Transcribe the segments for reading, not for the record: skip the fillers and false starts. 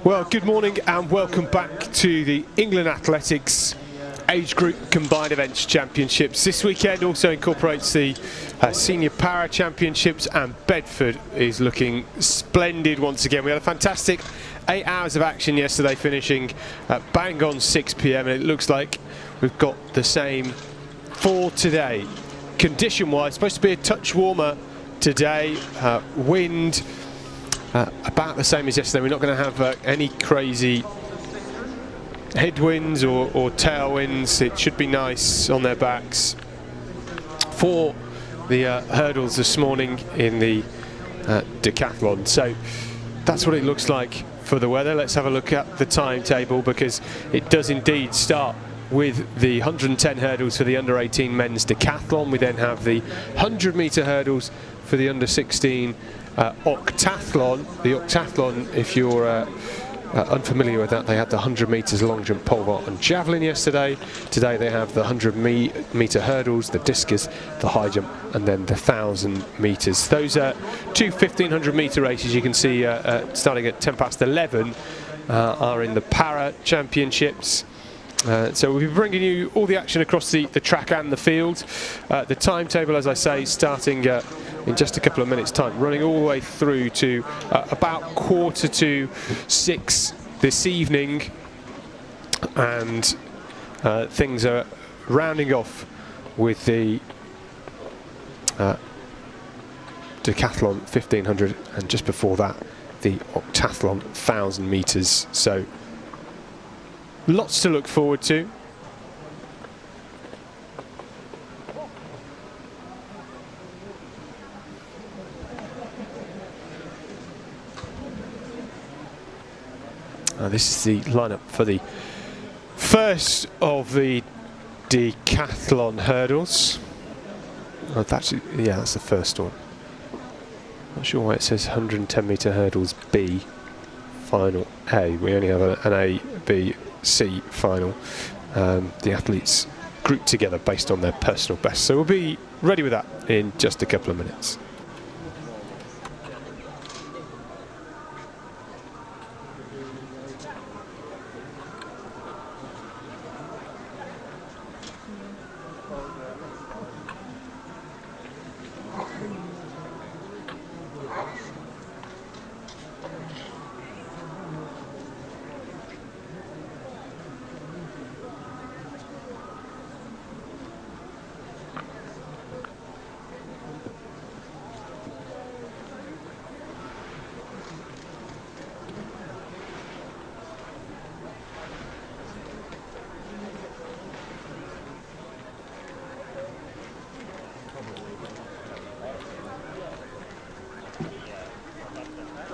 Well, good morning and welcome back to the England Athletics Age Group Combined Events Championships. This weekend also incorporates the Senior Para Championships, and Bedford is looking splendid once again. We had a fantastic 8 hours of action yesterday, finishing at bang on 6 p.m, and it looks like we've got the same for today. Condition-wise, supposed to be a touch warmer today. Wind about the same as yesterday. We're not going to have any crazy headwinds or tailwinds. It should be nice on their backs for the hurdles this morning in the decathlon. So that's what it looks like for the weather. Let's have a look at the timetable, because it does indeed start with the 110 hurdles for the under-18 men's decathlon. We then have the 100-metre hurdles for the under-16 octathlon. The octathlon, if you're unfamiliar with that, they had the 100 metres long jump, pole vault and javelin yesterday. Today they have the 100-metre hurdles, the discus, the high jump, and then the 1,000 metres. Those two 1,500-metre races you can see starting at 11 are in the Para Championships. So we'll be bringing you all the action across the track and the field. The timetable, as I say, starting in just a couple of minutes' time, running all the way through to about 5:45 this evening, and things are rounding off with the decathlon 1,500, and just before that the octathlon 1,000 metres. So lots to look forward to. This is the lineup for the first of the decathlon hurdles. Oh, that's the first one. Not sure why it says 110-metre hurdles B, final A. We only have an A, B, C final. The athletes grouped together based on their personal best. So we'll be ready with that in just a couple of minutes.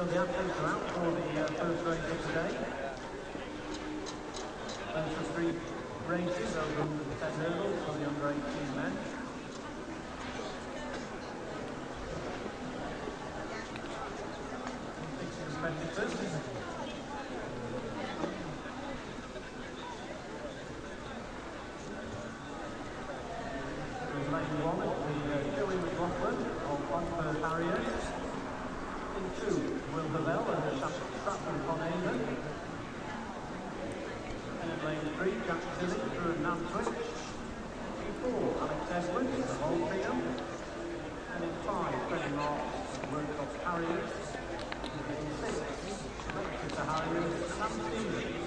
The athletes are out for the first race of today. Those are 3 races over the 10 hurdles for the under-18 men. Fixing competitors. There's lane 1 at the on Harriers. In 2, Will Havel and Stratton von Avon. And in lane 3, Jack Tilly through Nantwich. In 4, Alex Edwards, the whole trio. And in 5, Freddie Marks, World Harriers. And in 6, Manchester Harriers, Sam Stevens.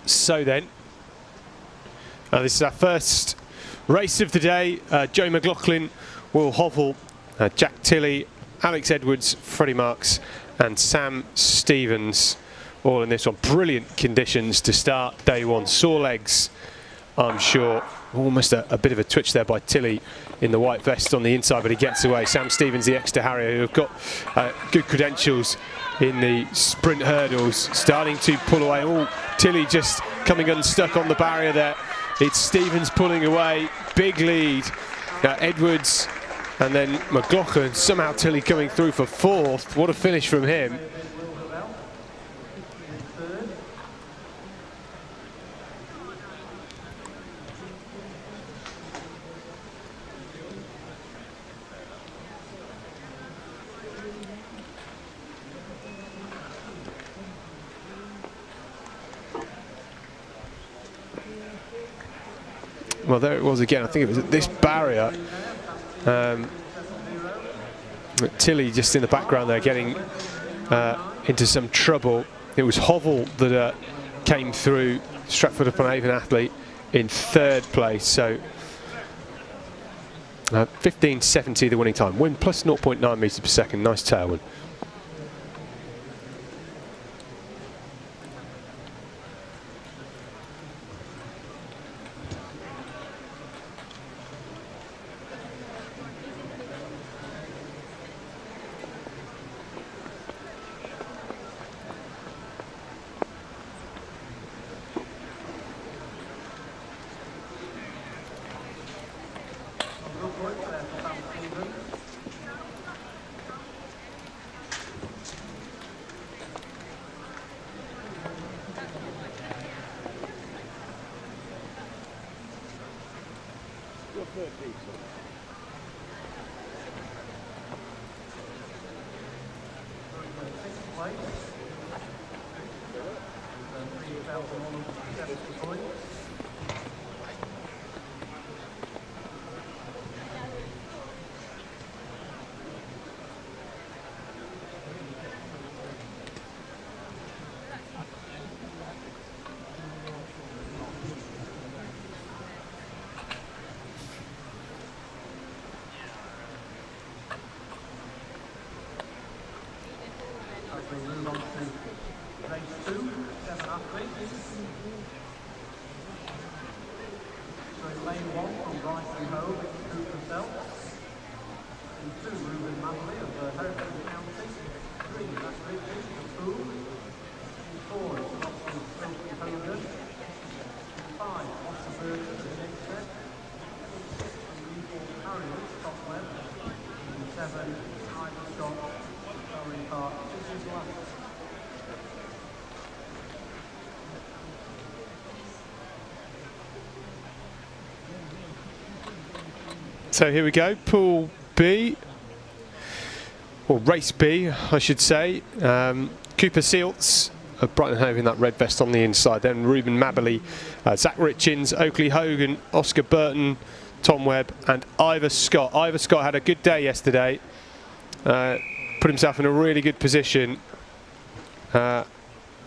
So then, this is our first race of the day. Joe McLaughlin will hovel Jack Tilley, Alex Edwards, Freddie Marks and Sam Stevens all in this one. Brilliant conditions to start day one. Sore legs, I'm sure. Almost a bit of a twitch there by Tilley in the white vest on the inside, but he gets away. Sam Stevens, the Exeter Harrier, who have got good credentials in the sprint hurdles, starting to pull away. Oh, Tilley just coming unstuck on the barrier there. It's Stevens pulling away, big lead. Edwards and then McLaughlin, somehow Tilley coming through for fourth. What a finish from him. Well, there it was again. I think it was at this barrier. Tilley just in the background there, getting into some trouble. It was Hovell that came through, Stratford-upon-Avon athlete, in third place. So 15.70 the winning time. Wind plus 0.9 metres per second. Nice tailwind. So here we go, Pool B, or Race B, I should say. Cooper Sealtz of Brighton Hove in that red vest on the inside. Then Ruben Mabberley, Zach Richins, Oakley Hogan, Oscar Burton, Tom Webb and Ivor Scott. Ivor Scott had a good day yesterday. Put himself in a really good position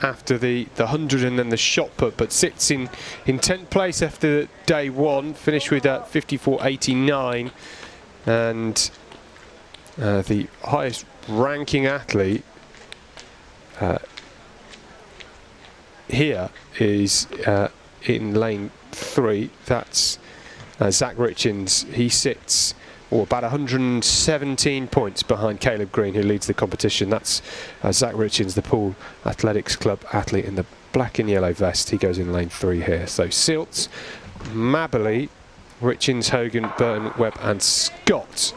after the 100 and then the shot put, but sits in 10th place after day one, finished with 54.89, and the highest ranking athlete here is in lane 3. That's Zach Richins. He sits about 117 points behind Caleb Green, who leads the competition. That's Zach Richins, the Poole Athletics Club athlete in the black and yellow vest. He goes in lane 3 here. So Sealtz, Mabberley, Richins, Hogan, Burton, Webb and Scott.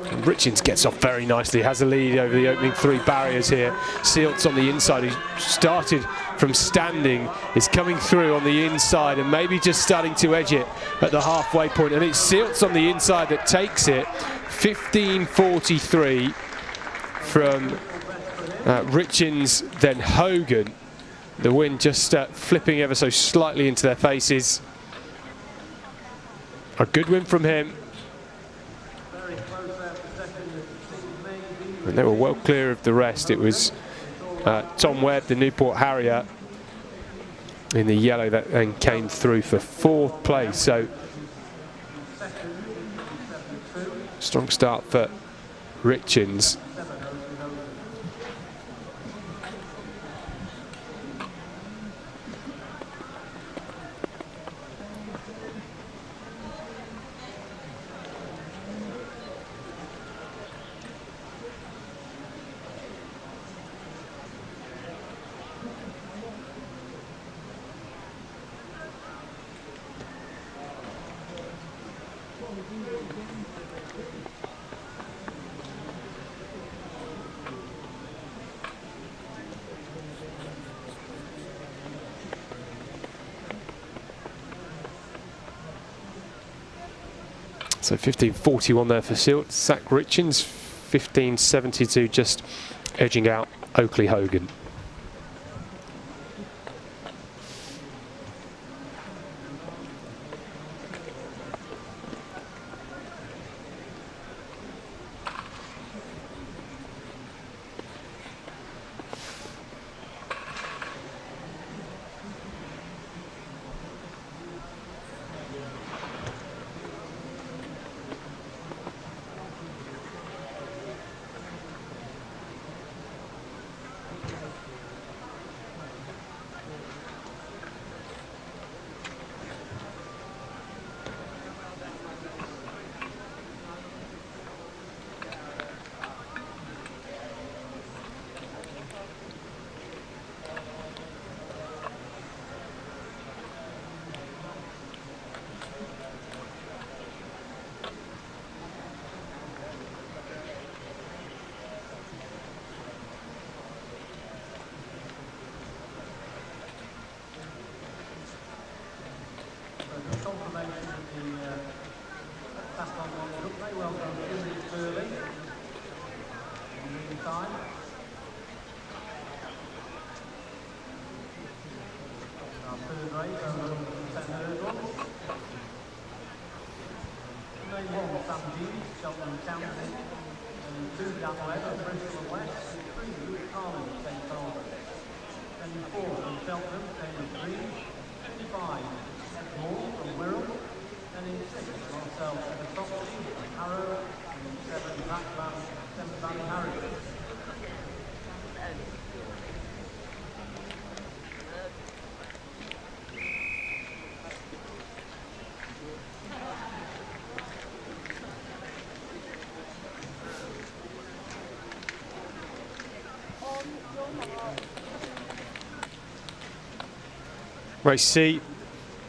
And Richins gets off very nicely, has a lead over the opening 3 barriers here. Sealtz on the inside, who started from standing, is coming through on the inside and maybe just starting to edge it at the halfway point. And it's Sealtz on the inside that takes it. 15.43 from Richins, then Hogan. The wind just flipping ever so slightly into their faces. A good win from him. And they were well clear of the rest. It was Tom Webb, the Newport Harrier, in the yellow that then came through for 4th place. So strong start for Richins. So 15.41 there for Silt. Zach Richins, 15.72, just edging out Oakley Hogan. Race C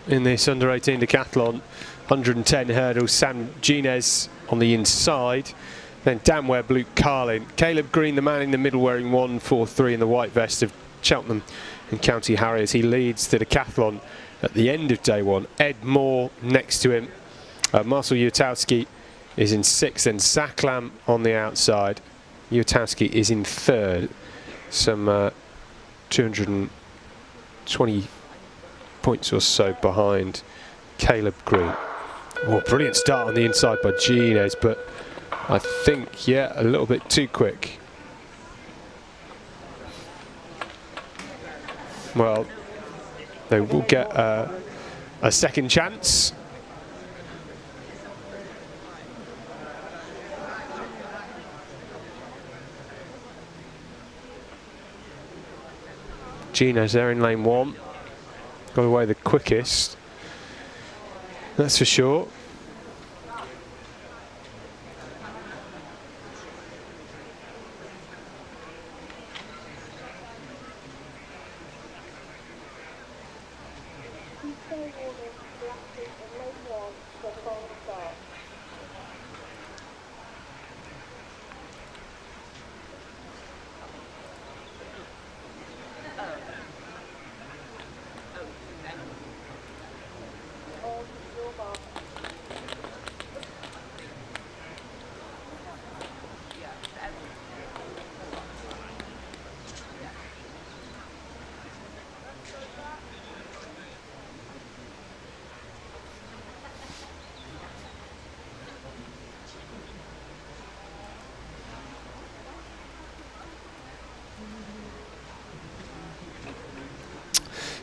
in this under-18 decathlon, 110 hurdles. Sam Gines on the inside, then Dan Webb, Luke Carlin, Caleb Green, the man in the middle, wearing 143 in the white vest of Cheltenham and County Harriers. He leads the decathlon at the end of day one. Ed Moore next to him. Marcel Uatowski is in sixth, and Zach Lamb on the outside. Uatowski is in third, some 220 points or so behind Caleb Green. Oh, brilliant start on the inside by Gines, but I think, yeah, a little bit too quick. Well, they will get a second chance. Gines there in lane one. Got away the quickest, that's for sure.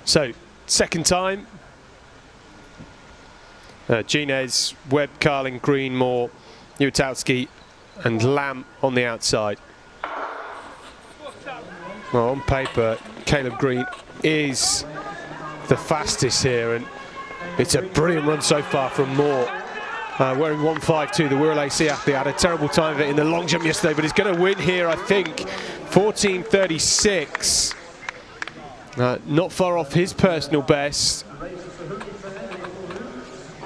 So, second time, Gines, Webb, Carlin, Green, Moore, Uatowski and Lamb on the outside. Well, on paper, Caleb Green is the fastest here, and it's a brilliant run so far from Moore. Wearing 152, the Wirral AC athlete had a terrible time of it in the long jump yesterday, but he's going to win here, I think. 14:36. Not far off his personal best.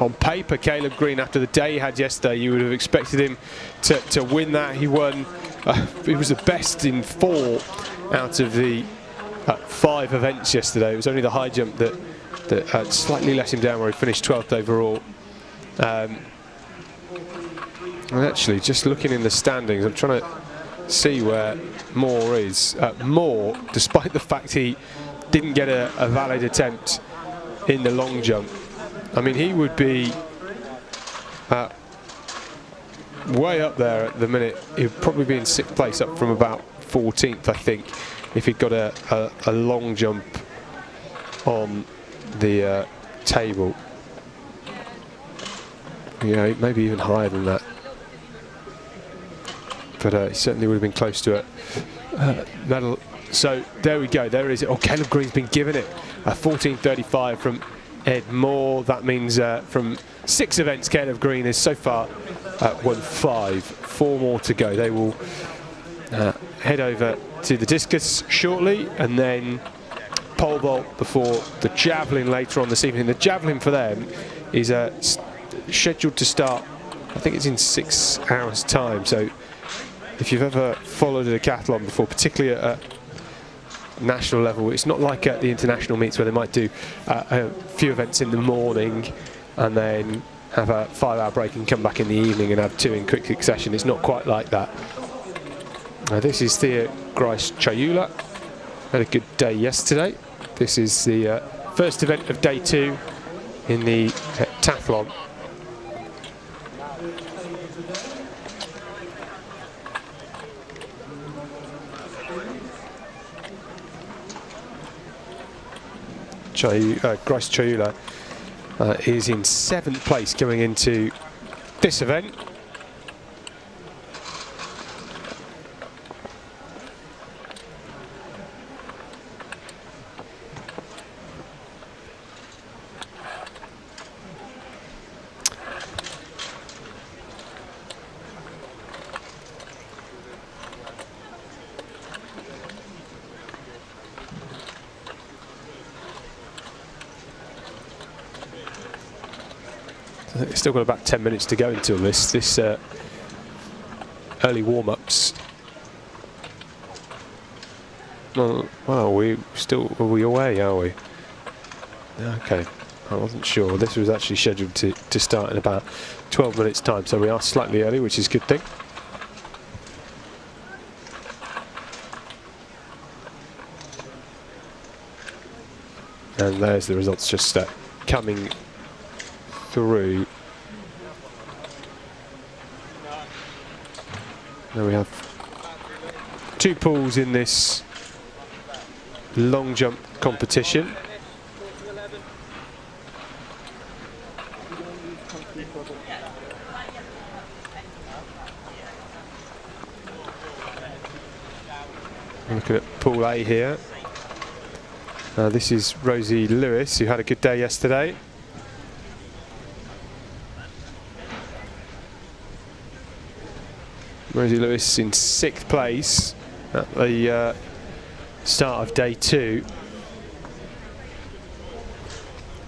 On paper, Caleb Green, after the day he had yesterday, you would have expected him to win that. He won. He was the best in 4 out of the 5 events yesterday. It was only the high jump that slightly let him down, where he finished 12th overall. And actually, just looking in the standings, I'm trying to see where Moore is. Moore, despite the fact he didn't get a valid attempt in the long jump, I mean, he would be way up there at the minute. He would probably be in 6th place, up from about 14th, I think, if he'd got a long jump on the table. Yeah, maybe even higher than that. But he certainly would have been close to a medal. So there we go. There it is. Oh, Caleb Green's been given it. 14:35 from Ed Moore. That means from 6 events, Caleb Green has so far won 5. 4 more to go. They will head over to the discus shortly, and then pole vault before the javelin later on this evening. The javelin for them is scheduled to start, I think it's in 6 hours' time. So if you've ever followed a decathlon before, particularly at national level, it's not like at the international meets where they might do a few events in the morning and then have a 5-hour break and come back in the evening and have 2 in quick succession. It's not quite like that. This is Thea Grice-Chayula. Had a good day yesterday. This is the first event of day 2 in the heptathlon. Grice-Chayula is in 7th place going into this event. Still got about 10 minutes to go until this early warm-ups. Well, are we away, are we? Okay, I wasn't sure. This was actually scheduled to start in about 12 minutes time, so we are slightly early, which is a good thing. And there's the results just coming through. Now we have 2 pools in this long jump competition. Looking at pool A here. This is Rosie Lewis, who had a good day yesterday. Rosie Lewis in 6th place at the start of day 2.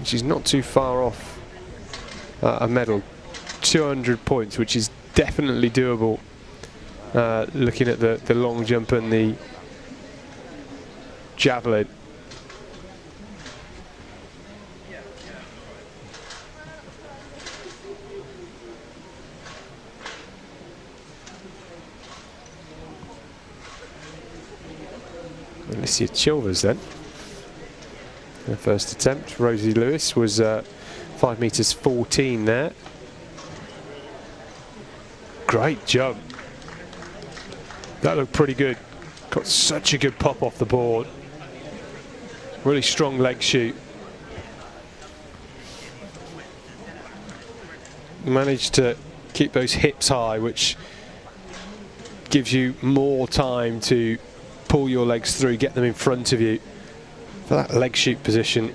She's not too far off a medal. 200 points, which is definitely doable looking at the long jump and the javelin. Alicia Chilvers then. Her first attempt. Rosie Lewis was 5 meters 14 there. Great jump. That looked pretty good. Got such a good pop off the board. Really strong leg shoot. Managed to keep those hips high, which gives you more time to pull your legs through, get them in front of you for that leg shoot position.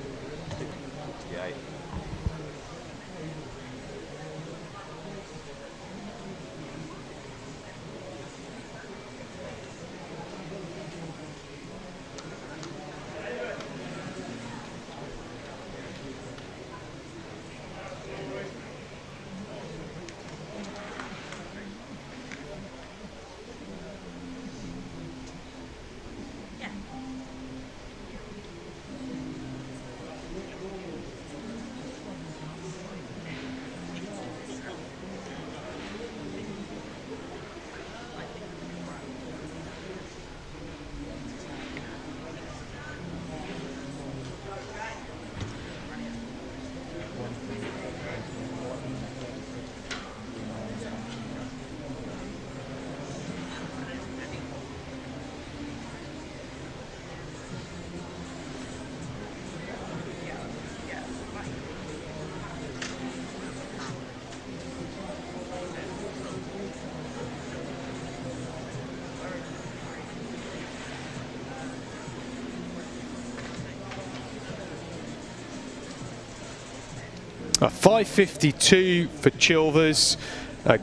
A 5:52 for Chilvers.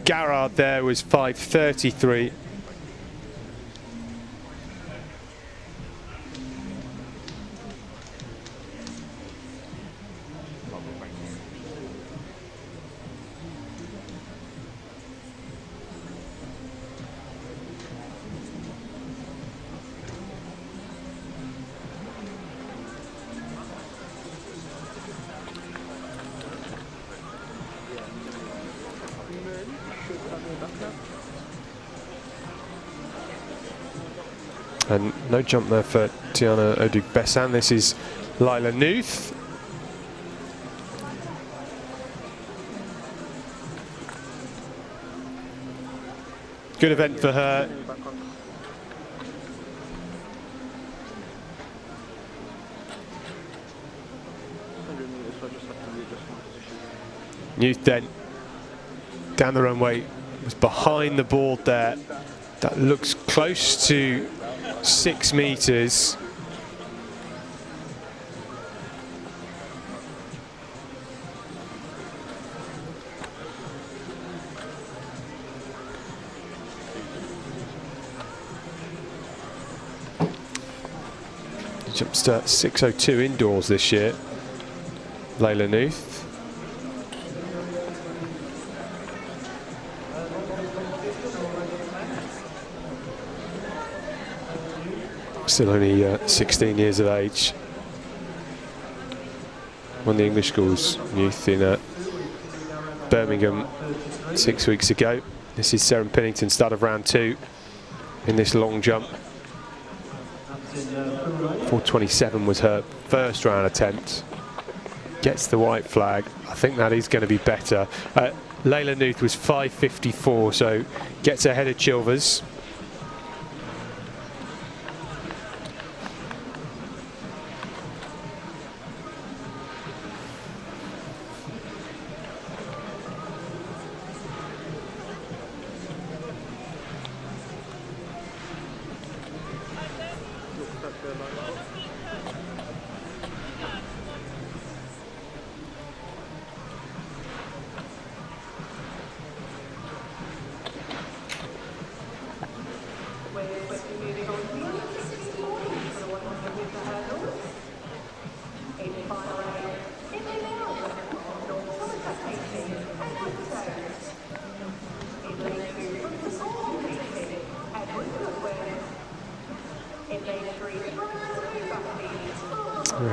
Garrard there was 5:33. And no jump there for Tiana Odug-Bessan. This is Lila Nuth. Good event for her. Nuth then down the runway, was behind the board there. That looks close to 6 meters. Jumps to 6:02 indoors this year, Layla Nuth. Still only 16 years of age. Won the English schools youth in Birmingham 6 weeks ago. This is Sarah Pennington, start of round 2 in this long jump. 4:27 was her first round attempt. Gets the white flag. I think that is going to be better. Layla Nuth was 5:54, so gets ahead of Chilvers.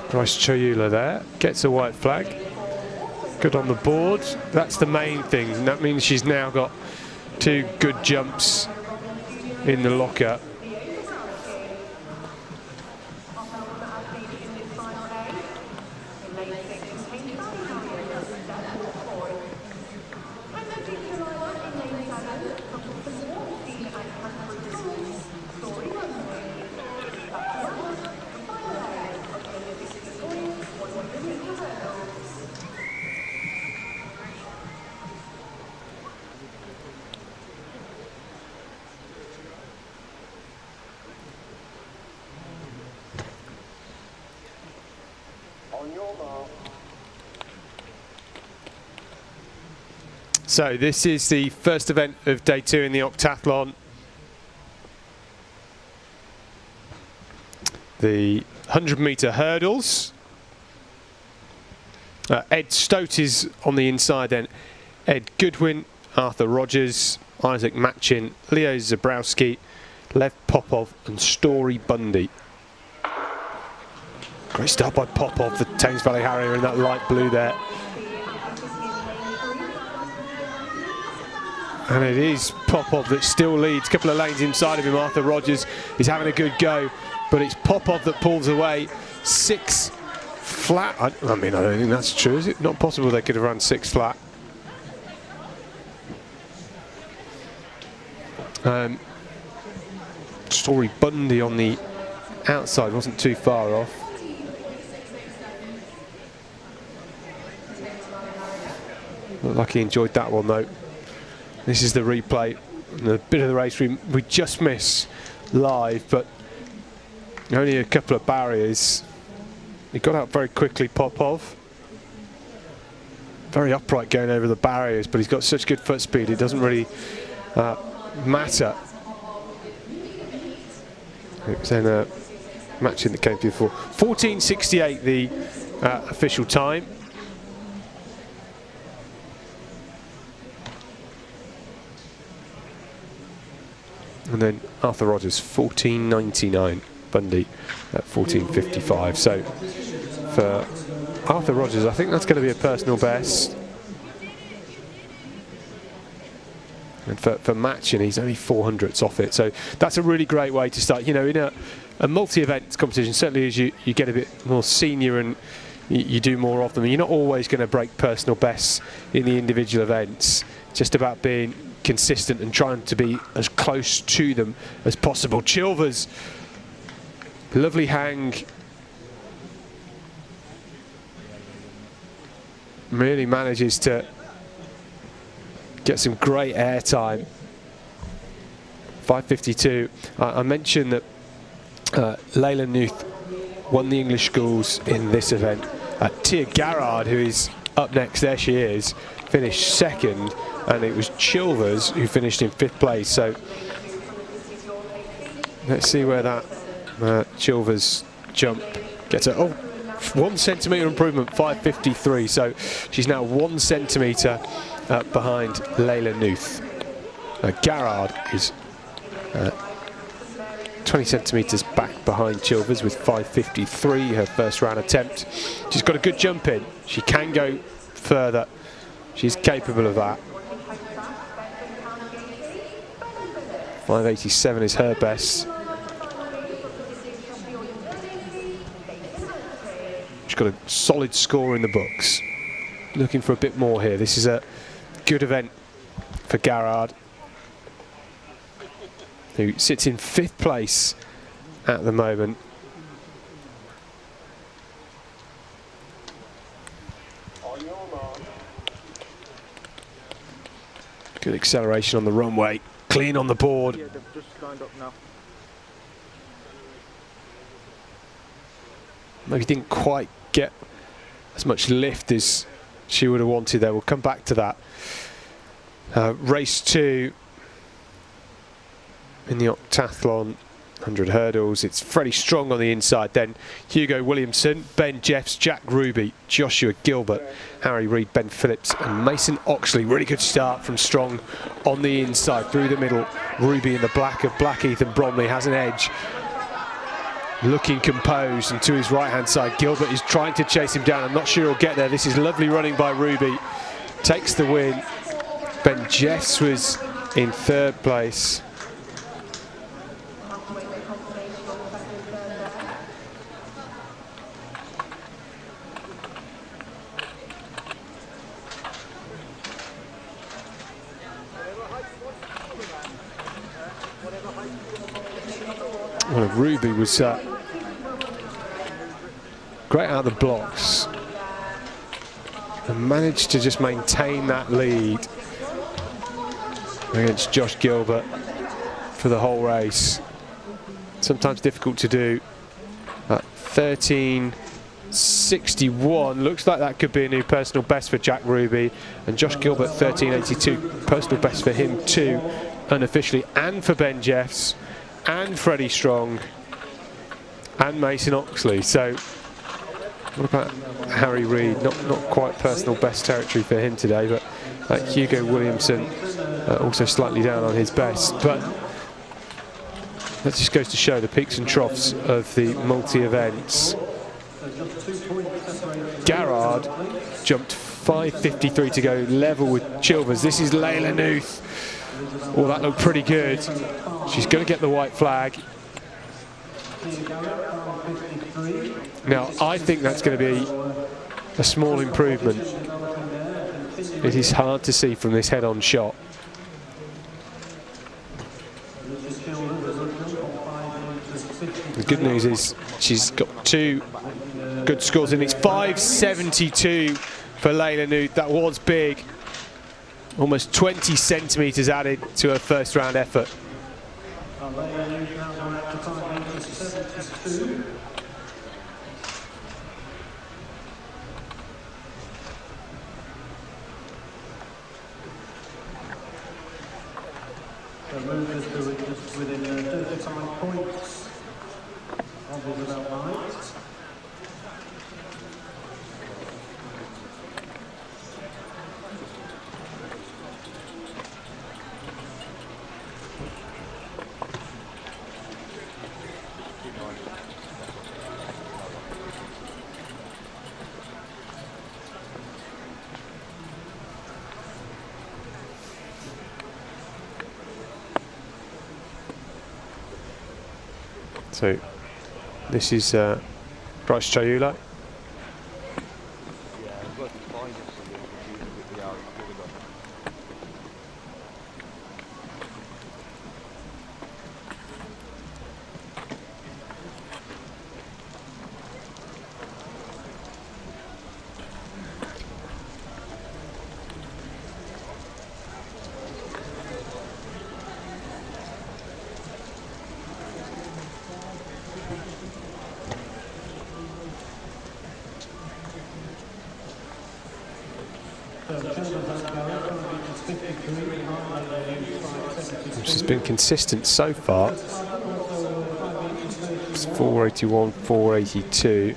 Bryce Choyula there gets a white flag. Good on the board. That's the main thing. And that means she's now got 2 good jumps in the locker. So this is the first event of day 2 in the octathlon. The 100-metre hurdles. Ed Stote is on the inside then. Ed Goodwin, Arthur Rogers, Isaac Machin, Leo Zabrowski, Lev Popov and Story Bundy. Great start by Popov, the Thames Valley Harrier in that light blue there. And it is Popov that still leads. A couple of lanes inside of him. Arthur Rogers is having a good go, but it's Popov that pulls away. 6 flat. I mean, I don't think that's true. Is it not possible they could have run 6 flat? Story Bundy on the outside wasn't too far off. Looked like he enjoyed that one though. This is the replay. The bit of the race we just miss live, but only a couple of barriers. He got out very quickly, Popov. Very upright going over the barriers, but he's got such good foot speed, it doesn't really matter. It was then Machin that came through for 14:68 the official time. And then Arthur Rogers 14:99, Bundy at 14:55. So for Arthur Rogers, I think that's going to be a personal best. And for Machin, he's only 400ths off it. So that's a really great way to start. You know, in a multi-event competition, certainly as you get a bit more senior and you do more of them, you're not always going to break personal bests in the individual events. It's just about being consistent and trying to be as close to them as possible. Chilvers, lovely hang. Really manages to get some great air time. 5:52. I mentioned that Layla Nuth won the English schools in this event. Tia Garrard, who is up next, there she is, finished second, and it was Chilvers who finished in 5th place. So let's see where that Chilvers jump gets her. Oh, 1 centimetre improvement, 5:53. So she's now 1 centimetre behind Layla Nuth. Garrard is 20 centimetres back behind Chilvers with 5:53, her first round attempt. She's got a good jump in. She can go further. She's capable of that. 5:87 is her best. She's got a solid score in the books. Looking for a bit more here. This is a good event for Garrard, who sits in 5th place at the moment. Good acceleration on the runway, clean on the board. Yeah, they've just lined up now. Maybe didn't quite get as much lift as she would have wanted there. We'll come back to that. Race 2 in the octathlon 100 hurdles. It's Freddie Strong on the inside, then Hugo Williamson, Ben Jeffs, Jack Ruby, Joshua Gilbert, Harry Reid, Ben Phillips and Mason Oxley. Really good start from Strong on the inside, through the middle. Ruby in the black of black Ethan Bromley has an edge. Looking composed, and to his right hand side Gilbert is trying to chase him down. I'm not sure he'll get there. This is lovely running by Ruby, takes the win. Ben Jeffs was in 3rd place. Well, Ruby was great out of the blocks and managed to just maintain that lead against Josh Gilbert for the whole race. Sometimes difficult to do. 13 13.61. Looks like that could be a new personal best for Jack Ruby. And Josh Gilbert, 13.82. Personal best for him too, unofficially. And for Ben Jeffs, and Freddie Strong, and Mason Oxley. So what about Harry Reid? Not quite personal best territory for him today, but Hugo Williamson also slightly down on his best. But that just goes to show the peaks and troughs of the multi-events. Garrard jumped 5.53 to go, level with Chilvers. This is Layla Nuth. Oh, that looked pretty good. She's going to get the white flag. Now, I think that's going to be a small improvement. It is hard to see from this head-on shot. The good news is she's got 2 good scores, and it's 5.72 for Layla Nuth. That was big. Almost 20 centimetres added to her first round effort. The movers do it just within 35 points of Isabel Knight. So this is Bryce Chayula. Which has been consistent so far. It's 481, 482.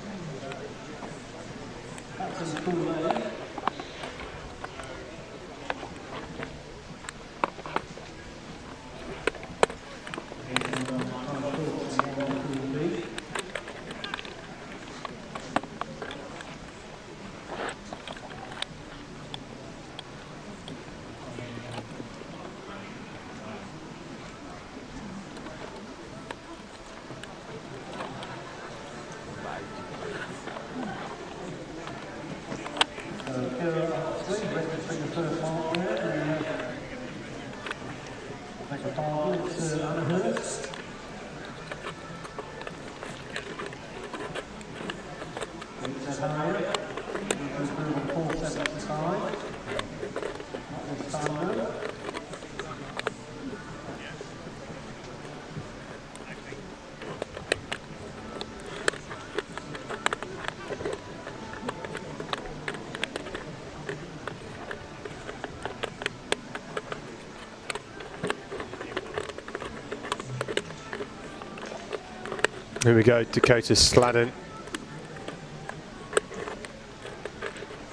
Here we go, Dakota Sladden.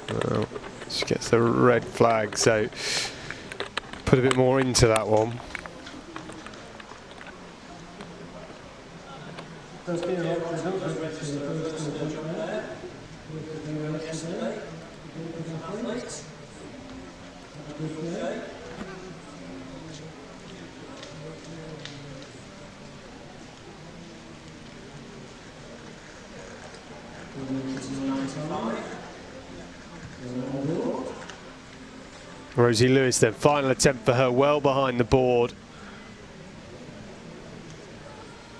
Well, she gets the red flag, so put a bit more into that one. Rosie Lewis then, final attempt for her, well behind the board.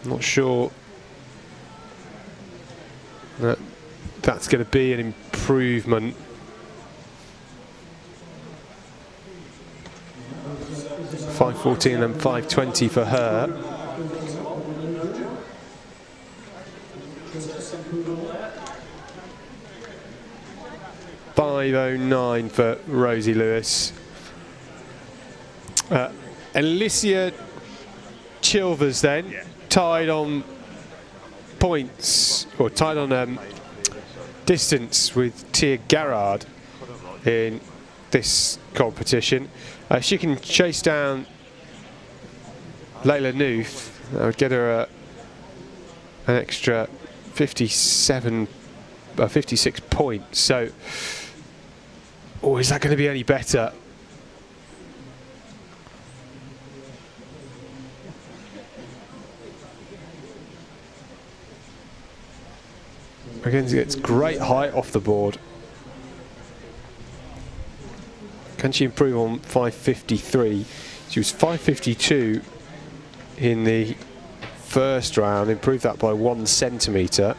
Not sure that that's going to be an improvement. .514 and .520 for her. 5:09 for Rosie Lewis. Alicia Chilvers then, tied on points, or tied on distance with Tia Garrard in this competition. She can chase down Layla Nuth. That would get her an extra 56 points. So, is that going to be any better? Again, gets great height off the board. Can she improve on 5:53? She was 5:52 in the first round, improved that by 1 centimetre.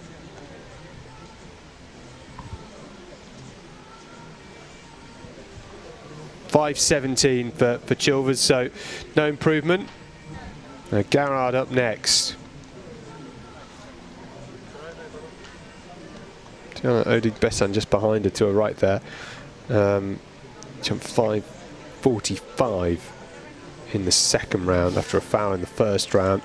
.517 for Chilvers, so no improvement. Garrard up next. Odig Bessan just behind her to her right there. Jumped 5:45 in the second round after a foul in the first round.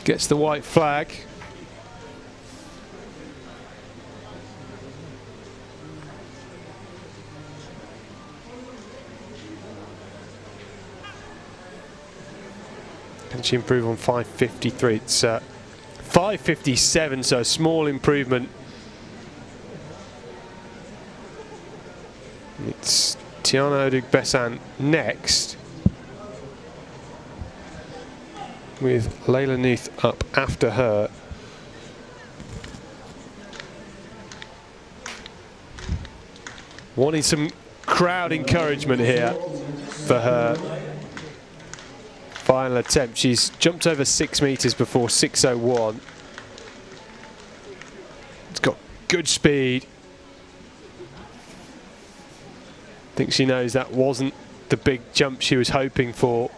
Gets the white flag. Can she improve on 5:53? It's 5:57, so a small improvement. It's Tiana Odig-Bessan next, with Layla Nuth up after her. Wanting some crowd encouragement here for her final attempt. She's jumped over 6 metres before 6:01. It's got good speed. I think she knows that wasn't the big jump she was hoping for.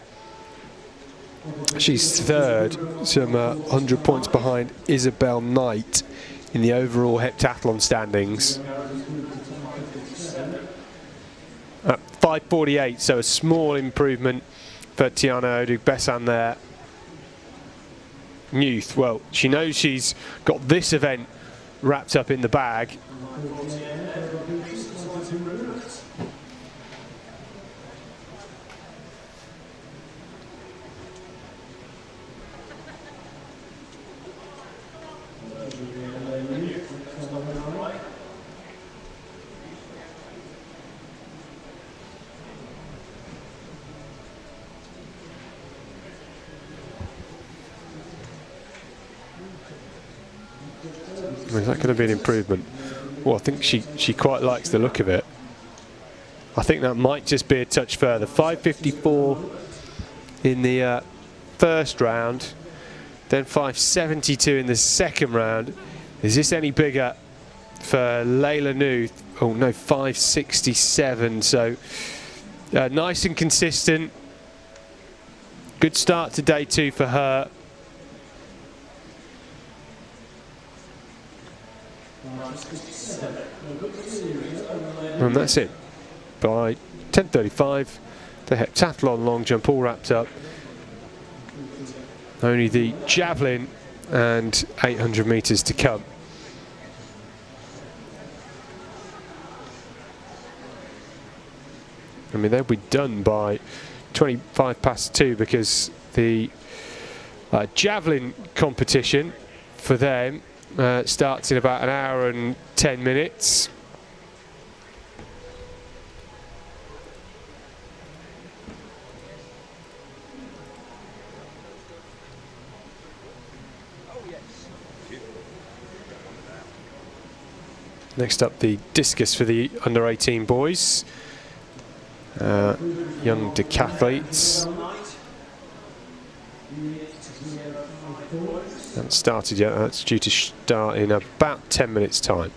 She's third, some 100 points behind Isabel Knight in the overall heptathlon standings. At 5:48, so a small improvement for Tiana Odig-Bessan there. Nuth, well, she knows she's got this event wrapped up in the bag. Is that going to be an improvement? Well, I think she quite likes the look of it. I think that might just be a touch further. 5:54 in the first round, then 5:72 in the second round. Is this any bigger for Layla Nuth? Oh no, 5:67. So nice and consistent. Good start to day two for her. And that's it. By 10:35, the heptathlon long jump all wrapped up. Only the javelin and 800 metres to come. I mean, they'll be done by 2:25 because the javelin competition for them starts in about 1 hour and 10 minutes. Next up, the discus for the under-18 boys. young decathletes. Haven't started yet. That's due to start in about 10 minutes' time.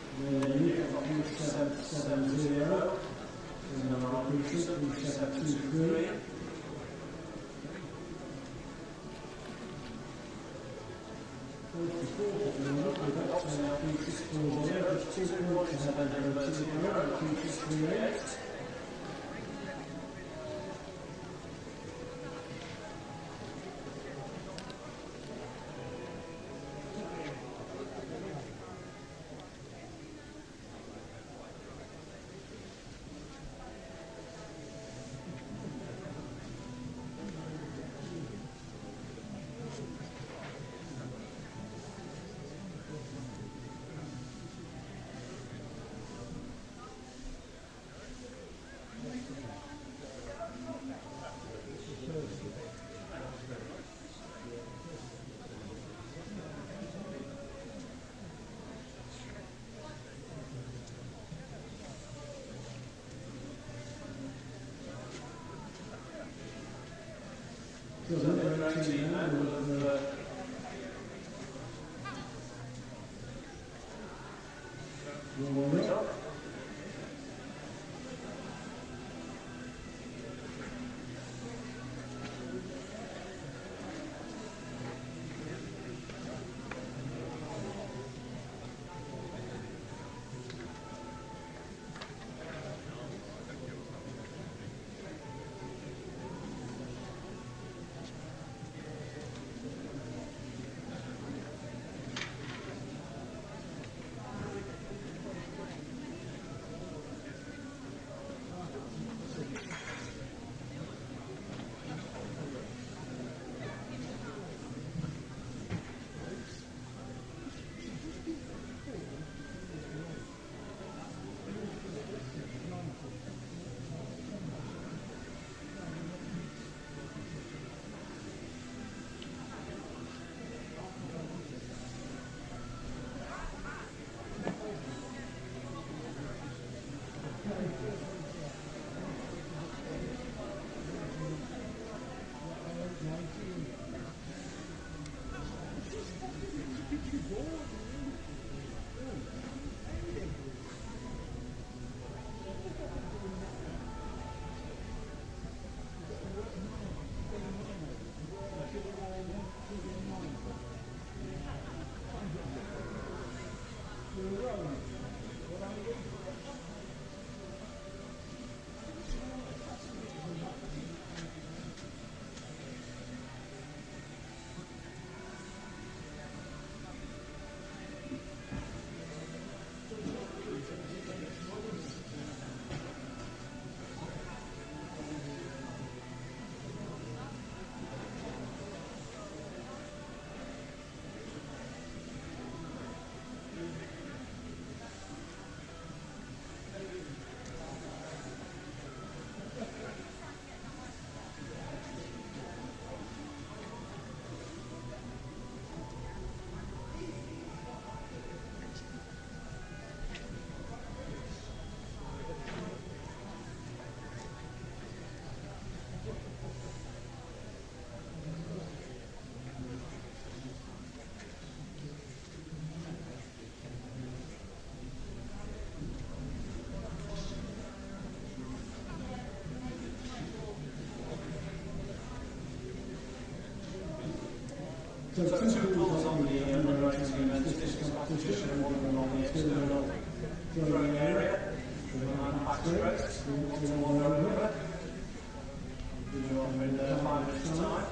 So two pulls on the under 18 men's distance competition, one of them on the external throwing area, and back straight, one over. Do you want in 5 minutes time?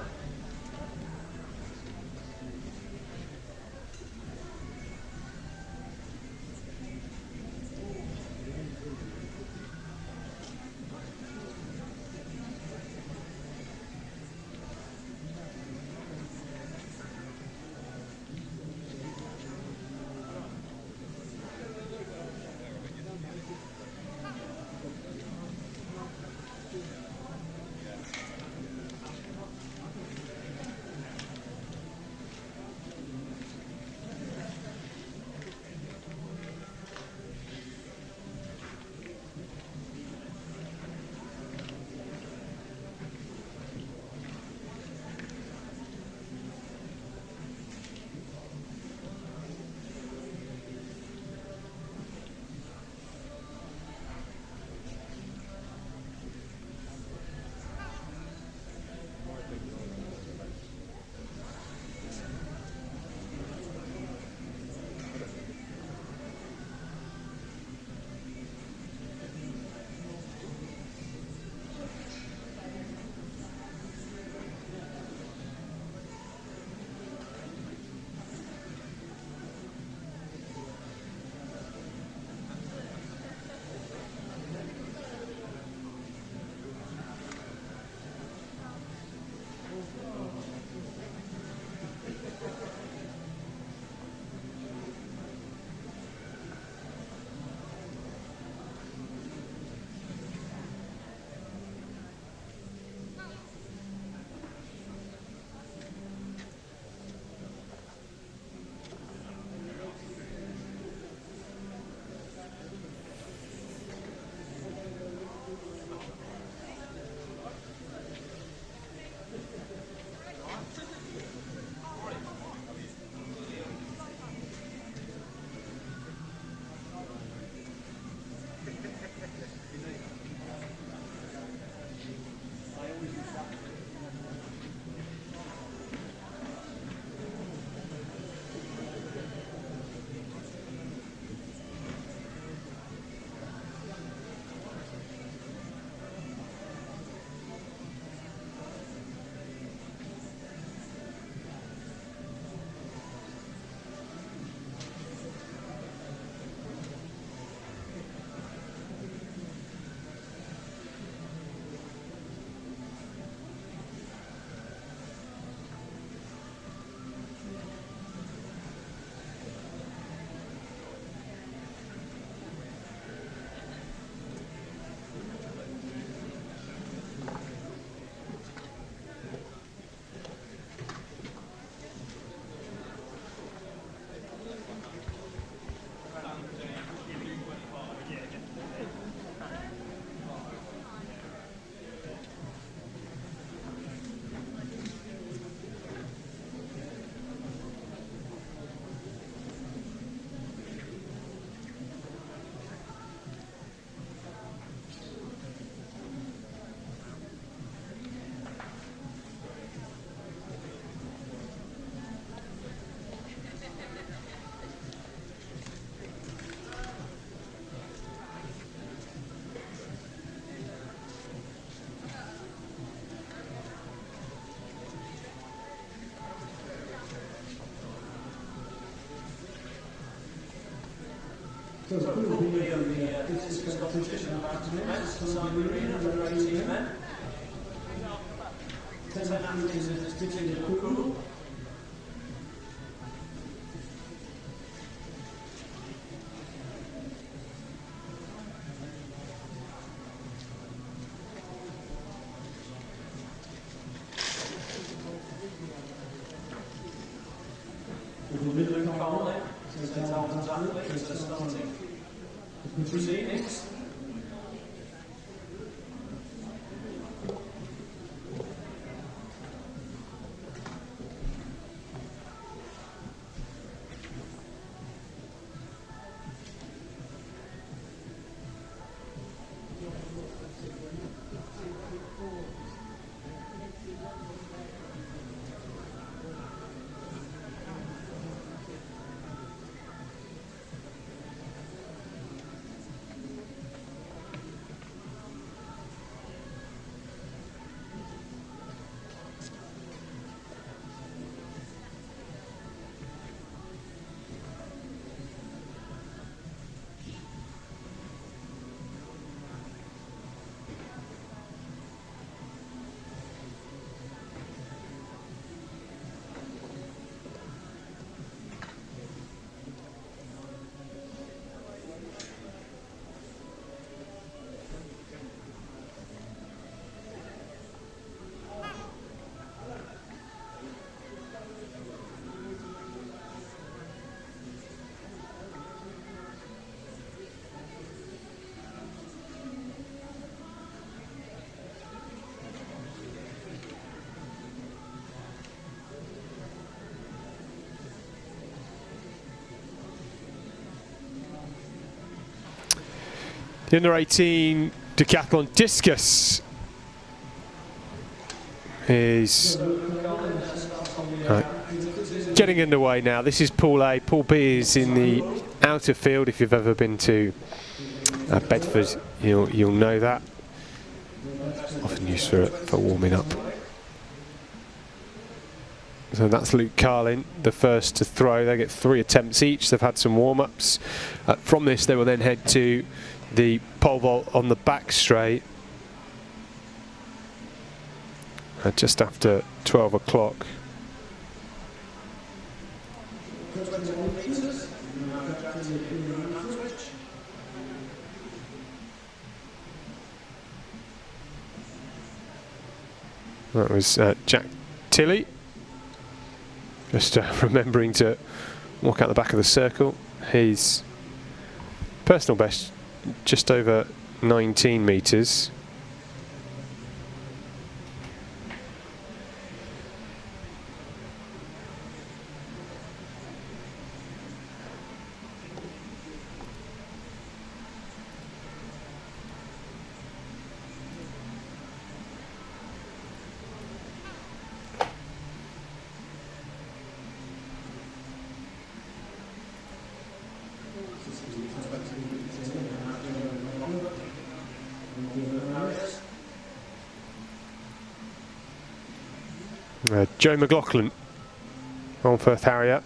So the pool B of the discus competition about to commence inside the arena for under 18 men. 10 athletes in this particular pool. Proceedings. The under 18 decathlon discus is getting underway now. This is Pool A. Pool B is in the outer field. If you've ever been to Bedford, you'll know that. Often used for warming up. So that's Luke Carlin, the first to throw. They get 3 attempts each. They've had some warm-ups. From this, they will then head to the pole vault on the back straight just after 12 o'clock. That was Jack Tilley. Just remembering to walk out the back of the circle. His personal best just over 19 metres. Joe McLaughlin, Old Firth Harrier.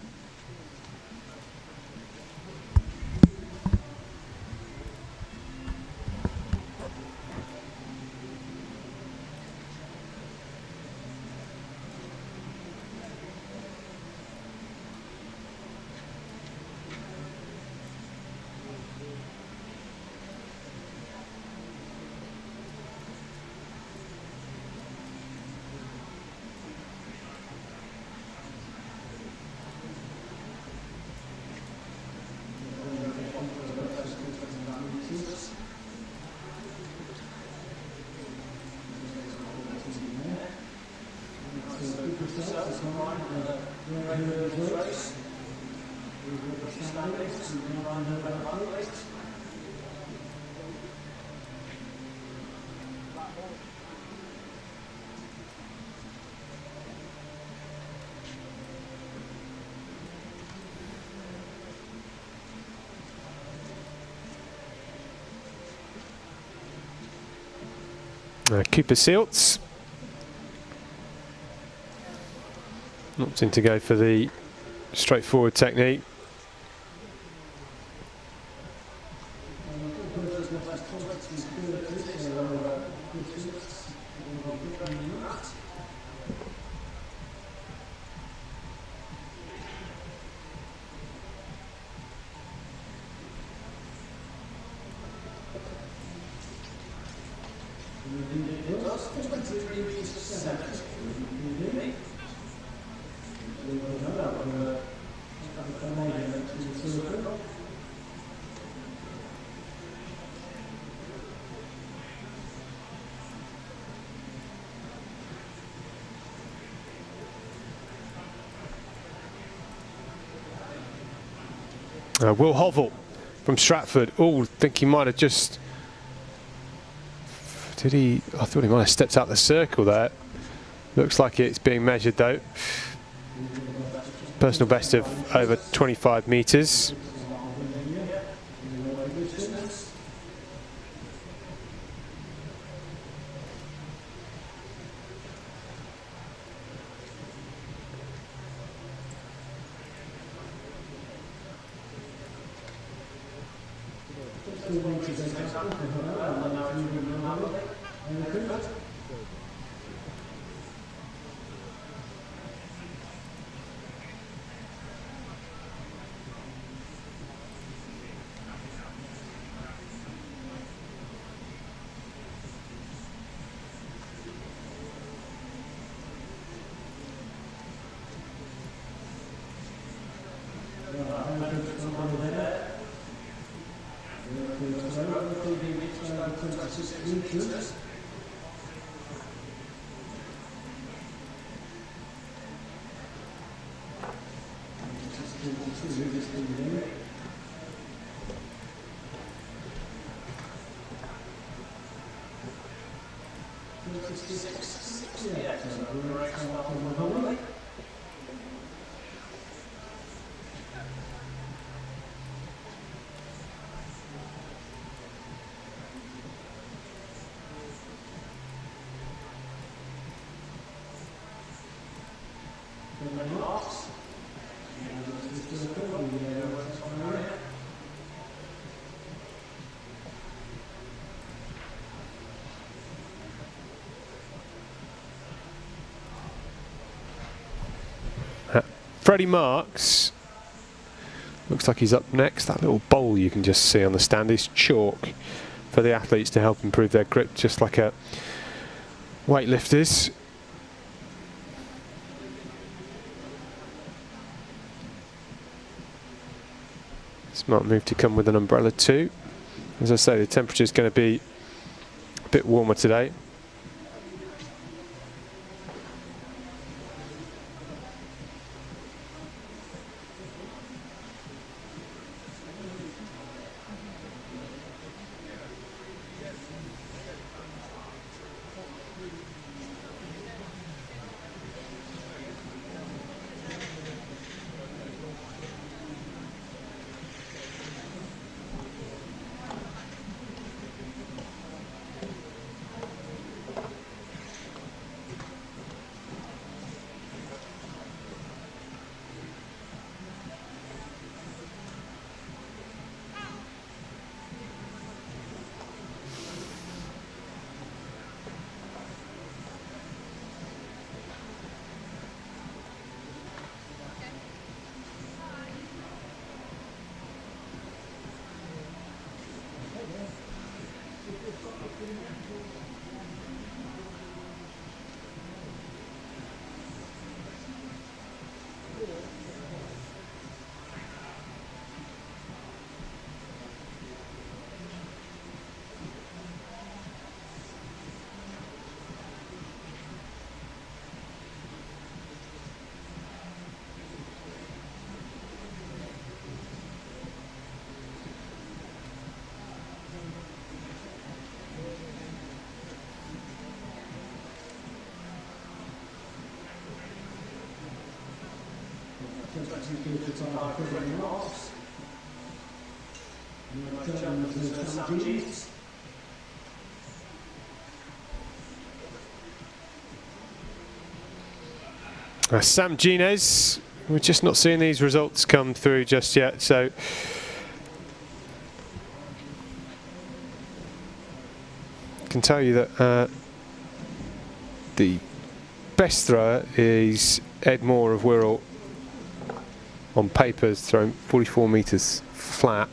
Cooper Sealtz opting to go for the straightforward technique. Will Hovell from Stratford. Oh, I think he might have just... Did he? I thought he might have stepped out the circle there. Looks like it's being measured though. Personal best of over 25 metres. Freddie Marks looks like he's up next. That little bowl you can just see on the stand is chalk for the athletes to help improve their grip, just like a weightlifters. Smart move to come with an umbrella too. As I say, the temperature is going to be a bit warmer today. Sam Gines, we're just not seeing these results come through just yet, so I can tell you that the best thrower is Ed Moore of Wirral on papers, throwing 44 metres flat.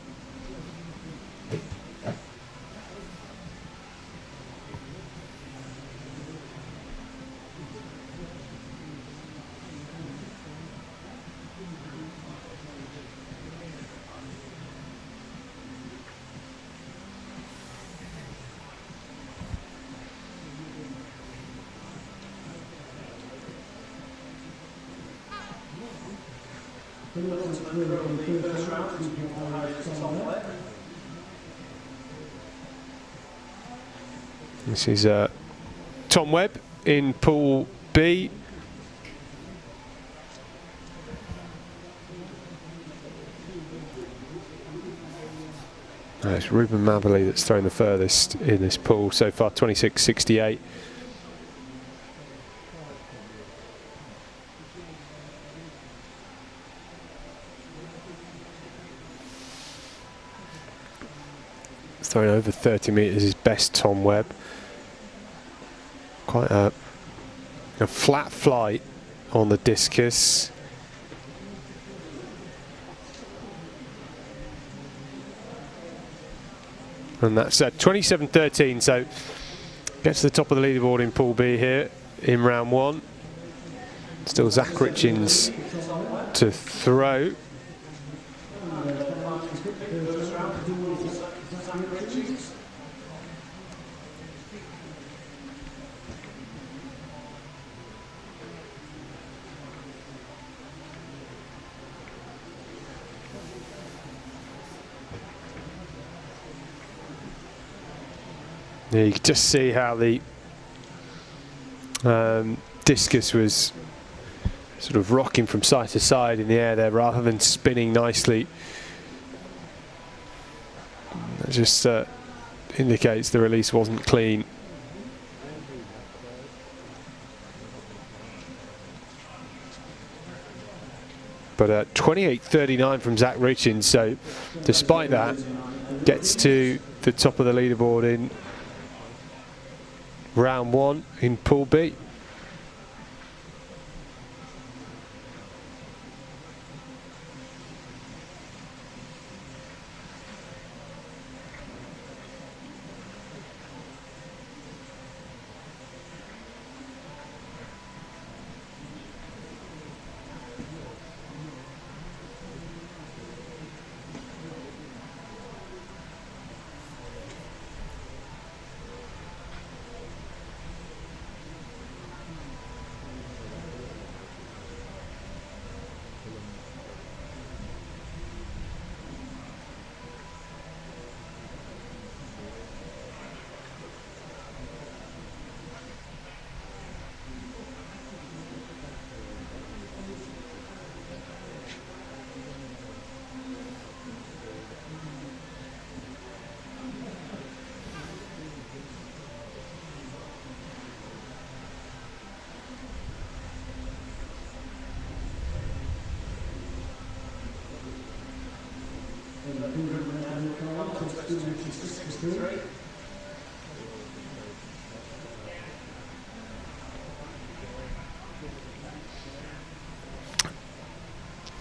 This is Tom Webb in Pool B. It's Ruben Mavely that's thrown the furthest in this pool so far, 26.68. Throwing over 30 metres is best Tom Webb. Quite a flat flight on the discus. And that's 27.13, so gets to the top of the leaderboard in Pool B here in round one. Still Zach Richins to throw. Yeah, you can just see how the discus was sort of rocking from side to side in the air there rather than spinning nicely. That just indicates the release wasn't clean. But 28.39 from Zach Richins, so despite that, gets to the top of the leaderboard in round one in Pool B.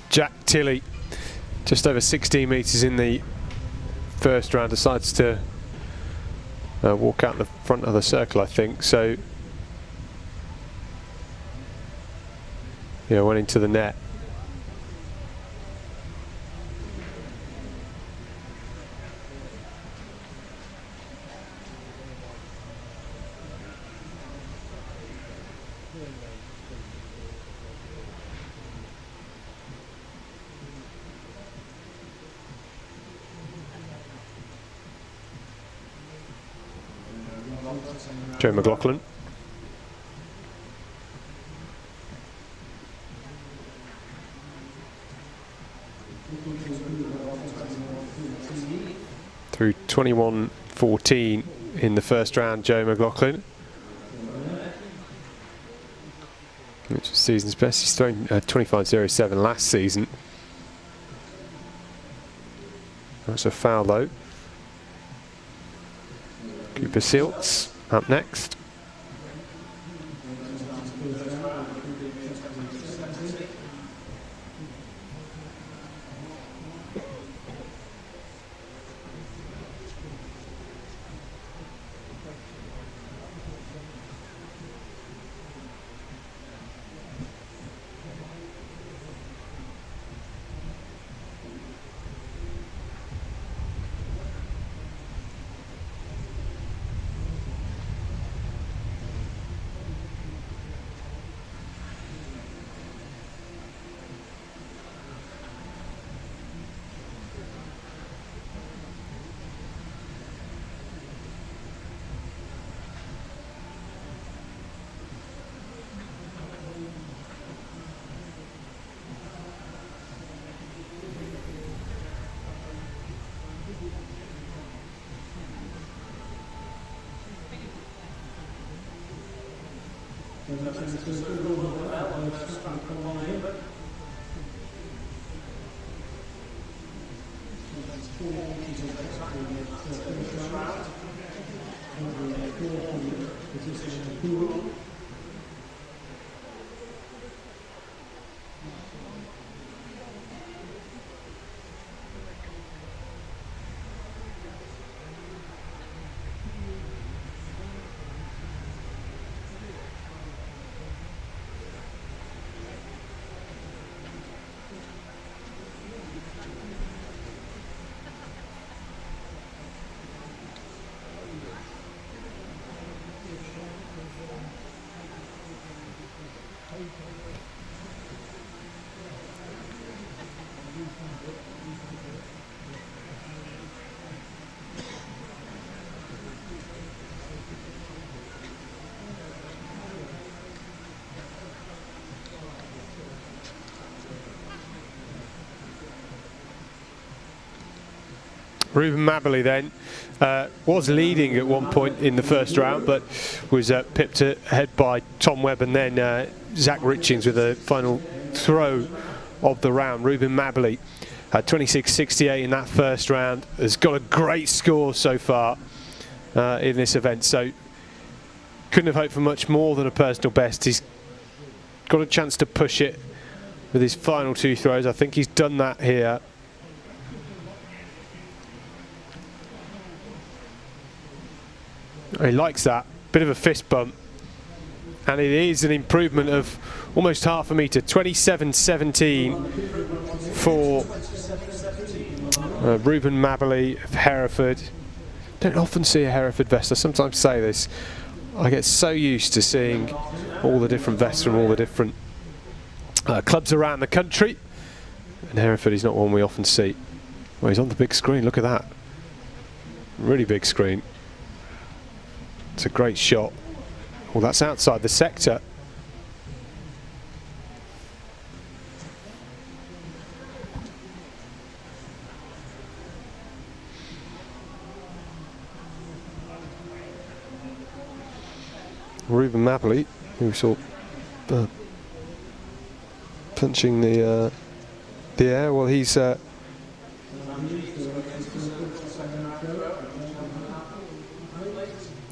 Jack Tilley, just over 16 metres in the first round, decides to walk out the front of the circle, I think. So, yeah, went into the net. Joe McLaughlin. Through 21.14 in the first round, Joe McLaughlin, which was season's best. He's thrown 25.07 last season. That's a foul though. Cooper Siltz up next. Ruben Mabberley then was leading at one point in the first round, but was pipped ahead by Tom Webb, and then Zach Richings with the final throw of the round. Ruben Mabberley, 26.68 in that first round, has got a great score so far in this event, so couldn't have hoped for much more than a personal best. He's got a chance to push it with his final two throws. I think he's done that here. He likes that. Bit of a fist bump. And it is an improvement of almost half a metre. 27.17 for Ruben Mabberley of Hereford. Don't often see a Hereford vest. I sometimes say this. I get so used to seeing all the different vests from all the different clubs around the country. And Hereford is not one we often see. Well, he's on the big screen. Look at that. Really big screen. It's a great shot. Well, that's outside the sector. Ruben Mabberley, who saw punching the air. Well, he's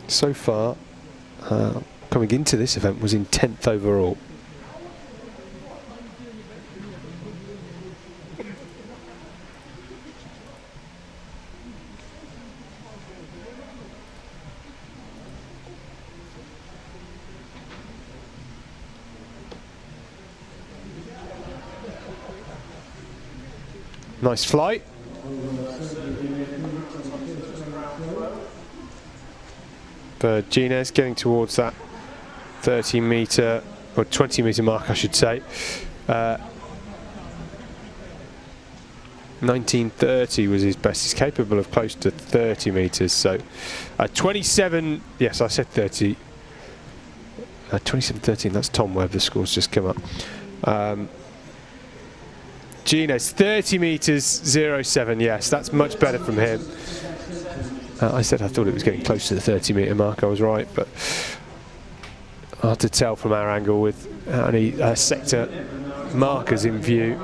so far, coming into this event, was in 10th overall. Nice flight. For Gines, getting towards that 30 metre or 20 metre mark, I should say. 1930 was his best. He's capable of close to 30 metres. So 27, yes, I said 30. 27.13, that's Tom Webb. The score's just come up. Gines, 30 metres, 0.7. Yes, that's much better from him. I said I thought it was getting close to the 30 metre mark. I was right, but hard to tell from our angle with how many sector markers in view.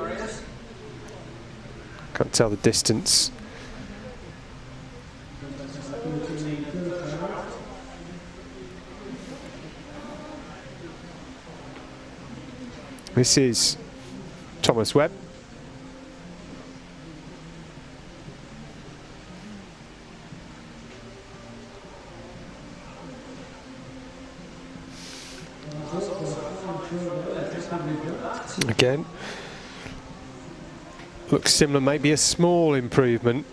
Can't tell the distance. This is Thomas Webb. Again, looks similar, maybe a small improvement.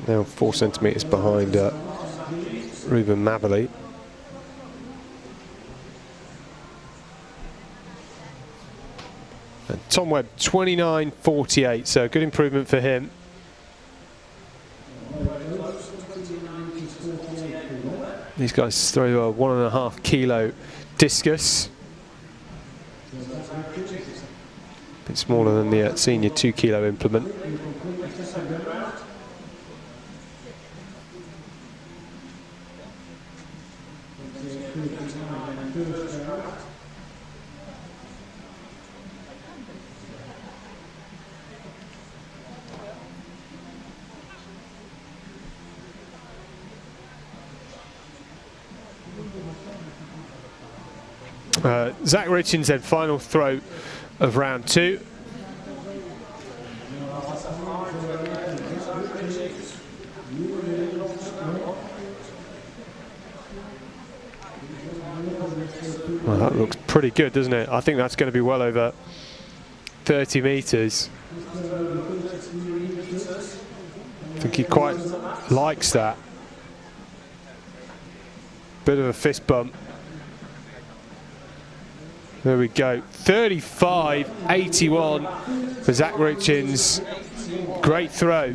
Now 4 centimetres behind Ruben Mabberley. And Tom Webb 29.48, so a good improvement for him. These guys throw a 1.5 kilo discus. A bit smaller than the senior 2 kilo implement. Zach Richins then, final throw of round 2. Well, that looks pretty good, doesn't it? I think that's going to be well over 30 metres. I think he quite likes that. Bit of a fist bump. There we go. 35.81 for Zach Richins. Great throw.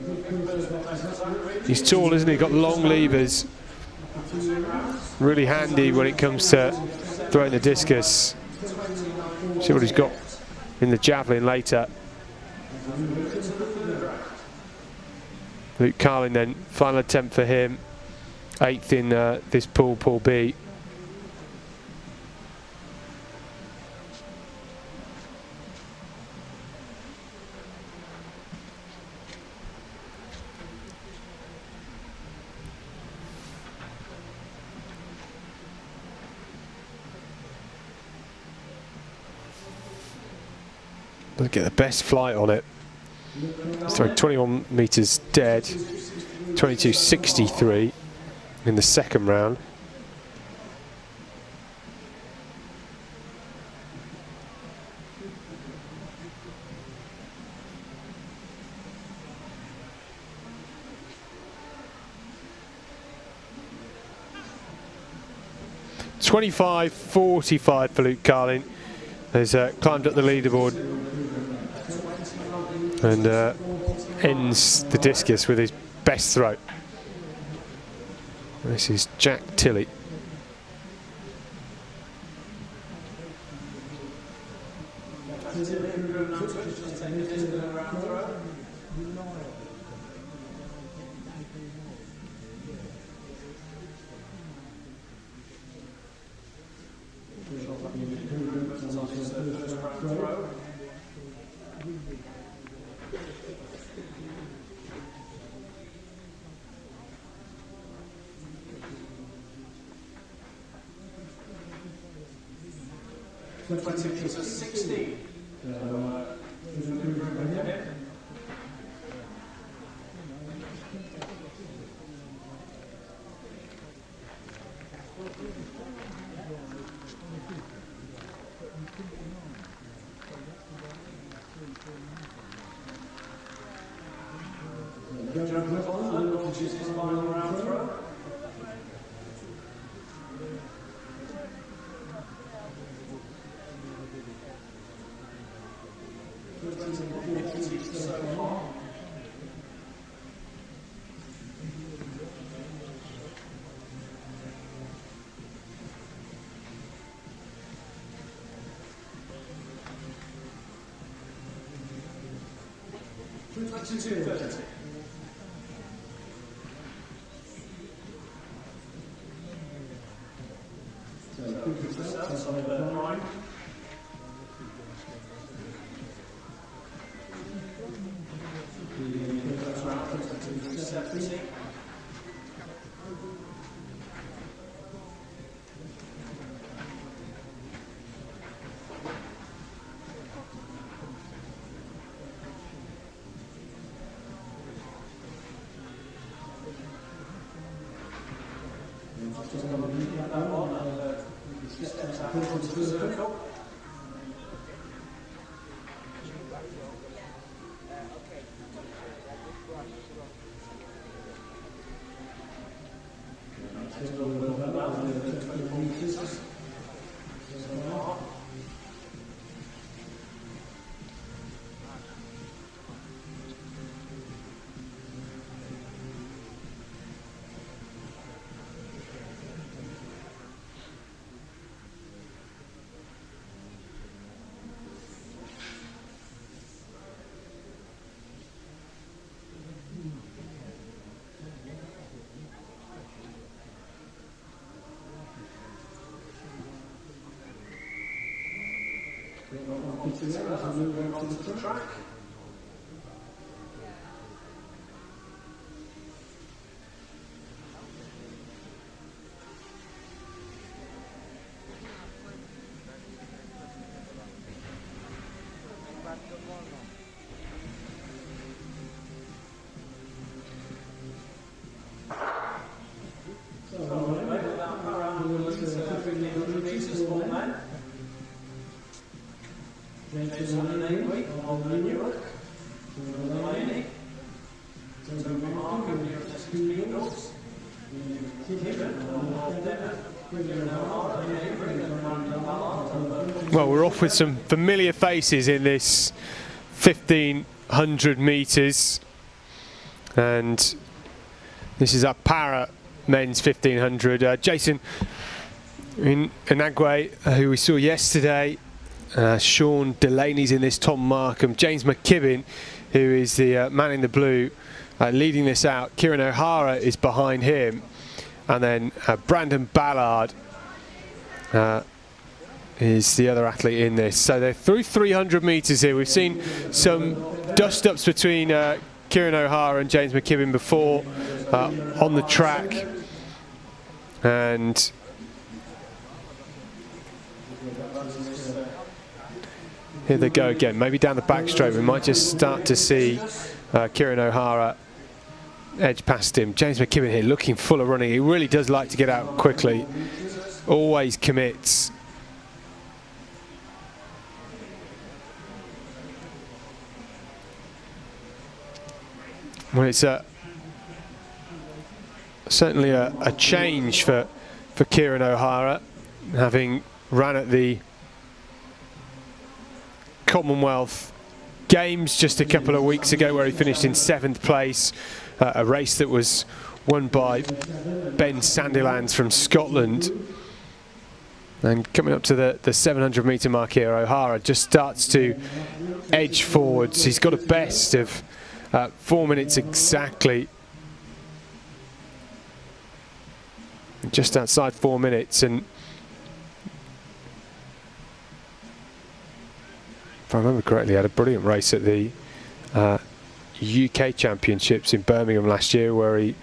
He's tall, isn't he? Got long levers. Really handy when it comes to throwing the discus. See what he's got in the javelin later. Luke Carlin then, final attempt for him. 8th in this pool, Pool B. Let's get the best flight on it. It's throwing 21 metres dead, 22.63 in the second round. $25.45 for Luke Carlin. Has climbed up the leaderboard and ends the discus with his best throw. This is Jack Tilley. Well, we're off with some familiar faces in this 1500 metres, and this is our para men's 1500. Jason Inagwe, who we saw yesterday, Sean Delaney's in this, Tom Markham, James McKibbin, who is the man in the blue, leading this out. Kieran O'Hara is behind him, and then Brandon Ballard is the other athlete in this. So they're through 300 metres here. We've seen some dust-ups between Kieran O'Hara and James McKibbin before on the track, and here they go again. Maybe down the backstroke we might just start to see Kieran O'Hara edge past him. James McKibbin here looking full of running. He really does like to get out quickly. Always commits. Well, it's certainly a change for Kieran O'Hara, having ran at the Commonwealth Games just a couple of weeks ago, where he finished in 7th place, a race that was won by Ben Sandilands from Scotland. And coming up to the 700 metre mark here, O'Hara just starts to edge forwards. He's got a best of 4 minutes exactly, just outside 4 minutes, and if I remember correctly, had a brilliant race at the UK Championships in Birmingham last year, where he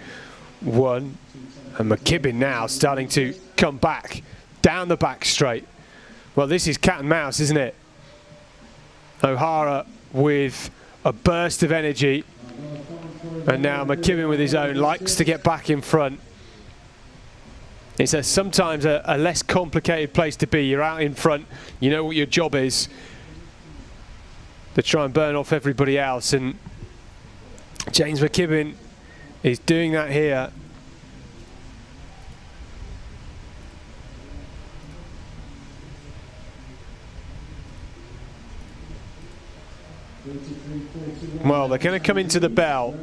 won. And McKibbin now starting to come back down the back straight. Well, this is cat and mouse, isn't it? O'Hara with a burst of energy, and now McKibbin with his own likes to get back in front. It's sometimes a less complicated place to be. You're out in front, you know what your job is, to try and burn off everybody else, and James McKibbin is doing that here. Well, they're going to come into the bell.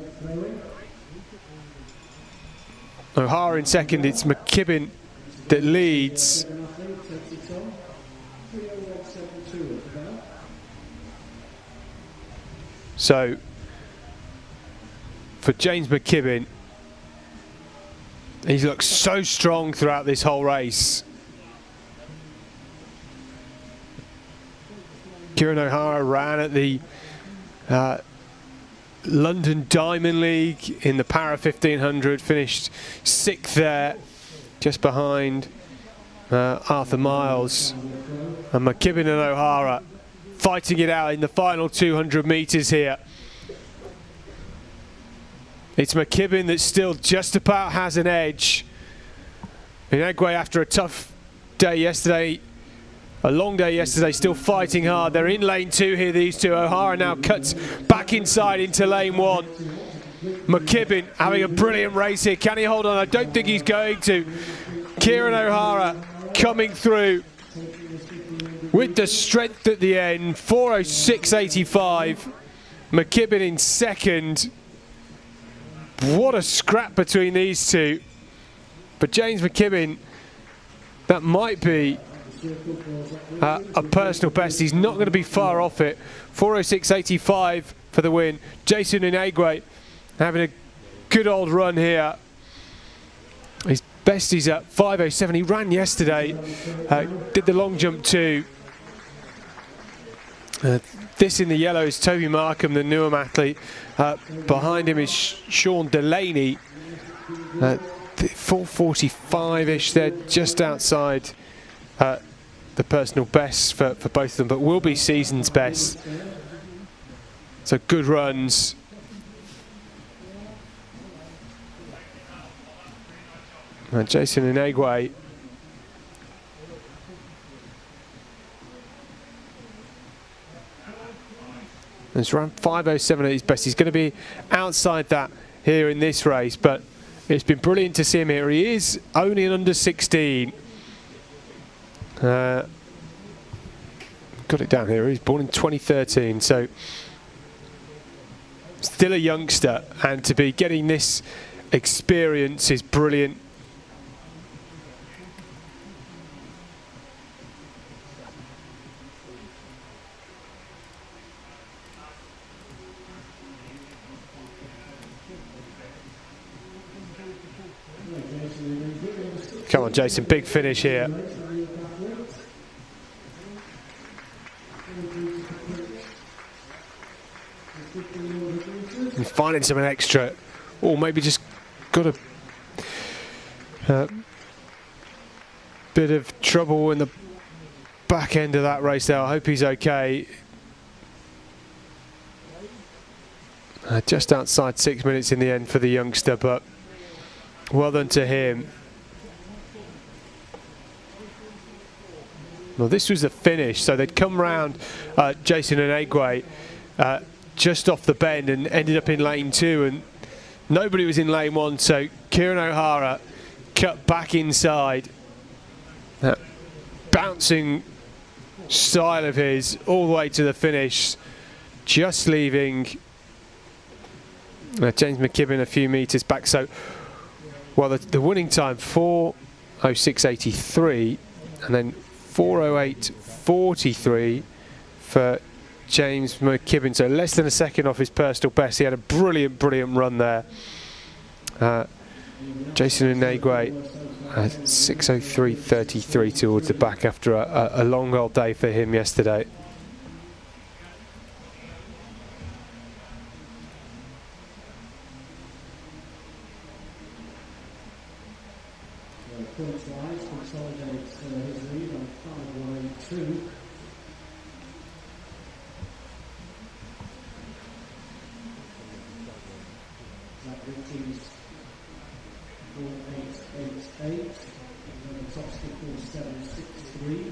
O'Hara in second, it's McKibbin that leads. So, for James McKibbin, he's looked so strong throughout this whole race. Kieran O'Hara ran at the London Diamond League in the Para 1500, finished 6th there, just behind Arthur Miles. And McKibbin and O'Hara fighting it out in the final 200 metres here. It's McKibbin that still just about has an edge. Inagwe, after a tough day yesterday, a long day yesterday, still fighting hard. They're in lane 2 here, these two. O'Hara now cuts back inside into lane 1. McKibbin having a brilliant race here. Can he hold on? I don't think he's going to. Kieran O'Hara coming through with the strength at the end. 4:06.85. McKibbin in second. What a scrap between these two. But James McKibbin, that might be a personal best. He's not going to be far off it. 4:06.85 for the win. Jason Inagwe having a good old run here. His best is at 5:07. He ran yesterday, did the long jump too. This in the yellow is Toby Markham, the Newham athlete. Behind him is Sean Delaney. 4:45-ish. They're just outside the personal best for both of them, but will be season's best. So good runs. And Jason Inagwe has run 5:07 at his best. He's going to be outside that here in this race, but it's been brilliant to see him here. He is only an under 16. got it down here. He's born in 2013, so still a youngster, and to be getting this experience is brilliant. Come on, Jason, big finish here. And finding some extra, or maybe just got a bit of trouble in the back end of that race there. I hope he's okay. Just outside 6 minutes in the end for the youngster, but well done to him. Well, this was the finish, so they'd come round Jason and Egway just off the bend and ended up in lane 2, and nobody was in lane 1, so Kieran O'Hara cut back inside. That bouncing style of his all the way to the finish, just leaving James McKibben a few metres back. So, well, the winning time 4:06.83, and then 4:08.43 for James McKibben, so less than a second off his personal best. He had a brilliant run there. Jason Inagwe 6:03.33 towards the back after a long old day for him yesterday. Points-wise, consolidates his lead on 5:182. That routine's 4:8.88, and then the top stick 4:7.63.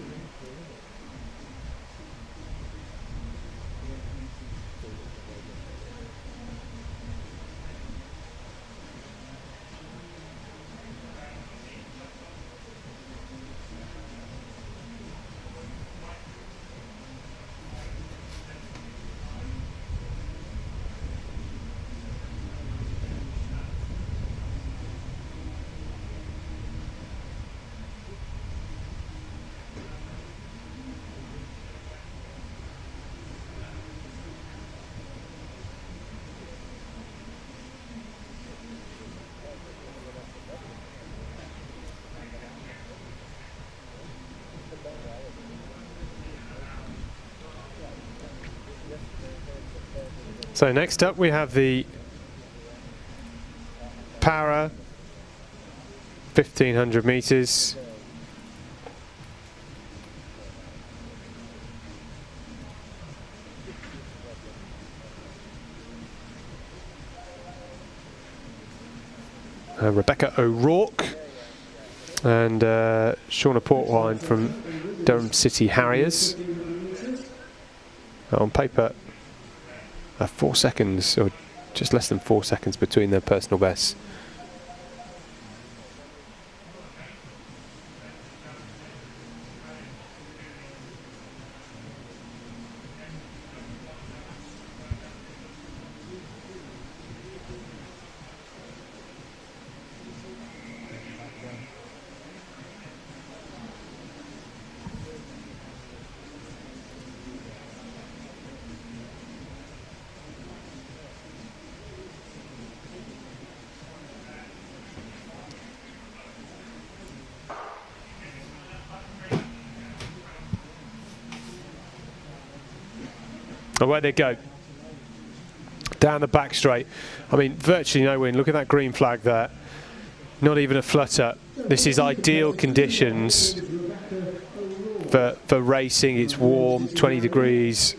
So next up we have the Para 1500 metres. Rebecca O'Rourke and Shauna Portwine from Durham City Harriers. On paper, 4 seconds, or just less than 4 seconds between their personal bests. Away they go. Down the back straight. I mean, virtually no wind. Look at that green flag there. Not even a flutter. This is ideal conditions for racing. It's warm, 20 degrees.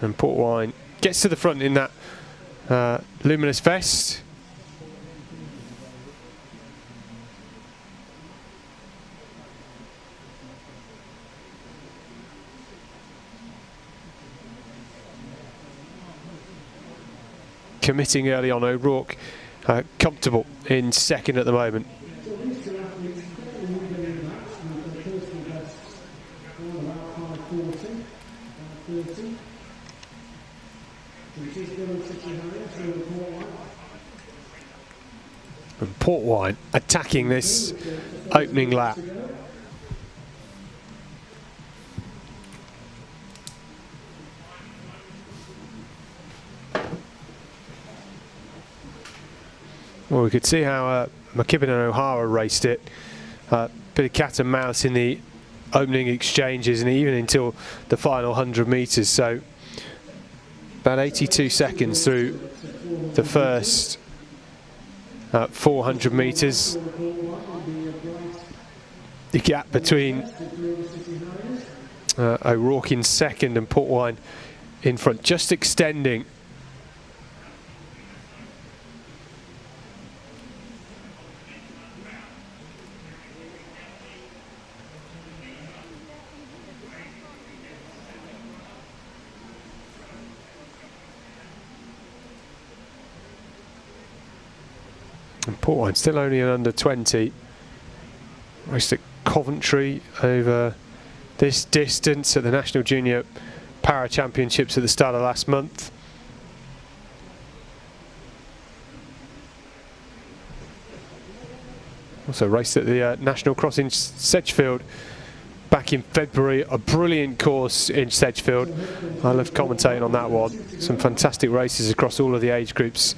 And Portwine gets to the front in that luminous vest. Committing early on. O'Rourke comfortable in second at the moment. And Port Wine attacking this opening lap. Well, we could see how McKibben and O'Hara raced it. Bit of cat and mouse in the opening exchanges and even until the final 100 metres. So about 82 seconds through the first 400 metres. The gap between O'Rourke in second and Port Wine in front, just extending. And Port Wine still only an under 20. Raced at Coventry over this distance at the National Junior Para Championships at the start of last month. Also raced at the National Cross in Sedgefield back in February. A brilliant course in Sedgefield. I love commentating on that one. Some fantastic races across all of the age groups.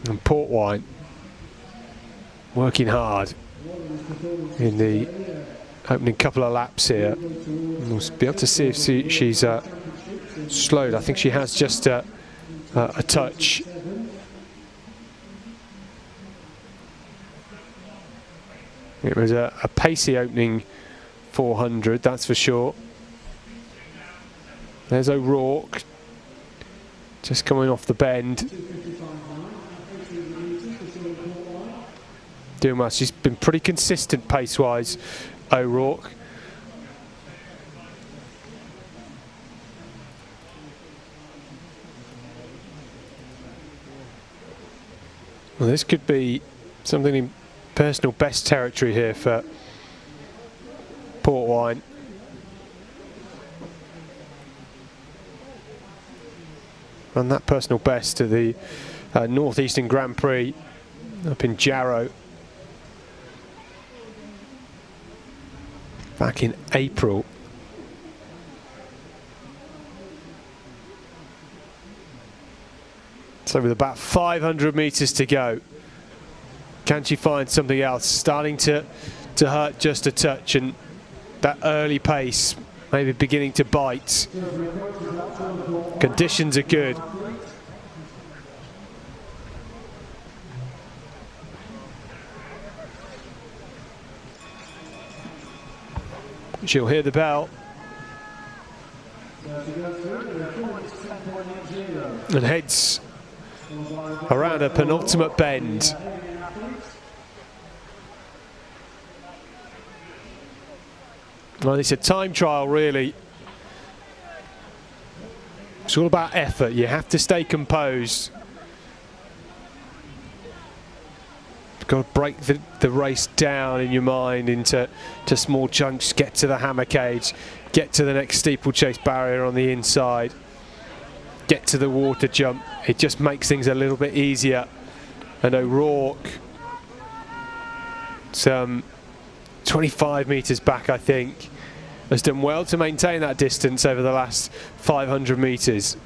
And Port Wine working hard in the opening couple of laps here. We'll be able to see if she's slowed. I think she has just a touch. It was a pacey opening 400, that's for sure. There's O'Rourke just coming off the bend. Doing well. She's been pretty consistent pace-wise, O'Rourke. Well, this could be something in personal best territory here for Port Wine. Run that personal best to the North Eastern Grand Prix up in Jarrow back in April. So with about 500 metres to go, can she find something else? Starting to hurt just a touch, and that early pace maybe beginning to bite. Conditions are good. She'll hear the bell. And heads around a penultimate bend. Well, it's a time trial, really. It's all about effort. You have to stay composed. You've got to break the race down in your mind into small chunks, get to the hammer cage, get to the next steeplechase barrier on the inside, get to the water jump. It just makes things a little bit easier. And O'Rourke, some 25 metres back, I think, has done well to maintain that distance over the last 500 metres.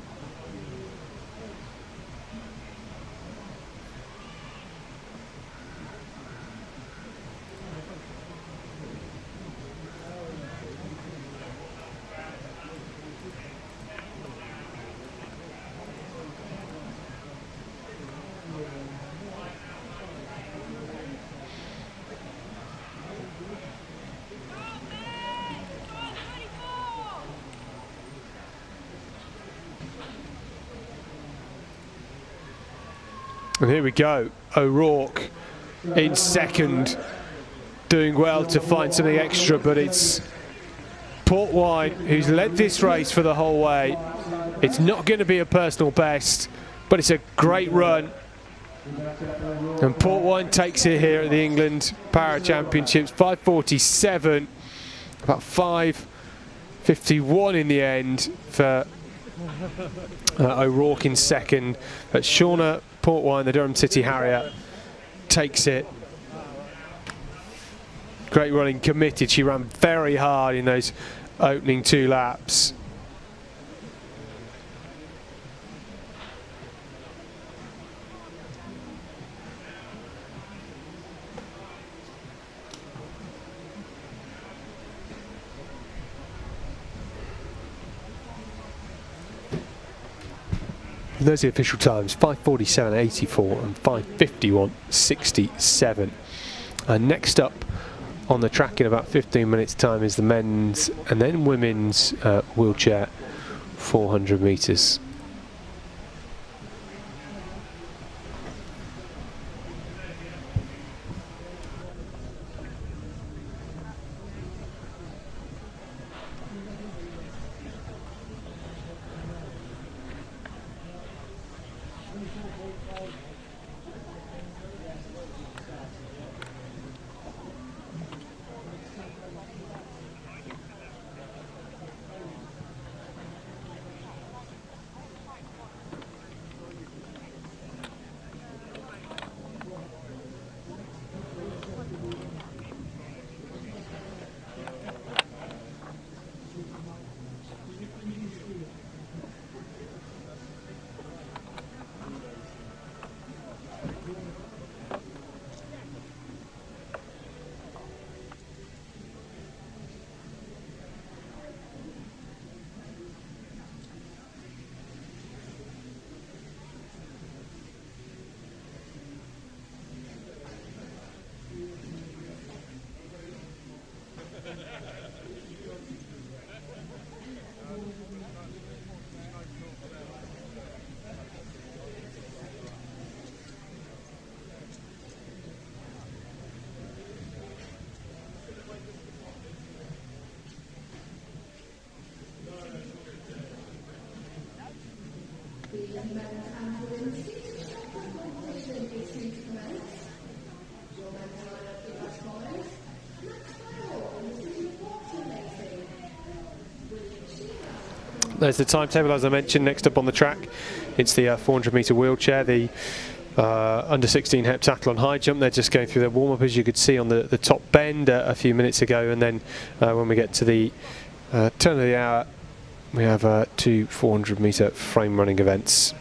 And here we go, O'Rourke in second, doing well to find something extra, but it's Port Wine who's led this race for the whole way. It's not going to be a personal best, but it's a great run And Port Wine takes it here at the England Para Championships, 5:47, about 5:51 in the end for O'Rourke in second. But Shauna Port Wine, the Durham City Harrier, takes it. Great running, committed. She ran very hard in those opening 2 laps. And those are the official times, 5:47.84 and 5:51.67. Next up on the track in about 15 minutes time is the men's and then women's wheelchair 400 metres. There's the timetable, as I mentioned. Next up on the track, it's the 400 metre wheelchair, the under 16 heptathlon high jump. They're just going through their warm up, as you could see on the top bend a few minutes ago, and then when we get to the turn of the hour, we have 2 400 metre frame running events.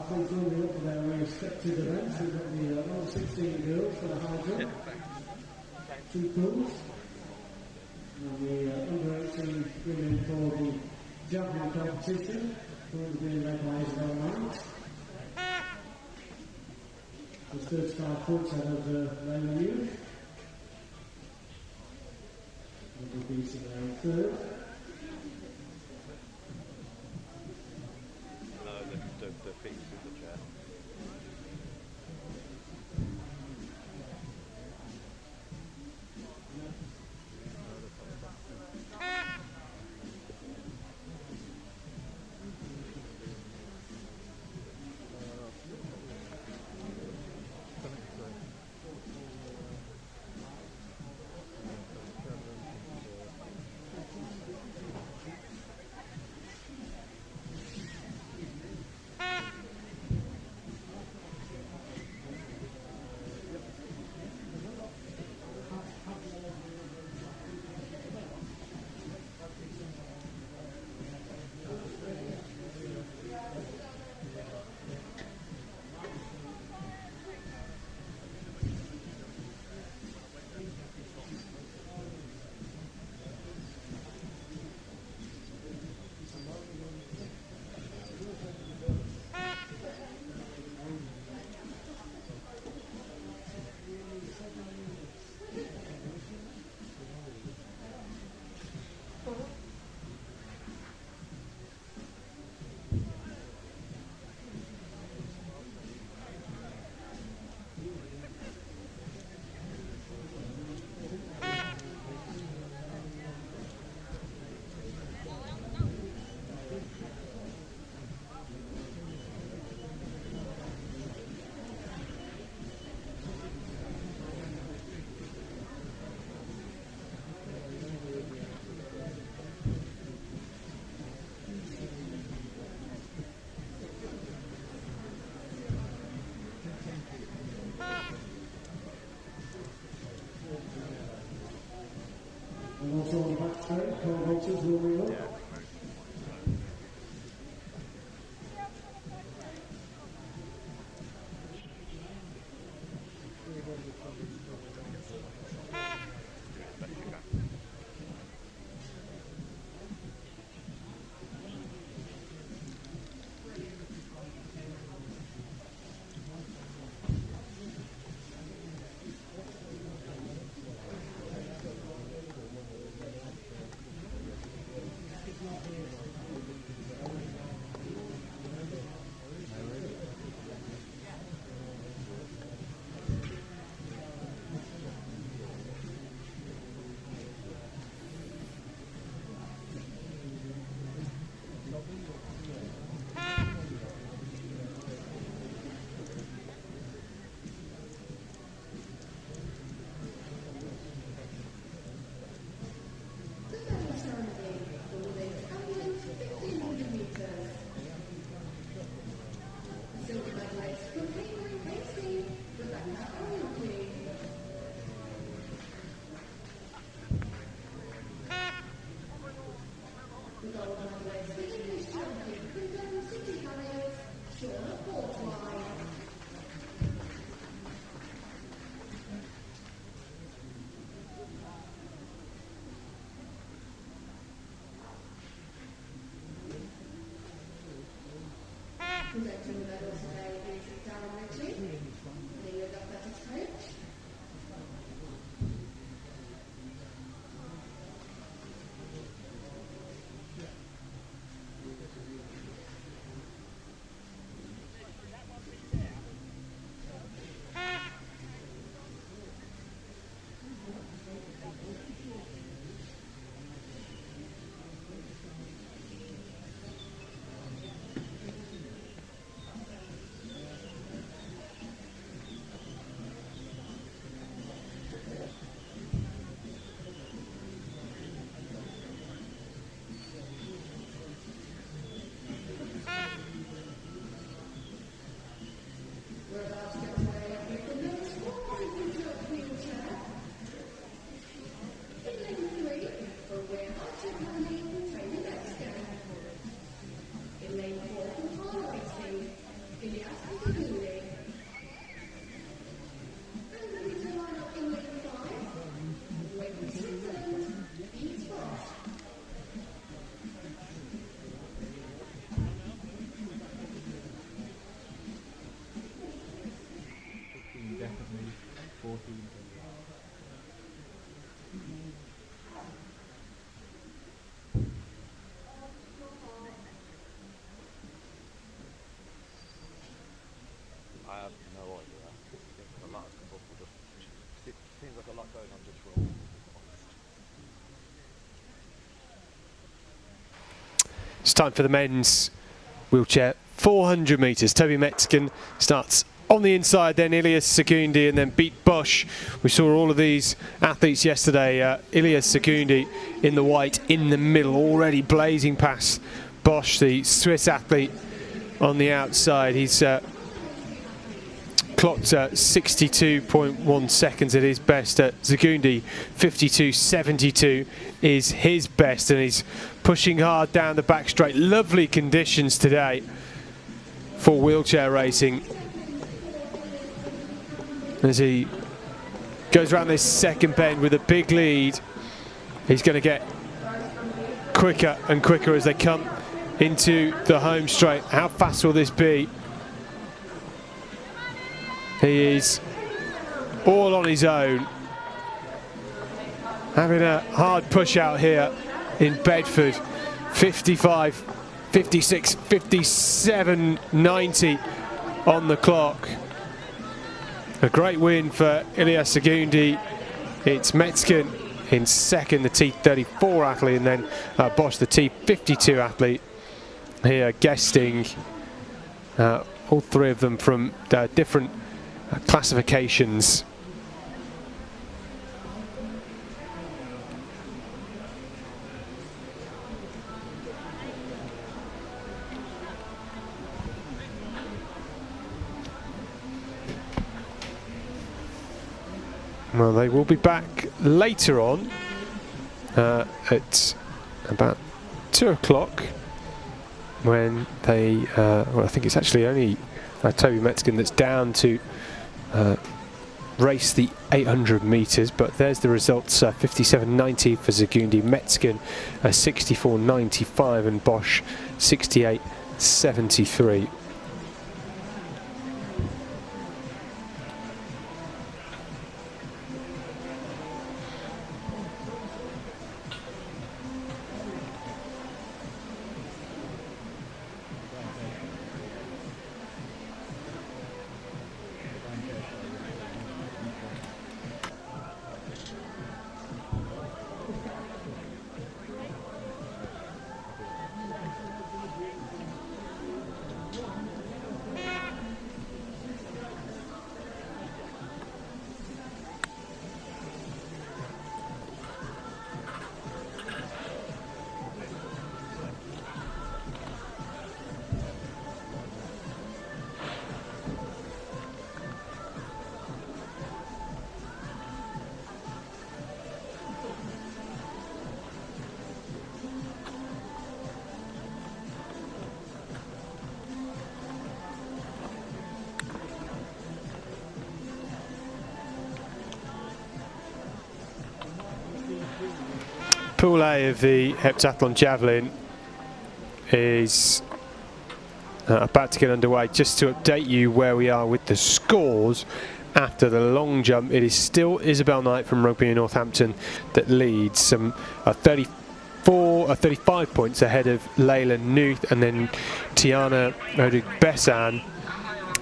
please join me up for their respective events. We've got the U16 girls for the high jump, 2 pools, and the under-18 women for the javelin competition, who will be led by Isabel Mines. The third star points out of the Leyland Youth. It will be third. The feet through the chair. And also on the back straight, Carl Walters warming up. Presenting the medal today is Darren Ritchie, the athletics coach. I have no idea. A lot of people just, it seems like a lot going on just for all. It's time for the men's wheelchair 400 metres. Toby Metzgen starts on the inside, then Ilias Segundi, and then beat Bosch. We saw all of these athletes yesterday. Ilias Segundi in the white in the middle, already blazing past Bosch, the Swiss athlete on the outside. He's clocked 62.1 seconds at his best. Segundi 52.72 is his best, and he's pushing hard down the back straight. Lovely conditions today for wheelchair racing as he goes around this second bend with a big lead. He's going to get quicker and quicker as they come into the home straight. How fast will this be? He is all on his own, having a hard push out here in Bedford. 55, 56, 57, 90 on the clock. A great win for Ilias Segundi. It's Metzgen in second, the T34 athlete, and then Bosch, the T52 athlete, here guesting. All three of them from different classifications. Well, they will be back later on at about 2 o'clock when they, well, I think it's actually only Toby Metzgen that's down to race the 800 metres, but there's the results. 57.90 for Segundi, Metzgen 64.95, and Bosch 68.73. Pool A of the heptathlon javelin is about to get underway. Just to update you where we are with the scores after the long jump, it is still Isabel Knight from Rugby in Northampton that leads, some 35 points ahead of Layla Nuth, and then Tiana Odug-Bessan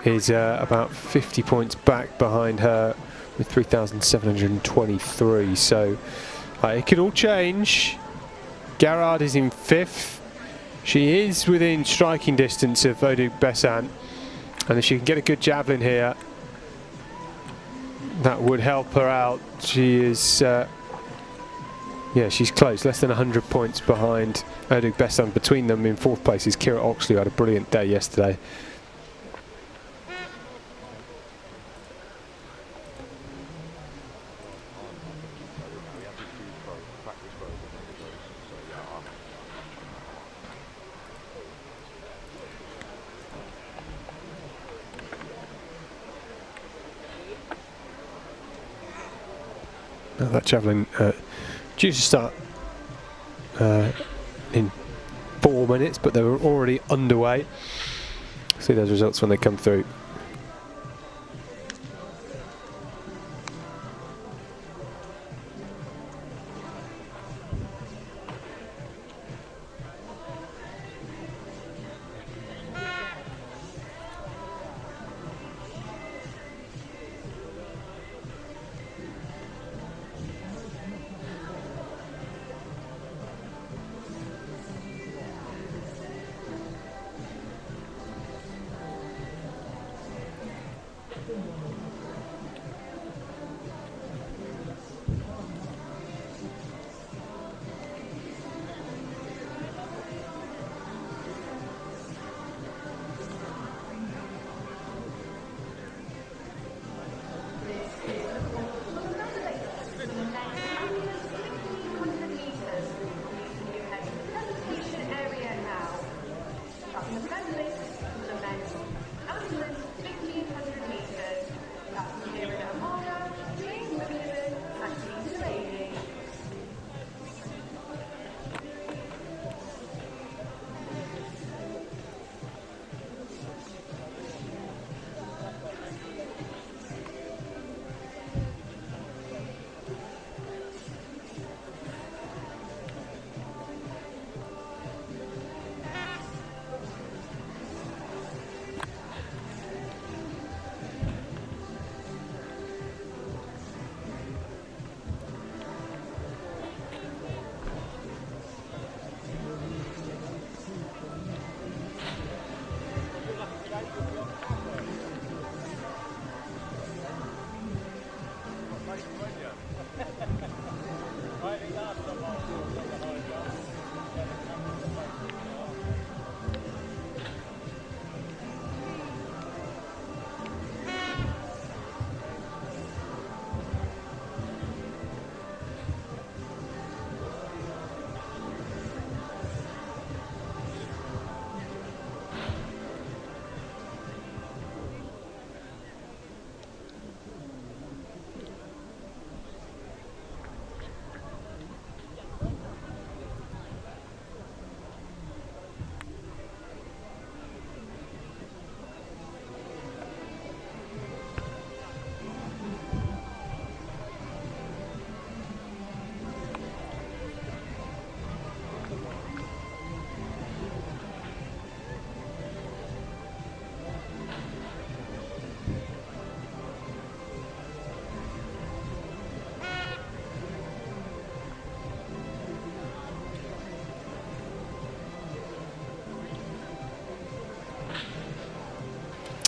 is about 50 points back behind her with 3,723. So it could all change. Garrard is in 5th. She is within striking distance of Odug-Bessan, and if she can get a good javelin here, that would help her out. She is, yeah, she's close, less than 100 points behind Odug-Bessan. Between them in 4th place is Kira Oxley, who had a brilliant day yesterday. Now that javelin due to start in 4 minutes, but they were already underway. See those results when they come through.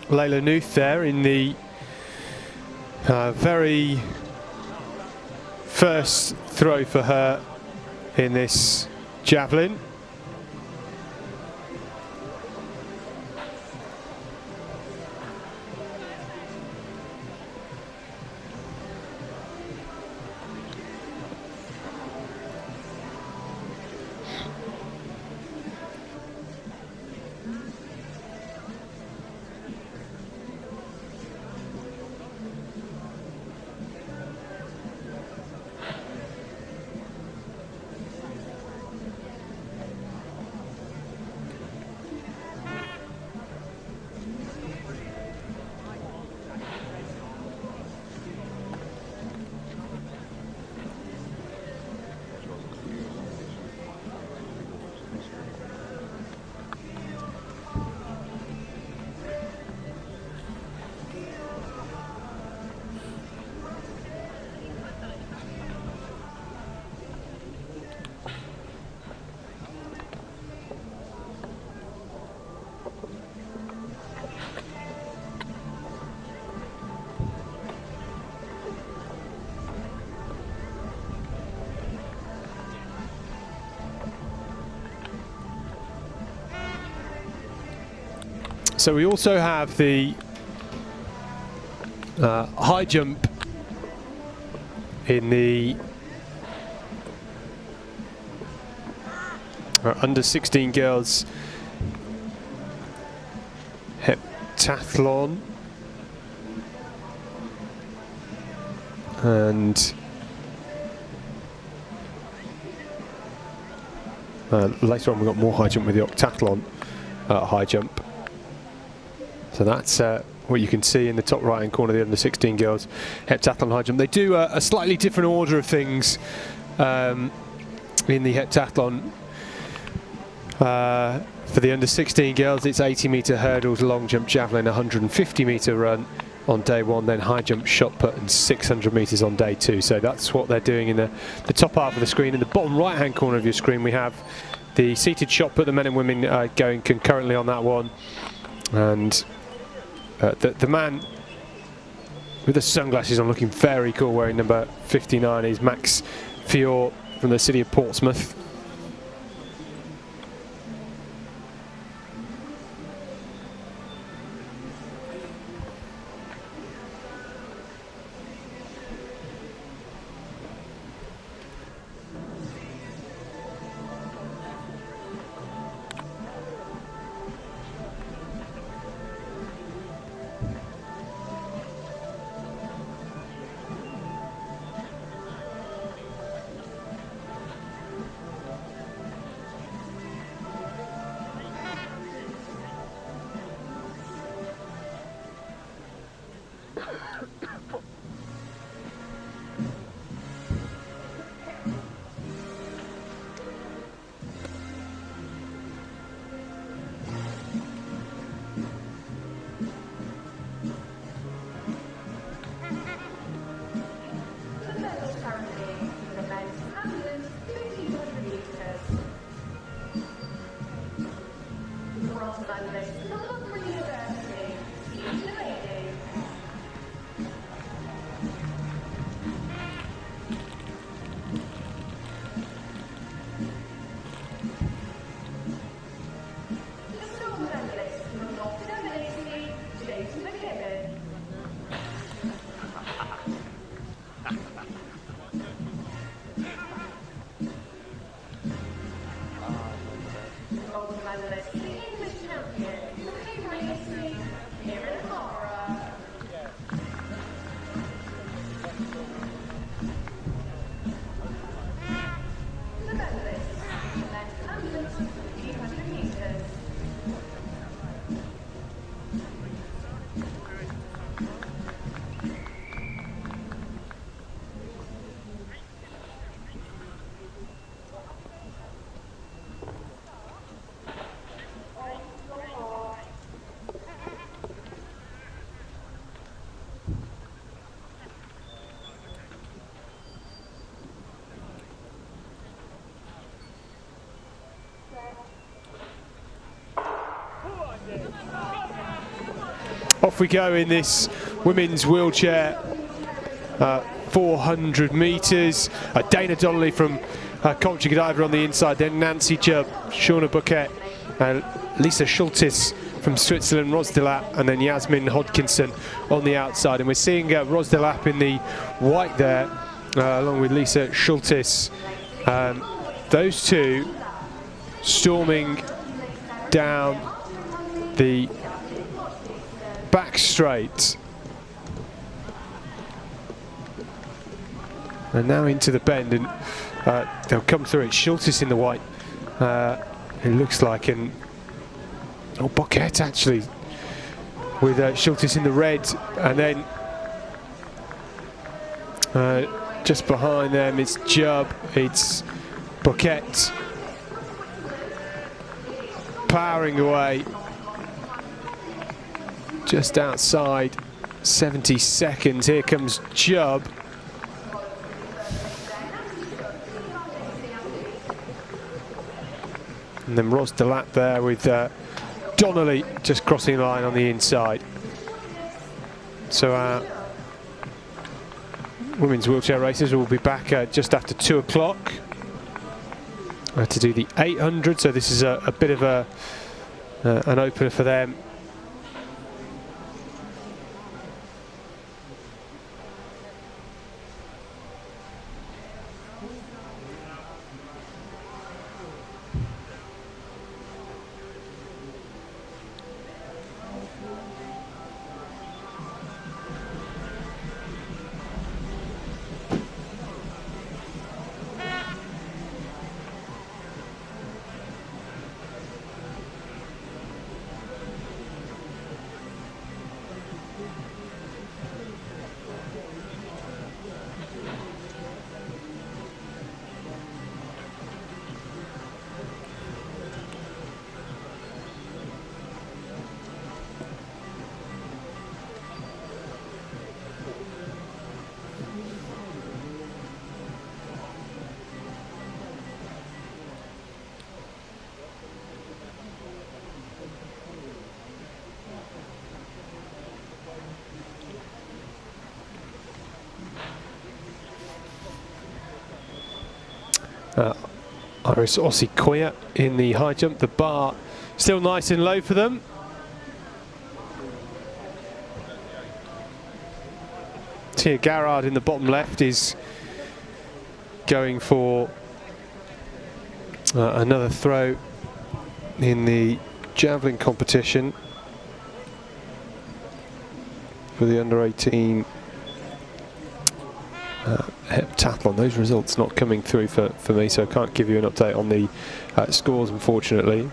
Layla Nuth there in the very first throw for her in this javelin. So we also have the high jump in the under 16 girls heptathlon, and later on we've got more high jump with the octathlon high jump. So that's what you can see in the top right hand corner, the under 16 girls heptathlon high jump. They do a slightly different order of things in the heptathlon. For the under 16 girls, it's 80-metre hurdles, long jump, javelin, 150-metre run on day one, then high jump, shot put, and 600 metres on day two. So that's what they're doing in the top half of the screen. In the bottom right hand corner of your screen, we have the seated shot put, the men and women going concurrently on that one. And the man with the sunglasses on, looking very cool, wearing number 59, is Max Fior from the city of Portsmouth. off we go in this women's wheelchair 400 metres. Dana Donnelly from Coventry Godiva on the inside, then Nancy Jubb, Shauna Bucket, Lisa Schultes from Switzerland, Ros de Lapp, and then Yasmin Hodkinson on the outside. And we're seeing Ros de Lapp in the white there, along with Lisa Schultes. Those two storming down the back straight. And now into the bend, and they'll come through it. Schultes in the white, it looks like, and Bucket actually with Schultes in the red, and then just behind them it's Jubb, it's Bucket powering away just outside 70 seconds. Here comes Jubb. And then Ros de Lapp there with Donnelly just crossing the line on the inside. So our women's wheelchair races will be back just after 2 o'clock to do the 800. So this is a bit of an opener for them. Iris Osikoya in the high jump. The bar still nice and low for them. Tia Garrard in the bottom left is going for another throw in the javelin competition for the under 18 heptathlon. Those results not coming through for me, so I can't give you an update on the scores, unfortunately.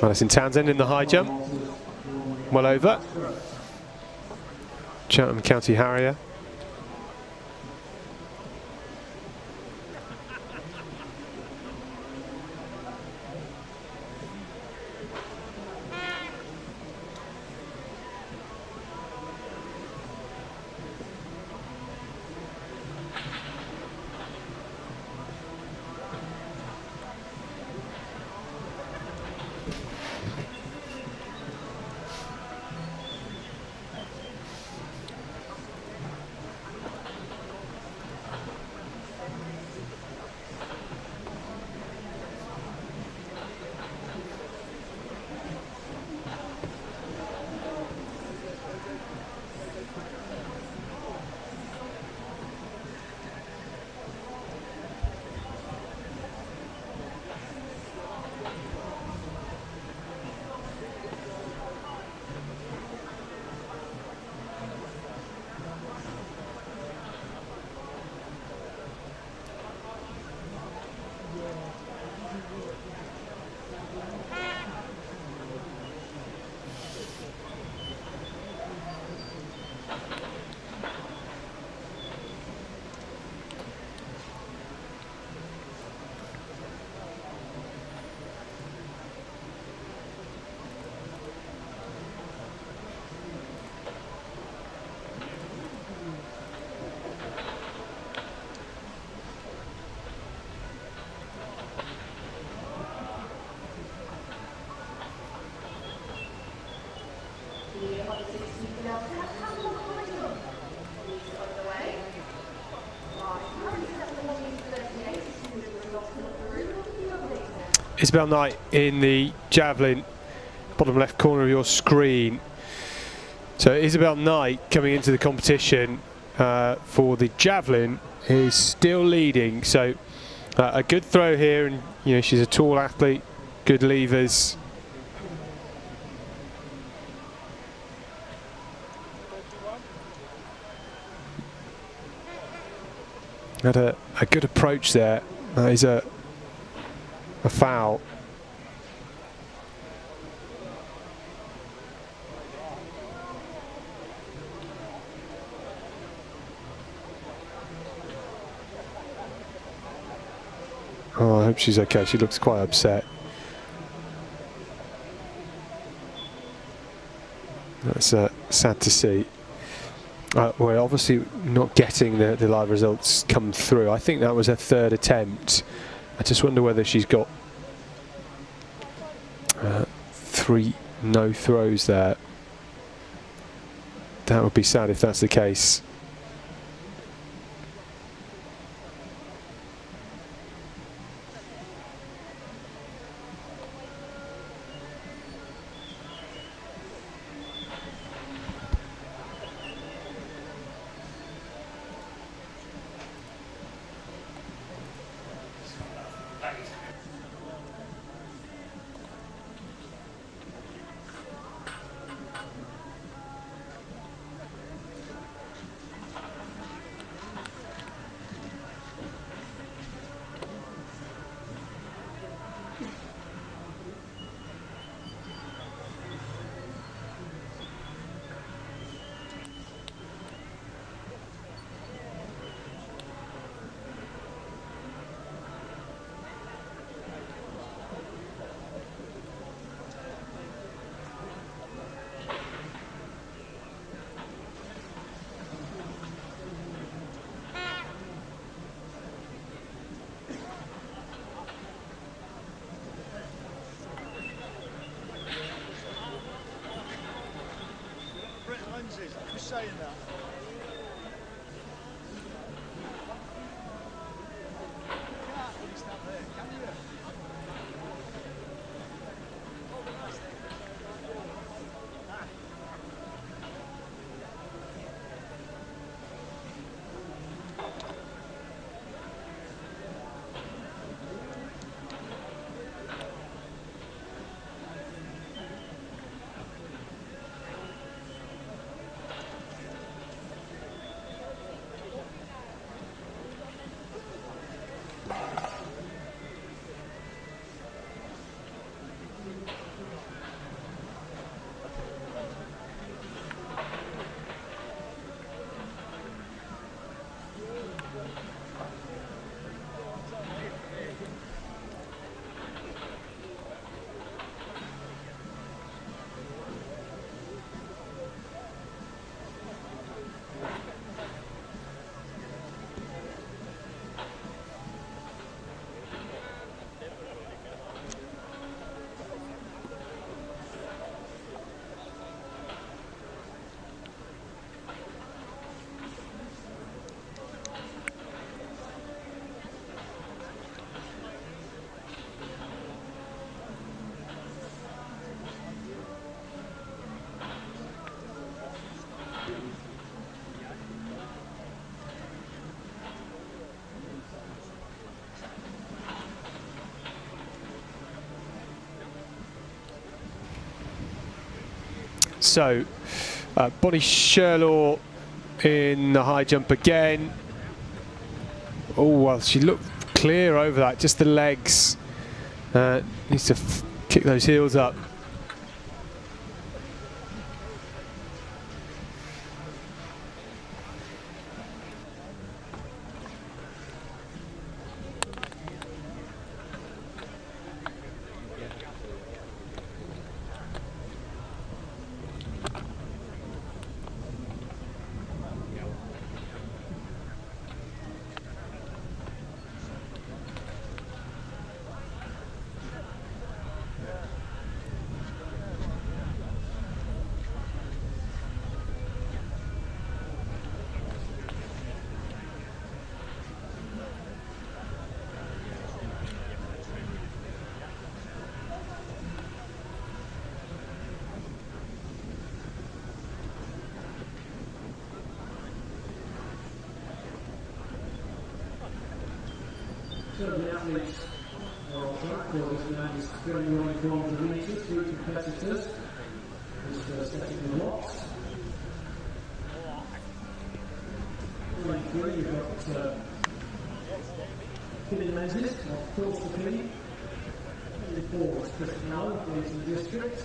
Madison Townsend in the high jump, well over. Chatham County Harrier. The other 16 finale have one podium. Is underway. Isabel Knight in the javelin, bottom left corner of your screen. So Isabel Knight coming into the competition for the javelin is still leading. So a good throw here, and you know she's a tall athlete, good levers. Had a good approach there. That is a foul. Oh, I hope she's okay. She looks quite upset. That's sad to see. We're obviously not getting the live results come through. I think that was her third attempt. I just wonder whether she's got 3 no throws there. That would be sad if that's the case. Just saying that. You can't when you stand there, can you? So, Bonnie Sherlaw in the high jump again. Oh, well, she looked clear over that, just the legs. Needs to kick those heels up. So the athletes are on track for this men's 400 metres, 3 competitors. This setting the blocks. Line 3, you've got Killing Menzies, of course the Killing. Line 4 is Christian Allen, from the district.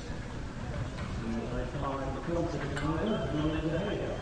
Line 5, the Content Driver, Melinda Hager.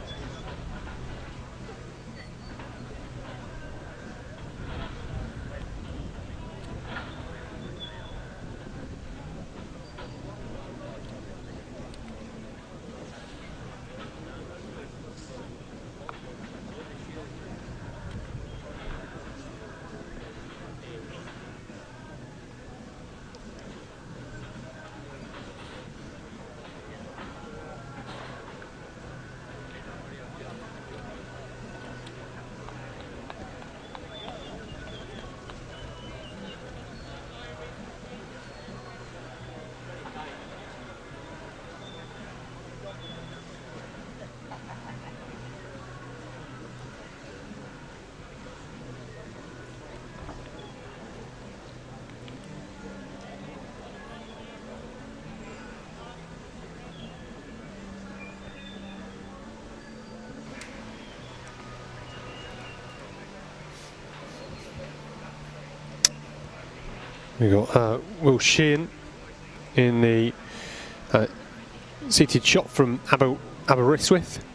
We've got Will Sheehan in the seated shot from Aberystwyth.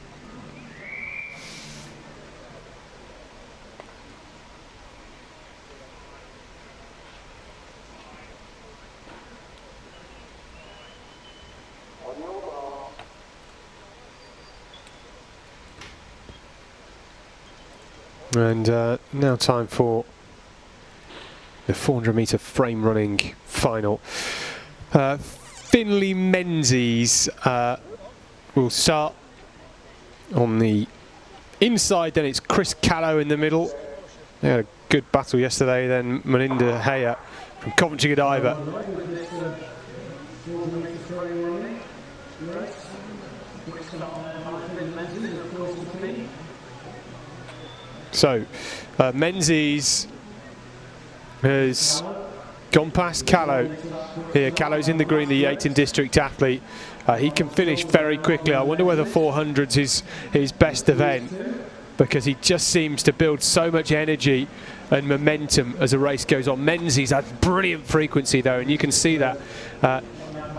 And now time for the 400 metre frame running final. Finlay Menzies will start on the inside, then it's Chris Callow in the middle. They had a good battle yesterday, then Melinda Hayer from Coventry Godiva. So Menzies has gone past Callow here. Callow's in the green, the U18 district athlete. He can finish very quickly. I wonder whether 400's is his best event, because he just seems to build so much energy and momentum as the race goes on. Menzies has brilliant frequency though, and you can see that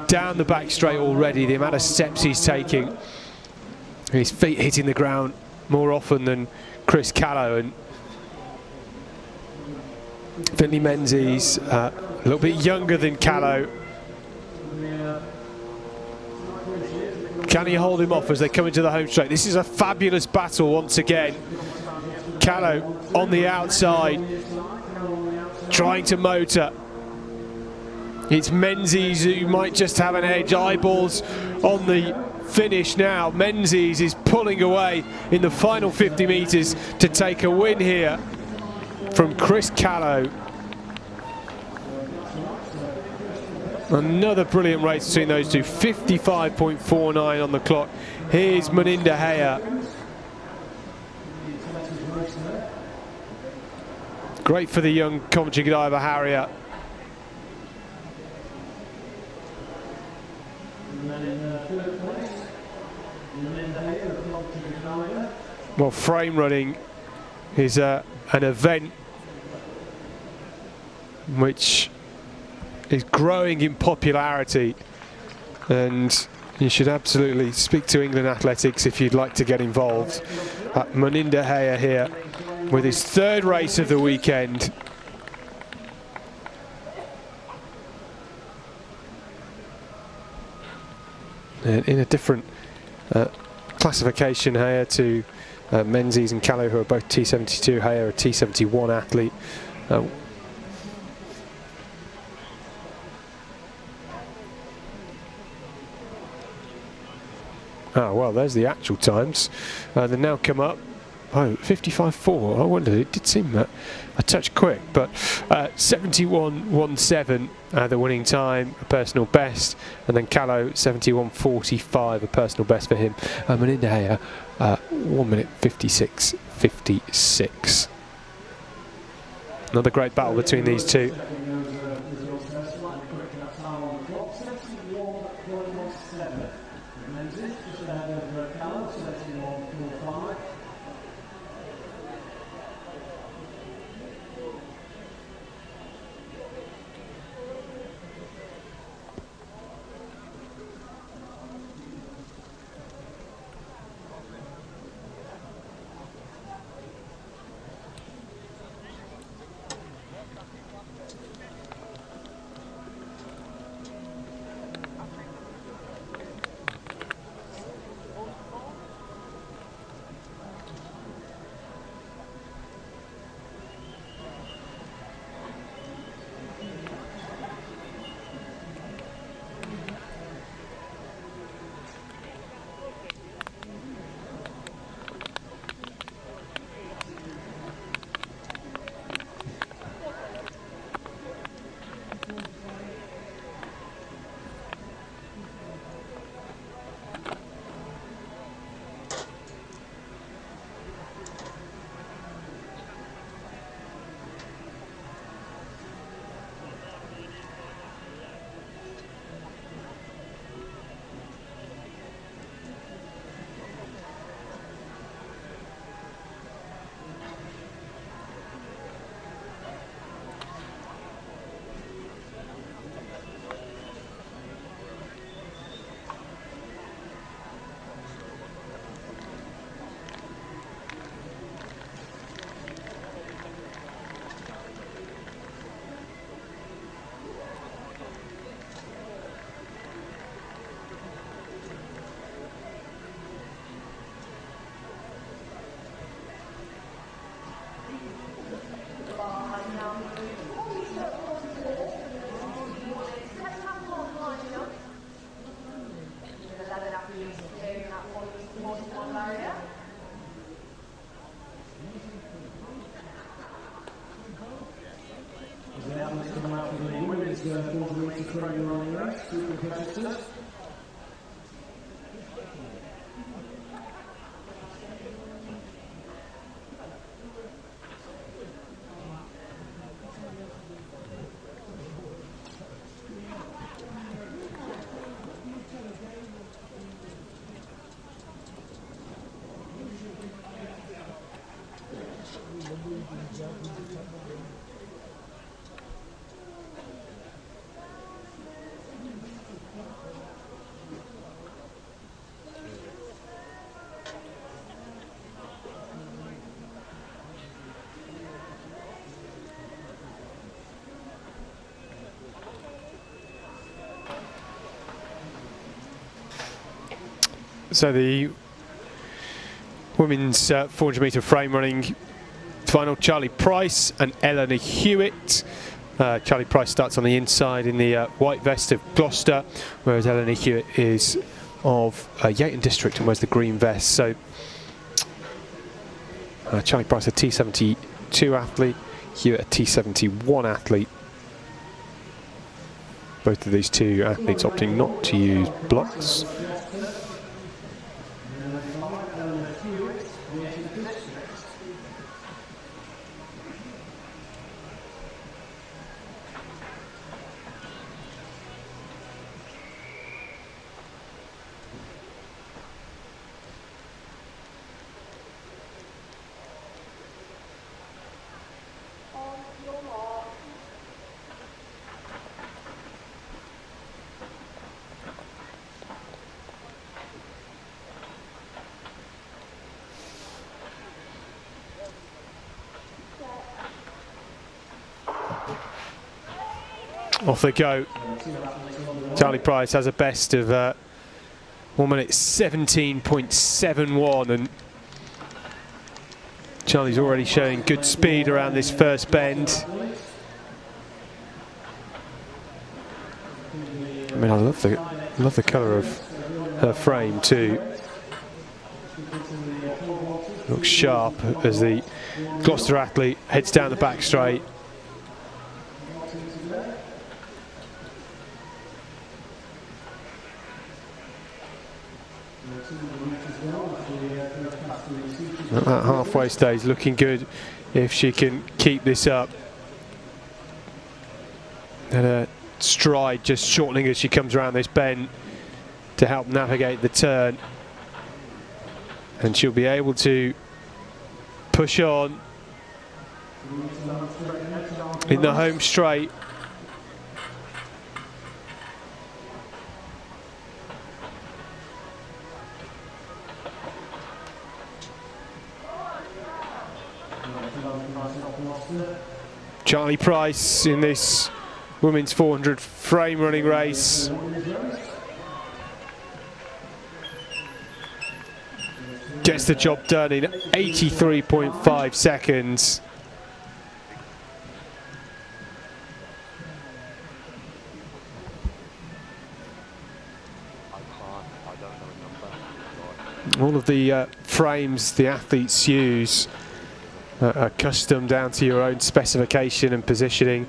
down the back straight already, the amount of steps he's taking. His feet hitting the ground more often than Chris Callow. And Finlay Menzies, a little bit younger than Callow. Can he hold him off as they come into the home straight? This is a fabulous battle once again. Callow on the outside, trying to motor. It's Menzies who might just have an edge. Eyeballs on the finish now. Menzies is pulling away in the final 50 metres to take a win here from Chris Callow. Another brilliant race between those two. 55.49 on the clock. Here's Melinda Hayer. Great for the young Coventry Godiva Harrier. Well, frame running is an event which is growing in popularity, and you should absolutely speak to England Athletics if you'd like to get involved. Melinda Hayer here with his third race of the weekend. And in a different classification, Hayer to Menzies and Callow, who are both T72. Hayer a T71 athlete. Well, there's the actual times. They now come up. Oh, 55.4. I wondered, it did seem a touch quick, but 71.17, the winning time, a personal best, and then Callow 71.45, a personal best for him. Melinda Hayer 1 minute 56.56. Another great battle between these two. So the women's 400 metre frame running final, Charlie Price and Eleanor Hewitt. Charlie Price starts on the inside in the white vest of Gloucester, whereas Eleanor Hewitt is of Yeaton District and wears the green vest. So Charlie Price, a T72 athlete, Hewitt, a T71 athlete. Both of these two athletes opting not to use blocks. Off they go. Charlie Price has a best of 1 minute 17.71, and Charlie's already showing good speed around this first bend. I mean, I love the colour of her frame too. Looks sharp as the Gloucester athlete heads down the back straight. At that halfway stage, looking good if she can keep this up. And her stride just shortening as she comes around this bend to help navigate the turn. And she'll be able to push on in the home straight. Charlie Price in this women's 400 frame running race. Gets the job done in 83.5 seconds. I don't know a number. All of the frames the athletes use are custom down to your own specification and positioning,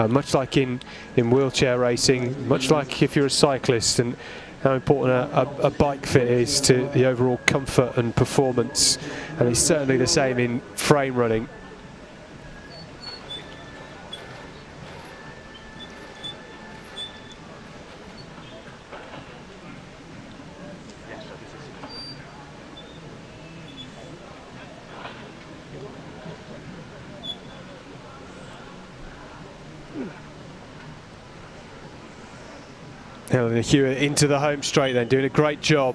much like in wheelchair racing, much like if you're a cyclist, and how important a bike fit is to the overall comfort and performance. And it's certainly the same in frame running. Helena Hewitt into the home straight then, doing a great job.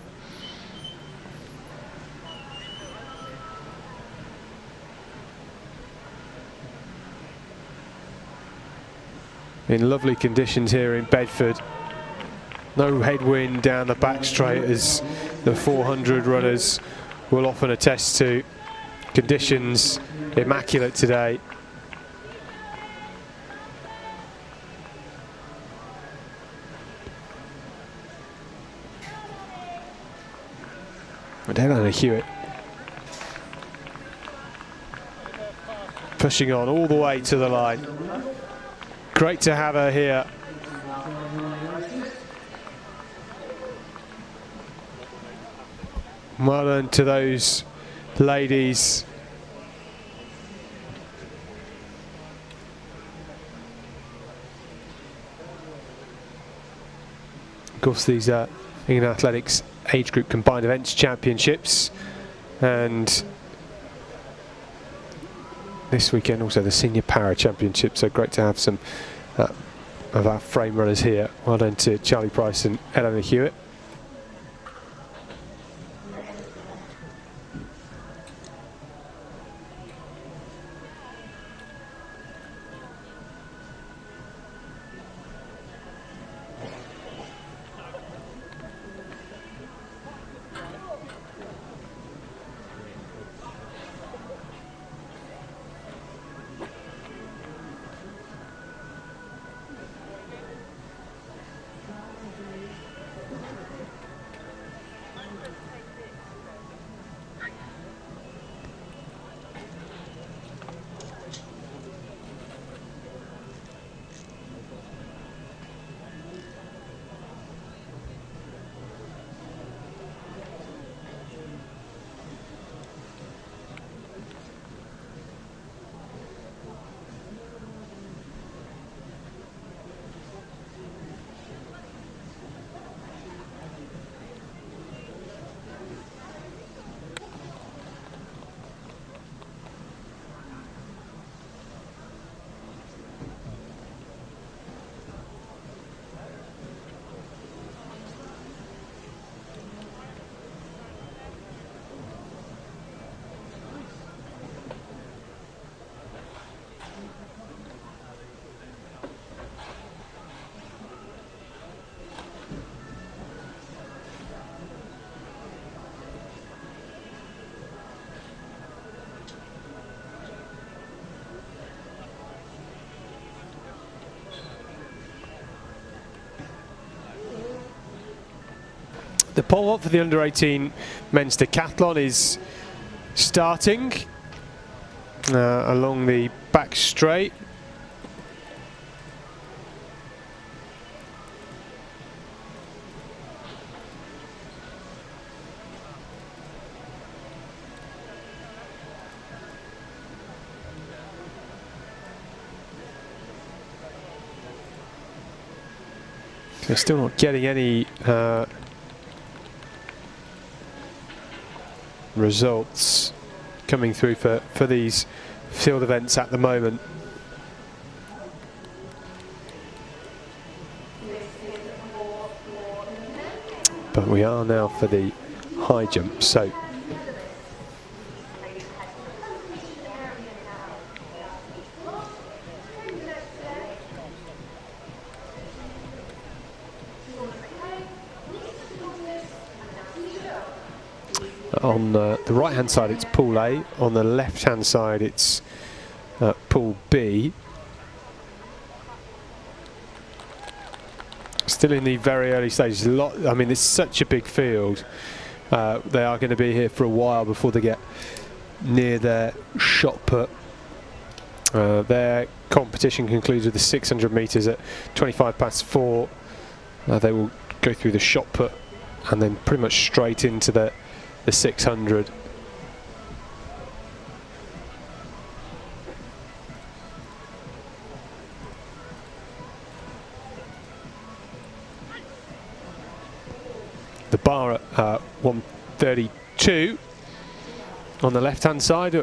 In lovely conditions here in Bedford. No headwind down the back straight, as the 400 runners will often attest to. Conditions immaculate today. And Helena Hewitt pushing on all the way to the line. Great to have her here. Well done to those ladies. Of course, these are England Athletics Age Group Combined Events Championships, and this weekend also the Senior Para Championship, so great to have some of our frame runners here. Well done to Charlie Price and Eleanor Hewitt. The pole vault for the under-18 men's decathlon is starting along the back straight. They're still not getting any results coming through for these field events at the moment. But we are now for the high jump, so on the right hand side it's Pool A, on the left hand side it's Pool B. Still in the very early stages. I mean, it's such a big field. They are going to be here for a while before they get near their shot put. Their competition concludes with the 600 metres at 25 past 4. They will go through the shot put and then pretty much straight into the 600. The bar at 132 on the left hand side.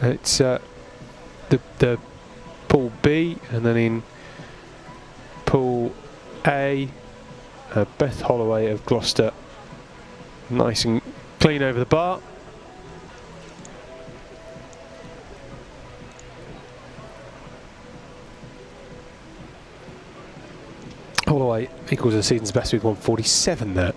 It's the Pool B, and then in Pool A, Beth Holloway of Gloucester, nice and clean over the bar. Holloway equals the season's best with 147 there.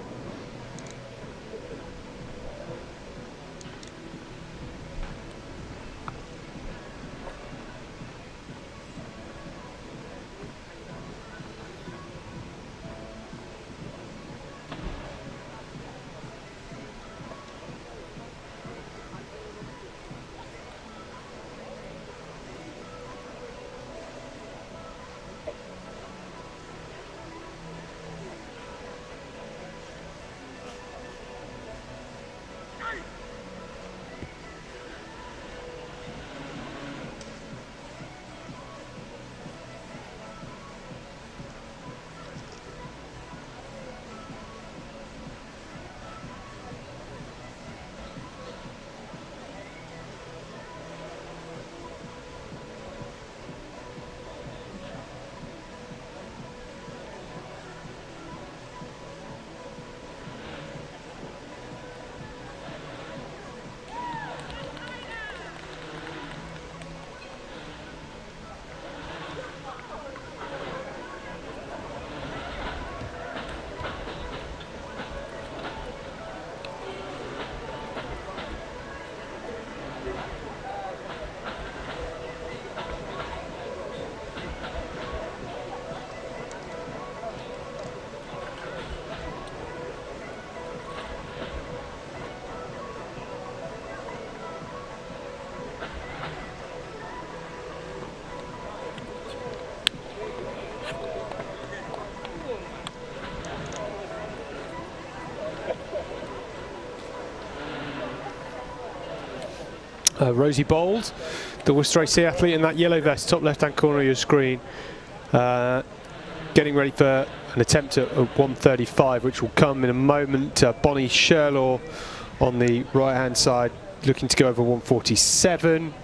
Rosie Bold, the Worcester AC athlete in that yellow vest, top left-hand corner of your screen, getting ready for an attempt at 135, which will come in a moment. Bonnie Sherlaw on the right-hand side, looking to go over 147.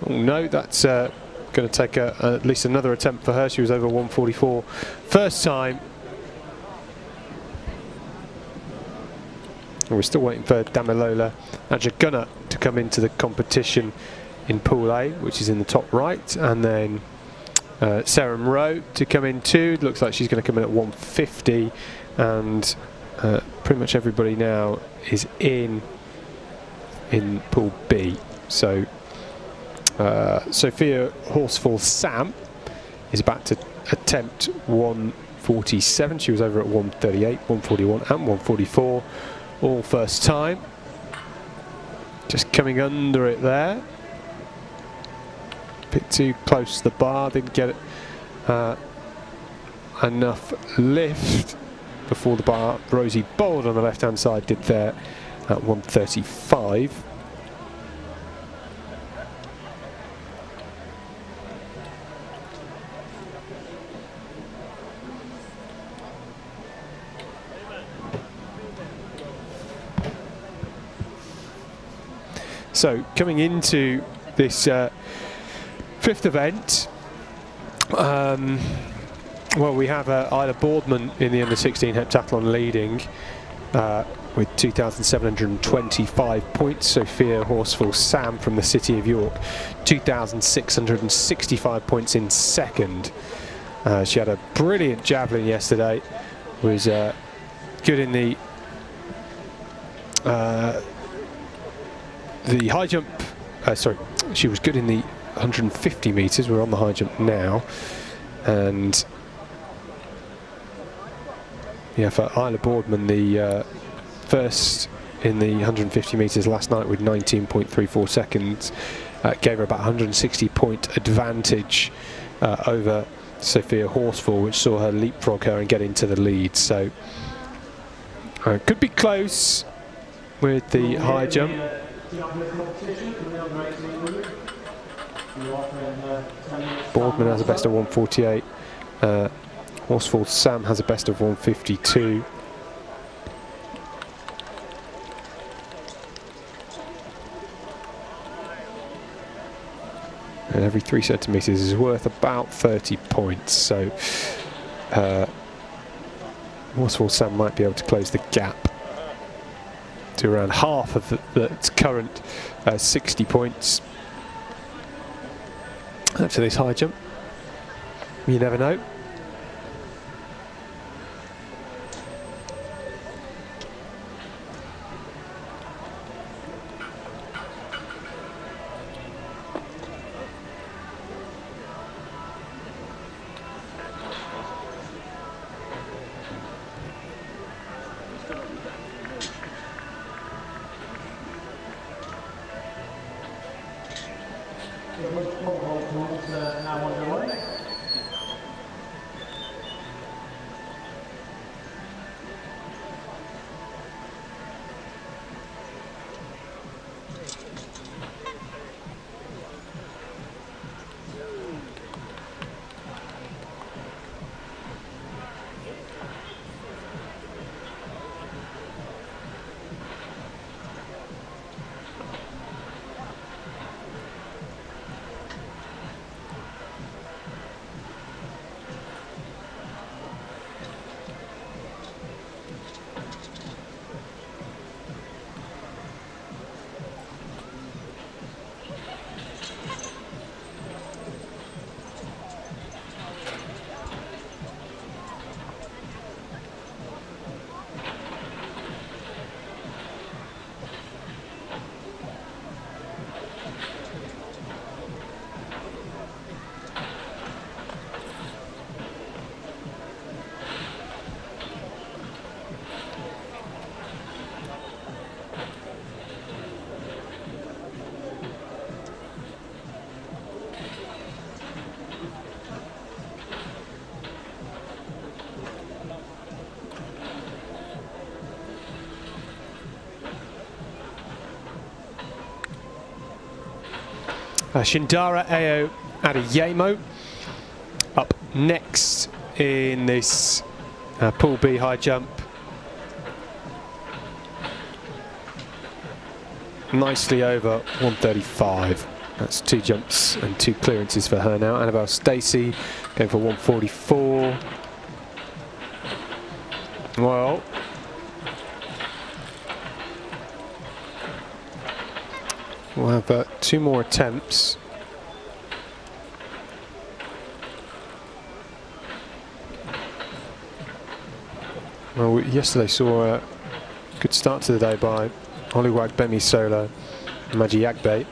Oh no, that's going to take at least another attempt for her. She was over 144 first time. And we're still waiting for Damilola Ajagunna to come into the competition in Pool A, which is in the top right, and then Sarah Rowe to come in too. It looks like she's going to come in at 150, and pretty much everybody now is in Pool B. So Sophia Horsfall Sam is about to attempt 147. She was over at 138, 141 and 144, all first time. Just coming under it there. A bit too close to the bar, didn't get enough lift before the bar. Rosie Bold on the left hand side did there at 135. So coming into this fifth event, well, we have Isla Boardman in the under-16 heptathlon leading with 2,725 points. Sophia Horsfall Sam from the City of York, 2,665 points in second. She had a brilliant javelin yesterday, was good in the high jump, sorry, she was good in the 150 metres, we're on the high jump now, and yeah, for Isla Boardman, the first in the 150 metres last night with 19.34 seconds, gave her about 160 point advantage over Sophia Horsfall, which saw her leapfrog her and get into the lead. So could be close with the high jump. Boardman has a best of 148. Horsfall Sam has a best of 152. And every 3 centimetres is worth about 30 points. So Horsfall Sam might be able to close the gap to around half of its current 60 points after this high jump. You never know. Now underway. Shindara Ao Adeyemo up next in this Pool B high jump. Nicely over 135. That's 2 jumps and 2 clearances for her now. Annabelle Stacey going for 144. Well, we'll have 2 more attempts. Well, we yesterday saw a good start to the day by Oluwag Bemi Sola and Maji Agbe,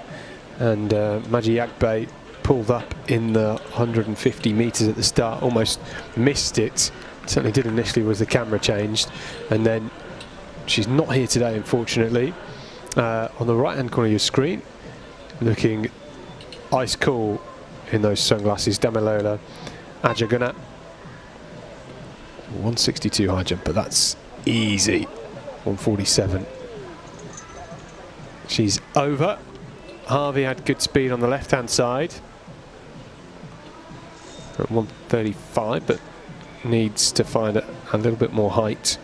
and Maji Agbe pulled up in the 150 metres at the start, almost missed it. Certainly did initially was the camera changed, and then she's not here today, unfortunately. On the right hand corner of your screen, looking ice cool in those sunglasses, Damilola Ajaguna, 162 high jump, but that's easy. 147. She's over. Harvey had good speed on the left hand side at 135, but needs to find a little bit more height.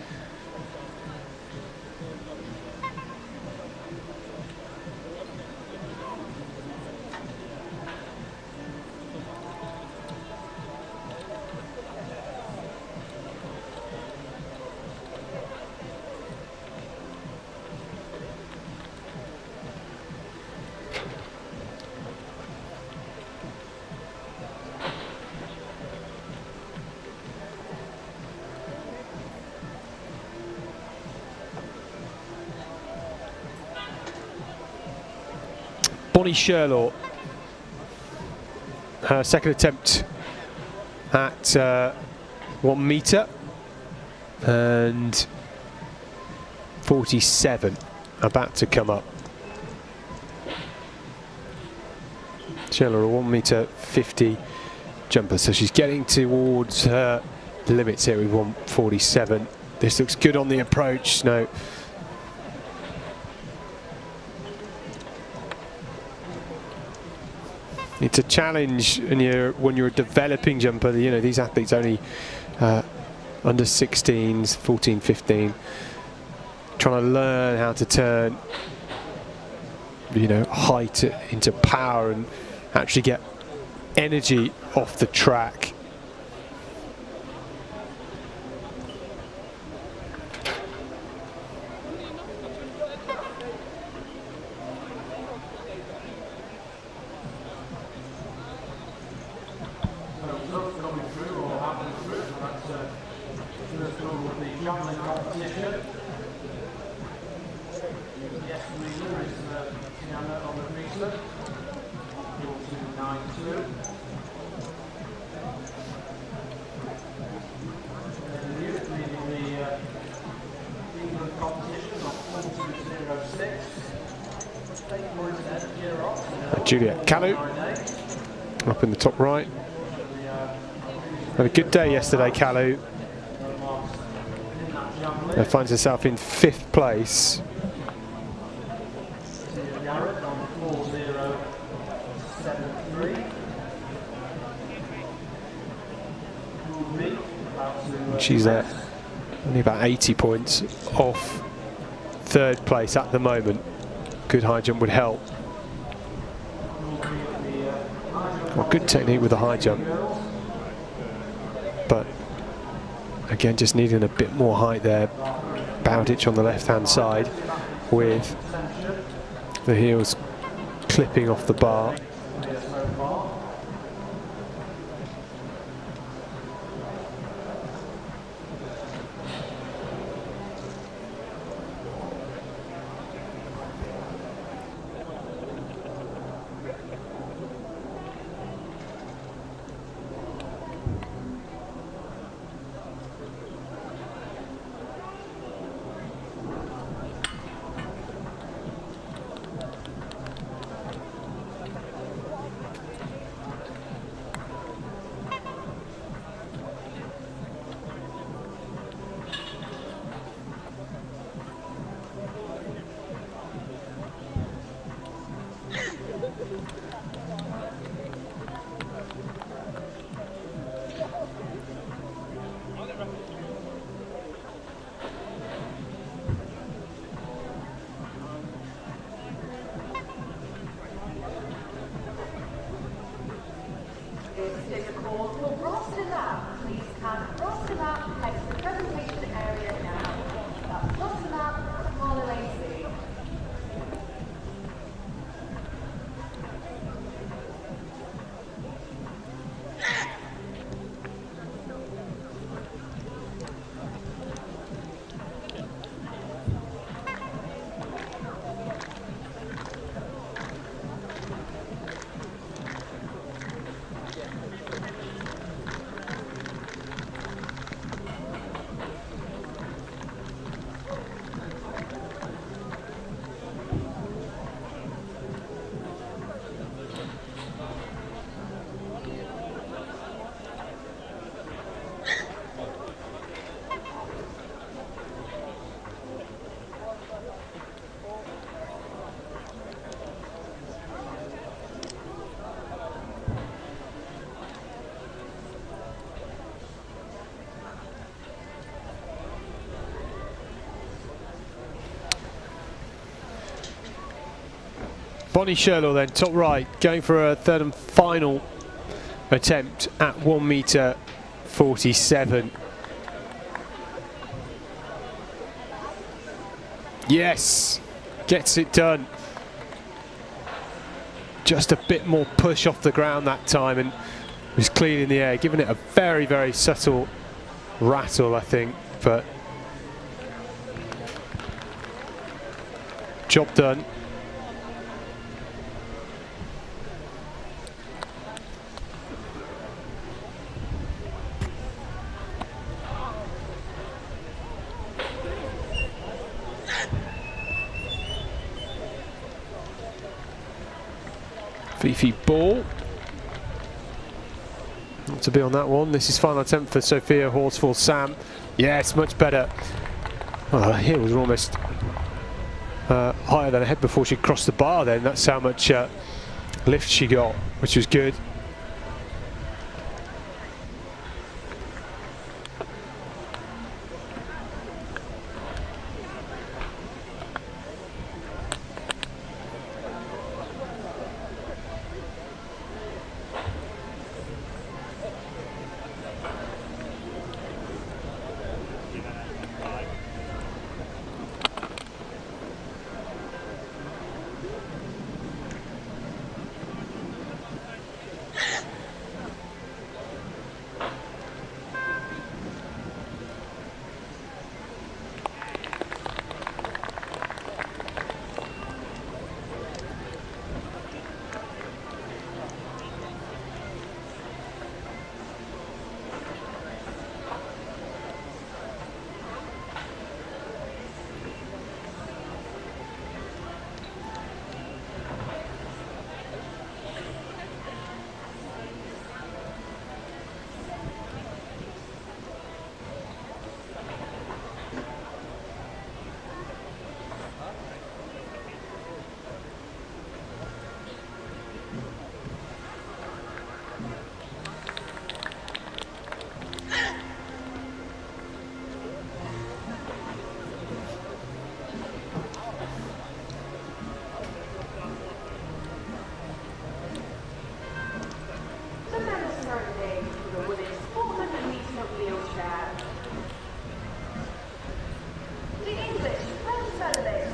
Bonnie Sherlaw, her second attempt at 1 metre and 47 about to come up. Sherlaw, a 1 metre 50 jumper, so she's getting towards her limits here with 147. This looks good on the approach. No. It's a challenge when you're a developing jumper. You know, these athletes only under 16s, 14, 15, trying to learn how to turn, you know, height into power and actually get energy off the track. Juliet Callew up in the top right. Had a good day yesterday, Callew. Finds herself in 5th place. She's only about 80 points off 3rd place at the moment. Good high jump would help. Well, good technique with the high jump, but again, just needing a bit more height there. Bowditch on the left-hand side with the heels clipping off the bar. Bonnie Sherlaw then, top right, going for a 3rd and final attempt at 1 metre 47. Yes, gets it done. Just a bit more push off the ground that time and was clean in the air, giving it a very, very subtle rattle, I think, but job done. Beefy ball. Not to be on that one. This is final attempt for Sophia Horsfall Sam. Yes, much better. Well, her heels were almost higher than her head before she crossed the bar then. That's how much lift she got, which was good.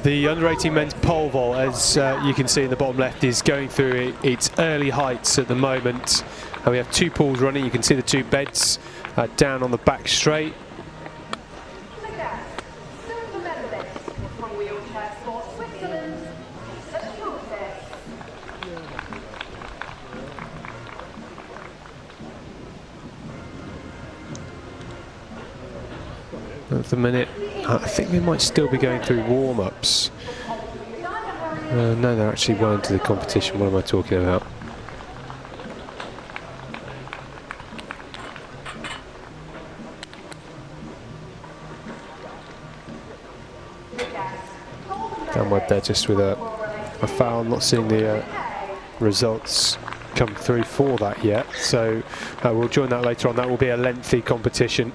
The under-18 men's pole vault, as you can see in the bottom left, is going through its early heights at the moment. We have two pools running. You can see the two beds down on the back straight. At the minute, I think they might still be going through warm-ups. No, they're actually well into the competition. What am I talking about? Downward there just with a foul. I'm not seeing the results come through for that yet. So we'll join that later on. That will be a lengthy competition.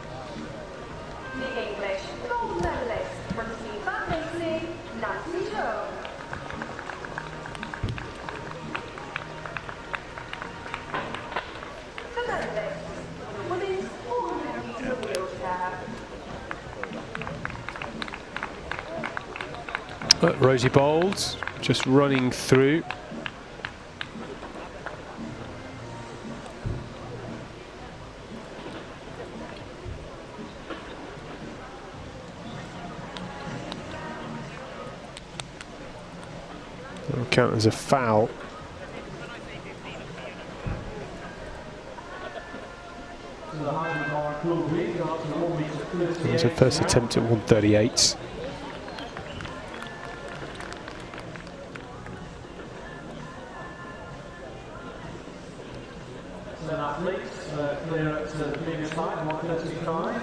Rosie Bowles just running through. That'll count as a foul. It was her first attempt at 138. Athletes clear at the previous line, 135.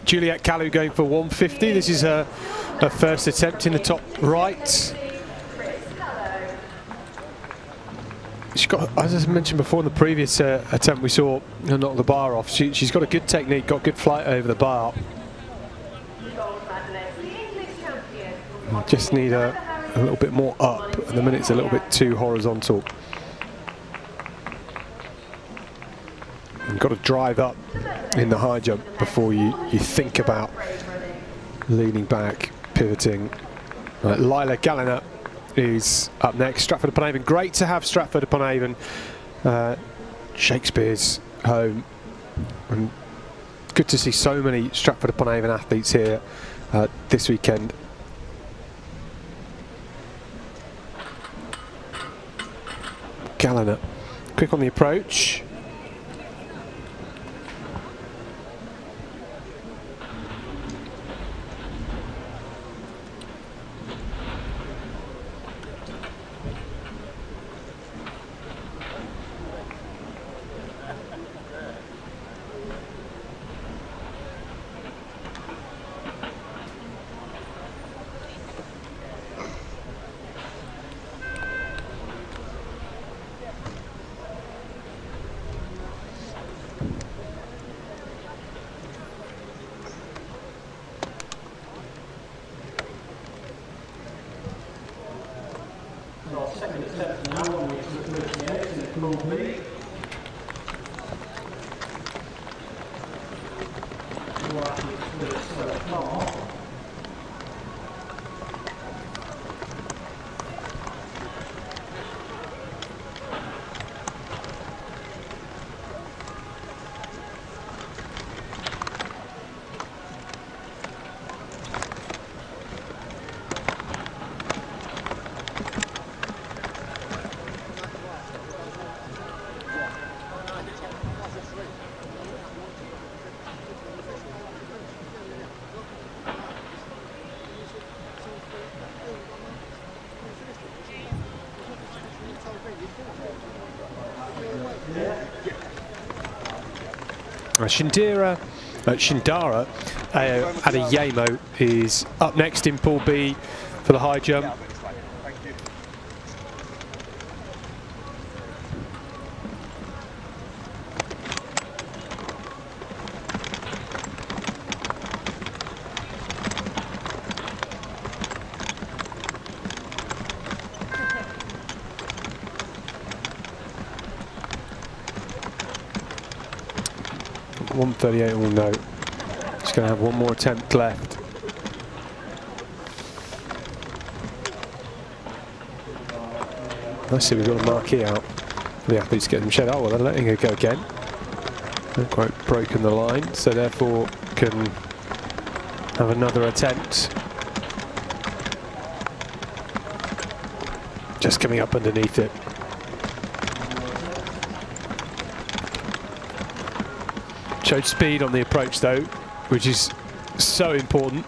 Juliet Calu going for 150. This is her first attempt in the top right. She's got, as I mentioned before in the previous attempt we saw her knock the bar off, she's got a good technique, got good flight over the bar. Just need a little bit more up. At the minute it's a little bit too horizontal. You've got to drive up in the high jump before you think about leaning back, pivoting. Right, Lila Gallina is up next. Stratford-upon-Avon. Great to have Stratford-upon-Avon, Shakespeare's home, and good to see so many Stratford-upon-Avon athletes here this weekend. Gallina, quick on the approach. Our second attempt now on the 38 in the Pool B. So far. Shindara Adeyemo is up next in Pool B for the high jump. .138 will know. She's going to have one more attempt left. I see we've got a marquee out for the athletes to get them shed. Oh, well, they're letting her go again. They've quite broken the line, so therefore can have another attempt. Just coming up underneath it. Showed speed on the approach though, which is so important.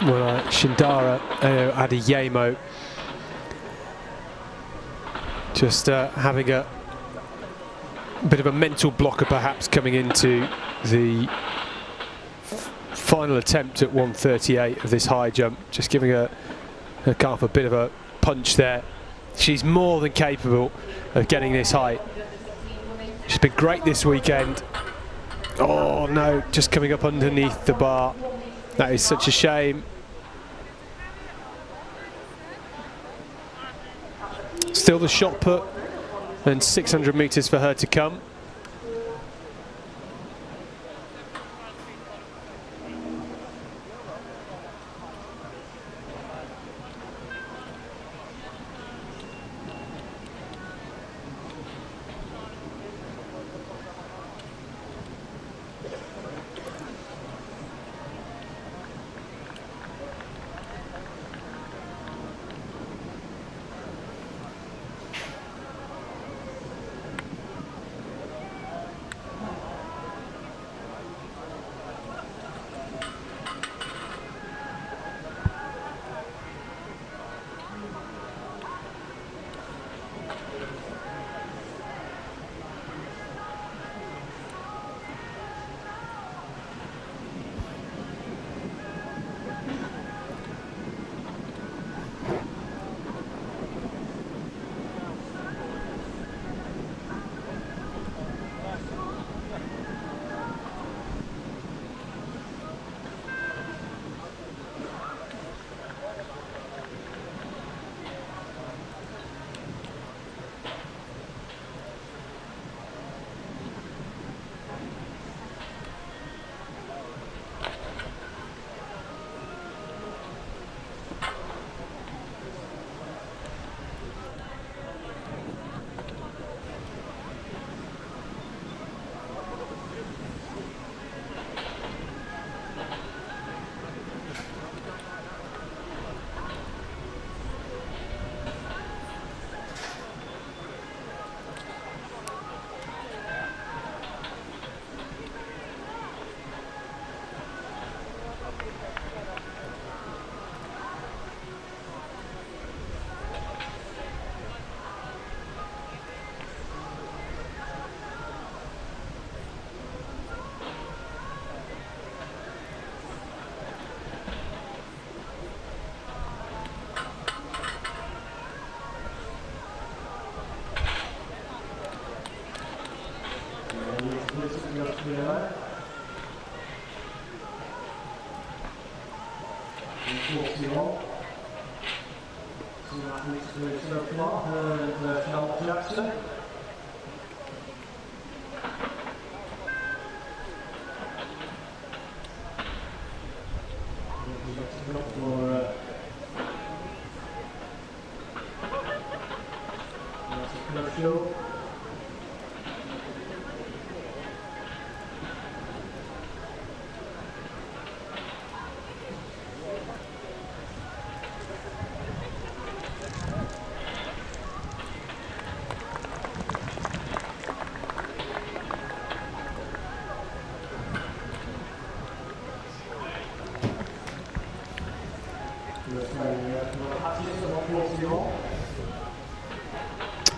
Well, Shindara Adeyemo just having a bit of a mental blocker perhaps coming into the final attempt at 138 of this high jump, just giving her calf a bit of a punch there. She's more than capable of getting this height. She's been great this weekend. Oh no, just coming up underneath the bar. That is such a shame. Still the shot put and 600 metres for her to come.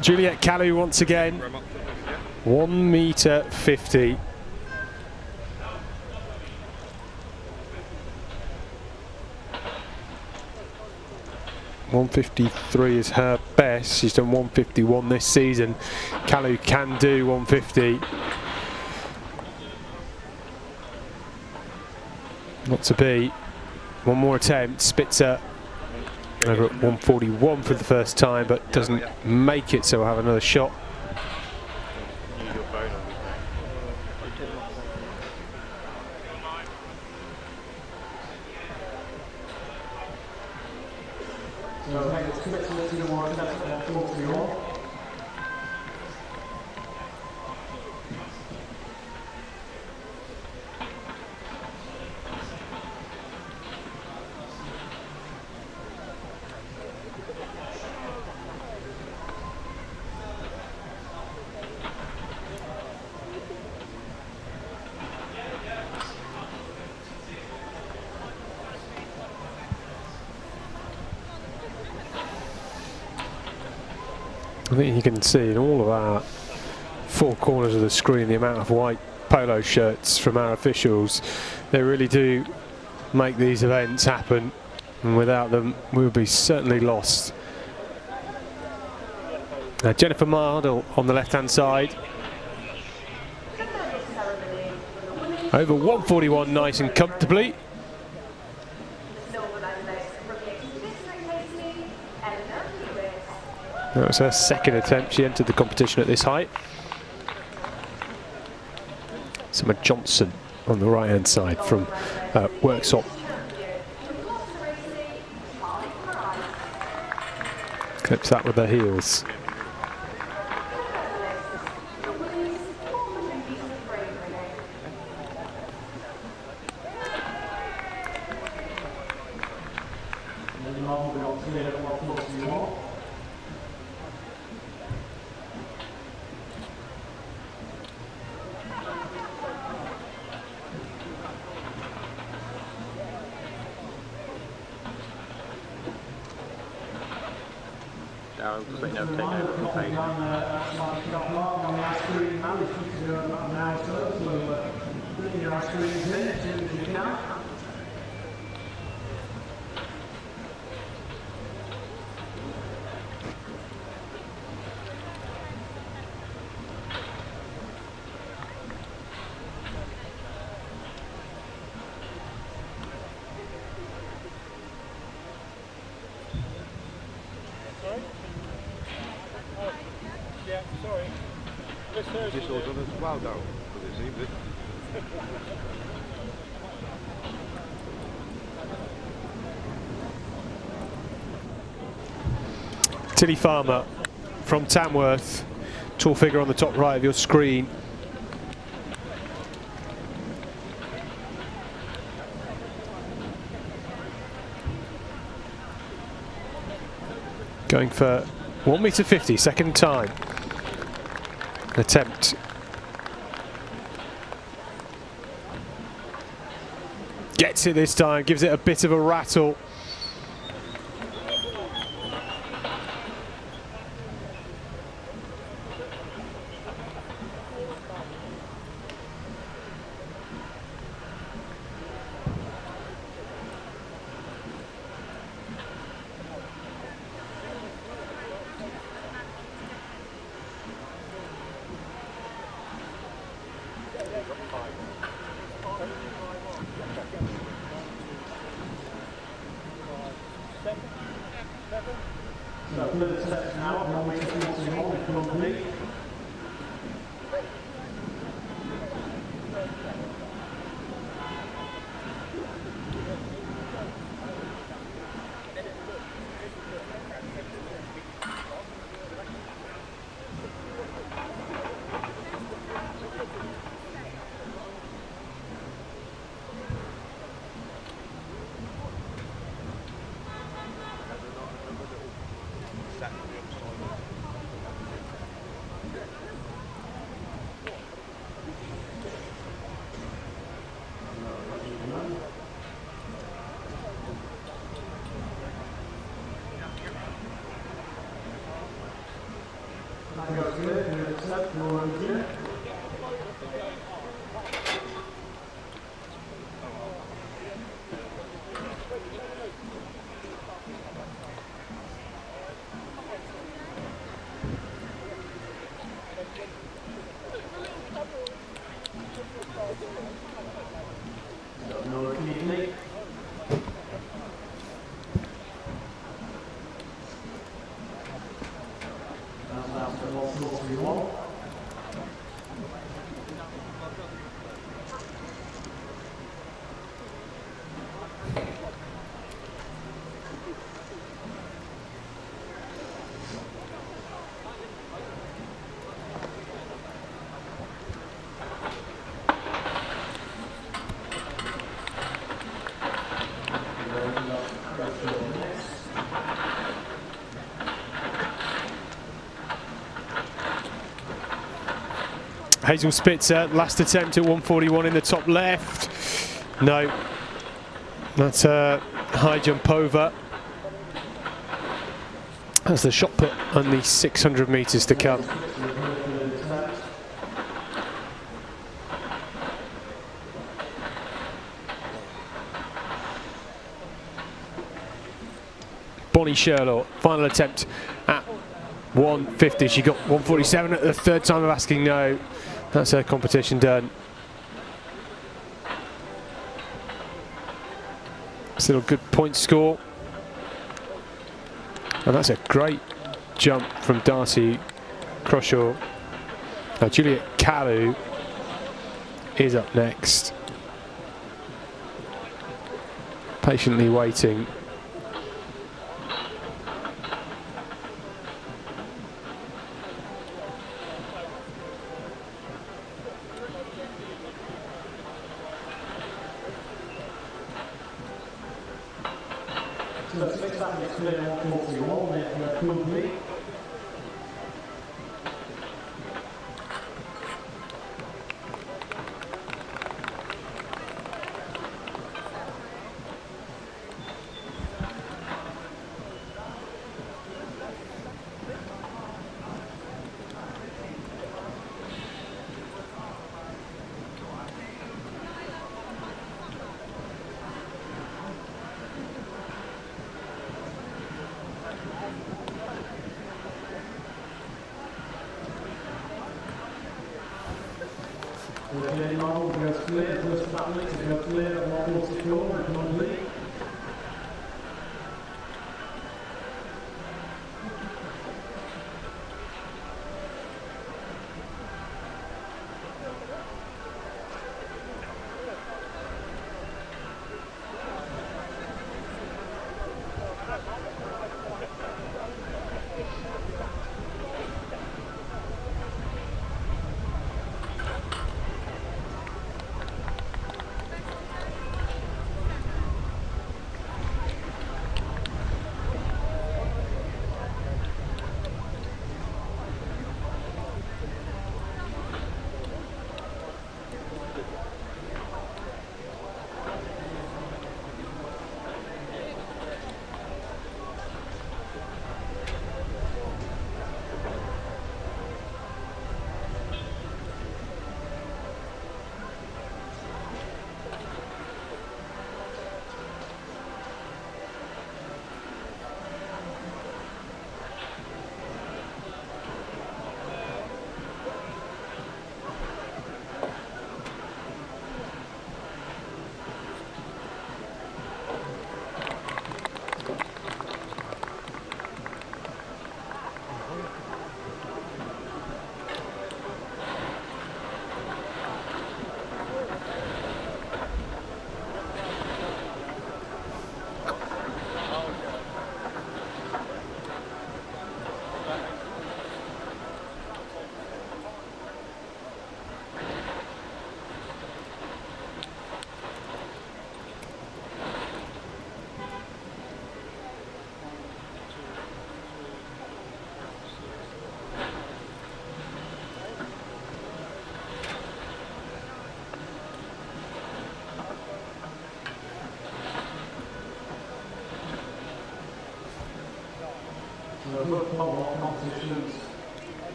Juliet Kalu once again, 1 metre 50. .153 is her best. She's done 151 this season. Kalu can do 150. Not to be. One more attempt. Spitzer over at 141 for the first time, but doesn't make it, so we'll have another shot. I think you can see in all of our four corners of the screen the amount of white polo shirts from our officials. They really do make these events happen, and without them we would be certainly lost. Now Jennifer Mardle on the left hand side. Over 141 nice and comfortably. That was her second attempt. She entered the competition at this height. Summer Johnson on the right hand side from Worksop. Clips that with her heels. Darryl, just let you know, take over from Payne. Yeah, sorry. This Thursday. This all done as well, Darryl, because it seems it. Tilly Farmer from Tamworth, tall figure on the top right of your screen. Going for 1.50 m, second time. Attempt. Gets it this time, gives it a bit of a rattle. So third set now, 1.41 complete. Hazel Spitzer, last attempt at 141 in the top left. No, that's a high jump over. As the shot put only 600 metres to come. Bonnie Sherlock, final attempt at 150. She got 147 at the third time of asking no. That's her competition done. Still a good point score. And that's a great jump from Darcy Croshaw. Now Juliet Calu is up next. Patiently waiting.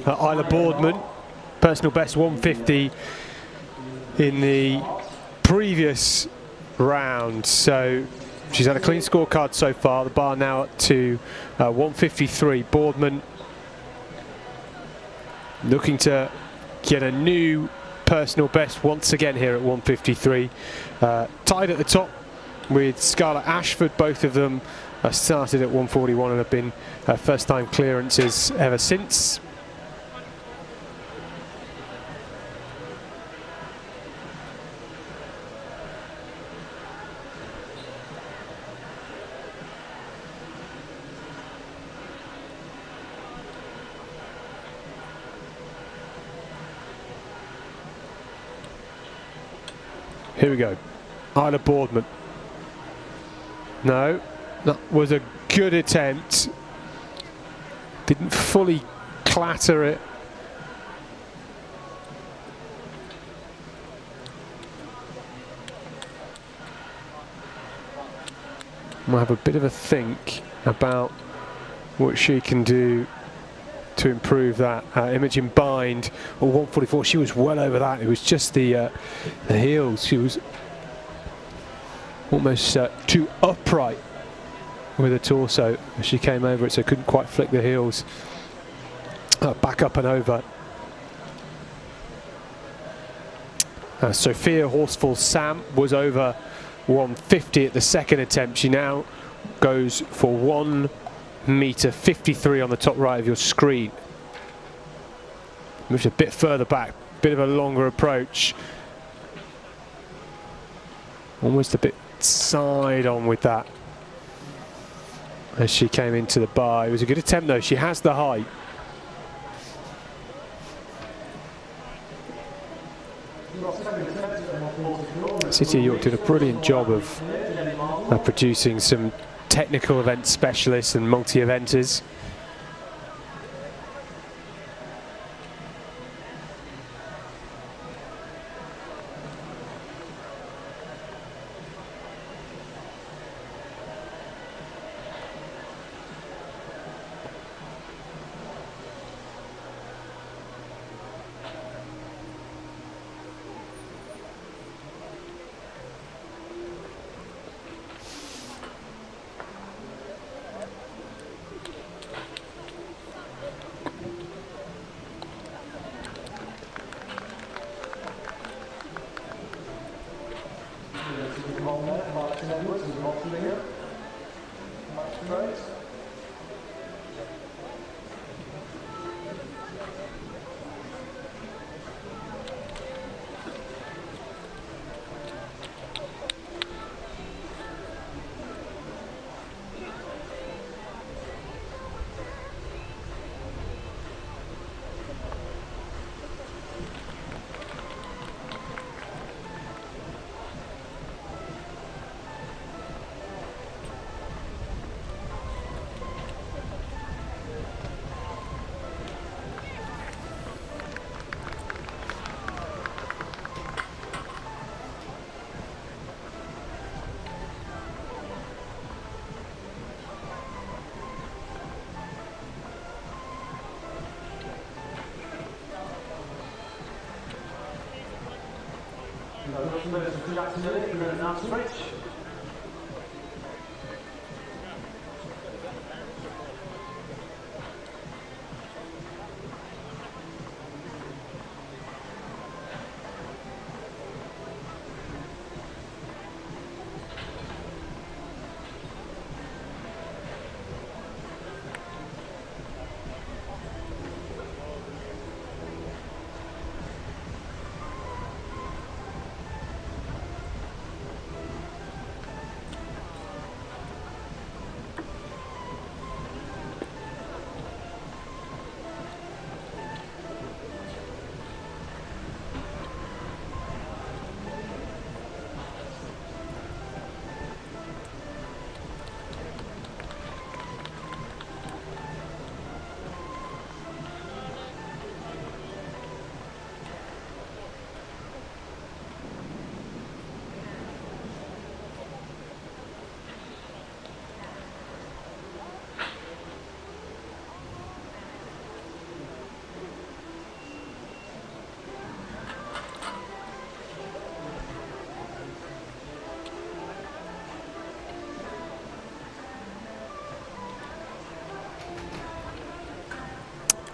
Isla Boardman, personal best 150 in the previous round, so she's had a clean scorecard so far. The bar now up to 153. Boardman looking to get a new personal best once again here at 153. Tied at the top with Scarlett Ashford. Both of them started at 141 and have been first time clearances ever since. Here we go. Isla Boardman. No, that was a good attempt. Didn't fully clatter it. We'll have a bit of a think about what she can do to improve that. Imogen Bind, or 144, she was well over that. It was just the heels. She was almost too upright with her torso as she came over it, so couldn't quite flick the heels back up and over. Sophia Horsfall Sam was over 150 at the second attempt. She now goes for 1m53 on the top right of your screen. Moved a bit further back, bit of a longer approach. Almost a bit side on with that as she came into the bar. It was a good attempt though, she has the height. City of York did a brilliant job of producing some technical event specialists and multi-eventers.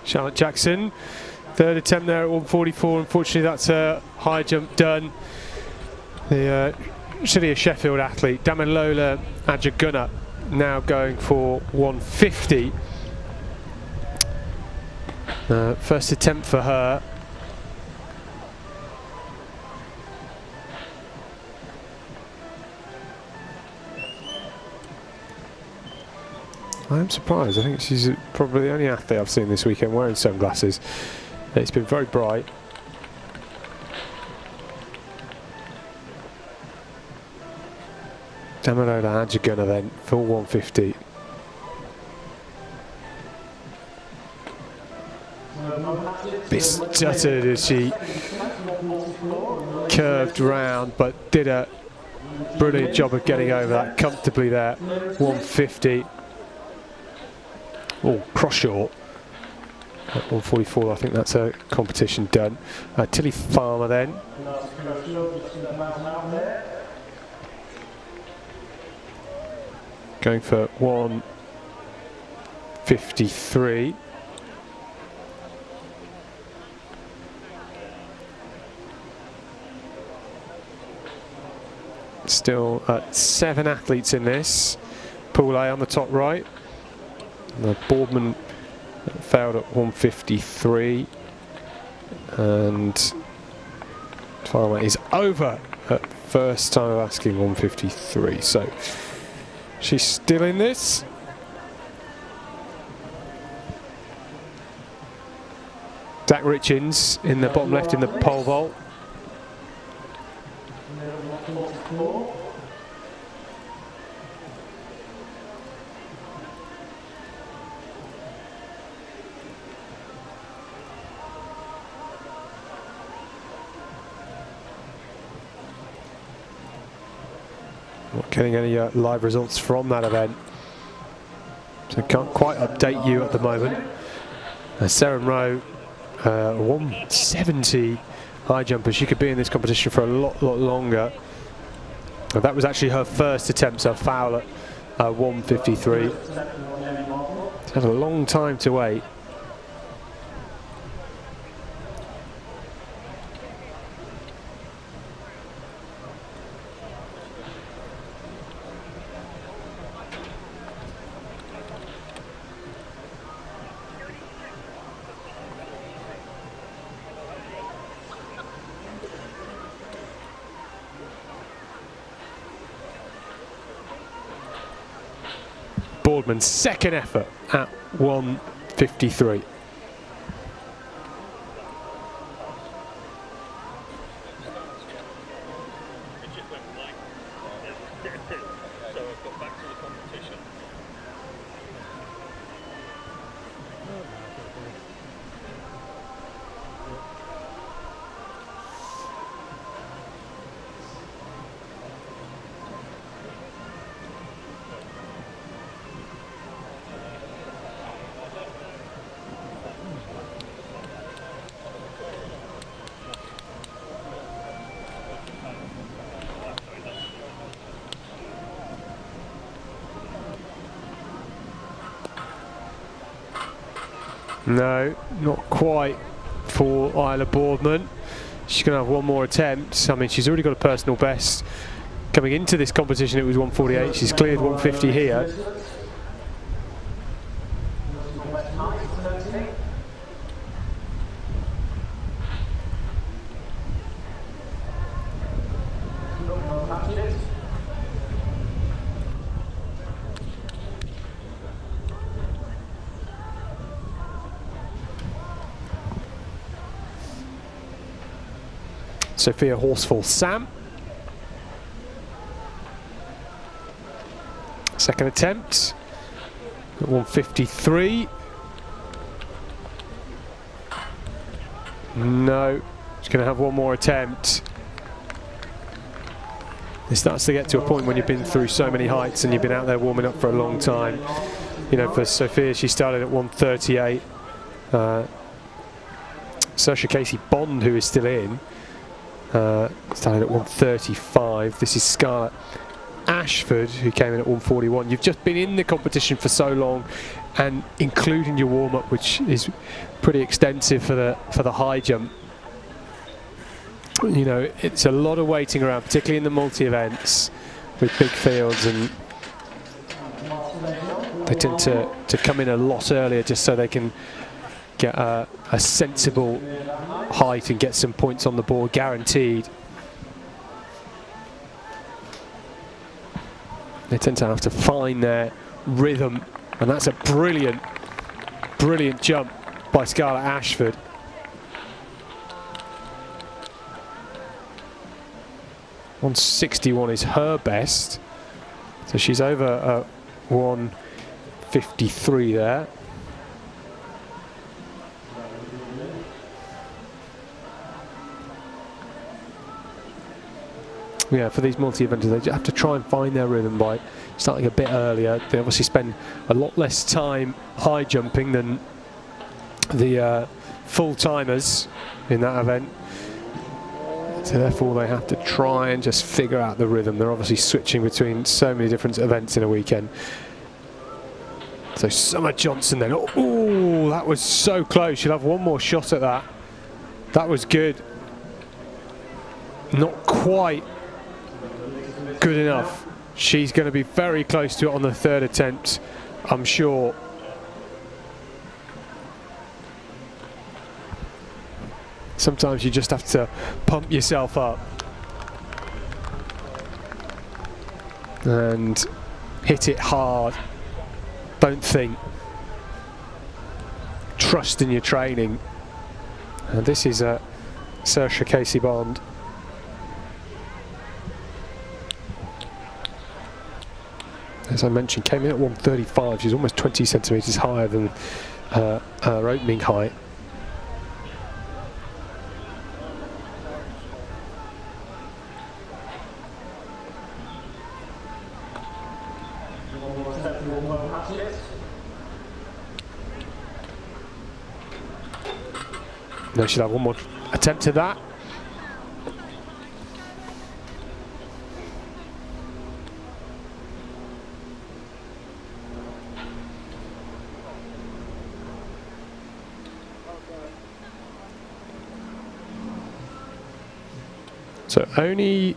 Charlotte Jackson, third attempt there at 144. Unfortunately, that's a high jump done. The City of Sheffield athlete, Damilola Ajagunna, now going for 150. First attempt for her. I'm surprised. I think she's probably the only athlete I've seen this weekend wearing sunglasses. It's been very bright. Damilola Ajagunna then, full 150. Bit stuttered as she curved round, but did a Brilliant job of getting over that comfortably there. 150. Oh, cross short. At 144, I think that's a competition done. Tilly Farmer then. Going for 153. Still 7 athletes in this. Pool A on the top right. The Boardman failed at 153. And Farmer is over at first time of asking 153. So she's still in this. Dak Richins in the bottom left in the pole vault. Not getting any live results from that event, so can't quite update you at the moment. Seren Rowe, 170 high jumper. She could be in this competition for a lot longer. That was actually her first attempt, so foul at 153. She's had a long time to wait. Boardman's second effort at 153. No, not quite for Isla Boardman. She's going to have one more attempt. I mean, she's already got a personal best. Coming into this competition, it was 148. She's cleared 150 here. Sophia Horsfall Sam. Second attempt at 153. No, she's going to have one more attempt. It starts to get to a point when you've been through so many heights and you've been out there warming up for a long time. You know, for Sophia, she started at 138. Saoirse Casey Bond, who is still in, started at 135. This is Scarlett Ashford, who came in at 141. You've just been in the competition for so long, and including your warm-up, which is pretty extensive for the high jump. You know, it's a lot of waiting around, particularly in the multi-events with big fields, and they tend to come in a lot earlier just so they can get a sensible height and get some points on the board guaranteed. They tend to have to find their rhythm, and that's a brilliant jump by Scarlett Ashford. .161 is her best, so she's over 153 there. Yeah, for these multi-eventers, they just have to try and find their rhythm by starting a bit earlier. They obviously spend a lot less time high jumping than the full-timers in that event. So therefore they have to try and just figure out the rhythm. They're obviously switching between so many different events in a weekend. So Summer Johnson then, oh, that was so close. She'll have one more shot at that. That was good. Not quite good enough. She's going to be very close to it on the third attempt, I'm sure. Sometimes you just have to pump yourself up and hit it hard. Don't think. Trust in your training. And this is Saoirse Casey-Bond. As I mentioned, came in at 135. She's almost 20 centimetres higher than her opening height. No, she'll have one more attempt at that. So only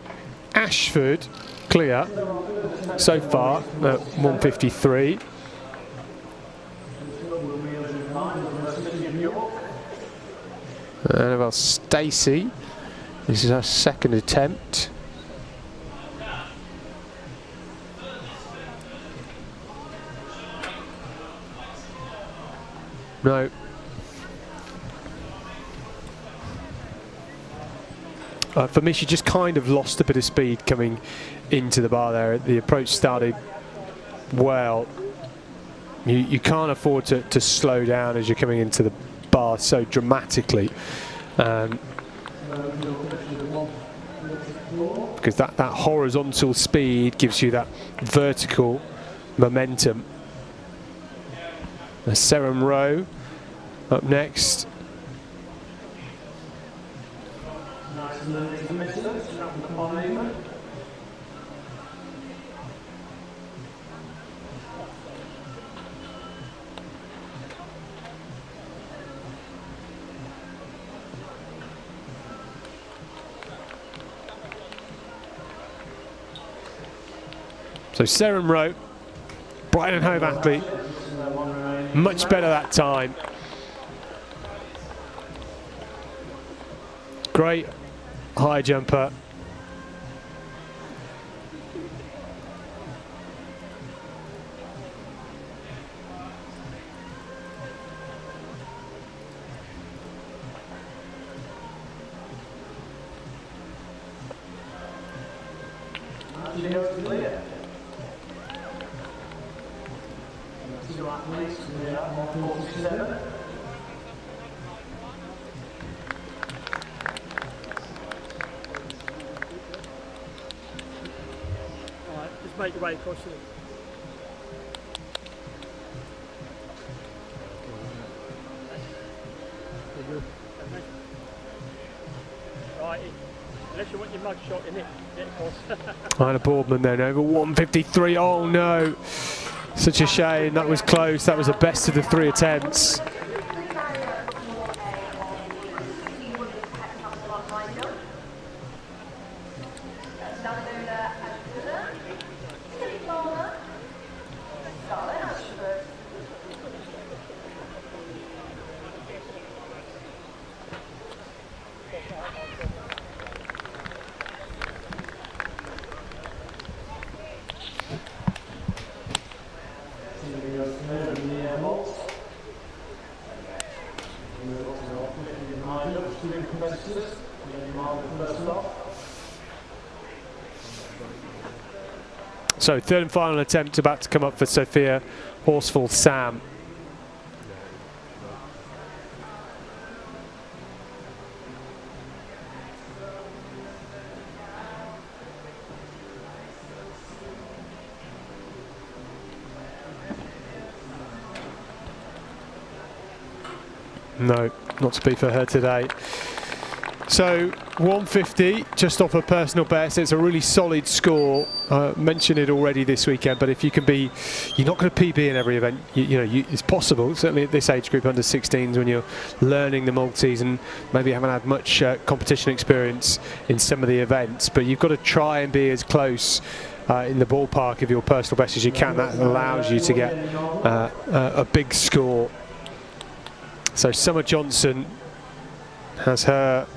Ashford clear so far at 153. Annabelle Stacey, this is her second attempt. No. For me, she just kind of lost a bit of speed coming into the bar there. The approach started well. You can't afford to slow down as you're coming into the bar so dramatically. Because that horizontal speed gives you that vertical momentum. Seren Rowe up next. So Seren Rowe, Brighton and Hove athlete, much better that time. Great high jumper. Just make your way across the... Right, unless you want your mug shot in it, get across. Anna Boardman then over 153. Oh no, such a shame. That was close. That was the best of the three attempts. So third and final attempt about to come up for Sophia Horsfall-Sam. No, not to be for her today. So 150, just off her personal best. It's a really solid score. Mentioned it already this weekend, but if you can be, you're not going to PB in every event. It's possible, certainly at this age group, under 16s, when you're learning the multis and maybe haven't had much competition experience in some of the events. But you've got to try and be as close in the ballpark of your personal best as you can. That allows you to get a big score. So Summer Johnson has her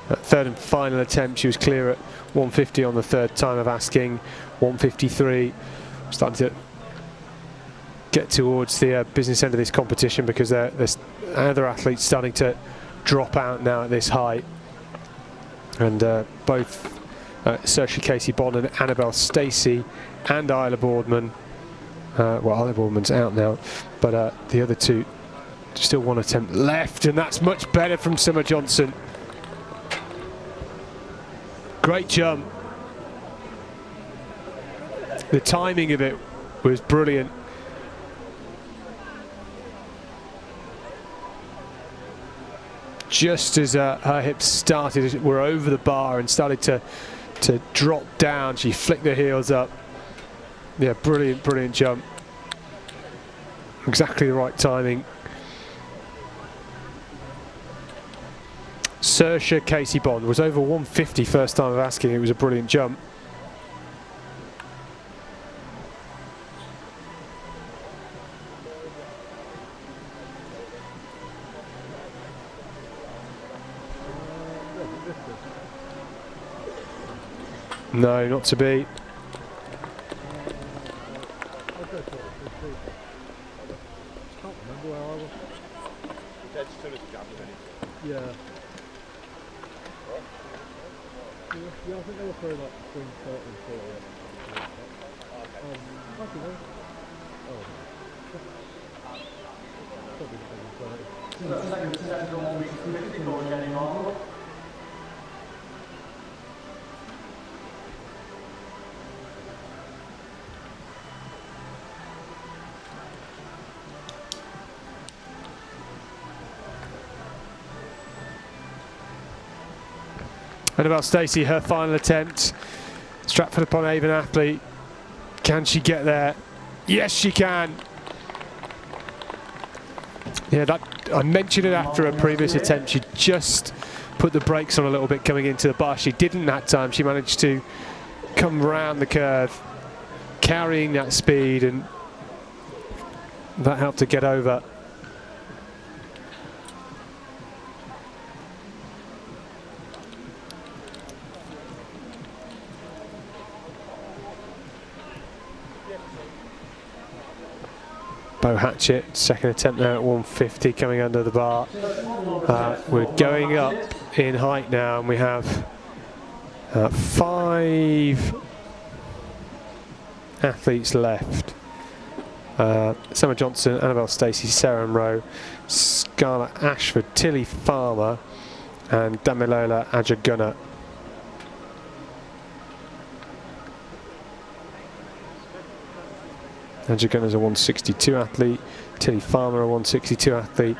third and final attempt. She was clear at 150 on the third time of asking. 153, starting to get towards the business end of this competition, because there's other athletes starting to drop out now at this height. And both Saoirse Casey-Bond and Annabelle Stacey and Isla Boardman, well, Isla Boardman's out now, but the other two, still one attempt left, and that's much better from Summer Johnson. Great jump. The timing of it was brilliant. Just as her hips started, were over the bar and started to drop down, she flicked her heels up. Yeah, brilliant, brilliant jump. Exactly the right timing. Saoirse Casey-Bond was over 150 first time of asking. It was a brilliant jump. No, not to be. Yeah. Yeah, I think they were throwing like between 30 and 40. Actually, no. Oh. Probably Annabelle Stacey, her final attempt. Stratford-upon-Avon athlete. Can she get there? Yes, she can. Yeah, that I mentioned it after a previous attempt. She just put the brakes on a little bit coming into the bar. She didn't that time. She managed to come round the curve, carrying that speed, and that helped to get over. Bo Hatchett, second attempt there at 150, coming under the bar. We're going up in height now, and we have 5 athletes left. Summer Johnson, Annabelle Stacey, Sarah Rowe, Scarlett Ashford, Tilly Farmer, and Damilola Ajagunna. Ajagunna's a 162 athlete, Tilly Farmer a 162 athlete,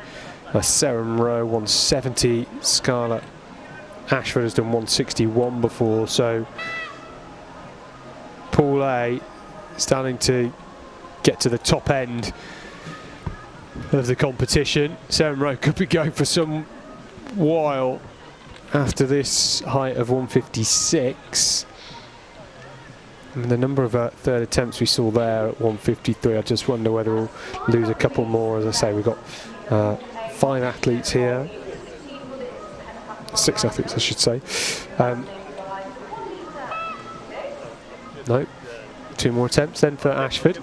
Sarah Rowe 170, Scarlett Ashford has done 161 before, so Pool A starting to get to the top end of the competition. Sarah Rowe could be going for some while after this height of 156. And the number of third attempts we saw there at 153, I just wonder whether we'll lose a couple more. As I say, we've got 5 athletes here. 6 athletes, I should say. No, 2 more attempts then for Ashford.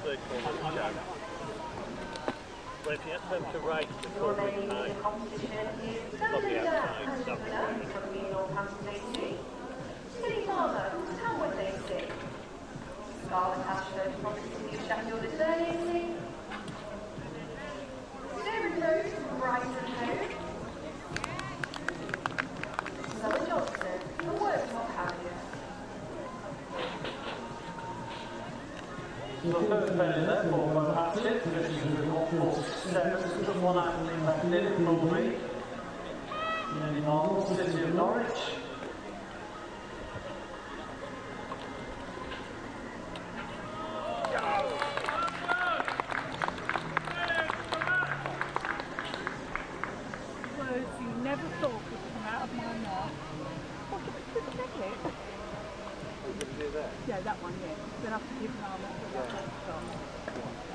Scarlett Ashford from City of Sheffield today. Sarah Rowe from Brighton Home. Summer Johnson from Worktop Harrier. So first pen in there for Hatchett, just use the 4 seconds, just one athlete left in it, Mulvey. Nearly normal, City of Norwich. Words you never thought would come out of my mouth. What did you say it? Yeah, that one, yeah. Then I have to keep an eye on that.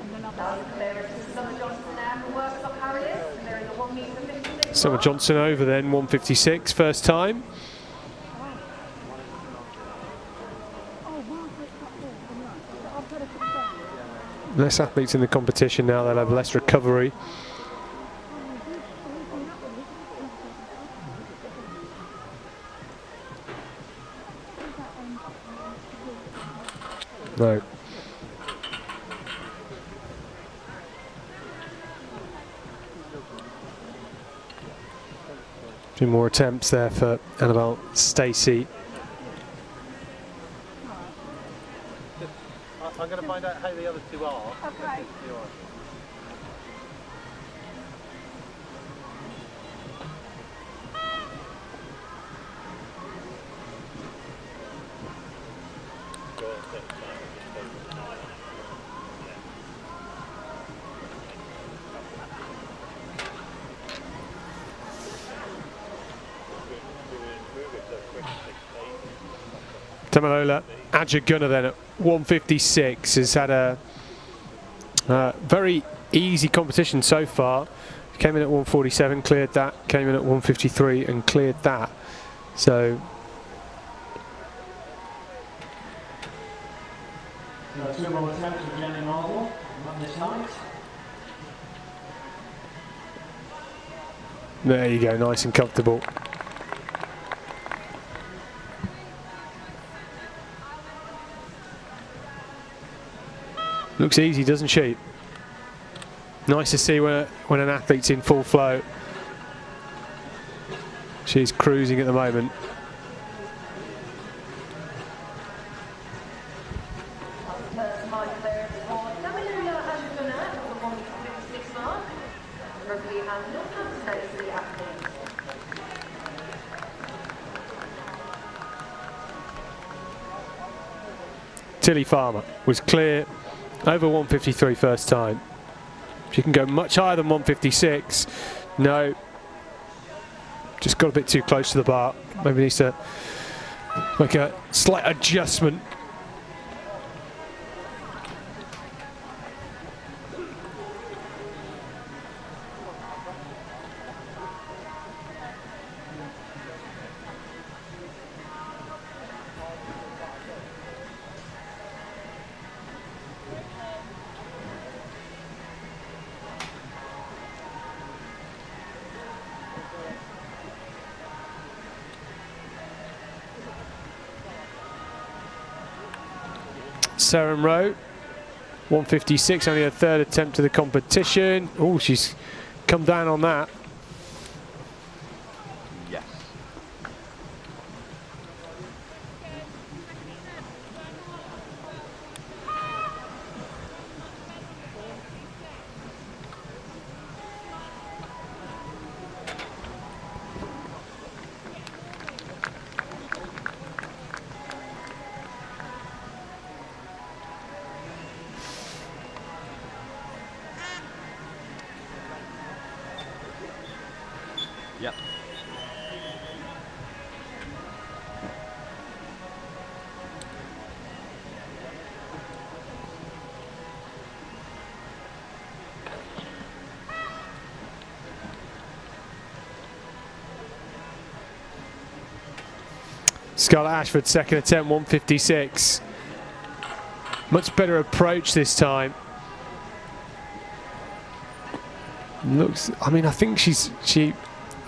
And then I'll Summer Johnson over then, 156, first time. Less athletes in the competition now, they'll have less recovery. No. Few more attempts there for Annabelle Stacey. I'm going to find out how the other two are. Okay. Tamalola Ajagunna then at 156 has had a very easy competition so far. Came in at 147, cleared that, came in at 153 and cleared that. So Two more attempts for Jenny Marble on this night. there you go, nice and comfortable. Looks easy, doesn't she? Nice to see when an athlete's in full flow. She's cruising at the moment. Tilly Farmer was clear over 153 first time. She can go much higher than 156. No. Just got a bit too close to the bar. Maybe needs to make a slight adjustment. Seren Rowe, 156, only her third attempt to the competition. Oh, she's come down on that. Yes. Yep. Scarlett Ashford, second attempt, 156. Much better approach this time. Looks, I mean, I think she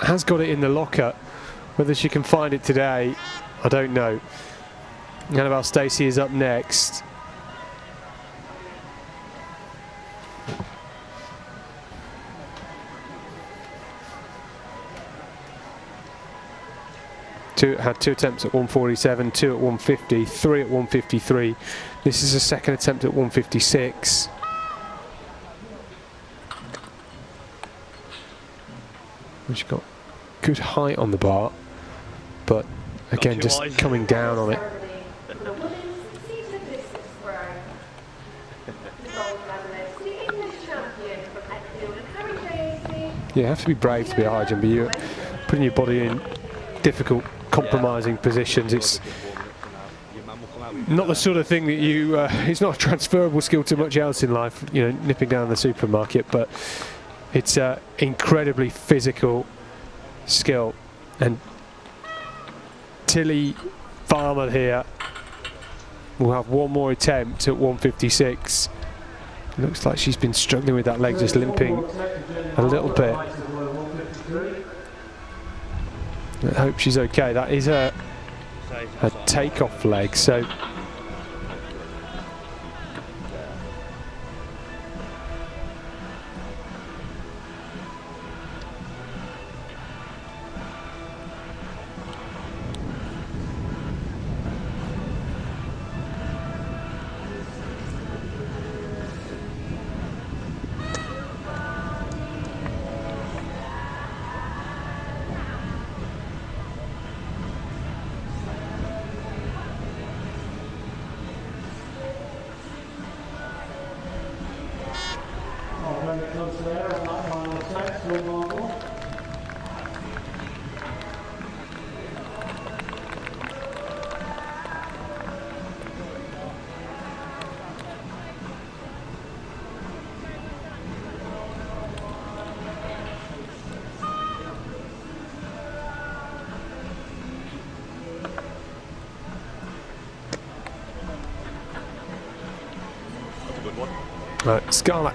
has got it in the locker. Whether she can find it today, I don't know. Annabelle Stacey is up next. Had two attempts at 147, two at 150, three at 153. This is a second attempt at 156. She's got good height on the bar, but again, too just high. coming down on it. For the women's seated distance throw. The gold medalist, the English champion from Enfield and Harry JAC. You have to be brave to be a high jumper. You're putting your body in difficult, compromising positions. It's not the sort of thing that you. It's not a transferable skill to much else in life. You know, nipping down the supermarket, but it's incredibly physical skill. And Tilly Farmer here will have one more attempt at 156. Looks like she's been struggling with that leg, just limping a little bit. I hope she's okay. That is a takeoff leg, so Very close there on that final set, still normal. right, Scarlett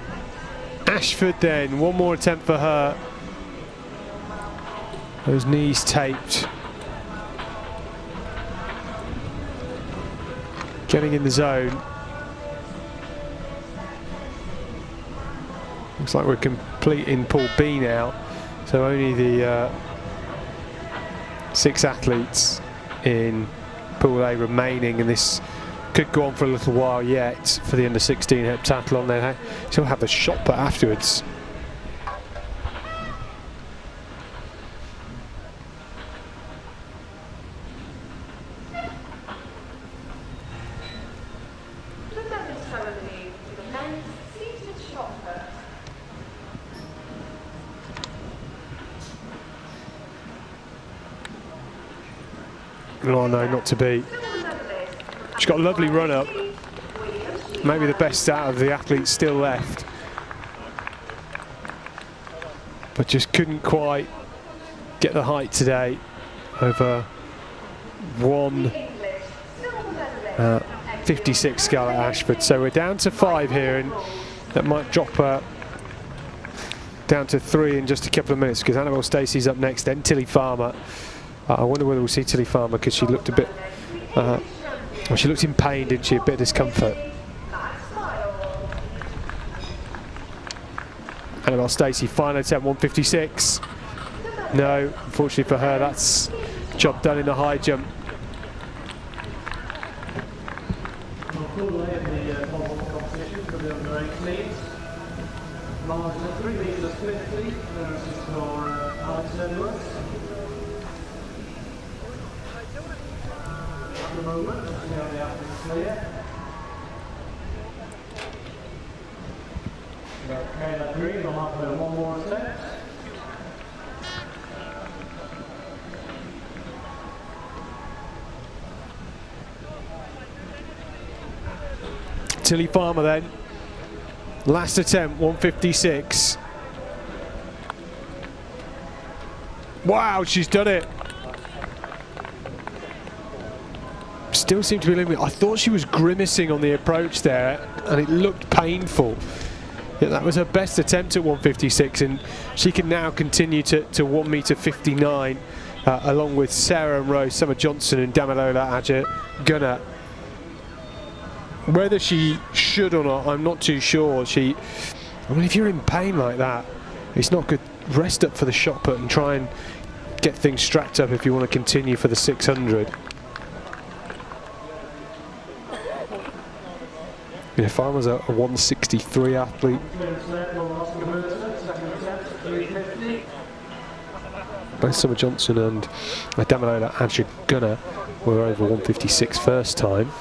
Ashford then, one more attempt for her. Those knees taped. Getting in the zone. Looks like we're complete in Pool B now. So only the 6 athletes in Pool A remaining, and this could go on for a little while yet for the under-16 heptathlon. They still have the shot put afterwards. The medal ceremony to the men's seated shot put. Oh no, not to be. She's got a lovely run up. Maybe the best out of the athletes still left. But just couldn't quite get the height today over 1:56 Scarlett Ashford. So we're down to 5 here, and that might drop her down to 3 in just a couple of minutes, because Annabelle Stacey's up next, then Tilly Farmer. I wonder whether we'll see Tilly Farmer, because she looked a bit well, she looked in pain, didn't she? A bit of discomfort. Annabelle Stacey, final attempt, 1:56. No, unfortunately for her, that's job done in the high jump. Pool A in the pole competition for the under-18s. Margin of 3 metres 50. This is for Alex Edwards. At the moment, you know, the athlete's clear. Kayla Green will have one more attempt. Tilly Farmer then. Last attempt, 1:56. Wow, she's done it. Still seemed to be limited. I thought she was grimacing on the approach there, and it looked painful. Yeah, that was her best attempt at 1:56, and she can now continue to 1:59, along with Sarah and Rose, Summer Johnson and Damilola Adja Gunnar. Whether she should or not, I'm not too sure. I mean, if you're in pain like that, it's not good. Rest up for the shot put and try and get things strapped up if you want to continue for the 600. Yeah, Farmer's a 1:63 athlete. both Summer Johnson and Damilola Adjaguna were over 156 first time.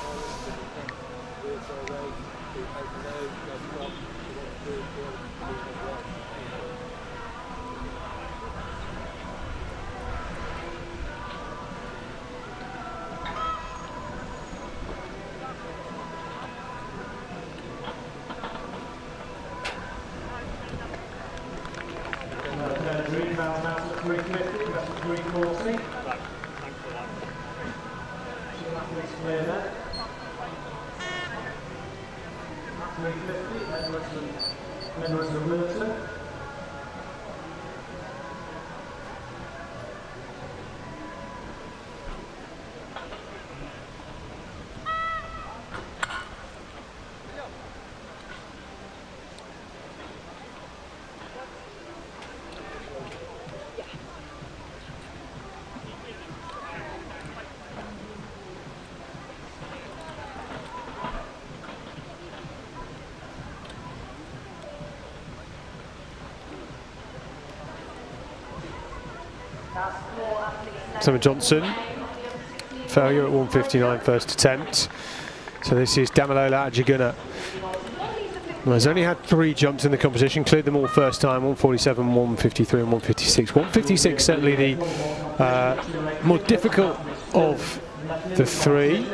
Summer Johnson, failure at 159 first attempt. So this is Damilola Adjaguna. Well, has only had 3 jumps in the competition, cleared them all first time, 147, 153 and 156. 156 certainly the more difficult of the 3.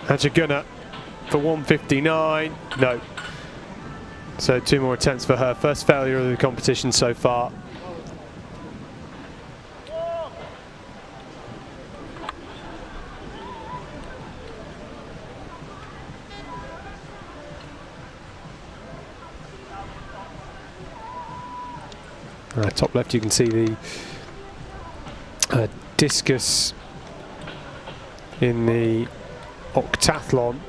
Adjaguna for 159, no. So 2 more attempts for her. First failure of the competition so far. Top left you can see the discus in the octathlon.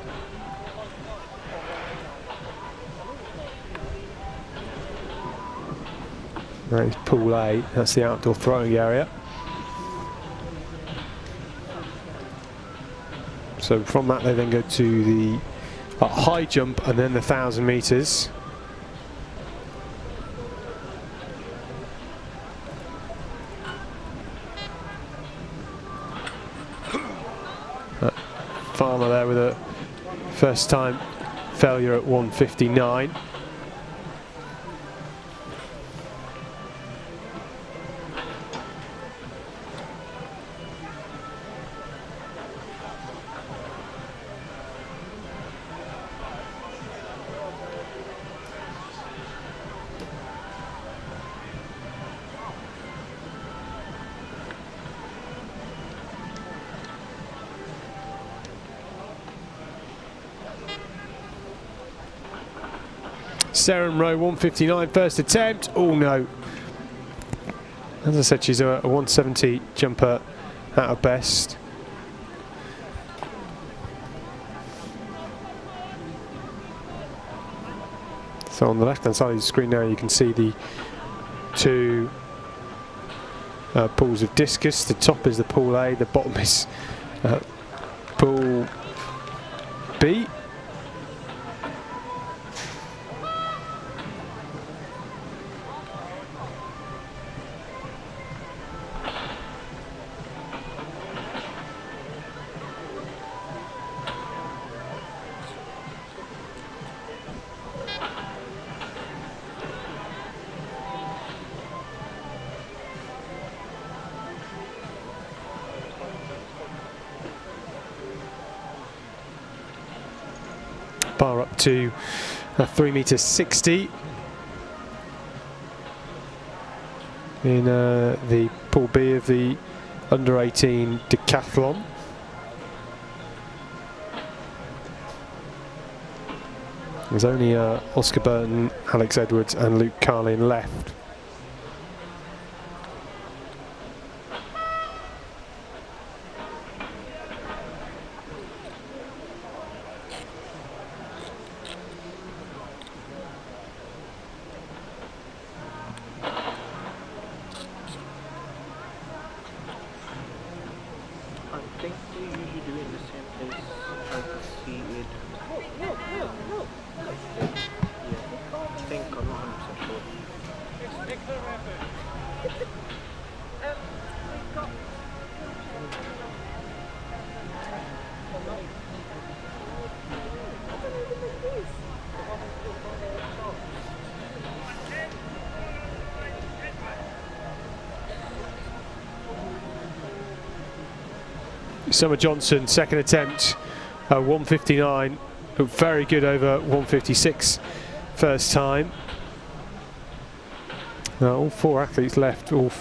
That is pool A, that's the outdoor throwing area. So from that they then go to the high jump and then the 1,000 metres. Farmer there with a first time failure at 159. Seren Rowe 159 first attempt. Oh no. As I said, she's a 170 jumper at her best. So on the left hand side of the screen now you can see the 2 pools of discus. The top is the pool A, the bottom is pool B. Bar up to 3.60 m in the pool B of the under 18 decathlon. There's only Oscar Burton, Alex Edwards and Luke Carlin left. I think we usually do it in the same place as the seated. Yeah, I think, I'm not 100% sure. Summer Johnson, second attempt, 159, very good over 156 first time. All four athletes left, all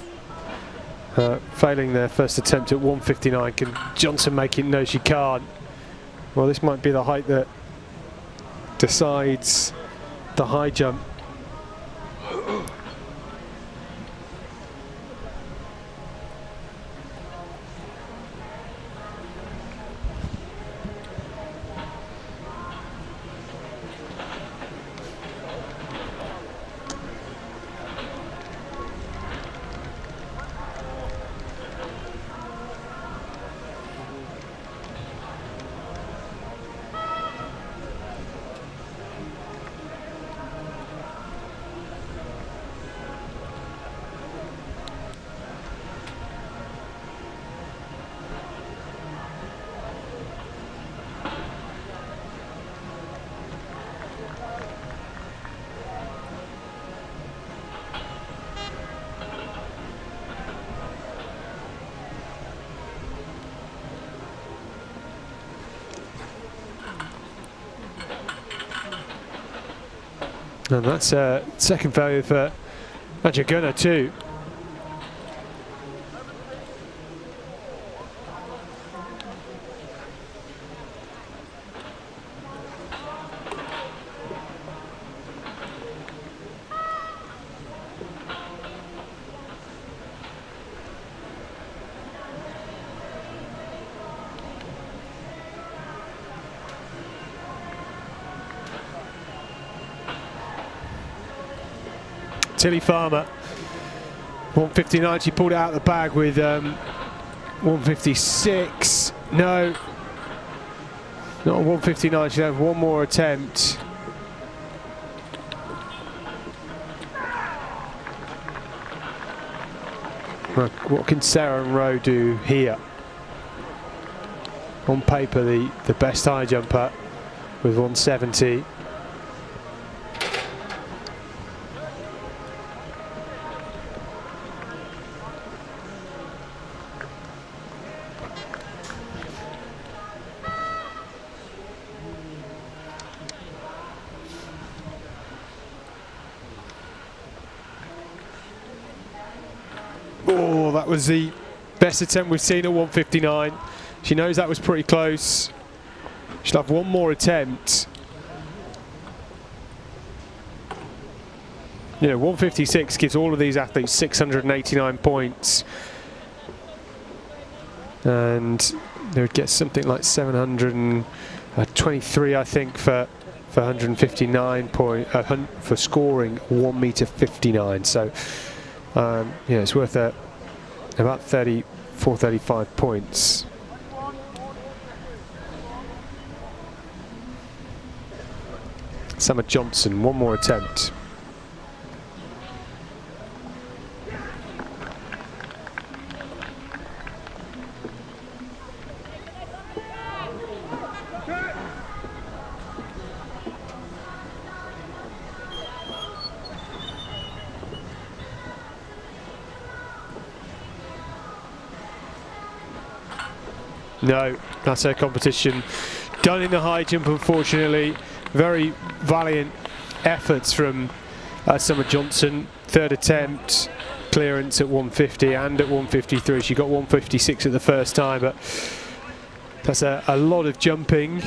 failing their first attempt at 159. Can Johnson make it? No, she can't. Well, this might be the height that decides the high jump. And that's a second failure for Anja Gunnar too. Tilly Farmer, 159, she pulled it out of the bag with 156. No, not 159, she'll have one more attempt. What can Sarah and Rowe do here? On paper, the best high jumper with 170. Oh, that was the best attempt we've seen at 159. She knows that was pretty close. She'll have one more attempt. You know, 156 gives all of these athletes 689 points. And they would get something like 723, I think, for 159 point for scoring 1m59. So yeah, it's worth about 34, 35 points. Summer Johnson, one more attempt. No, that's her competition done in the high jump, unfortunately. Very valiant efforts from Summer Johnson. Third attempt, clearance at 150 and at 153. She got 156 at the first time, but that's a lot of jumping.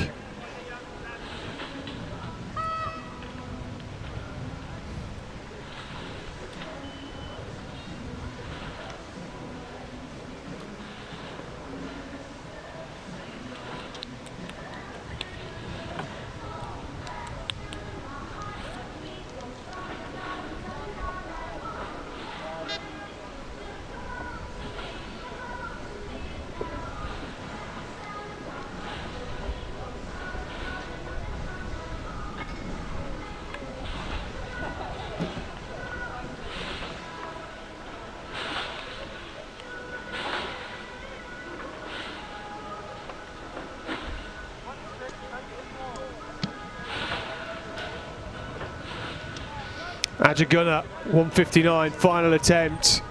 Ajagunna, 159, final attempt.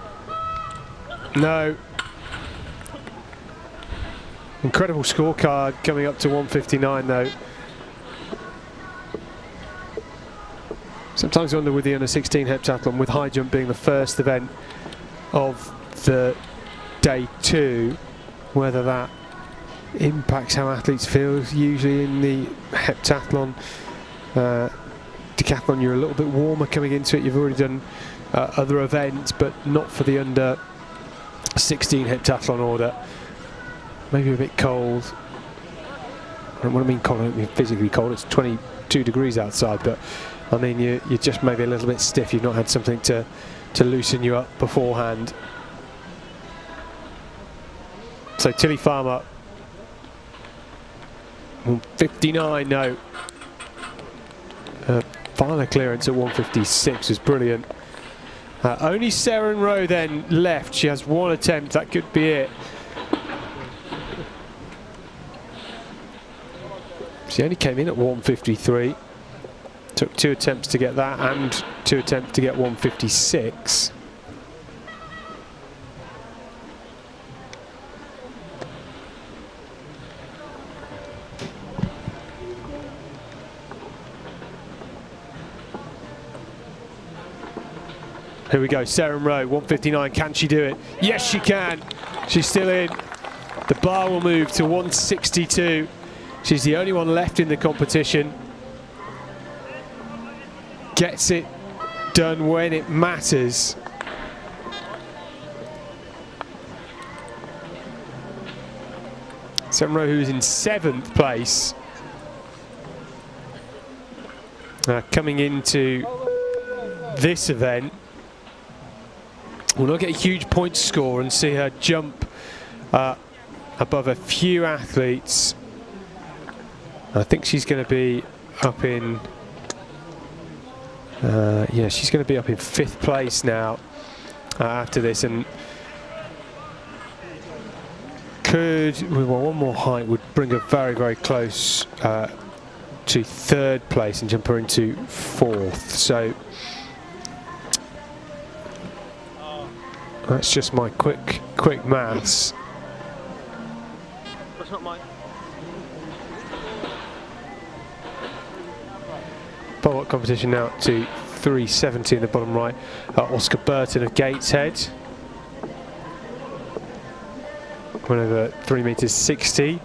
No. Incredible scorecard coming up to 159 though. Sometimes I wonder with the under 16 heptathlon, with high jump being the first event of the day 2, whether that impacts how athletes feel. Usually in the heptathlon, decathlon, you're a little bit warmer coming into it. You've already done other events, but not for the under 16 heptathlon order. Maybe a bit cold. When I mean cold, I don't mean physically cold. It's 22 degrees outside, but I mean you're just maybe a little bit stiff. You've not had something to loosen you up beforehand. So Tilly Farmer, 159, no. Final clearance at 156 was brilliant. Only Seren Rowe then left. She has one attempt, that could be it. She only came in at 153. Took 2 attempts to get that and 2 attempts to get 156. Here we go, Seren Rowe, 159, can she do it? Yes, she can. She's still in. The bar will move to 162. She's the only one left in the competition. Gets it done when it matters. Seren Rowe, who's in 7th place. Coming into this event, we'll not get a huge point score and see her jump above a few athletes. I think she's going to be up in, yeah, she's going to be up in 5th place now after this, and could, well, one more height would bring her very, very close to 3rd place and jump her into 4th. So that's just my quick maths. That's not mine. Pole competition now to 370 in the bottom right. Oscar Burton of Gateshead. Went over 3 meters 60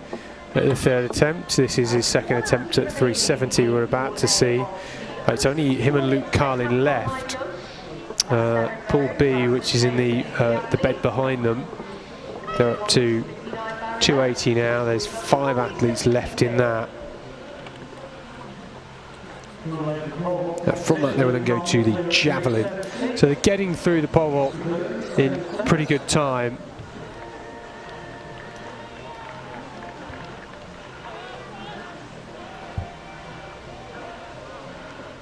at the 3rd attempt. This is his 2nd attempt at 370 we're about to see. It's only him and Luke Carlin left. Paul B, which is in the bed behind them, they're up to 280 now. There's 5 athletes left in that. From that they will then go to the javelin. So they're getting through the pole vault in pretty good time.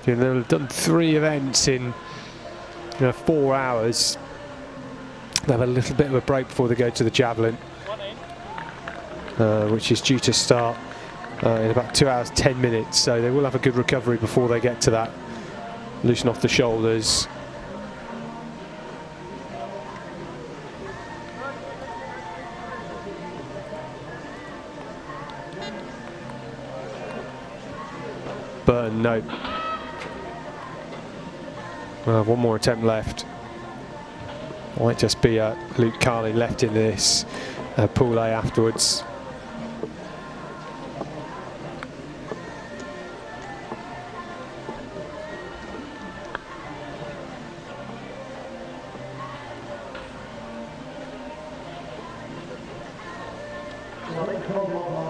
And they'll have done 3 events in 4 hours. They'll have a little bit of a break before they go to the javelin, which is due to start in about 2 hours 10 minutes. So they will have a good recovery before they get to that. Loosen off the shoulders. Burton, no. We'll have one more attempt left. Might just be Luke Carlin left in this pool A afterwards.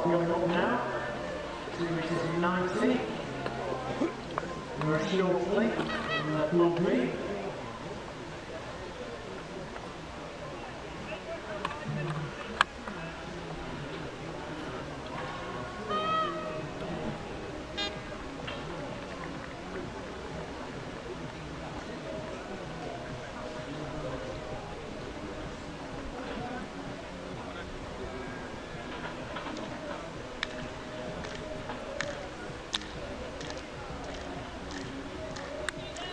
Going on now. 3 meters 90. Very shortly in pool B.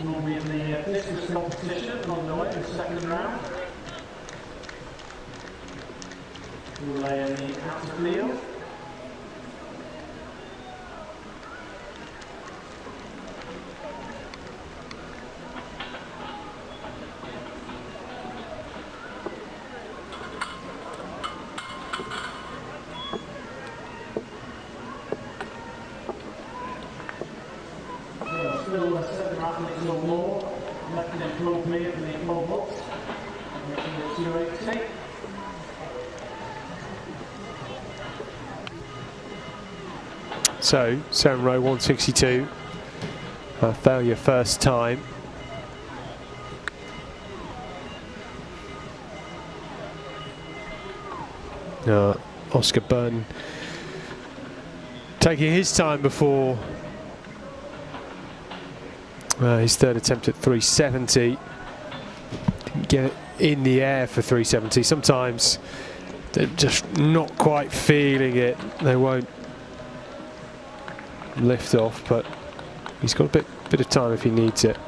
will be in the discus competition on the way in the second round. We'll lay in the outer field. Still 7 athletes or more left in the pool for me in the pole box. U18. So, 7 row 162. Failure first time. Oscar Burton taking his time before his third attempt at 370. Didn't get it in the air for 370. Sometimes they're just not quite feeling it. They won't lift off, but he's got a bit of time if he needs it.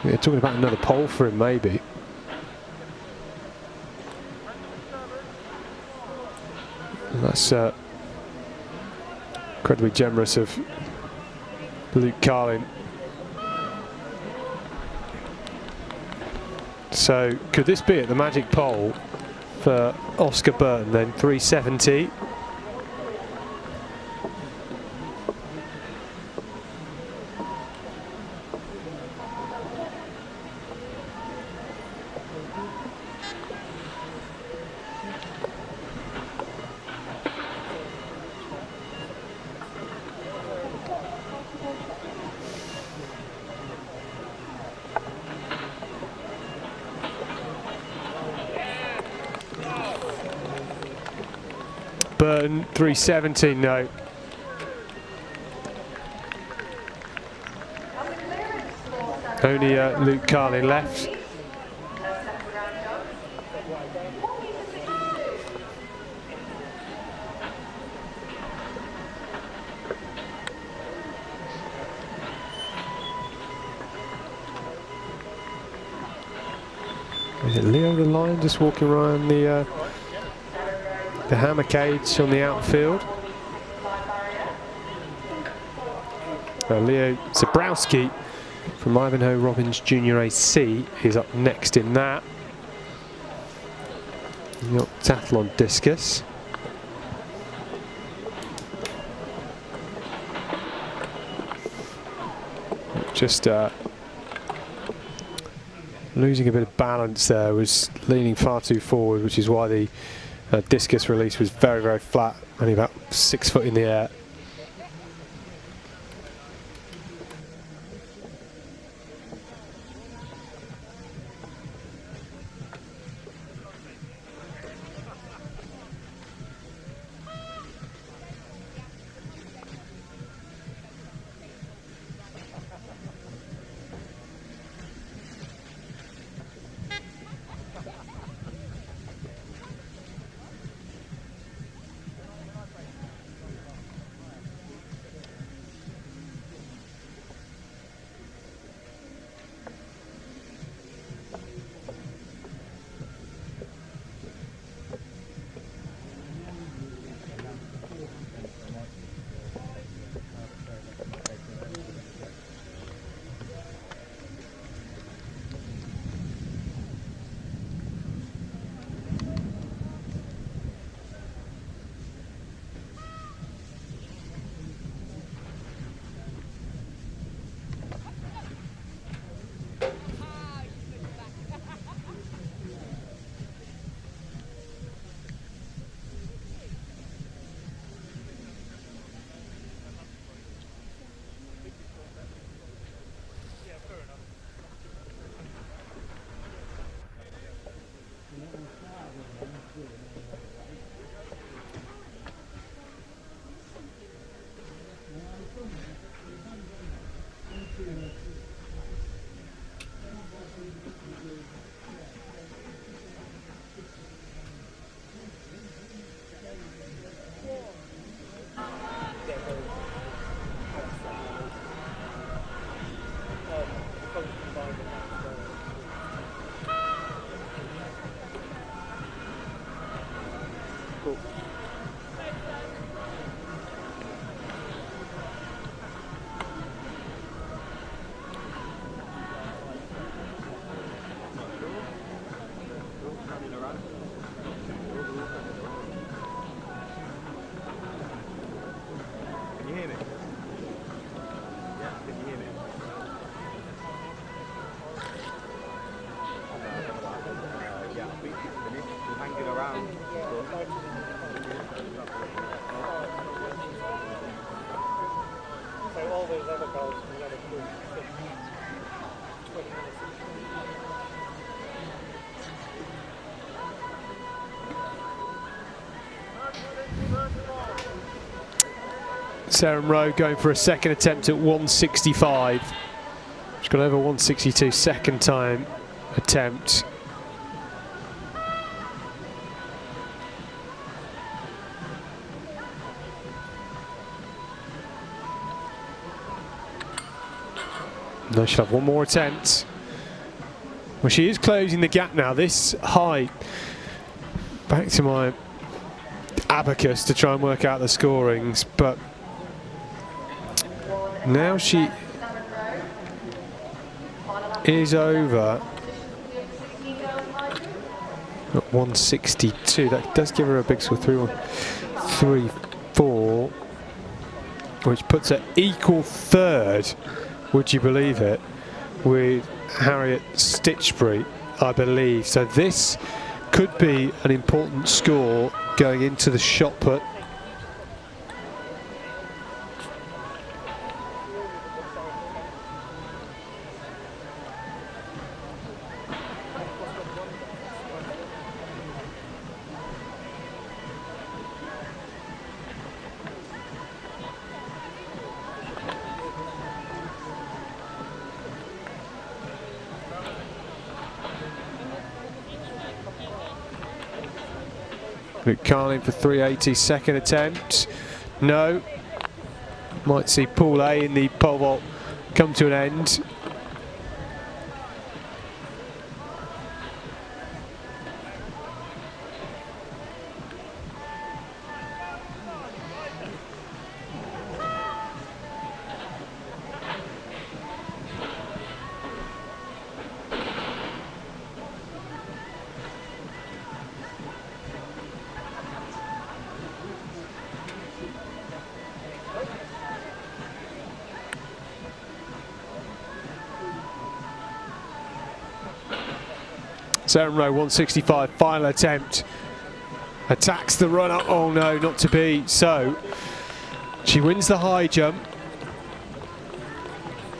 They're talking about another pole for him, maybe. And that's incredibly generous of Luke Carlin. So could this be at the magic pole for Oscar Burton then? 370. Burton 370, no. Only Luke Carlin left. Is it Leo the Lion just walking around the hammer cage on the outfield? Leo Zabrowski from Ivanhoe Robbins Junior AC is up next in that. The octathlon discus. Just losing a bit of balance there, was leaning far too forward, which is why the discus release was very, very flat, only about 6 foot in the air. those other goals from the other group. 20 minutes. Sarah Rowe going for a second attempt at 165. She's got over 162 second time attempt. No, she'll have one more attempt. Well, she is closing the gap now. This high. Back to my abacus to try and work out the scorings, but now she is over at 162. That does give her a big score, 3-1-3-4, which puts her equal third, would you believe it, with Harriet Stitchbury, I believe. So this could be an important score going into the shot put. Luke Carlin for 380, second attempt. No. Might see Pool A in the pole vault come to an end. Sarah Rowe 165, final attempt. Attacks the run up. Oh no, not to be. So she wins the high jump.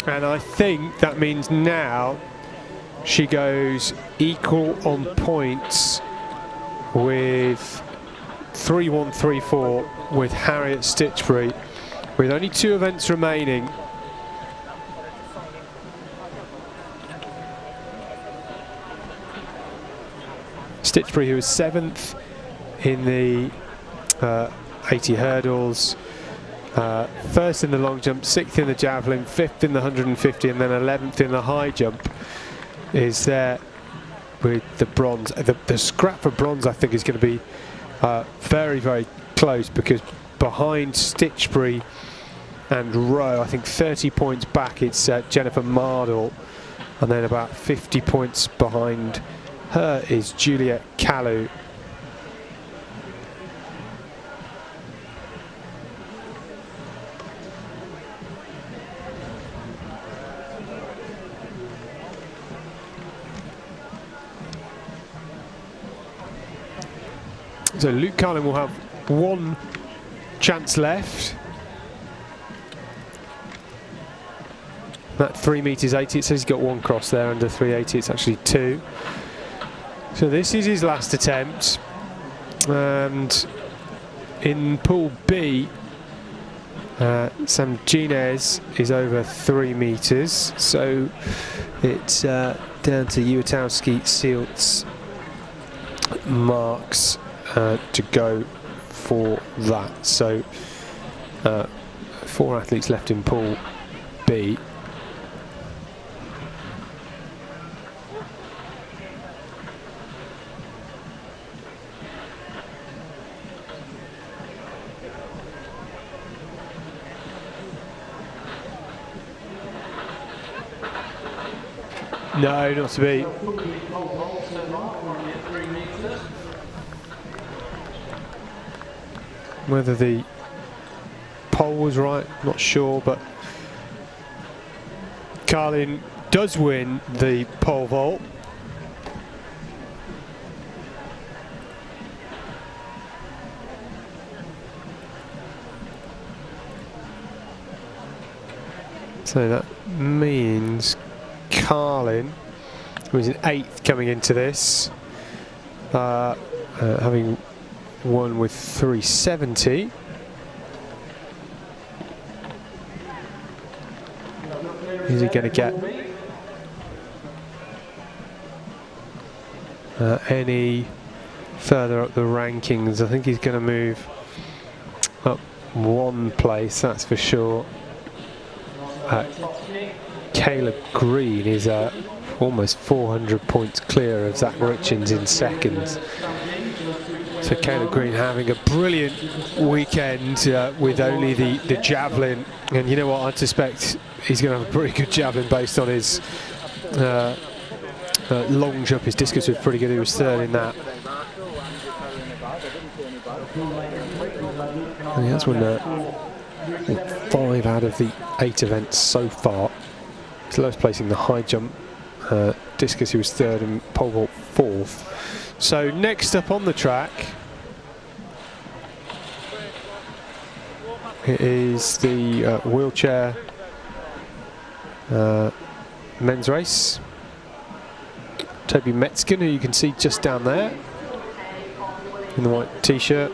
And I think that means now she goes equal on points with 3-1-3-4 with Harriet Stitchbury, with only 2 events remaining. Stitchbury, who was 7th in the 80 hurdles, 1st in the long jump, 6th in the javelin, 5th in the 150, and then 11th in the high jump, is there with the bronze. The scrap for bronze, I think, is going to be very, very close, because behind Stitchbury and Rowe, I think 30 points back, it's Jennifer Mardle, and then about 50 points behind her is Juliet Callu. So Luke Carlin will have 1 chance left. That 3 meters 80, it says he's got 1 cross there under 380, it's actually 2. So this is his last attempt, and in Pool B, Sam Ginez is over 3 meters, so it's down to Uwatowski, Sealtz, Marks to go for that. So 4 athletes left in Pool B. No, not to be. Whether the pole was right, not sure, but Carlin does win the pole vault. So that means Carlin, who is in 8th coming into this, having won with 370. Is he going to get any further up the rankings? I think he's going to move up 1 place, that's for sure. Caleb Green is almost 400 points clear of Zach Richins in 2nd. So Caleb Green having a brilliant weekend with only the javelin, and you know what, I suspect he's going to have a pretty good javelin based on his long jump. His discus was pretty good, he was 3rd in that. And he has won 5 out of the 8 events so far. He's lowest placing the high jump, discus he was 3rd, and pole vault 4th. So next up on the track, it is the wheelchair men's race. Toby Metzgen, who you can see just down there in the white t-shirt.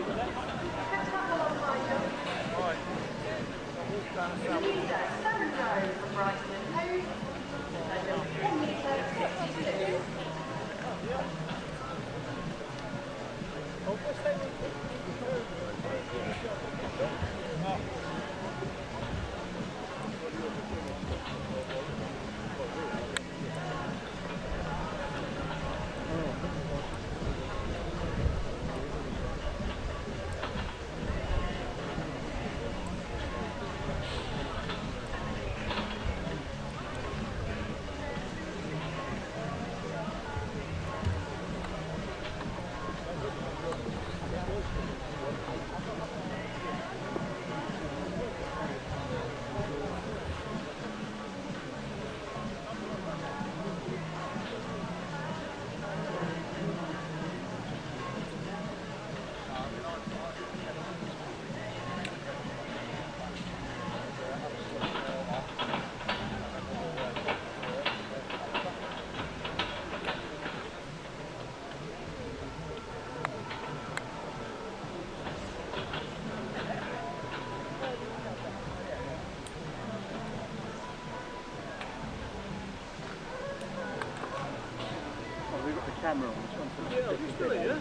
Camera on this one. Yeah, you still here?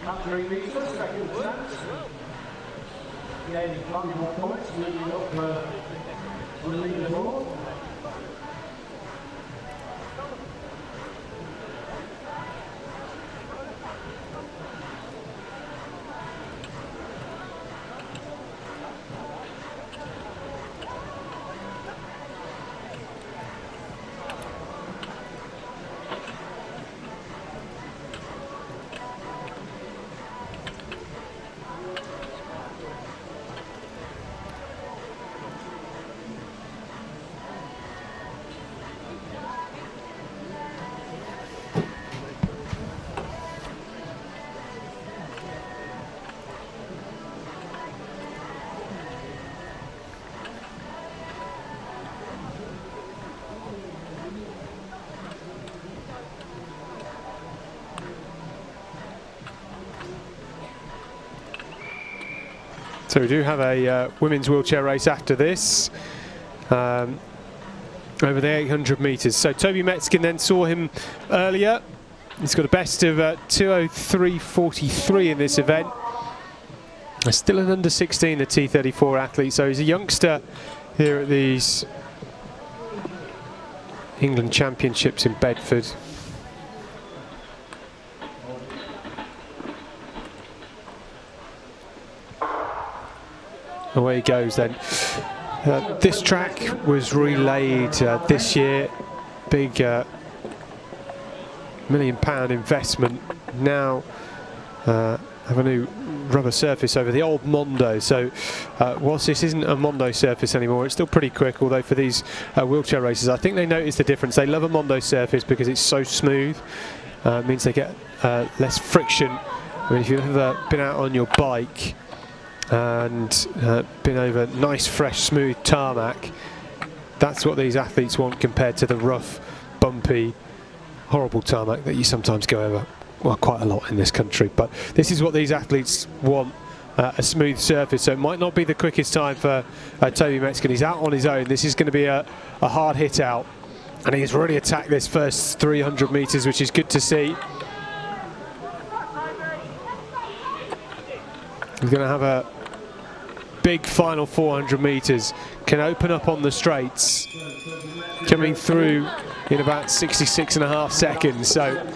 At 3 metres, second stance. Gaining 5 more points, moving up on the leaderboard. So we do have a women's wheelchair race after this, over the 800 metres. So Toby Metzgen then saw him earlier. He's got a best of 2:03.43 in this event. Still an under 16, the T34 athlete, so he's a youngster here at these England Championships in Bedford. Away he goes then. This track was relayed this year. Big £1 million investment. Now have a new rubber surface over the old Mondo. So whilst this isn't a Mondo surface anymore, it's still pretty quick, although for these wheelchair races I think they notice the difference. They love a Mondo surface because it's so smooth. means they get less friction. I mean, if you've ever been out on your bike and been over nice, fresh, smooth tarmac, that's what these athletes want compared to the rough, bumpy, horrible tarmac that you sometimes go over, well, quite a lot in this country. But this is what these athletes want, a smooth surface. So it might not be the quickest time for Toby Metzgen. He's out on his own. This is going to be a hard hit out, and he's really attacked this first 300 metres, which is good to see. He's going to have a big final 400 metres, can open up on the straights, coming through in about 66.5 seconds, so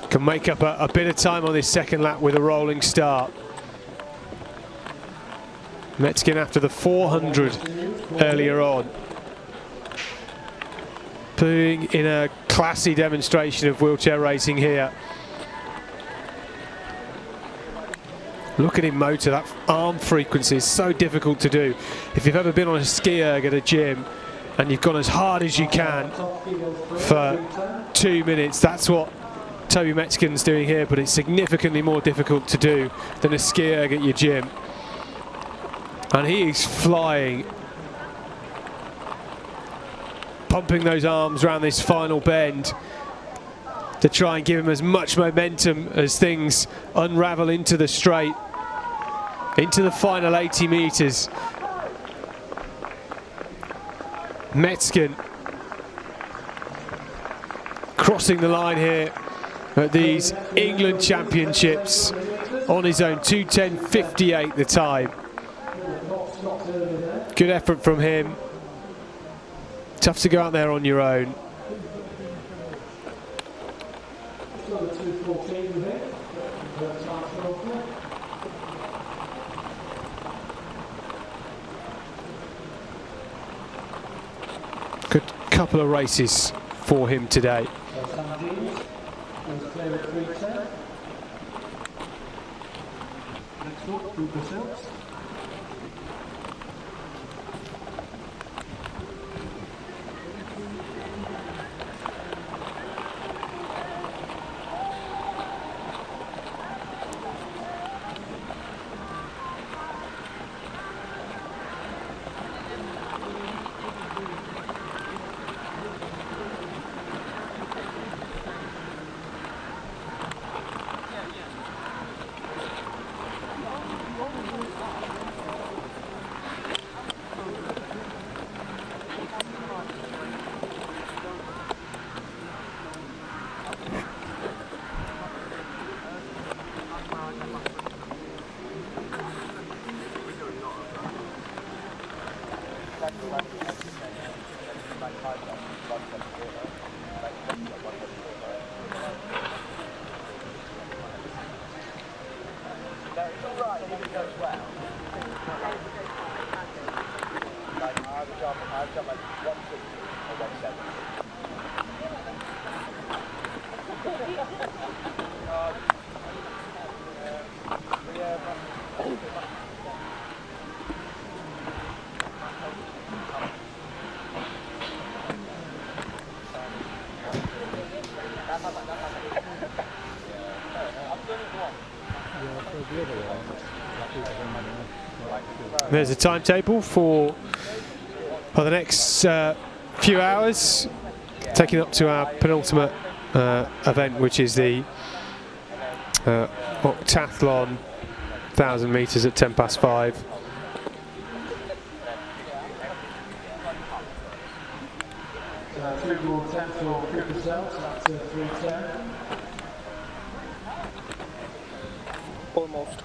can make up a bit of time on this second lap with a rolling start. Metzgen after the 400 earlier on, putting in a classy demonstration of wheelchair racing here. Look at him motor, that arm frequency is so difficult to do. If you've ever been on a ski erg at a gym and you've gone as hard as you can for 2 minutes, that's what Toby Metzgen's doing here, but it's significantly more difficult to do than a ski erg at your gym. And he is flying, pumping those arms around this final bend to try and give him as much momentum as things unravel into the straight, into the final 80 metres. Metzgen crossing the line here at these England Championships on his own, 2:10.58 the time. Good effort from him. Tough to go out there on your own. Good couple of races for him today. There's a timetable for the next few hours, taking up to our penultimate event, which is the octathlon 1,000 metres at 5:10. Almost.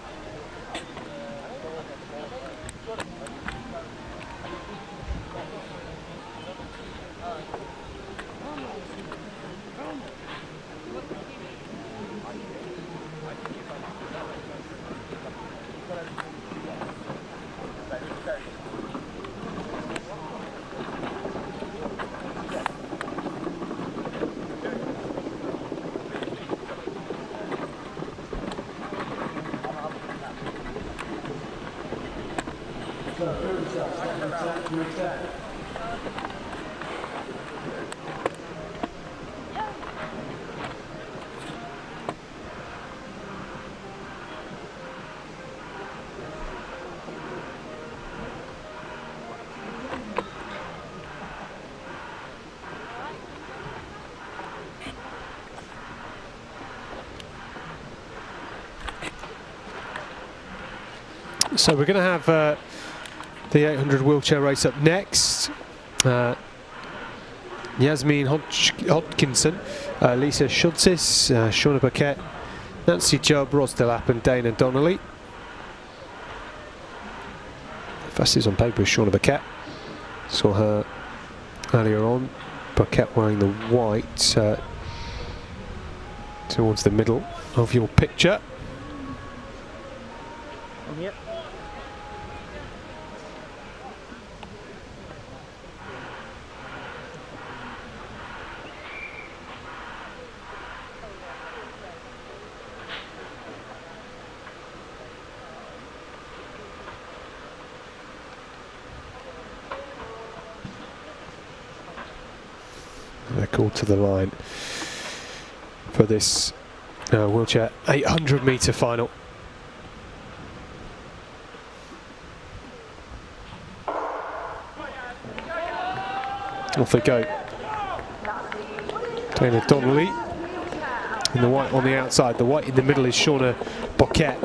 So we're going to have the 800 wheelchair race up next. Yasmin Hodkinson, Lisa Schultzis, Shauna Burkett, Nancy Jubb, Ros Delap and Dana Donnelly. Fastest on paper is Shauna Burkett. Saw her earlier on. Burkett wearing the white towards the middle of your picture. Yep. They're called to the line for this wheelchair 800 metre final. Off they go. Dana Donnelly in the white on the outside. The white in the middle is Shauna Burkett.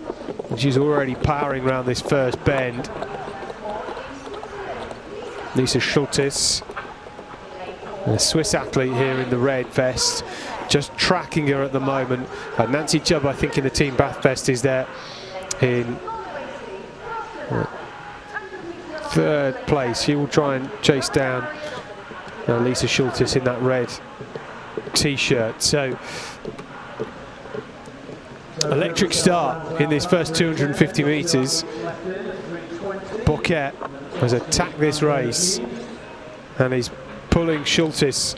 And she's already powering around this first bend. Lisa Schultes, a Swiss athlete here in the red vest, just tracking her at the moment. Nancy Jubb, I think, in the team Bath vest is there in third place. She will try and chase down Lisa Schultes in that red t-shirt. So electric start in this first 250 metres. Burkett has attacked this race and is pulling Schultes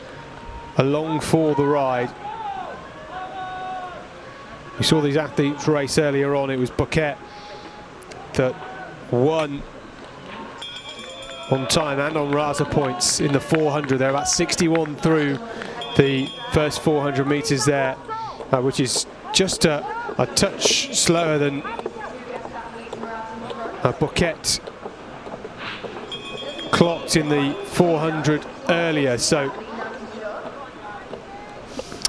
along for the ride. We saw these athletes race earlier on. It was Burkett that won on time and on Rasa points in the 400. They're about 61 through the first 400 metres there, which is just a touch slower than Burkett clocked in the 400 earlier. So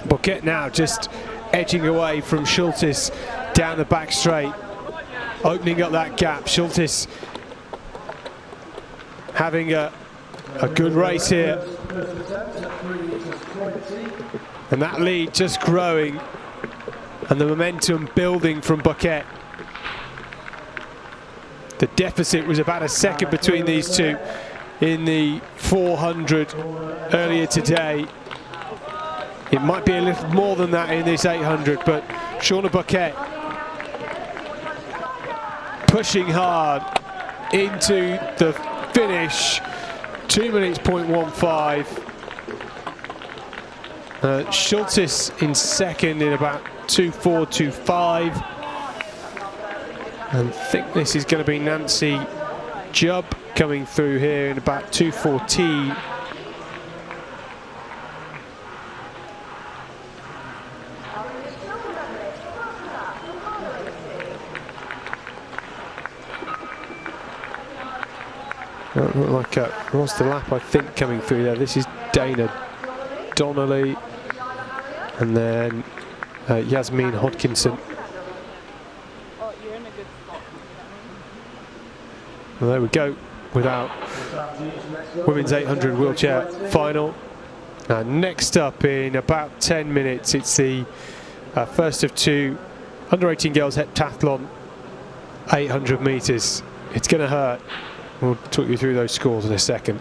Burkett now just edging away from Schultes down the back straight, opening up that gap. Schultes having a good race here, and that lead just growing and the momentum building from Burkett. The deficit was about a second between these two in the 400 earlier today. It might be a little more than that in this 800, but Shauna Burkett pushing hard into the finish. 2 minutes, 0.15. Schultes in second in about 2:4.25. And I think this is going to be Nancy Jubb coming through here in about 2:14. Look like Ros Delap, I think, coming through there. This is Dana Donnelly, and then Yasmin Hodkinson. Well, there we go, with our women's 800 wheelchair final. Next up in about 10 minutes, it's the first of two under-18 girls heptathlon 800 metres. It's going to hurt. We'll talk you through those scores in a second.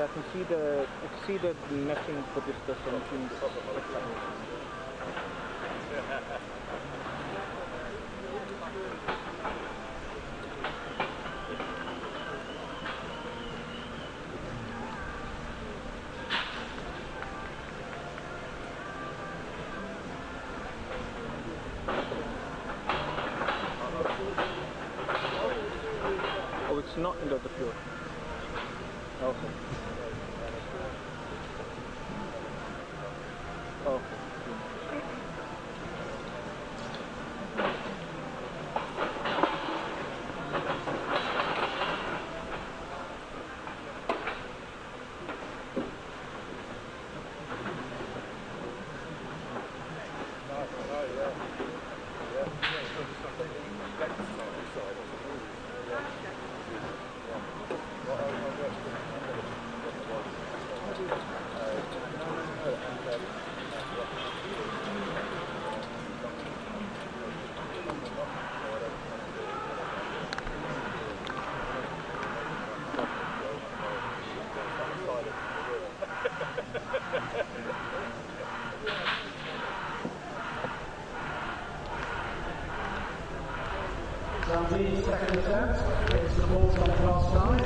Yeah, I can see the netting for this stuff on Oh, it's not in the fjord. Okay. Okay. Sandy, second attempt. It's the ball on the far side.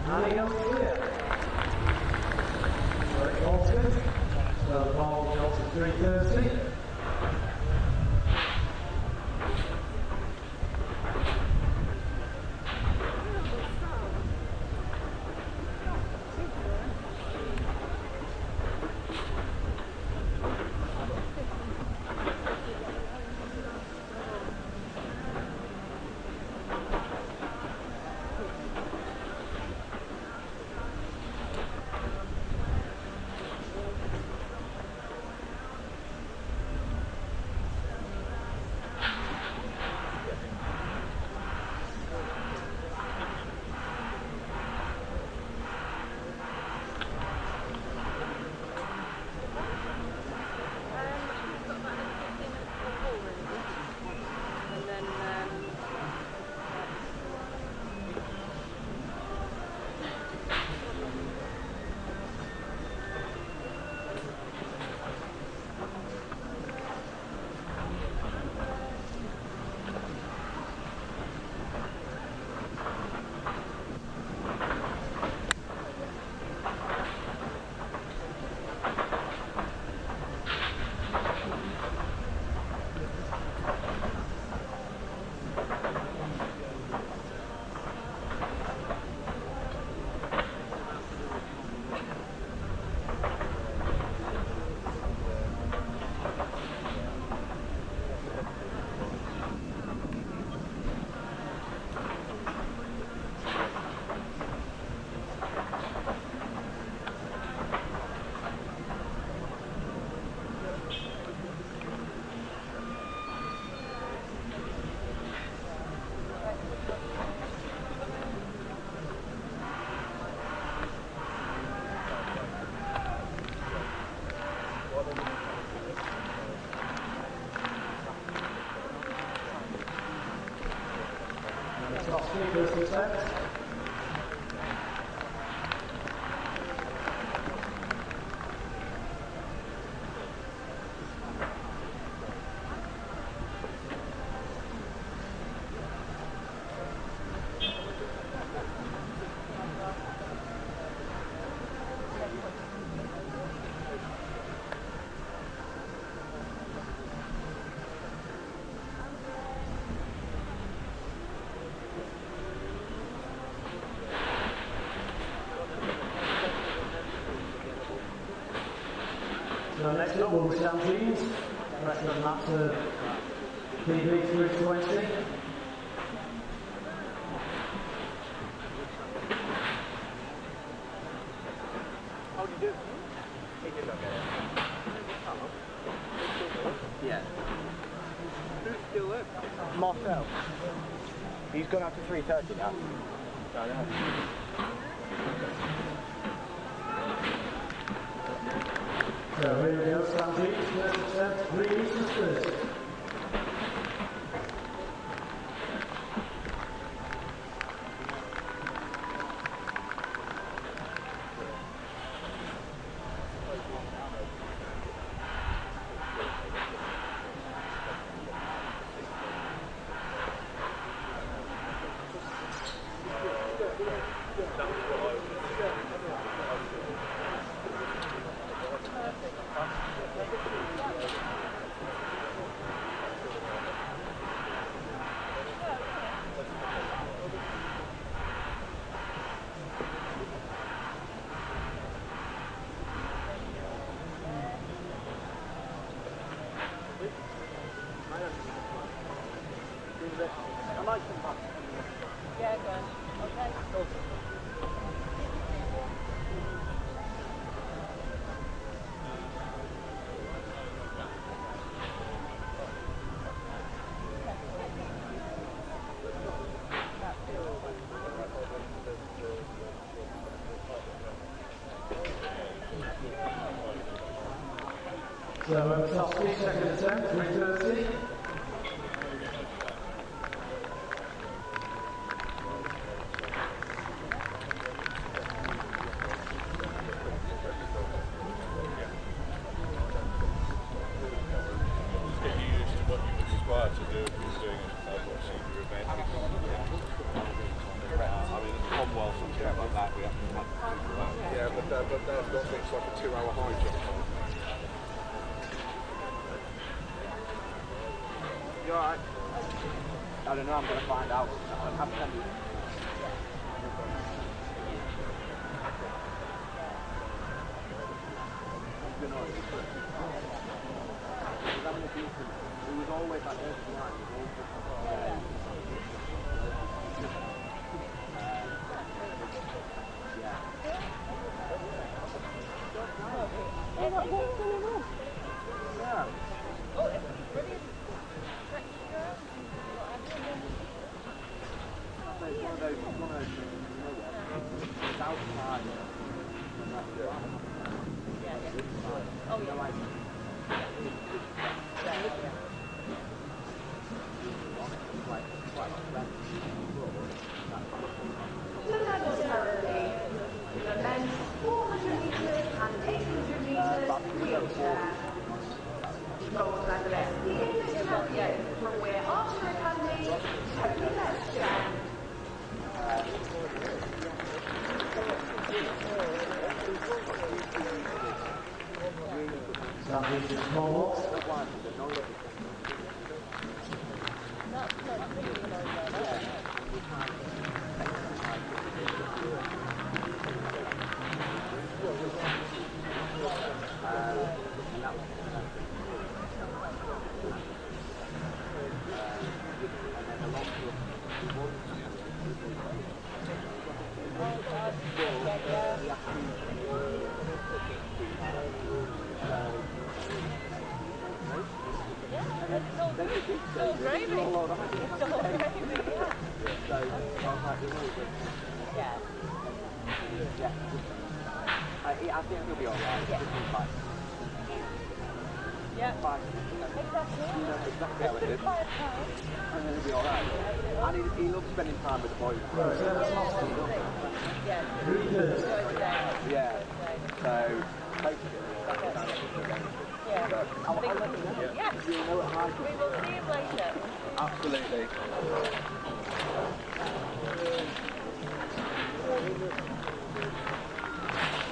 And he goes clear. Very confident. So the ball goes to 330. First attempt. So next up will be Sam Jeans. Rest of that to PB 320. How do you do? He did look at it. Yeah. Who's still there? Marcel. He's gone out to 3:30 now. I know. So here we go, Sam Jeans, first attempt, 3 meters. meters. I might come back. Yeah, go on. Okay. So top speed, second attempt, 330. Get used to what you were required to do if you were doing a senior event. I mean, at the Commonwealth and stuff like that, we have to have people out. Yeah, but they've got things like a 2-hour high jump on. You alright? I don't know, I'm going to find out. I'll have to send you. It was always like this behind. Yeah. Oh, it's brilliant. It's one of those things, you know what? It's outside. Oh, yeah. Like, The medal ceremony. The men's 400 metres and 800 metres wheelchair. Gold medalist, the English champion from Weir Archery Academy, Tony Lester. That is the small box. I think he'll be alright. Yeah. Fine. Exactly. You know exactly how it is. And then he'll be alright. And he loves spending time with the boys. Yeah. So, Yeah. I'll let you know. Yeah. You'll know at high. We will see him later. Absolutely.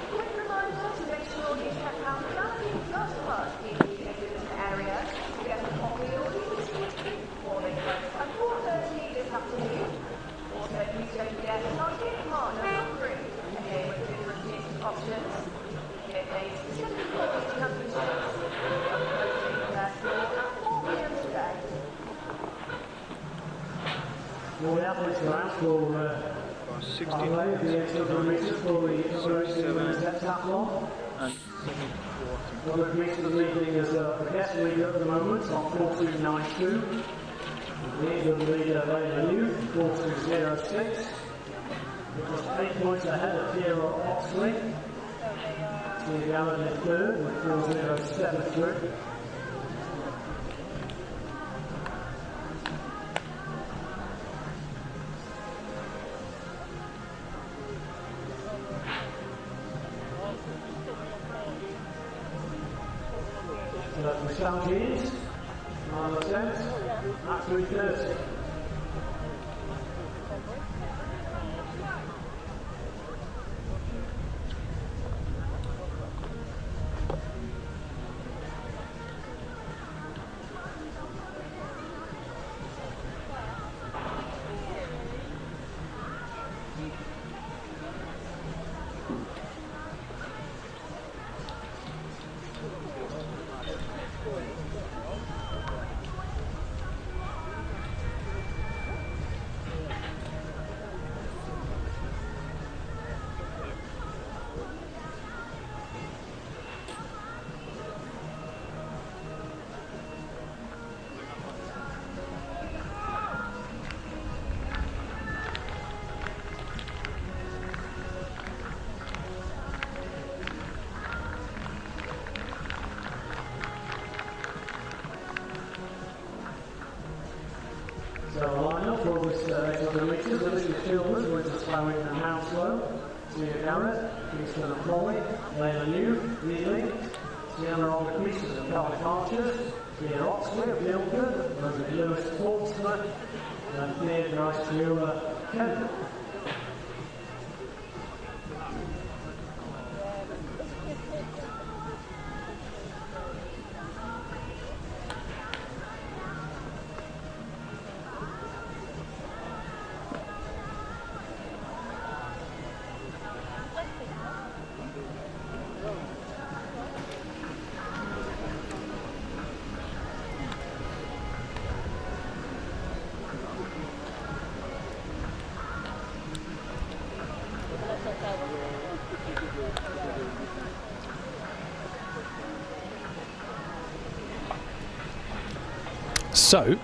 Quick reminder to make sure you check out the gallery just plus the exhibition area to get a copy of the morning at 4:30 this afternoon. Also, please don't forget target partner free, again with different music options. It aims specifically for the championships, closing their store at 4 p.m. today. Well, the athletes are out for 69, the 800 metres for the Sorry, heptathlon. and 740. One of the metres leading as a guest leader at the moment on 4292. The England leader Lane New, 4206. It was 8 points ahead of Kira Oxley. Steve Allen in third with 4073. The Stallions, final attempt at 3:30. So the lineup for this 800 metres, Elizabeth Childers went to Slowing and Hounslow, Tia Garrett, Kingston and Foley, Layla New, leading, Tiana on the pieces of Cardiff Archers, Tia Oxley of Guildford, Elizabeth Lewis Portsmouth, and Thea Grice Mueller, Kent. So,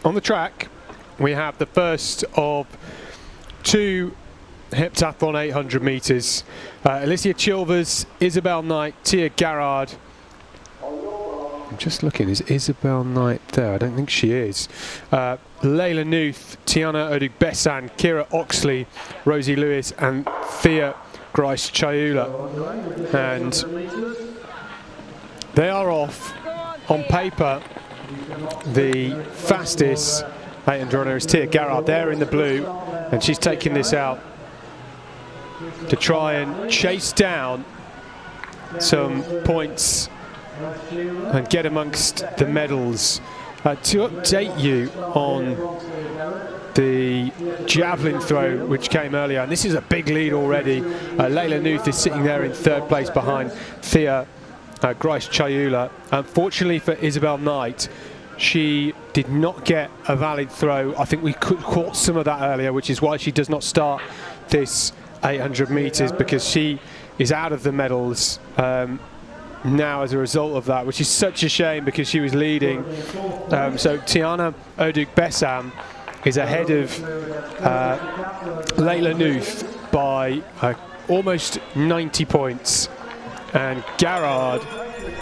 on the track, we have the first of two heptathlon 800 metres. Alicia Chilvers, Isabel Knight, Tia Garrard. I'm just looking, is Isabel Knight there? I don't think she is. Layla Nuth, Tiana Odug-Bessan, Kira Oxley, Rosie Lewis and Thea Grice Chayula. And they are off. On paper, the fastest 800 runner is Tia Garrard there in the blue, and she's taking this out to try and chase down some points and get amongst the medals. To update you on the javelin throw which came earlier, and this is a big lead already. Layla Nuth is sitting there in third place behind Thea Grice Chayula. Unfortunately for Isabel Knight, she did not get a valid throw. I think we caught some of that earlier, which is why she does not start this 800 metres, because she is out of the medals now as a result of that, which is such a shame because she was leading. So Tiana Odug-Bessan is ahead of Layla Nuth by almost 90 points, and Garrard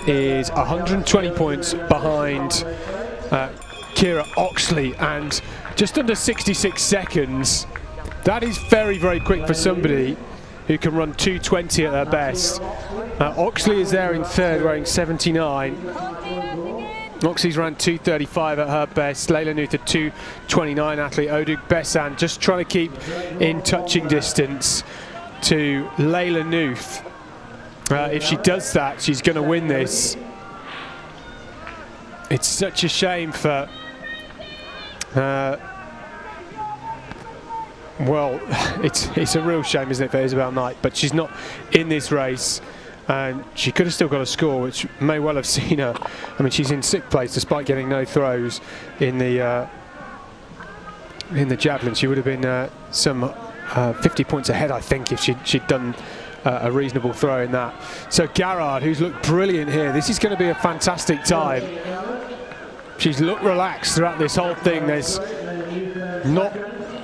is 120 points behind Kira Oxley, and just under 66 seconds. That is very, very quick for somebody who can run 2:20 at her best. Oxley is there in third, wearing 79. Oxley's ran 2:35 at her best. Layla Nuth a 2:29 athlete. Odug-Bessan just trying to keep in touching distance to Layla Nuth. If she does that, she's going to win this. It's such a shame for well, it's a real shame, isn't it, for Isabel Knight, but she's not in this race, and she could have still got a score, which may well have seen her. I mean, she's in sixth place despite getting no throws in the javelin. She would have been some 50 points ahead, I think, if she'd done a reasonable throw in that. So Garrard, who's looked brilliant here, this is going to be a fantastic time. She's looked relaxed throughout this whole thing. There's not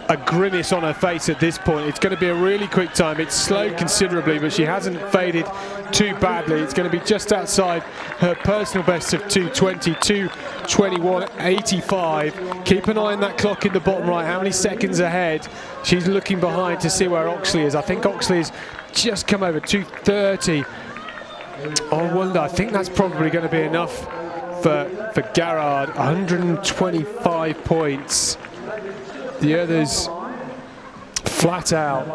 a grimace on her face at this point. It's going to be a really quick time. It's slowed considerably, but she hasn't faded too badly. It's going to be just outside her personal best of 2:20, 2:21.85. Keep an eye on that clock in the bottom right. How many seconds ahead? She's looking behind to see where Oxley is. I think Oxley has just come over 2:30. I wonder, I think that's probably going to be enough for Garrard. 125 points. The others flat out.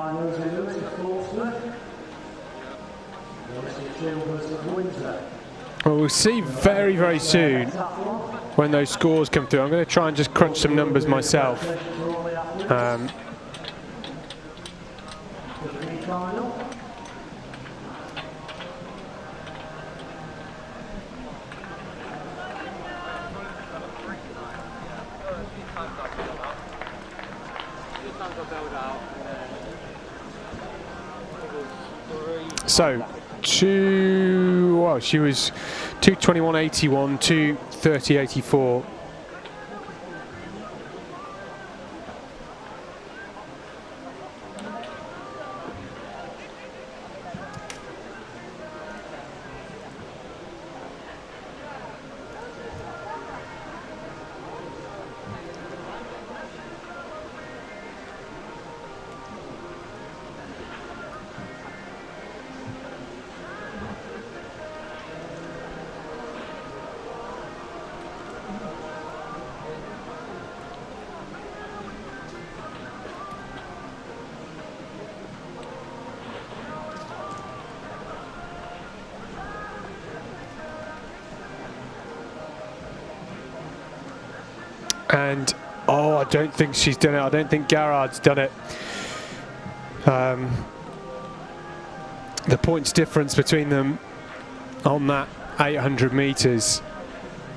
Well, we'll see very, very soon when those scores come through. I'm going to try and just crunch some numbers myself. So, she was 2:21.81, 2:30.84. And I don't think she's done it. I don't think Garrard's done it. The points difference between them on that 800 meters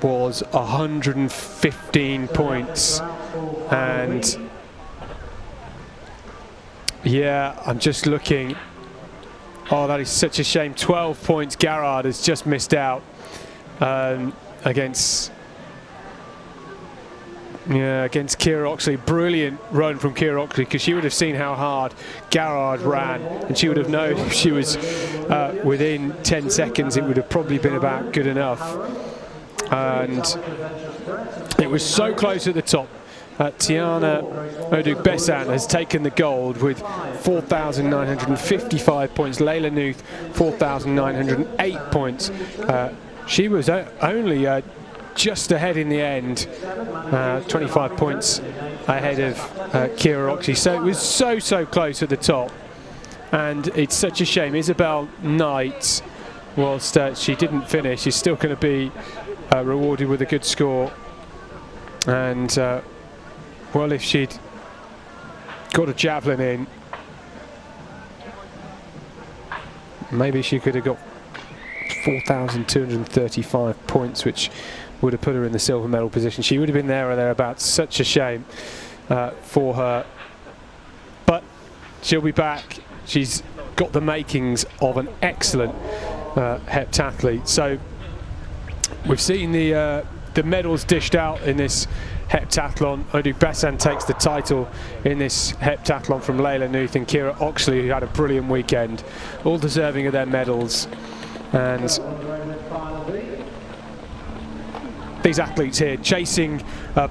was 115 points. And yeah, I'm just looking. Oh, that is such a shame. 12 points Garrard has just missed out against Keira Oxley. Brilliant run from Keira Oxley, because she would have seen how hard Garrard ran, and she would have known if she was within 10 seconds, it would have probably been about good enough. And it was so close at the top. Tiana Oduk-Bessan has taken the gold with 4,955 points. Layla Nuth, 4,908 points. She was only just ahead in the end, 25 points ahead of Keira Oxley. So it was so close at the top, and it's such a shame. Isabel Knight, whilst she didn't finish, is still going to be rewarded with a good score. And well, if she'd got a javelin in, maybe she could have got 4,235 points, which would have put her in the silver medal position. She would have been there or thereabouts. Such a shame for her. But she'll be back. She's got the makings of an excellent heptathlete. So we've seen the medals dished out in this heptathlon. Oduk-Bessan takes the title in this heptathlon from Layla Nuth and Keira Oxley, who had a brilliant weekend. All deserving of their medals. And these athletes here chasing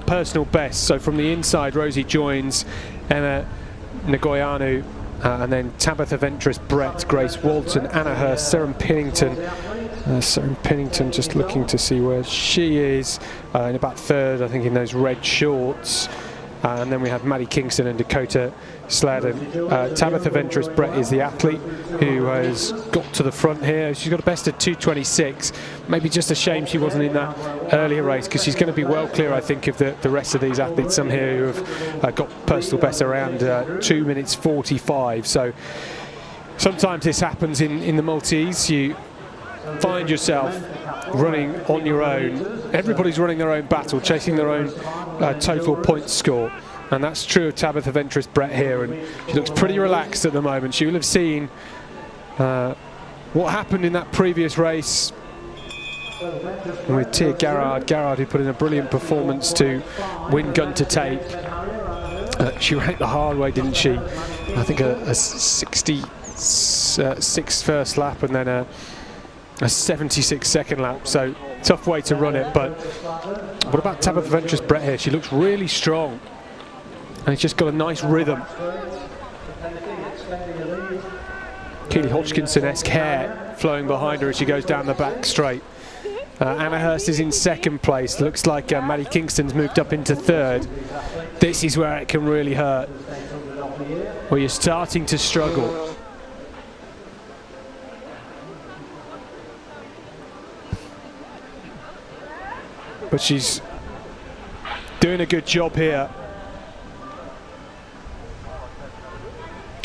personal best. So from the inside, Rosie joins Emma Nagoyanu, and then Tabitha Ventris, Brett, Grace Walton, Anna Hurst, Sarah Pinnington. Sarah Pinnington just looking to see where she is, in about third, I think, in those red shorts. And then we have Maddie Kingston and Dakota Sladden. Tabitha Ventris Brett is the athlete who has got to the front here. She's got a best of 2:26. Maybe just a shame she wasn't in that earlier race, because she's going to be well clear, I think, of the rest of these athletes. Some here who have got personal bests around 2 minutes 45. So sometimes this happens in the multis. You find yourself running on your own. Everybody's running their own battle, chasing their own total points score, and that's true of Tabitha Ventris Brett here. And she looks pretty relaxed at the moment. She will have seen what happened in that previous race with Tia Garrard, who put in a brilliant performance to win gun to tape. She ran it the hard way, didn't she? I think a 66 first lap and then a 76 second lap. So tough way to run it. But what about Tabitha Ventress-Brett here? She looks really strong, and it's just got a nice rhythm. Keely Hodgkinson-esque hair flowing behind her as she goes down the back straight. Anna Hurst is in second place. Looks like Maddie Kingston's moved up into third. This is where it can really hurt, where you're starting to struggle. But she's doing a good job here.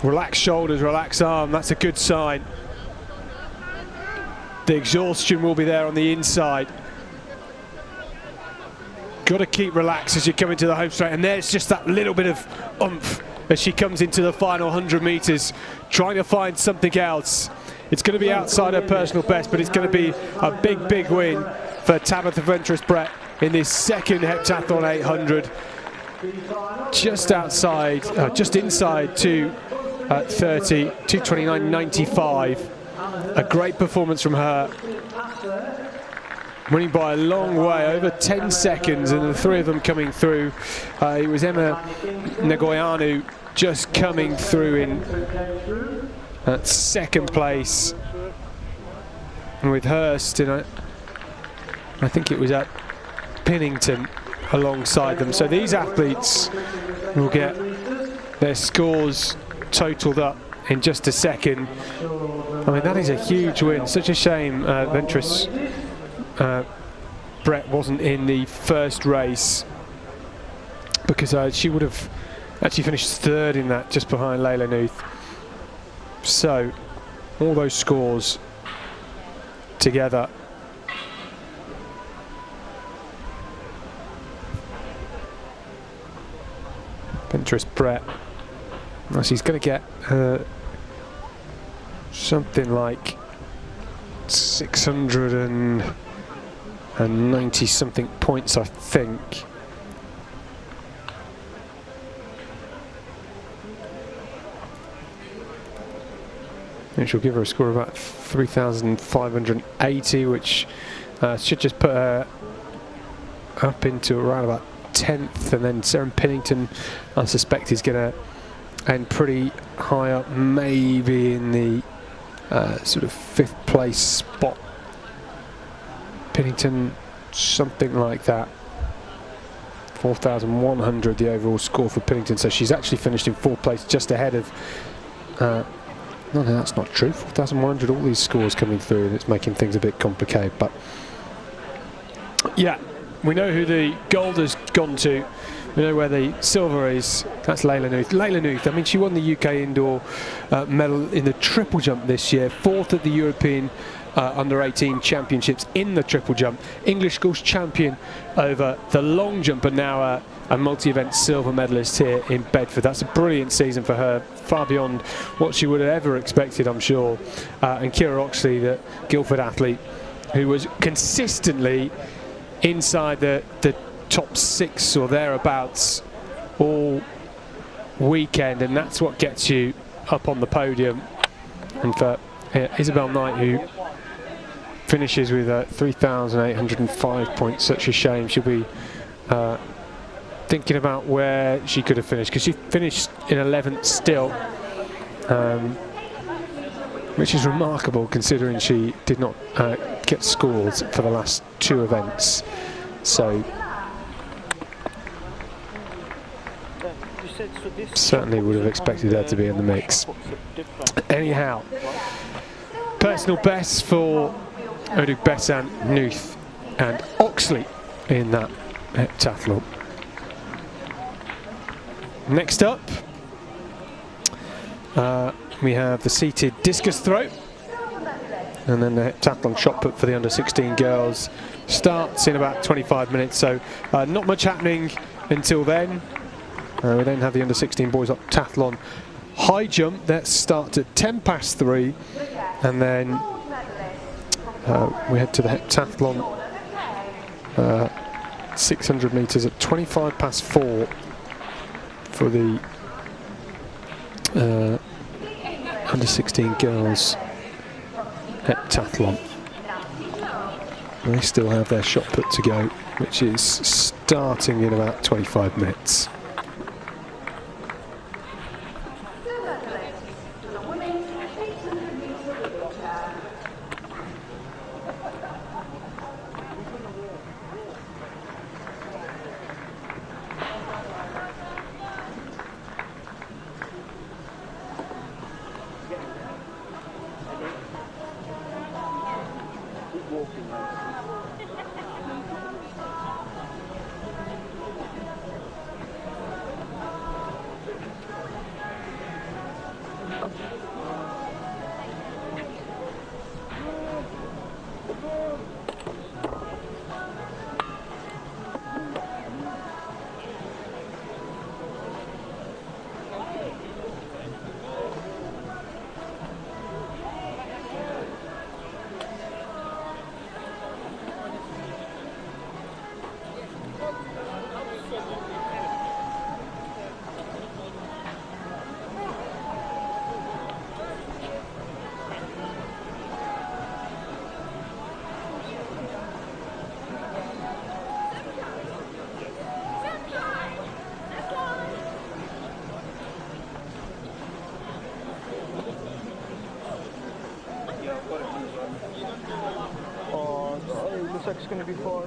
Relax shoulders, relax arm, that's a good sign. The exhaustion will be there on the inside. Got to keep relaxed as you come into the home straight, and there's just that little bit of oomph as she comes into the final 100 metres, trying to find something else. It's going to be outside her personal best, but it's going to be a big, big win for Tabitha Ventress-Brett in this second heptathlon 800. Just outside, just inside 2:30, 2:29.95. A great performance from her, winning by a long way, over 10 seconds, and the three of them coming through. It was Emma Nagoyanu just coming through in second place, and with Hurst in I think it was at Pinnington alongside them. So these athletes will get their scores totaled up in just a second. I mean, that is a huge win. Such a shame Ventress-Brett wasn't in the first race, because she would have actually finished third in that, just behind Layla Nuth. So all those scores together. Ventress-Brett, well, she's going to get something like 690 something points, I think. Which will give her a score of about 3,580, which should just put her up into around about 10th, and then Sarah Pinnington, I suspect, is going to end pretty high up, maybe in the sort of 5th place spot. Pinnington, something like that. 4,100 the overall score for Pinnington, so she's actually finished in 4th place, just ahead of no, that's not true. 4,100, all these scores coming through, and it's making things a bit complicated. But yeah, we know who the gold has gone to. We know where the silver is. That's Layla Nuth. Layla Nuth, I mean, she won the UK indoor medal in the triple jump this year, 4th at the European under-18 championships in the triple jump. English schools champion over the long jump, and now a multi-event silver medalist here in Bedford. That's a brilliant season for her, far beyond what she would have ever expected, I'm sure. And Kira Oxley, the Guildford athlete, who was consistently inside the top 6 or thereabouts all weekend, and that's what gets you up on the podium. And for Isabel Knight, who finishes with 3,805 points, such a shame. She'll be thinking about where she could have finished, because she finished in 11th still, which is remarkable considering she did not get scores for the last 2 events. So certainly would have expected her to be in the mix. Anyhow, personal bests for Odug Besant, Nuth and Oxley in that heptathlon. Next up, we have the seated discus throw, and then the heptathlon shot put for the under-16 girls starts in about 25 minutes, so not much happening until then. We then have the under-16 boys heptathlon high jump that starts at 3:10, and then we head to the heptathlon 600 metres at 4:25, for the under 16 girls heptathlon. They still have their shot put to go, which is starting in about 25 minutes. Oh, it looks like it's going to be 5.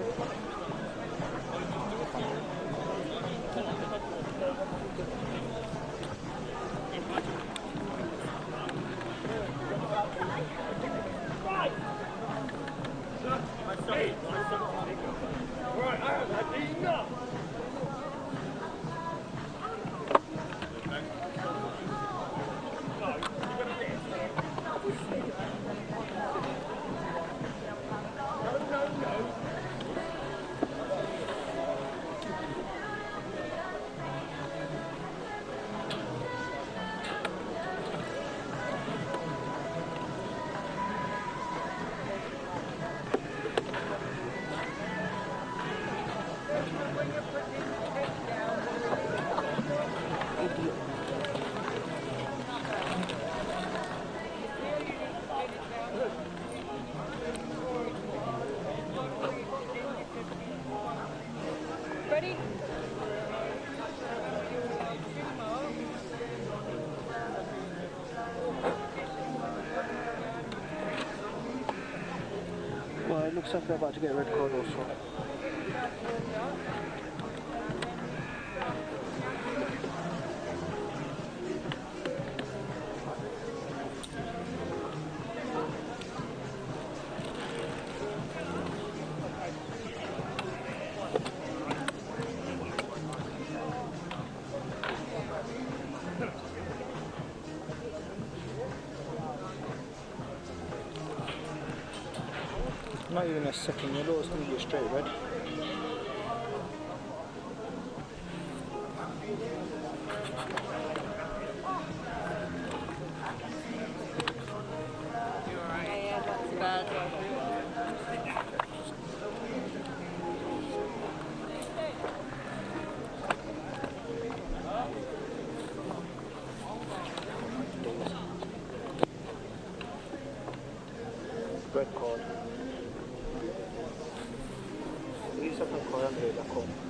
Ready? Well, it looks like they're about to get a red card also. Not even a second yellow, it's going to be a straight red. Yeah, that's bad. Red card. Lì sopra ancora Andrea da con.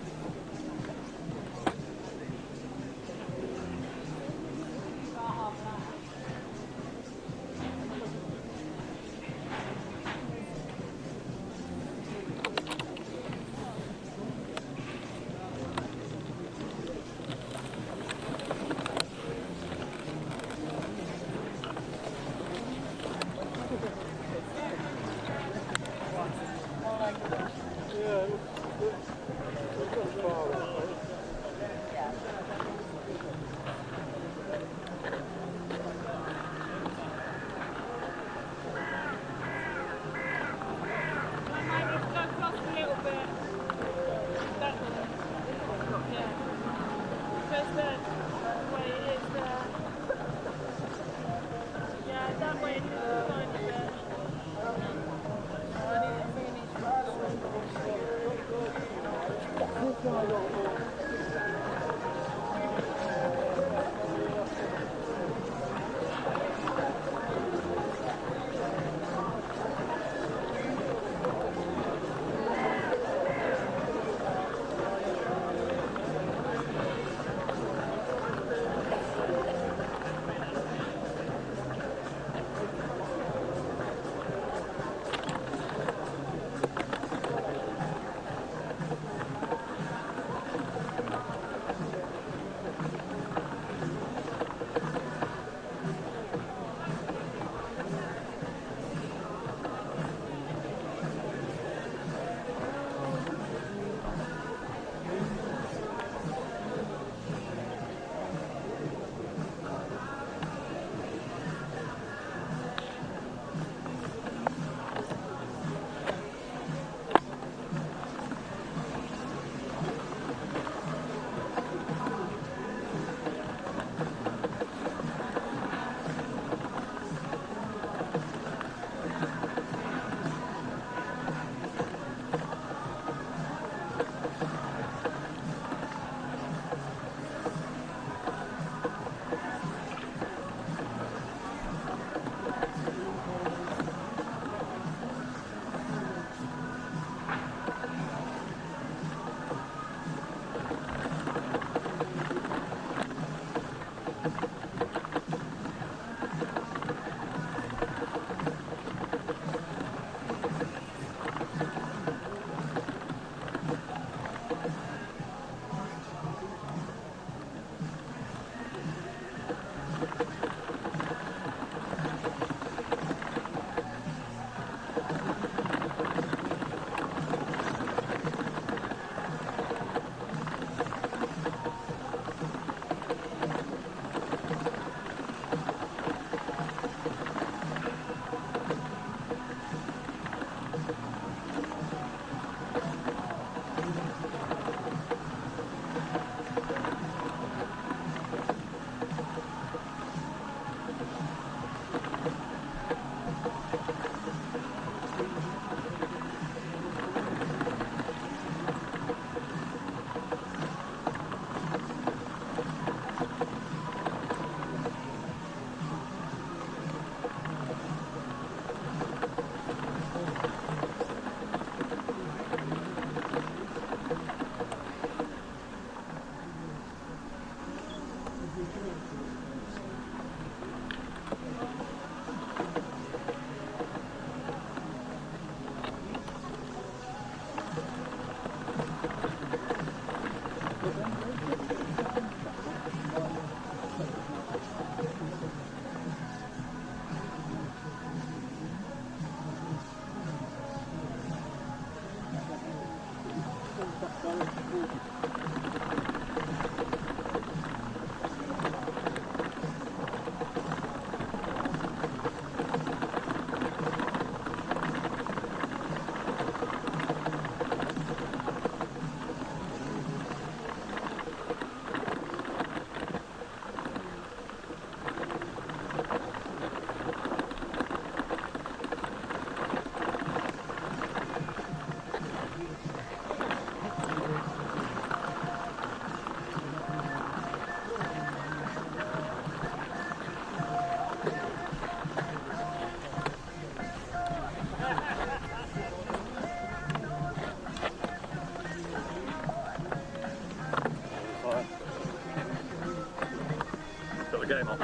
game on.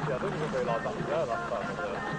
Yeah, I think we realised that was there last time, wasn't it?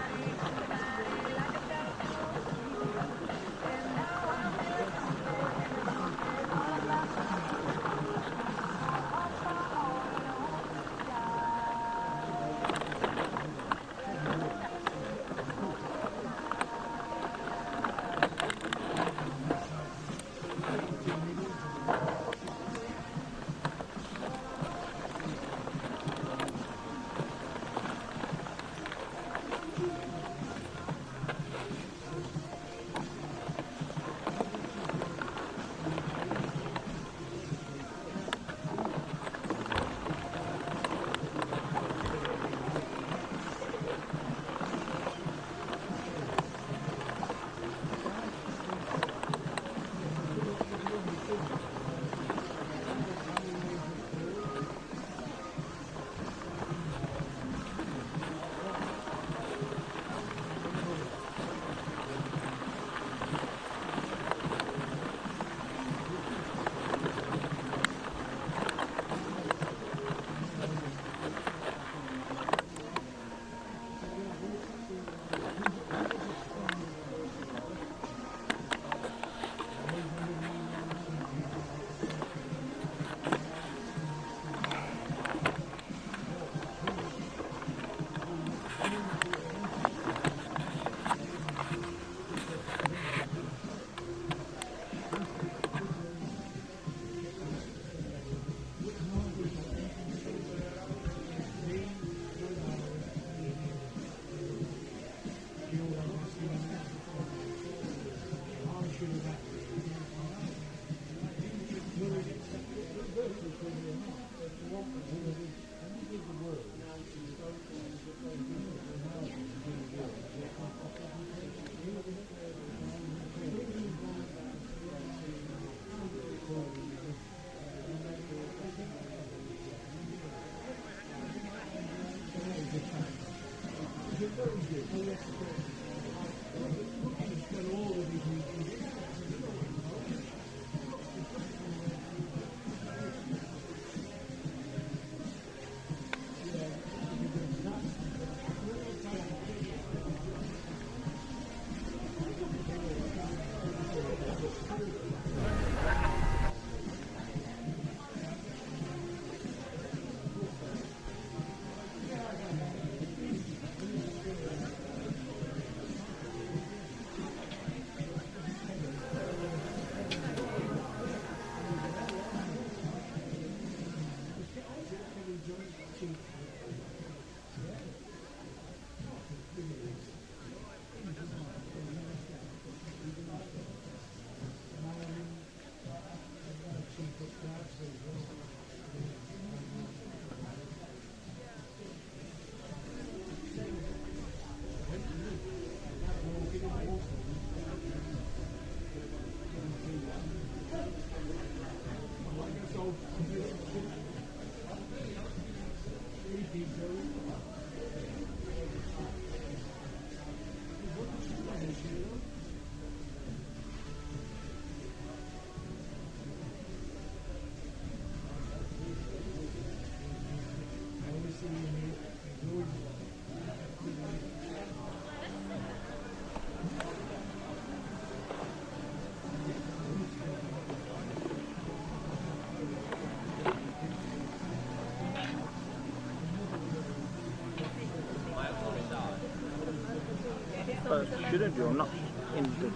shouldn't do. I'm not in the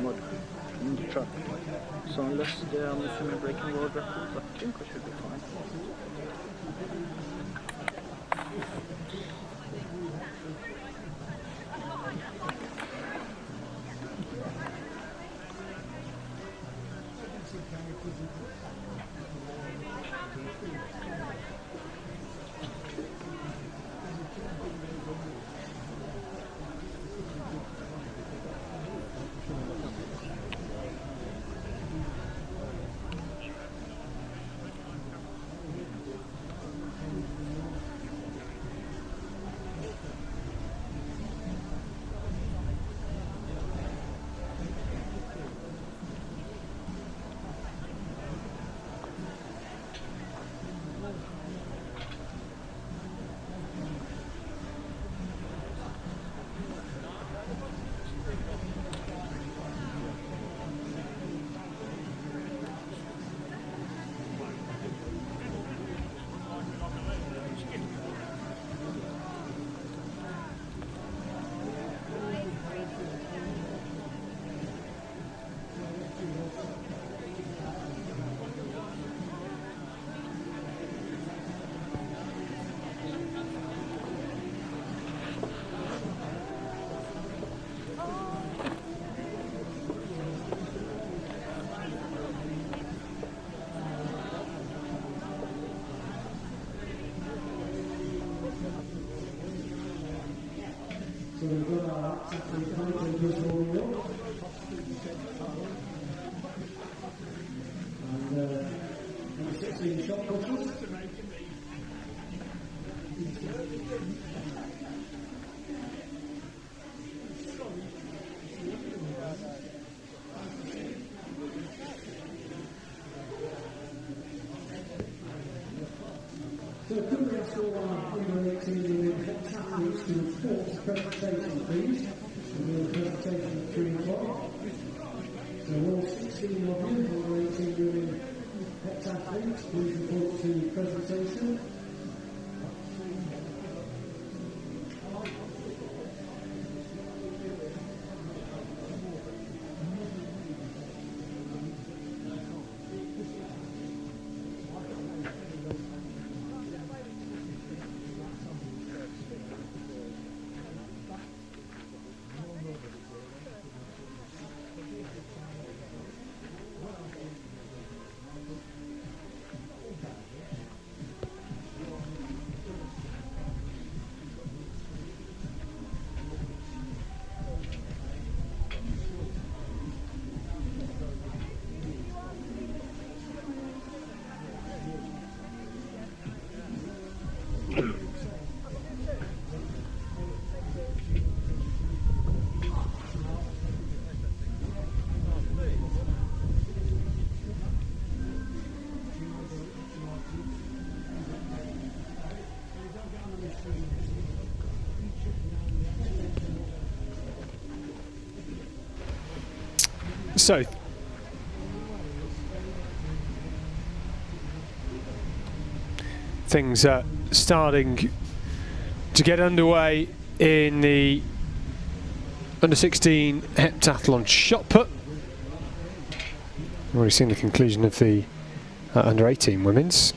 mud, in the truck. So unless they're, I'm assuming, breaking world records, I think I should be fine. So we've got our athlete coming to this warming up. And number 16 shot putters. So could we ask all our U18 athletes to report to presentation, please? We'll do a presentation at 3 o'clock. So all 16 of you, U18 athletes, please report to presentation. So, things are starting to get underway in the under-16 heptathlon shot put. We've already seen the conclusion of the under-18 women's.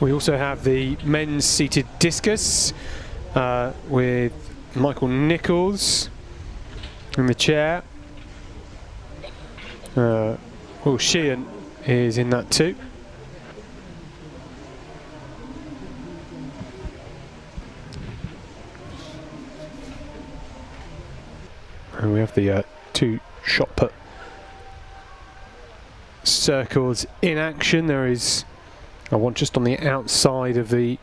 We also have the men's seated discus with Michael Nichols in the chair. Will Sheehan is in that too. And we have the two shot put circles in action. There is one just on the outside of the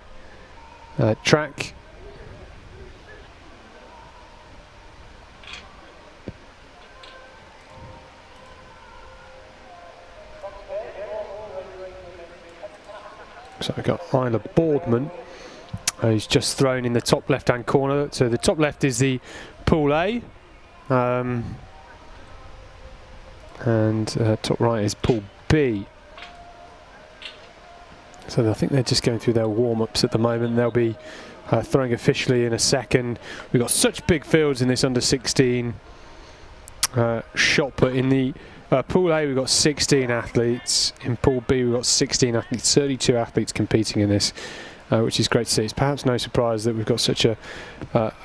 track. So we've got Isla Boardman, who's just thrown in the top left-hand corner. So the top left is the Pool A. And top right is Pool B. So I think they're just going through their warm-ups at the moment. They'll be throwing officially in a second. We've got such big fields in this under-16 shot put. In the Pool A, we've got 16 athletes. In Pool B, we've got 16 athletes, 32 athletes competing in this, which is great to see. It's perhaps no surprise that we've got such a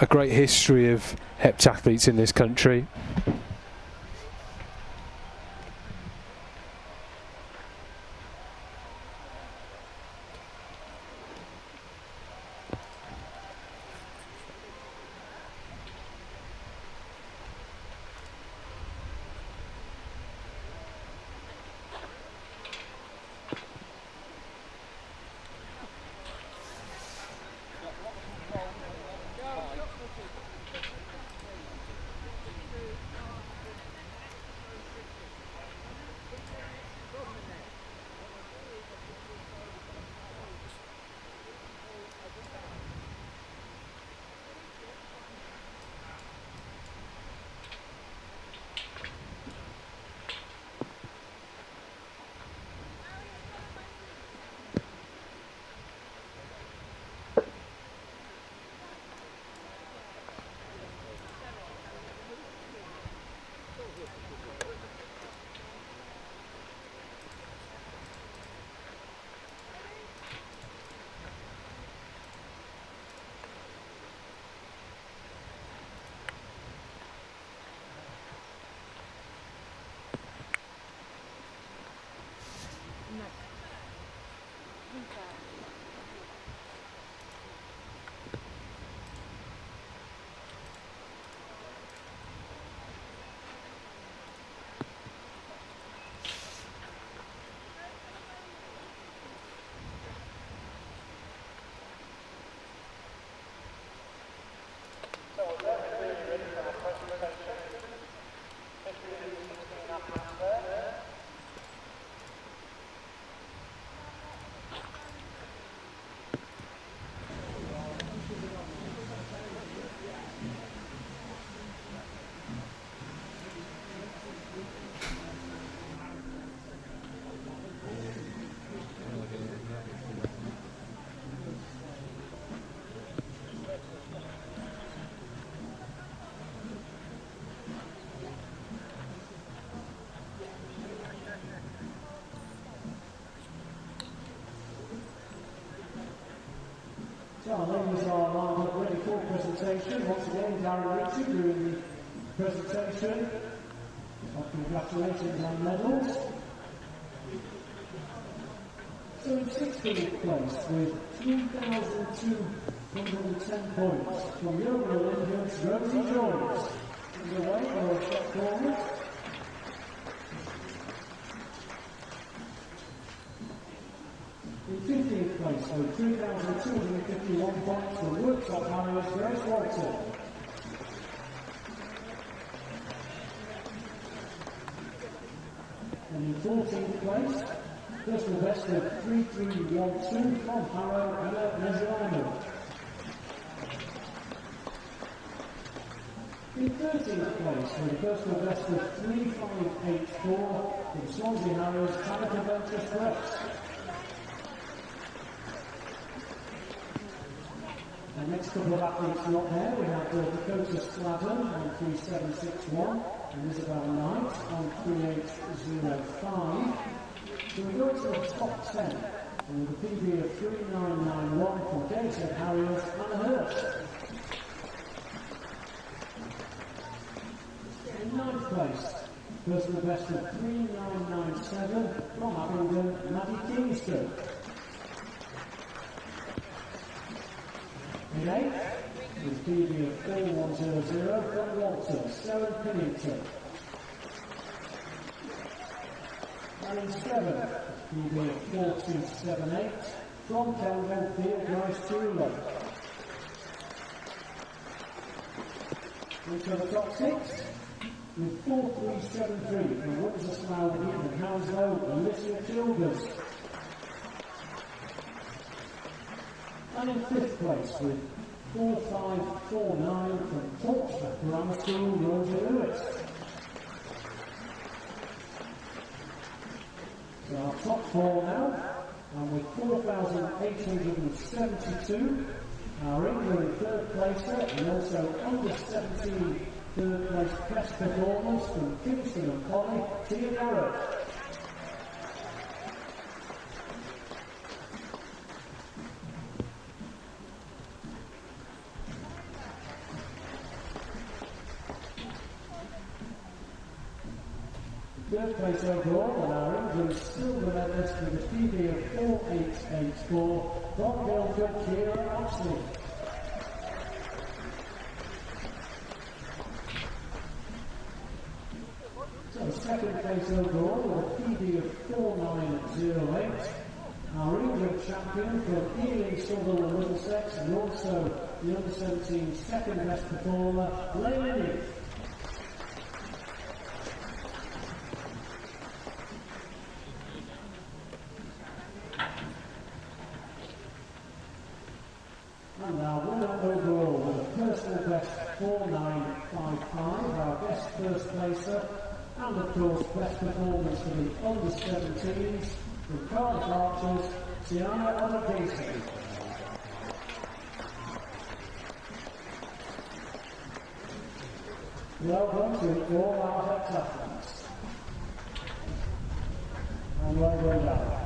great history of heptathletes in this country. So our ladies are lined up ready for presentation. Once again, Darren Ritchie doing the presentation. Congratulations on medals. So in 16th place with 3,210 points from Yoga Olympians Rosie Jones. Underway for a step forward. In 15th place with 3,251 points from Workshop Harriers Grace Walton. And in 14th place, personal best of 3,312 from Harrow Anna Mesurano. In 13th place with a personal best of 3,584 from Swansea Harrows Tabitha Venture Press. The next couple of athletes not there, we have Dakota Slavin on 3761 and Isabel Knight on 3805. So we go to the top 10 and with a PB of 3991 from Gateshead Harriers Anna Hurst. In 9th place, personal best of 3997 from Abingdon, Maddie Kingston. In 8th, with PB of 4100 from Walton, Sarah Pennington. And in 7th, PB of 4278 from Kelvin Field, Rice Tulip. Into the top 6, with 4373 from Windsor Slough and Hounslow, Alicia Childers. And in 5th place with 4549 from Portsmouth Grammar School, Rosie Lewis. So our top four now, and with 4,872, our England third placer and also under 17 third place best performance from Kingston and Polly, Tia Garrett. Third place overall, and our England silver medalist with a PB of 4884, Bob Guildford, Kira Oxley. So second place overall with a PB of 4908, our England champion from Ealing, Southall and Middlesex, and also the under 17 second best performer, Leilani. And our winner overall with a personal best 4955, our best first placer, and of course best performance for the under 17s from Cardiff Archers, Tiana Olagisi. Well done to all our ex-athletes. And well done.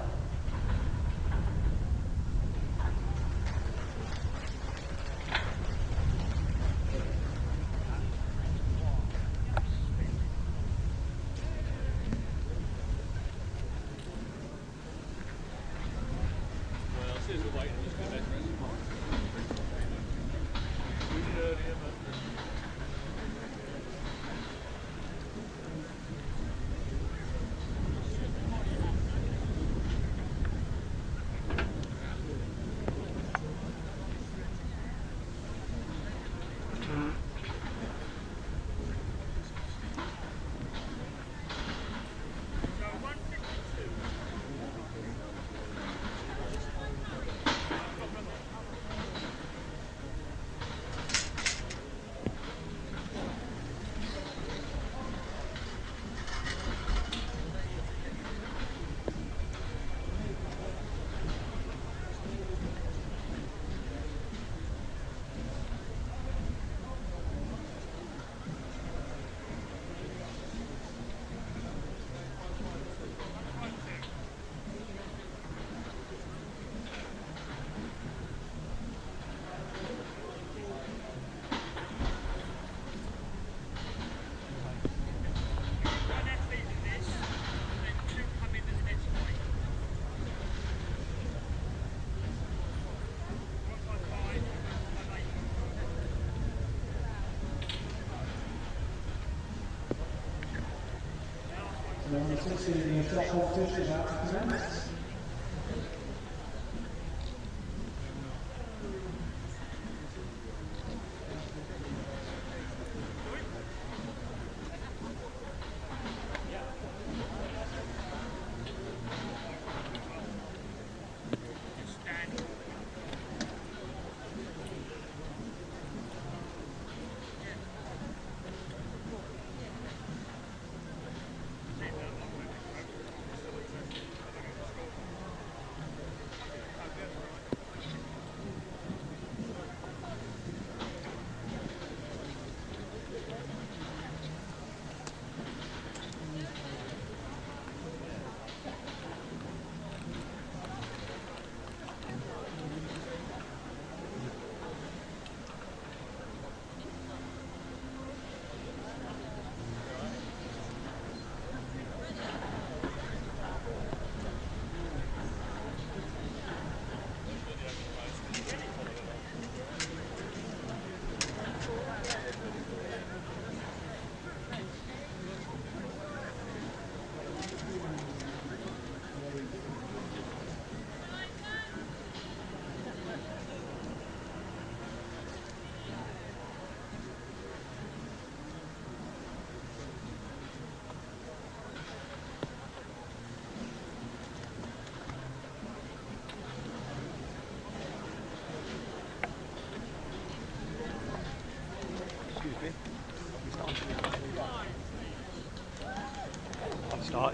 Number 16 in the shot competition about to commence.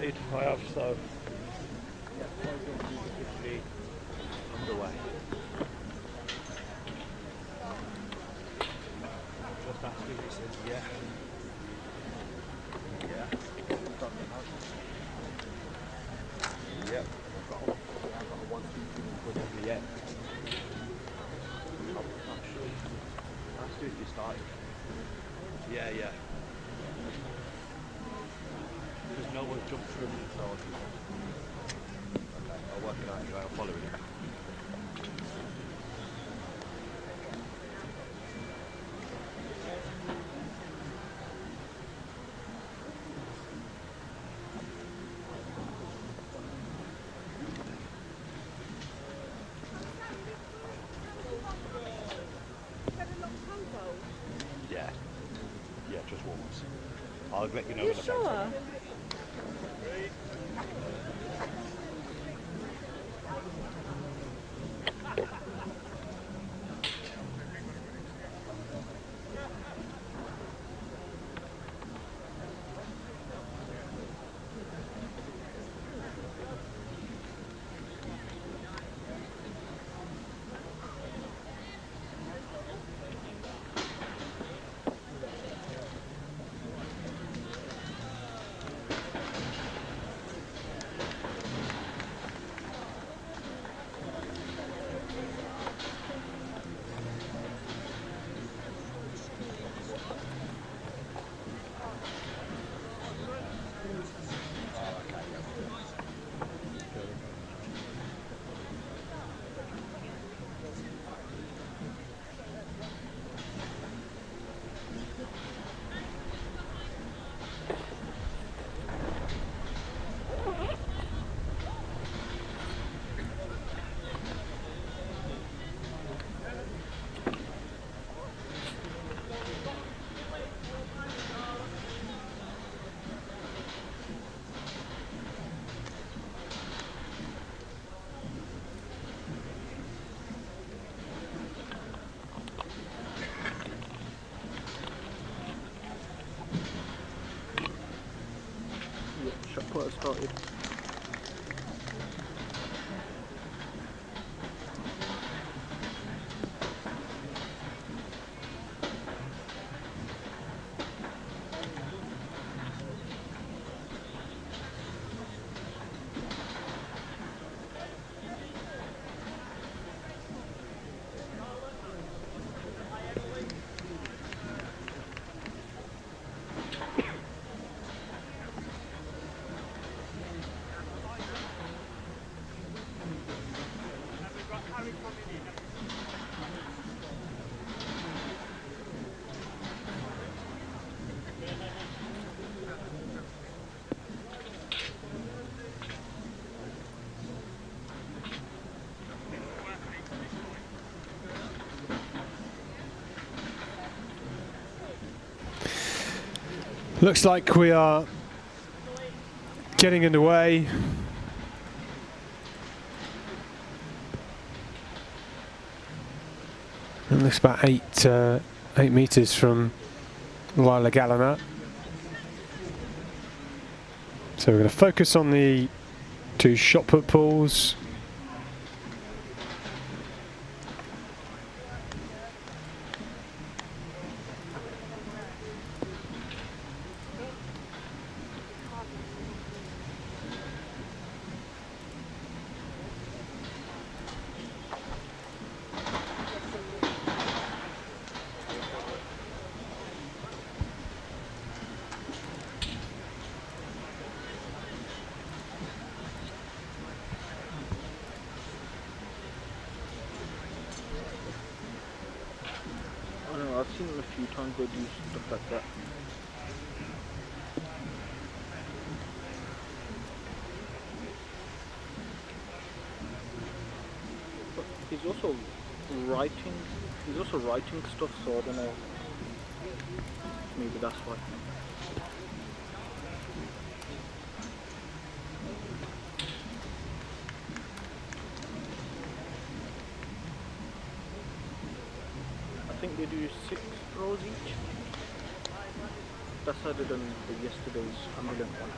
started. I have, so yeah, officially underway. Just asking, he says yeah. Yeah. Yep. I've got one speaking in front of me yet. I'm not sure. That's if you started. Yeah, yeah. Because no one jumped through me, so okay, I'll work it out anyway, I'll follow it. Yeah. Yeah, just once. I'll let you know when the Sure. Shot putter started. Looks like we are getting underway. It looks about 8 meters from La Galena. So we're going to focus on the 2 shot put pools. I don't know, I've seen them a few times they do stuff like that. But he's also writing stuff, so I don't know. Maybe that's why. I think they do 6 rows each. That's how they done the yesterday's ambulance one.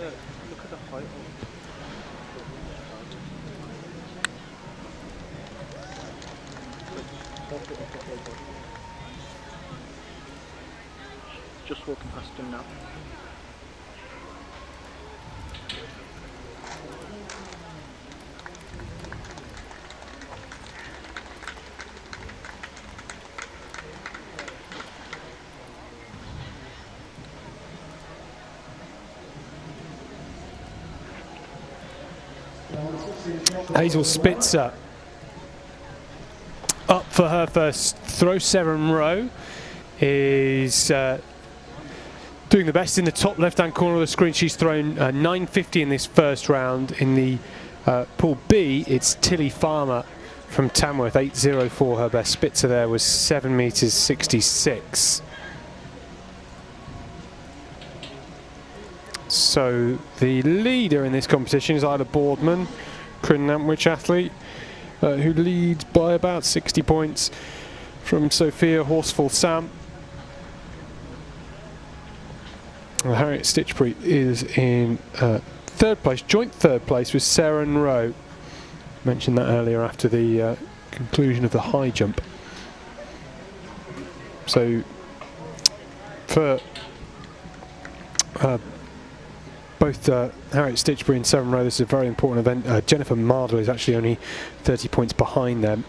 Look at the height of just walking past him now. Hazel Spitzer up for her first throw. Seren Rowe is doing the best in the top left-hand corner of the screen. She's thrown 950 in this first round. In the Pool B, it's Tilly Farmer from Tamworth, 8.04 her best. Spitzer there was 7 metres 66. So the leader in this competition is Isla Boardman, Crinn-Nantwich athlete, who leads by about 60 points from Sophia Horsfall Sam. Harriet Stitchbury is in third place, joint third place with Seren Rowe. Mentioned that earlier after the conclusion of the high jump. So for both Harriet Stitchbury and Seren Rowe, this is a very important event. Jennifer Mardle is actually only 30 points behind them.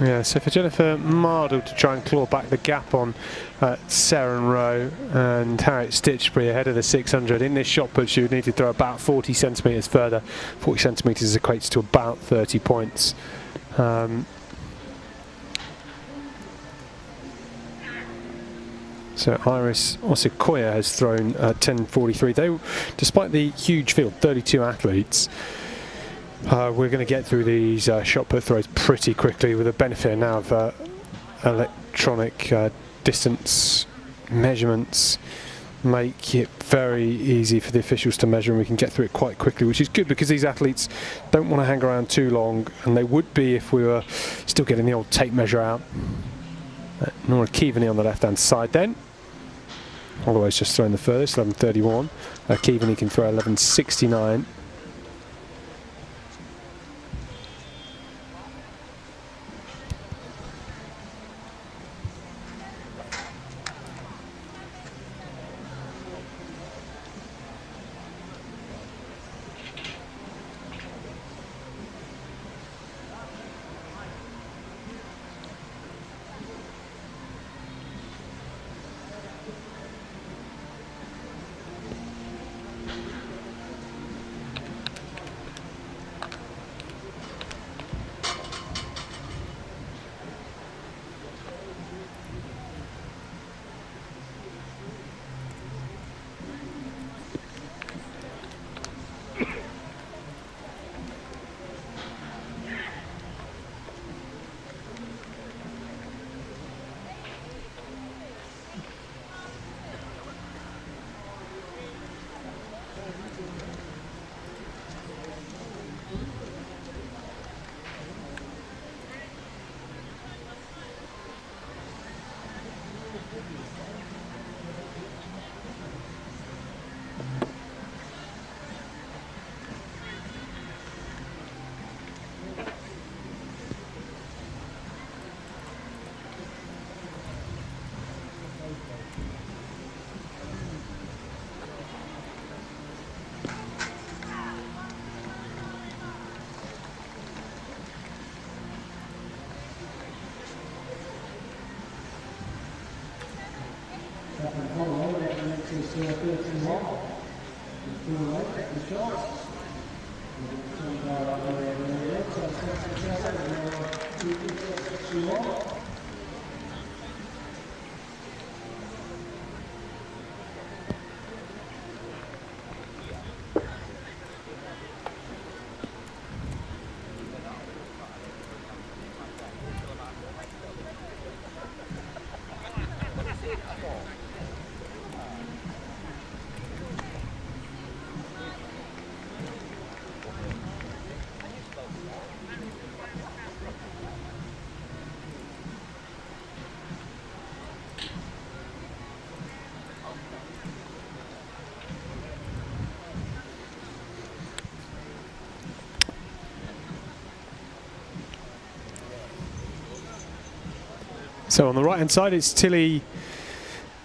Yeah, so for Jennifer Mardle to try and claw back the gap on Seren Rowe and Harriet Stitchbury ahead of the 600 in this shot put, she would need to throw about 40 centimetres further. 40 centimetres equates to about 30 points. So Iris Osikoya has thrown 10.43. They, despite the huge field, 32 athletes, we're going to get through these shot put throws pretty quickly with the benefit now of electronic distance measurements. Make it very easy for the officials to measure, and we can get through it quite quickly, which is good because these athletes don't want to hang around too long, and they would be if we were still getting the old tape measure out. Nora Keaveney on the left hand side then. Holloway's just throwing the furthest, 11.31. Keaveney can throw 11.69. So on the right hand side, it's Tilly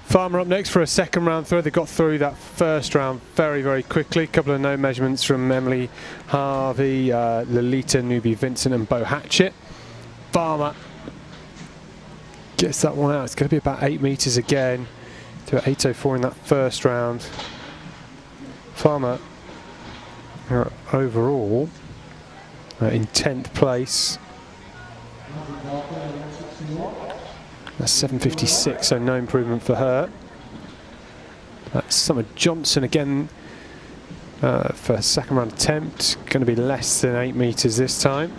Farmer up next for a second round throw. They got through that first round very, very quickly. A couple of no measurements from Emily Harvey, Lolita Newby Vincent and Bo Hatchett. Farmer gets that one out. It's going to be about 8 metres again to 8.04 in that first round. Farmer overall in 10th place. That's 7.56, so no improvement for her. That's Summer Johnson again for a second round attempt. Going to be less than 8 metres this time.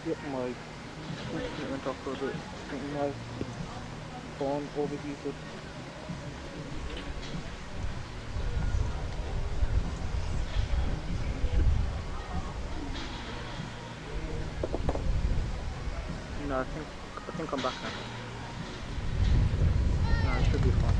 Yep, my it went off for a bit. I think my phone overheated. No, I think I'm back now. No, it should be fine.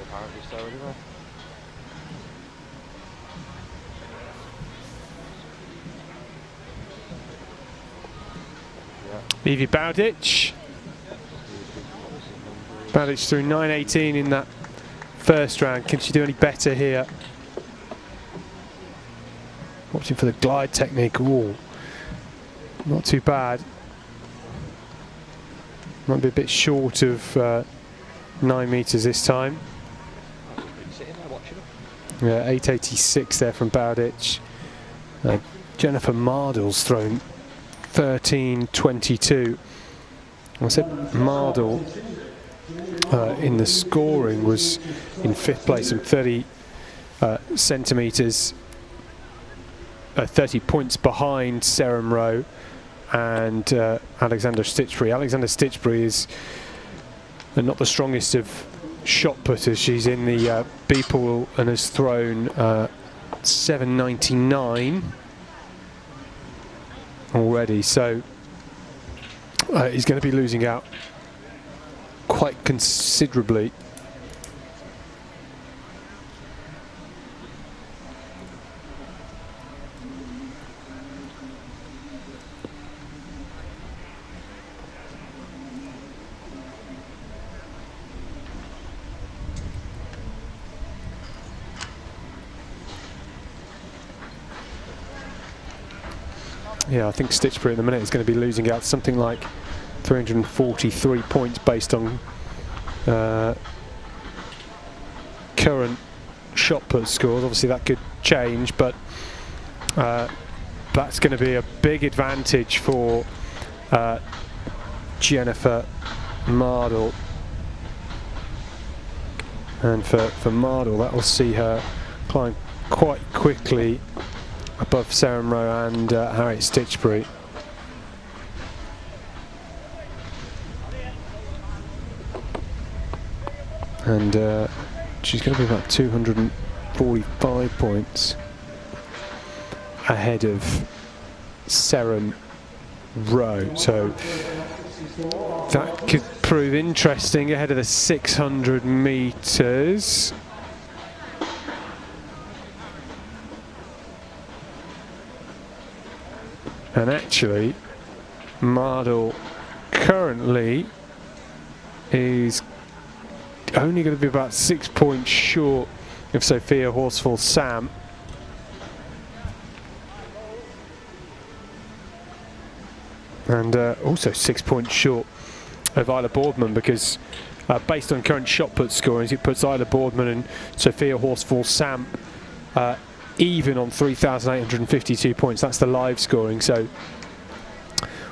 Apparently so anyway. Evie Bowditch. Bowditch through 9.18 in that first round. Can she do any better here? Watching for the glide technique. Ooh, not too bad. Might be a bit short of 9 metres this time. Yeah, 8.86 there from Bowditch. Jennifer Mardle's thrown 13.22. I said Mardle in the scoring was in 5th place and 30 centimetres, 30 points behind Serum Rowe and Alexander Stitchbury. Alexander Stitchbury is not the strongest of shot putters. She's in the B pool and has thrown 7.99 already, so he's going to be losing out quite considerably. Yeah, I think Stitchbury at the minute is going to be losing out something like 343 points based on current shot put scores. Obviously that could change, but that's going to be a big advantage for Jennifer Mardle. And for Mardle, that will see her climb quite quickly above Sarah Rowe and Harriet Stitchbury. And she's going to be about 245 points ahead of Seren Rowe. So that could prove interesting ahead of the 600 metres. And actually, Mardell currently is only going to be about 6 points short of Sophia Horsfall Sam. And also 6 points short of Isla Boardman, because based on current shot put scorings, it puts Isla Boardman and Sophia Horsfall Sam even on 3,852 points. That's the live scoring. So,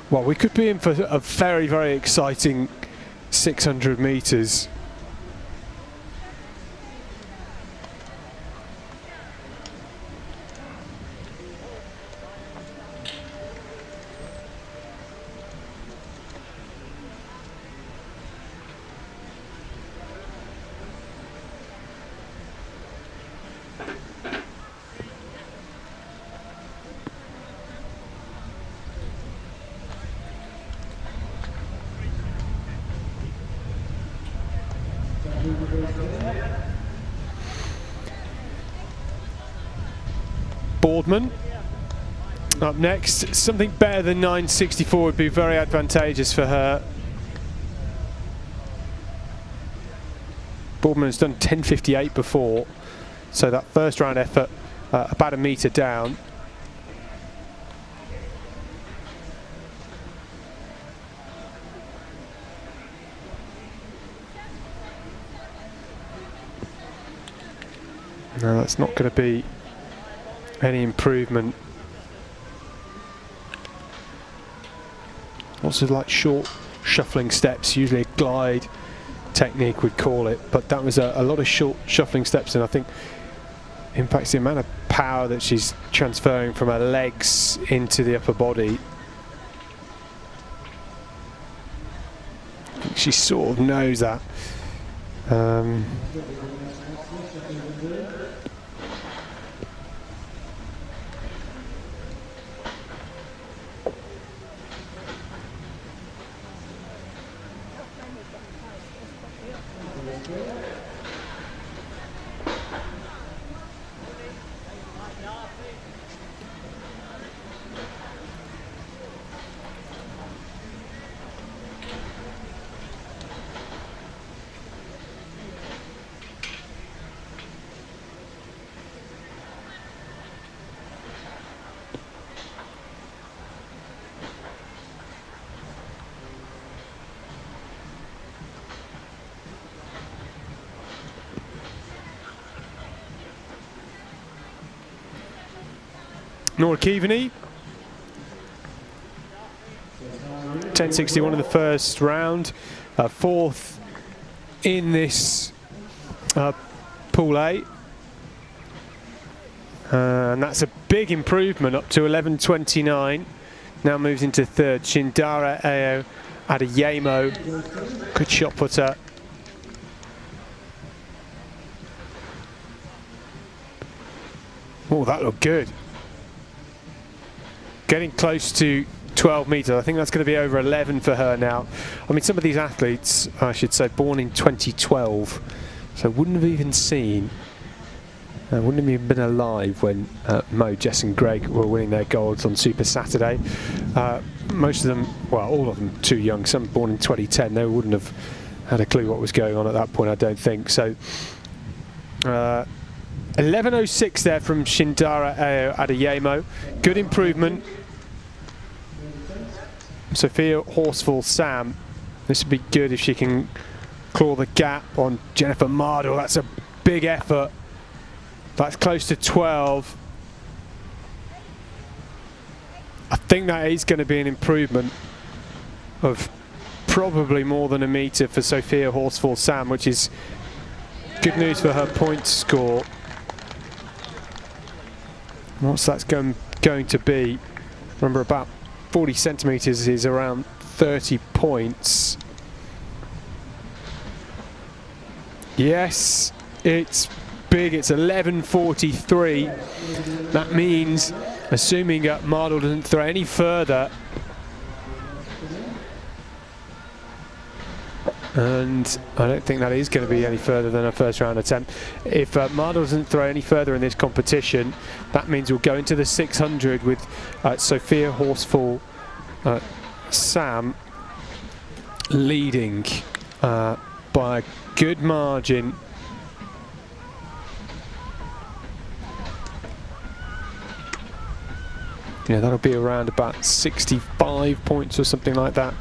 well, we could be in for a very, very exciting 600 metres. Boardman up next. Something better than 964 would be very advantageous for her. Boardman has done 1058 before, so that first round effort about a metre down. No, that's not going to be any improvement. Lots of like short shuffling steps, usually a glide technique we'd call it, but that was a lot of short shuffling steps, and I think impacts the amount of power that she's transferring from her legs into the upper body. I think she sort of knows that. Nora Keaveney, 1061 in the first round, fourth in this Pool A. And that's a big improvement up to 1129. Now moves into third. Shindara Ayo Adeyemo, good shot putter. Oh, that looked good. Getting close to 12 metres. I think that's going to be over 11 for her now. I mean, some of these athletes, I should say, born in 2012, so wouldn't have even seen, wouldn't have even been alive when Mo, Jess and Greg were winning their golds on Super Saturday. Most of them, well, all of them too young. Some born in 2010, they wouldn't have had a clue what was going on at that point, I don't think. So 11.06 there from Shindara Ayo Adeyemo. Good improvement. Sophia Horsfall Sam. This would be good if she can claw the gap on Jennifer Mardell. That's a big effort. That's close to 12. I think that is going to be an improvement of probably more than a metre for Sophia Horsfall Sam, which is good news for her point score. What's that's going to be? Remember, about 40 centimetres is around 30 points. Yes, it's big. It's 11:43. That means, assuming Mardle doesn't throw any further, and I don't think that is going to be any further than a first round attempt. If Mardle doesn't throw any further in this competition, that means we'll go into the 600 with Sophia Horsfall, Sam leading by a good margin. Yeah, that'll be around about 65 points or something like that.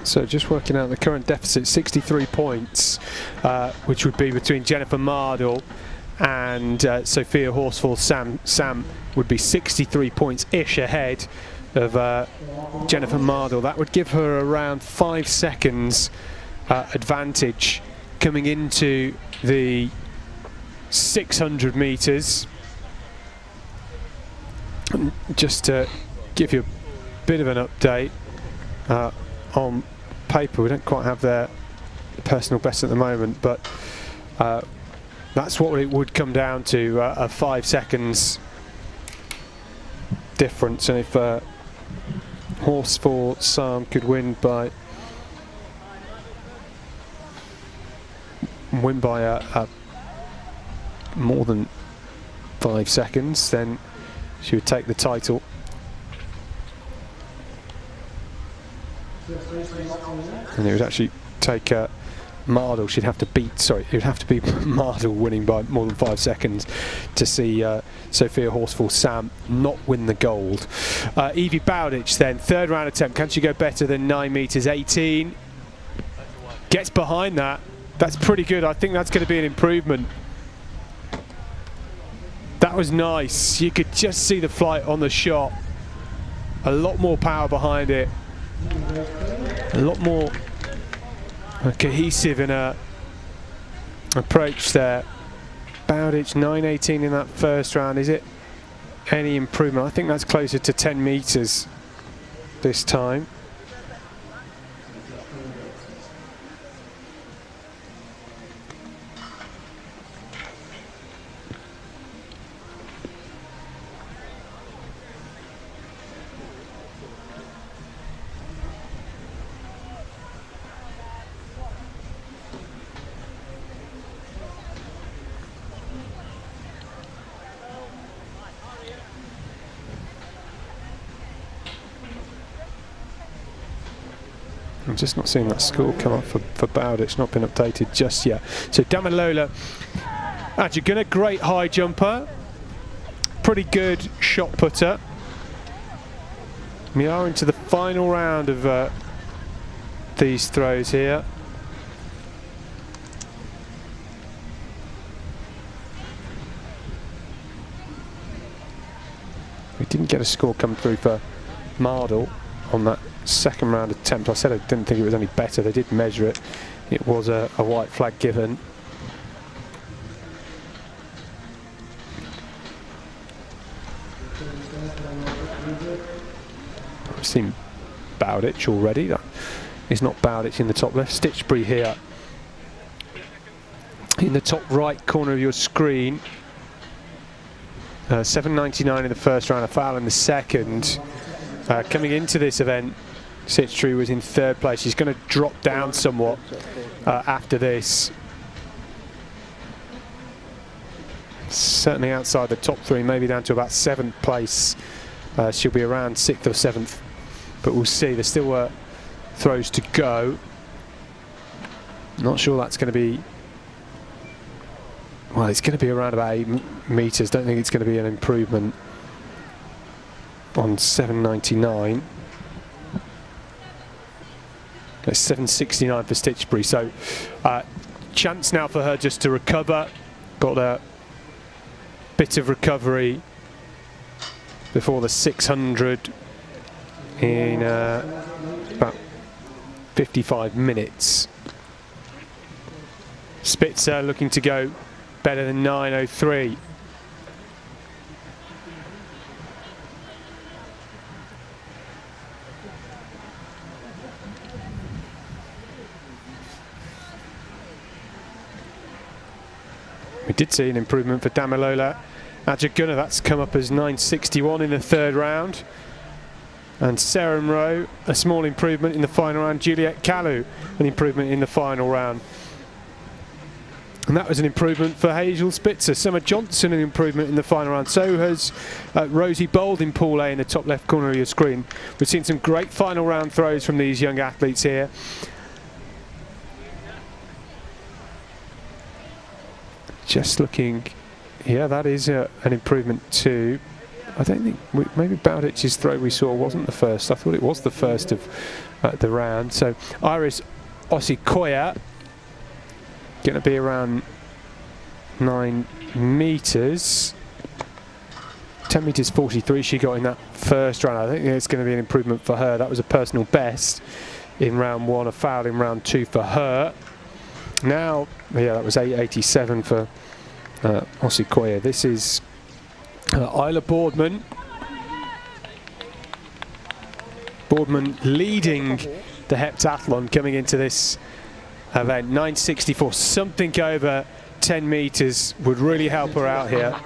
So just working out the current deficit, 63 points, which would be between Jennifer Mardle and Sophia Horsfall. Sam would be 63 points-ish ahead of Jennifer Mardle. That would give her around 5 seconds advantage coming into the 600 metres. Just to give you a bit of an update on paper, we don't quite have their personal best at the moment, but that's what it would come down to, a 5 seconds difference. And if Horsfall Sam could win by more than 5 seconds, then she would take the title. And it would actually take Mardle. She'd have to beat. Sorry, it would have to be Mardle winning by more than 5 seconds to see Sophia Horsfall Sam not win the gold. Evie Bowditch then, third round attempt. Can she go better than 9 metres 18? Gets behind that. That's pretty good. I think that's going to be an improvement. That was nice. You could just see the flight on the shot. A lot more power behind it. A lot more cohesive in her approach there. Bowditch 9.18 in that first round. Is it any improvement? I think that's closer to 10 metres this time. I'm just not seeing that score come up for Bowditch, not been updated just yet. So Damilola Adjuguna, great high jumper, pretty good shot putter. We are into the final round of these throws here. Didn't get a score come through for Mardle on that second round attempt. I said I didn't think it was any better. They did measure it. It was a white flag given. I've seen Bowditch already. That is not Bowditch in the top left. Stitchbury here in the top right corner of your screen. 7.99 in the first round, a foul in the second. Coming into this event, Stitchbury was in third place. He's going to drop down somewhat after this. Certainly outside the top three, maybe down to about 7th place. She'll be around 6th or 7th, but we'll see. There's still throws to go. Not sure that's going to be. Well, it's going to be around about 8 metres. Don't think it's going to be an improvement on 7.99. It's 7.69 for Stitchbury. So, chance now for her just to recover. Got a bit of recovery before the 600 in about 55 minutes. Spitzer looking to go better than 9.03. We did see an improvement for Damilola Ajaguna. That's come up as 9.61 in the third round. And Sarah Rowe, a small improvement in the final round. Juliet Kalu, an improvement in the final round. And that was an improvement for Hazel Spitzer. Summer Johnson, an improvement in the final round. So has Rosie Bold in Pool A in the top left corner of your screen. We've seen some great final round throws from these young athletes here. Just looking, yeah, that is an improvement too. I don't think, maybe Bowditch's throw we saw wasn't the first. I thought it was the first of the round. So Iris Osikoya, going to be around 9 metres. 10 metres 43 she got in that first round. I think it's going to be an improvement for her. That was a personal best in round 1, a foul in round 2 for her. Now, yeah, that was 8.87 for Osikoya. This is Isla Boardman. Boardman leading the heptathlon coming into this event. 9.64, something over 10 metres would really help her out here.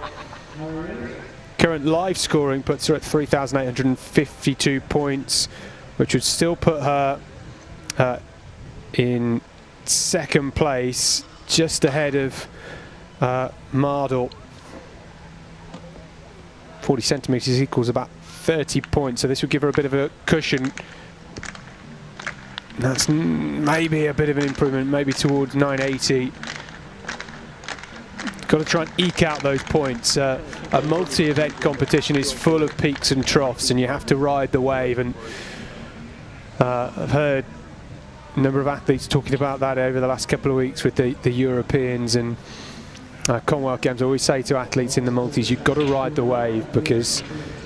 Current live scoring puts her at 3,852 points, which would still put her in second place, just ahead of Mardle. 40 centimetres equals about 30 points, so this would give her a bit of a cushion. That's maybe a bit of an improvement, maybe towards 980. Got to try and eke out those points. A multi-event competition is full of peaks and troughs, and you have to ride the wave. And I've heard a number of athletes talking about that over the last couple of weeks with the Europeans and Commonwealth Games. I always say to athletes in the multis, you've got to ride the wave, because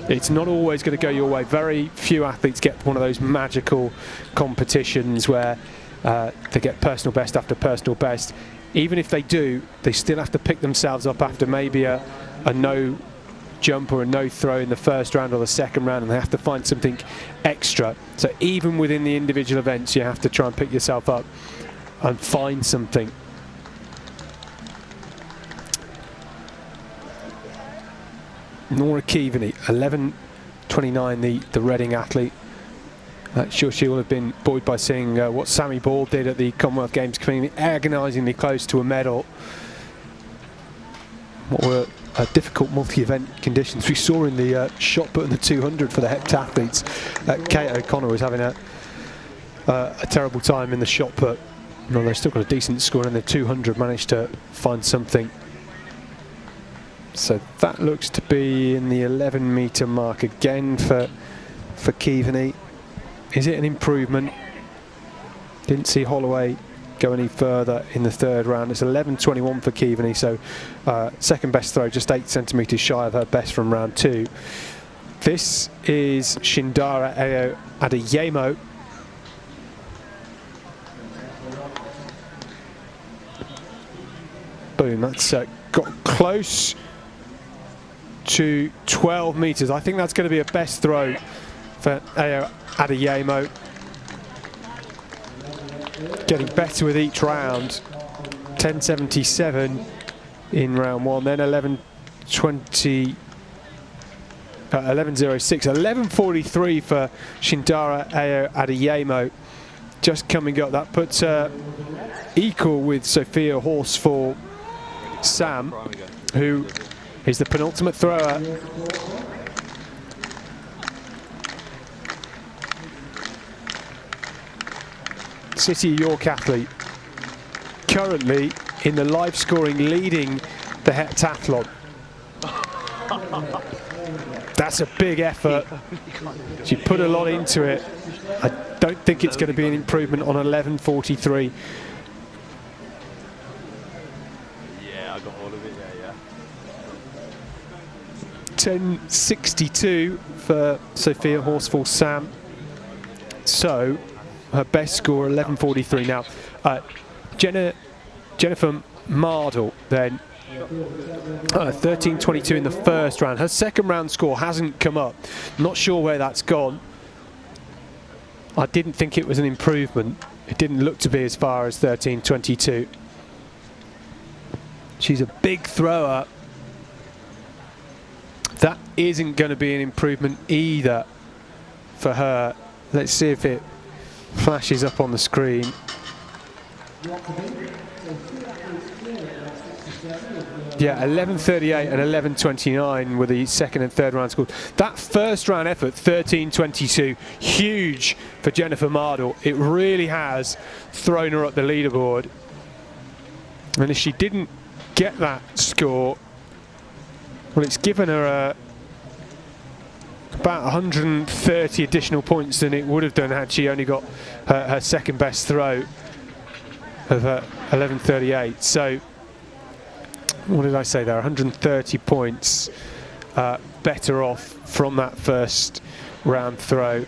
it's not always going to go your way. Very few athletes get one of those magical competitions where they get personal best after personal best. Even if they do, they still have to pick themselves up after maybe a no jump or a no throw in the first round or the second round, and they have to find something extra. So even within the individual events, you have to try and pick yourself up and find something. Nora Keaveney, 11.29, the Reading athlete. Sure, she will have been buoyed by seeing what Sammy Ball did at the Commonwealth Games, coming agonisingly close to a medal. What were difficult multi-event conditions we saw in the shot put in the 200 for the heptathletes. Kate O'Connor was having a terrible time in the shot put. No, they've still got a decent score in the 200, managed to find something. So that looks to be in the 11-metre mark again for Keaveney. Is it an improvement? Didn't see Holloway go any further in the third round. It's 11.21 for Keaveney, so second best throw, just 8 centimetres shy of her best from round 2. This is Shindara Ayo Adeyemo. Boom, that's got close to 12 metres. I think that's going to be a best throw for Ayo Adeyemo. Getting better with each round. 10.77 in round one, then 11.20. 11.06, 11.43 for Shindara Ayo Adeyemo. Just coming up, that puts equal with Sophia Horsfall Sam, who is the penultimate thrower. City York athlete, currently in the live scoring leading the heptathlon. That's a big effort. She put a lot into it. I don't think it's going to be an improvement on 11.43. Yeah, I got all of it, yeah. 10.62 for Sophia Horsfall Sam. So her best score 11.43. Now Jennifer Mardle then 13.22 in the first round. Her second round score hasn't come up. Not sure where that's gone. I didn't think it was an improvement. It didn't look to be as far as 13.22. She's a big thrower. That isn't going to be an improvement either for her. Let's see if it flashes up on the screen. Yeah, 11.38 and 11.29 were the second and third round scores. That first round effort, 13.22, huge for Jennifer Mardle. It really has thrown her up the leaderboard. And if she didn't get that score, well, it's given her about 130 additional points than it would have done had she only got her second best throw of 11.38. So what did I say there? 130 points better off from that first round throw.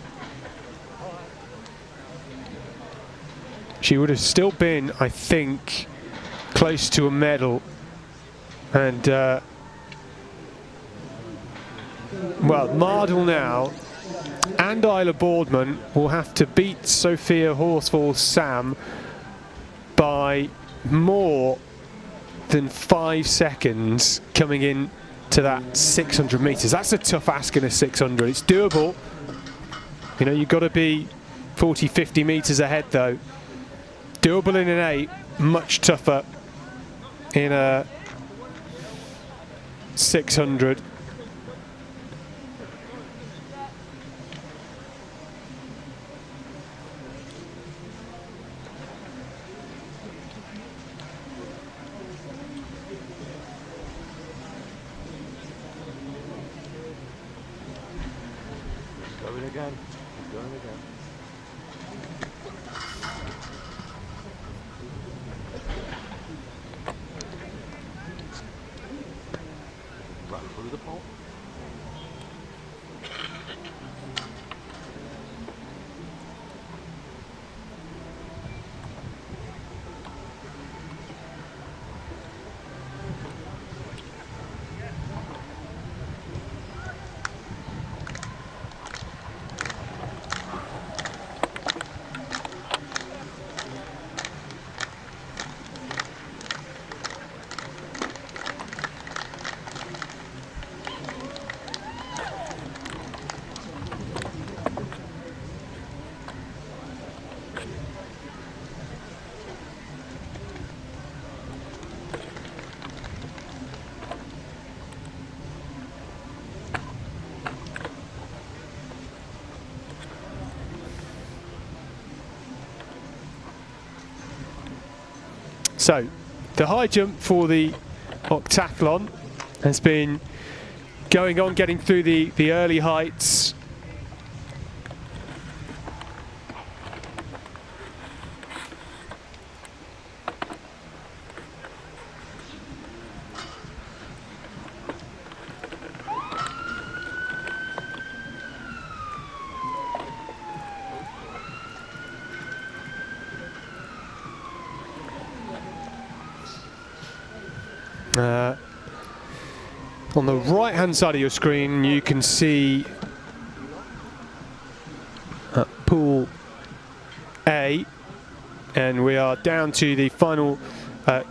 She would have still been, I think, close to a medal. And well, Mardle now and Isla Boardman will have to beat Sophia Horsfall Sam by more than 5 seconds coming in to that 600 metres. That's a tough ask in a 600. It's doable. You know, you've got to be 40, 50 metres ahead though. Doable in an 8, much tougher in a 600. Again. He's going again. Right through the pole. So, the high jump for the octathlon has been going on, getting through the early heights. On the right-hand side of your screen, you can see Pool A, and we are down to the final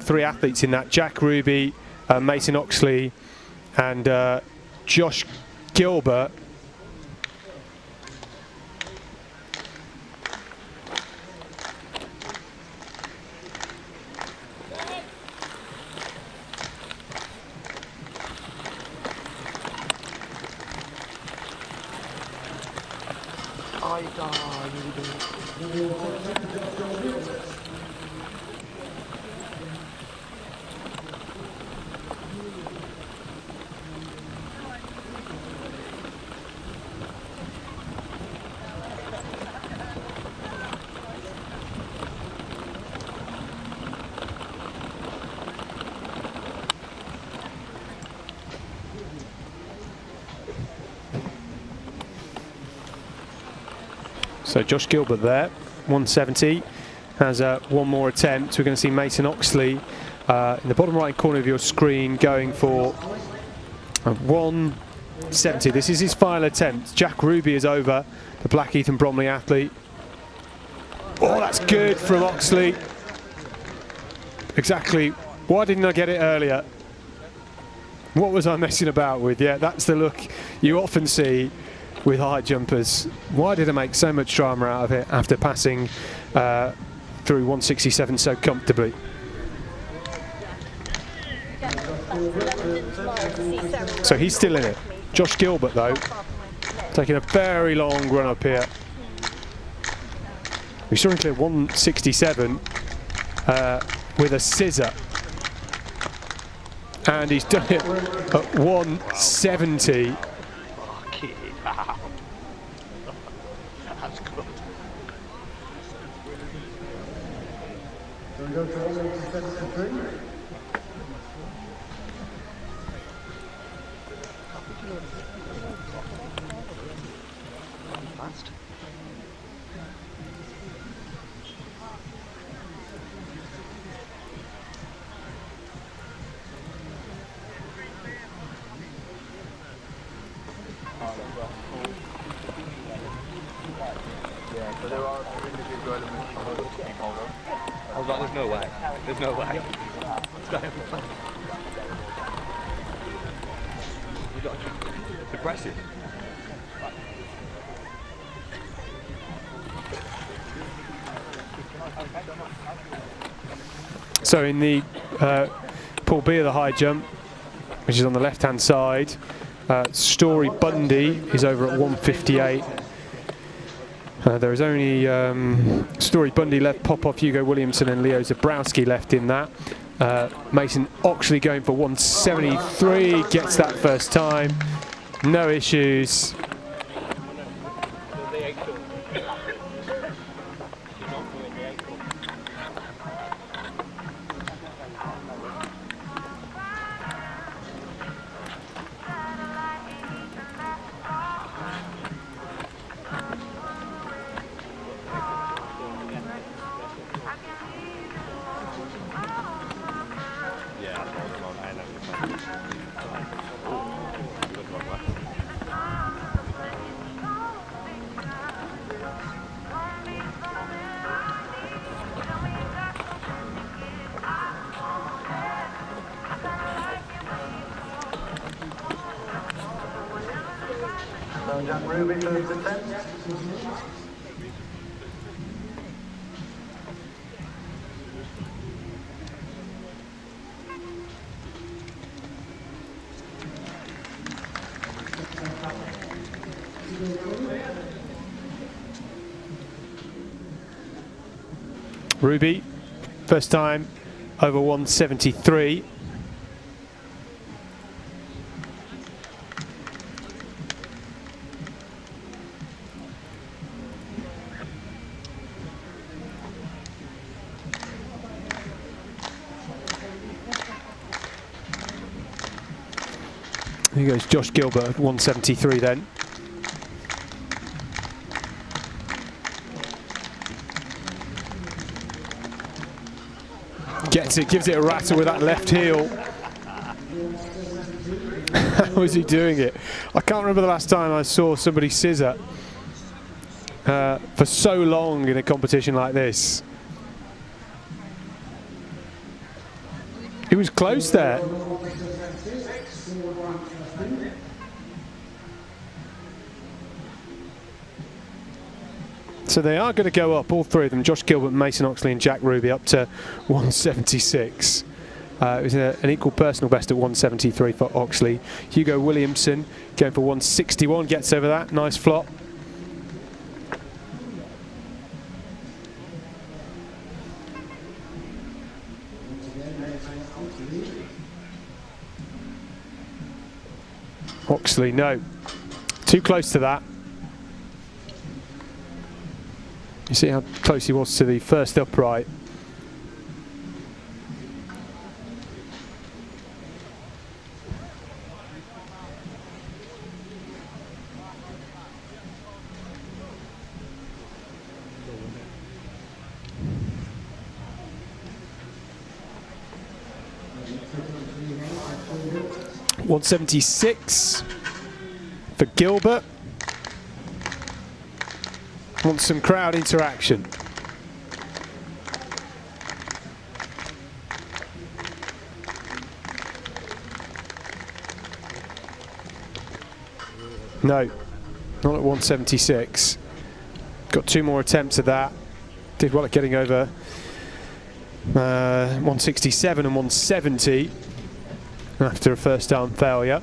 3 athletes in that: Jack Ruby, Mason Oxley, and Josh Gilbert. So Josh Gilbert there, 170, has one more attempt. We're going to see Mason Oxley in the bottom right corner of your screen going for 170. This is his final attempt. Jack Ruby is over, the Blackheath and Bromley athlete. Oh, that's good from Oxley. Exactly. Why didn't I get it earlier? What was I messing about with? Yeah, that's the look you often see with high jumpers. Why did I make so much drama out of it after passing through 167 so comfortably? So he's still in it. Josh Gilbert, though, taking a very long run up here. We saw him clear 167 with a scissor. And he's done it at 170. That's good. So we go to 173. Fast. Yeah, so there are individual elements of the team holder. I was like, there's no way. There's no way. Let's go. It's aggressive. So in the Pool B of the high jump, which is on the left-hand side, Story Bundy is over at 158. There is only Story Bundy left, Popov, Hugo Williamson and Leo Zabrowski left in that. Mason Oxley going for 173, gets that first time, no issues. So Jack Ruby first attempt. Ruby, first time over 173. Here goes Josh Gilbert at 173 then. Gets it, gives it a rattle with that left heel. How is he doing it? I can't remember the last time I saw somebody scissor for so long in a competition like this. He was close there. So they are going to go up, all three of them, Josh Gilbert, Mason Oxley and Jack Ruby, up to 176. It was an equal personal best at 173 for Oxley. Hugo Williamson going for 161, gets over that, nice flop. Oxley, no, too close to that. You see how close he was to the first upright. $176 for Gilbert. Wants some crowd interaction. No, not at 176. Got two more attempts at that. Did well at getting over 167 and 170 after a first arm failure.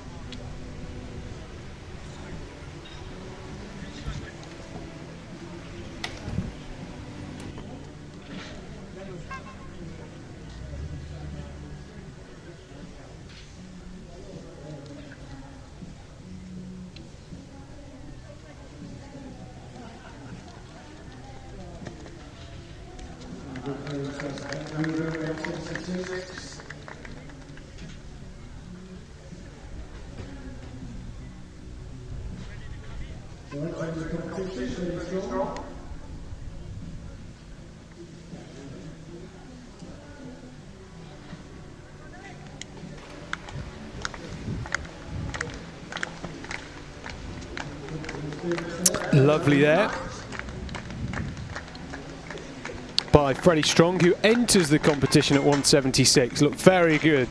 Lovely there by Freddie Strong, who enters the competition at 176. Looked very good.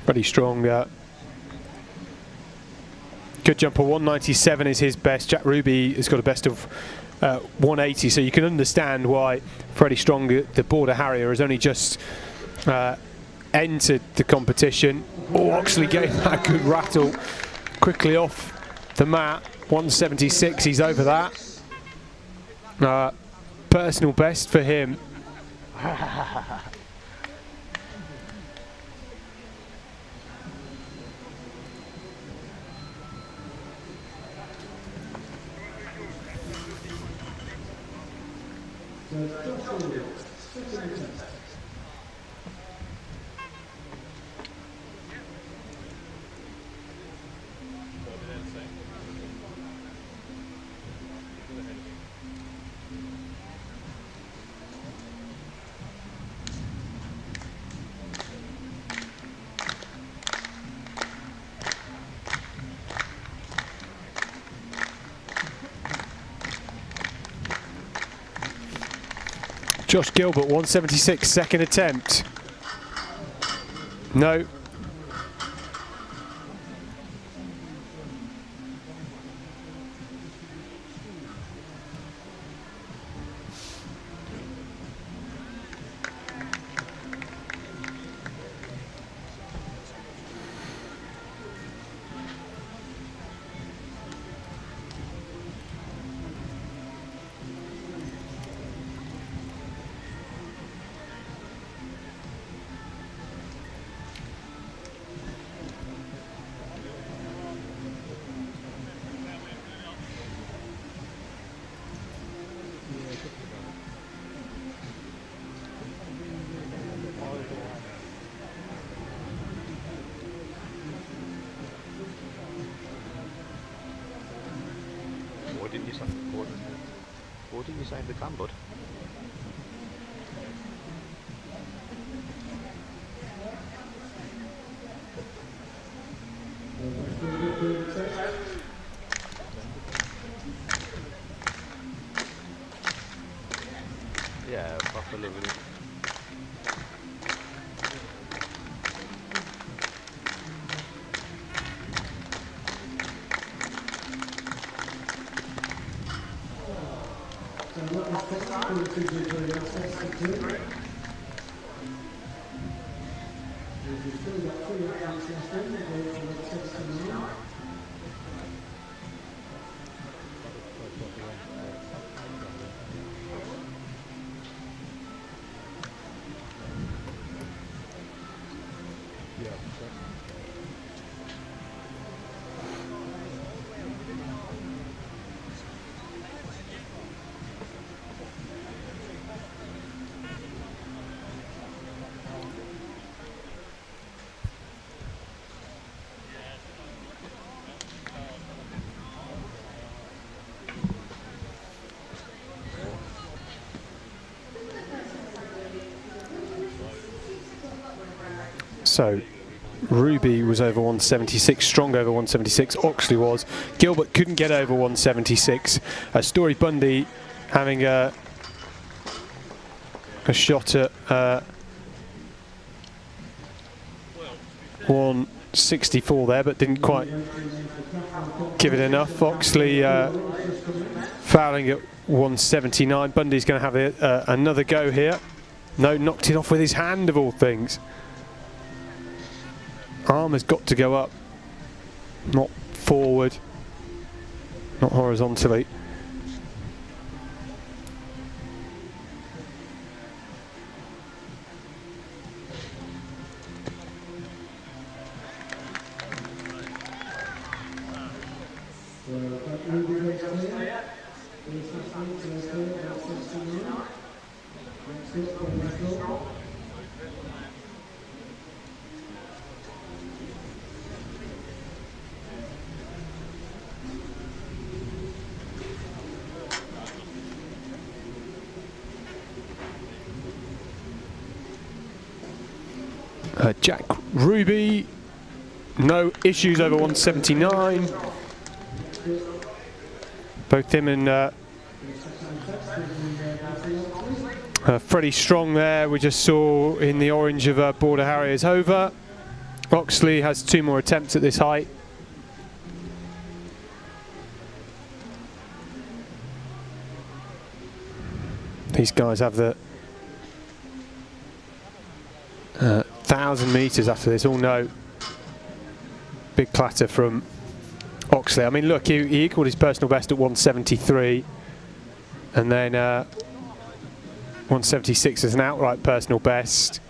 Freddie Strong, good jumper. 197 is his best. Jack Ruby has got a best of 180, so you can understand why Freddie Strong, the border harrier, has only just entered the competition. Oh, Oxley getting that good rattle quickly off the mat. 176, he's over that. Personal best for him. Josh Gilbert, 176, second attempt. No. What didn't you say the can, bud? So Ruby was over 176, Strong over 176, Oxley was. Gilbert couldn't get over 176. Story Bundy having a shot at 164 there, but didn't quite give it enough. Oxley fouling at 179. Bundy's going to have another go here. No, knocked it off with his hand of all things. Arm has got to go up, not forward, not horizontally. Jack Ruby, no issues over 179. Both him and Freddie Strong there, we just saw in the orange of Border Harriers over. Oxley has 2 more attempts at this height. These guys have the 1,000 metres after this, all no. Big clatter from Oxley. I mean, look, he equalled his personal best at 173, and then 176 as an outright personal best.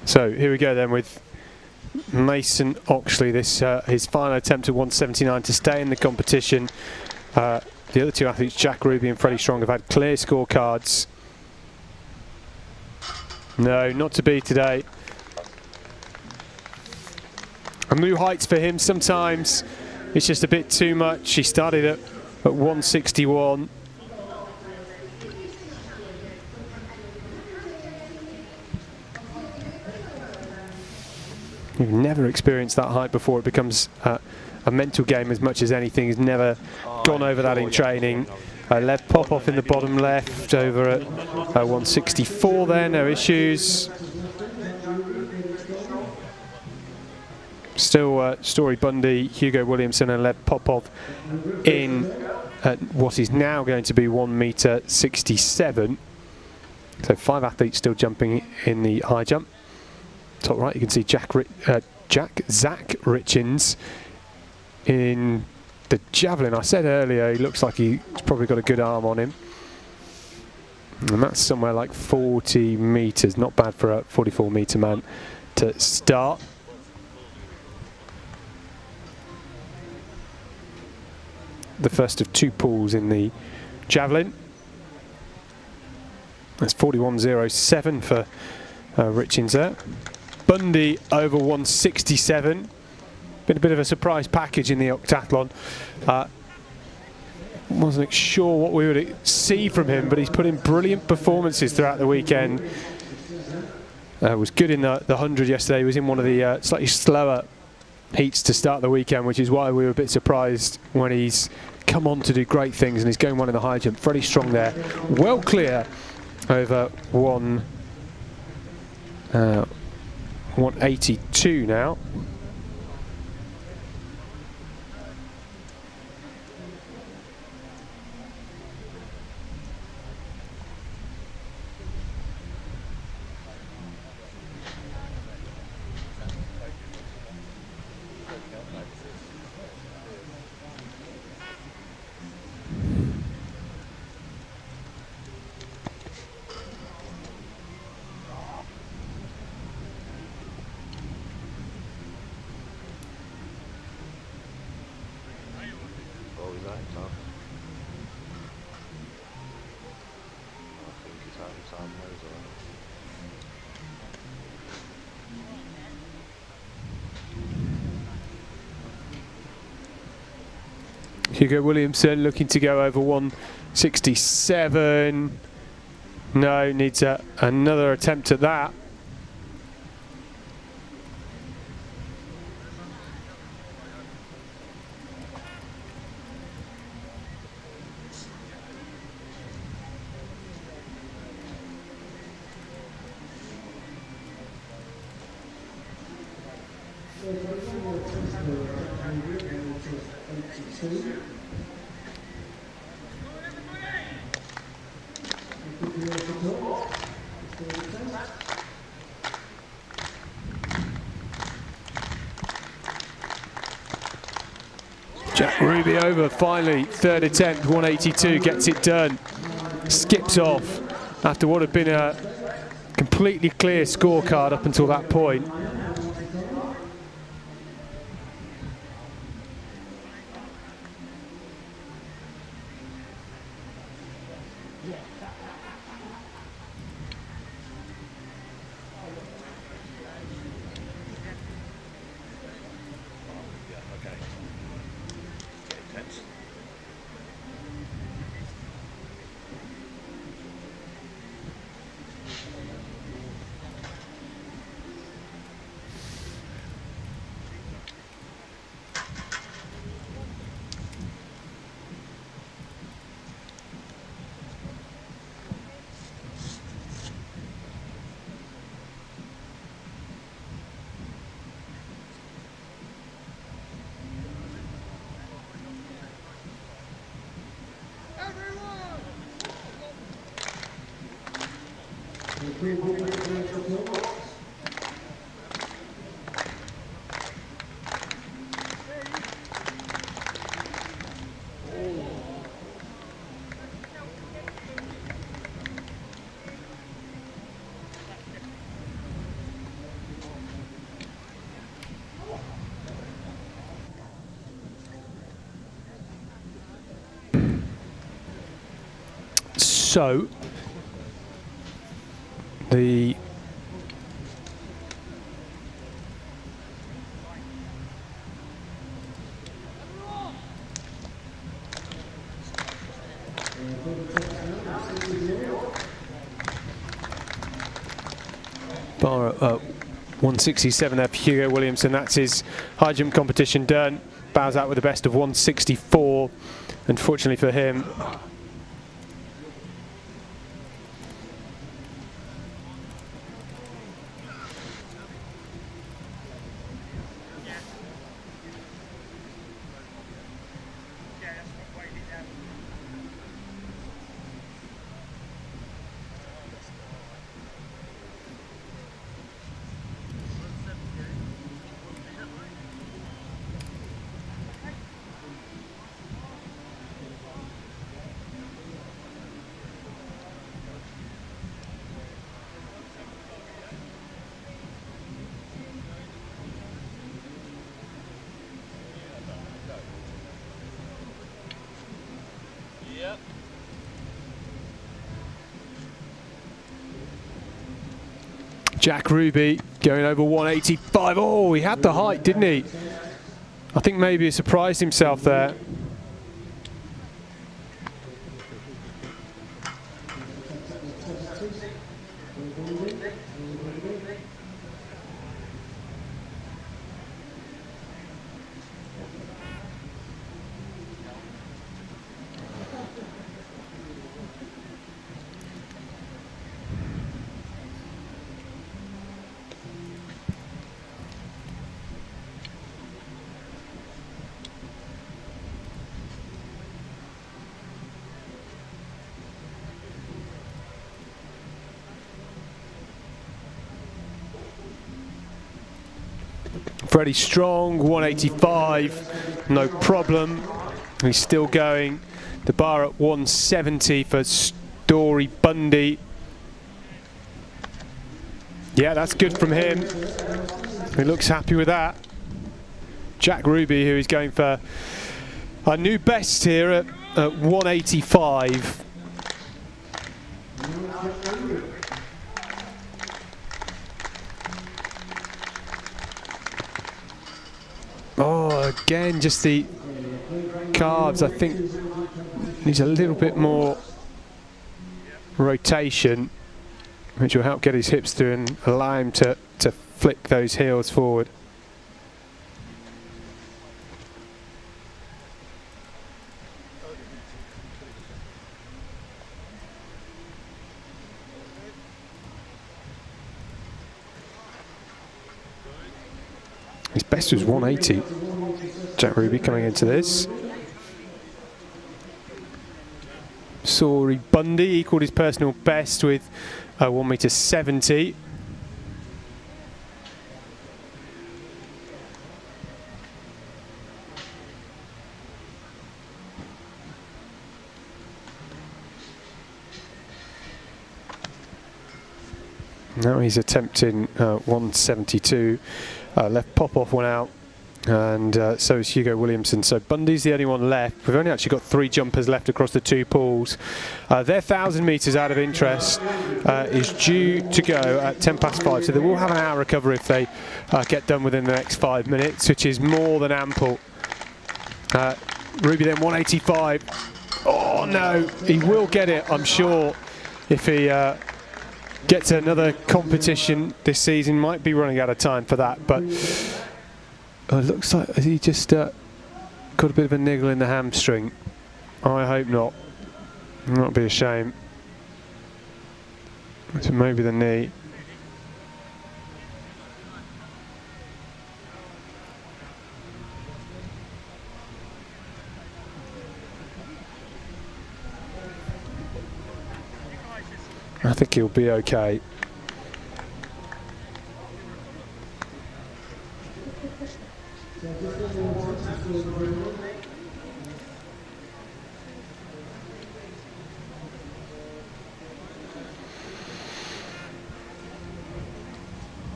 So here we go then with Mason Oxley, this his final attempt at 179 to stay in the competition. The other 2 athletes, Jack Ruby and Freddie Strong, have had clear scorecards. No, not to be today. And new heights for him, sometimes it's just a bit too much. He started at 161. You've never experienced that height before. It becomes a mental game as much as anything. He's never gone over that in training. Lev Popov in the bottom left, over at 164 there, no issues. Still Story Bundy, Hugo Williamson and Lev Popov in what is now going to be 1m67. So 5 athletes still jumping in the high jump. Top right, you can see Zach Richins in the javelin. I said earlier, he looks like he's probably got a good arm on him. And that's somewhere like 40 metres. Not bad for a 44-metre man to start. The first of 2 pools in the javelin. That's 41.07 for Richins there. Bundy over 167. been a bit of a surprise package in the octathlon. Wasn't sure what we would see from him, but he's put in brilliant performances throughout the weekend. Was good in the 100 yesterday. He was in one of the slightly slower heats to start the weekend, which is why we were a bit surprised when he's come on to do great things, and he's going well in the high jump. Very strong there. Well clear over 182 now. Hugo Williamson looking to go over 167. No, needs another attempt at that. Jack Ruby over finally, third attempt, 182, gets it done. Skips off after what had been a completely clear scorecard up until that point. So, the bar at 167 there for Hugo Williamson. That's his high jump competition done. Bows out with the best of 164. Unfortunately for him, Jack Ruby going over 185. Oh, he had the height, didn't he? I think maybe he surprised himself there. Freddie strong, 185, no problem. He's still going. The bar at 170 for Story Bundy. Yeah, that's good from him. He looks happy with that. Jack Ruby, who is going for a new best here at 185. Oh, again, just the calves. I think needs a little bit more rotation, which will help get his hips through and allow him to flick those heels forward. His best was 180. Jack Ruby coming into this. Story Bundy equalled his personal best with 1m70. Now he's attempting 172. Left Popoff went out, and so is Hugo Williamson. So Bundy's the only one left. We've only actually got 3 jumpers left across the 2 pools. Their 1,000 metres out of interest is due to go at 5:10, so they will have an hour recovery if they get done within the next 5 minutes, which is more than ample. Ruby then 185. Oh no, he will get it, I'm sure, if he gets another competition this season. Might be running out of time for that, but it looks like he just got a bit of a niggle in the hamstring. I hope not. That'd be a shame. So maybe the knee. I think he'll be okay.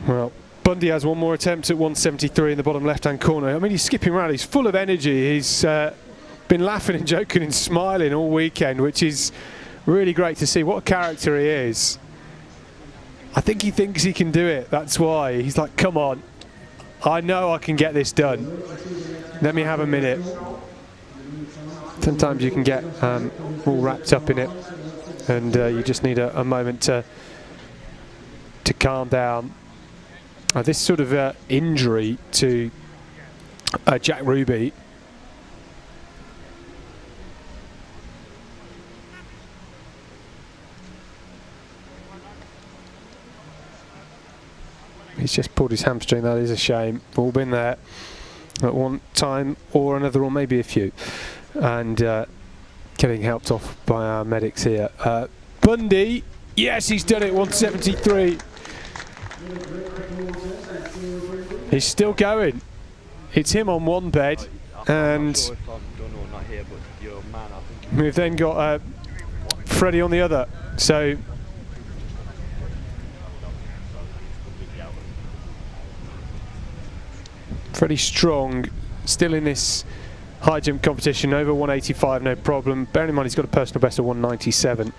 Well, Bundy has one more attempt at 173 in the bottom left-hand corner. I mean, he's skipping around. He's full of energy. He's been laughing and joking and smiling all weekend, which is really great to see. What a character he is. I think he thinks he can do it. That's why. He's like, come on. I know I can get this done. Let me have a minute. Sometimes you can get all wrapped up in it, and you just need a moment to calm down. This sort of injury to Jack Ruby he's just pulled his hamstring. That is a shame. We've all been there at one time or another, or maybe a few, and getting helped off by our medics here. Bundy, yes, he's done it. 173. He's still going. It's him on one bed, and we've then got Freddie on the other. So Freddie strong, still in this high jump competition, over 185, no problem. Bearing in mind he's got a personal best of 197.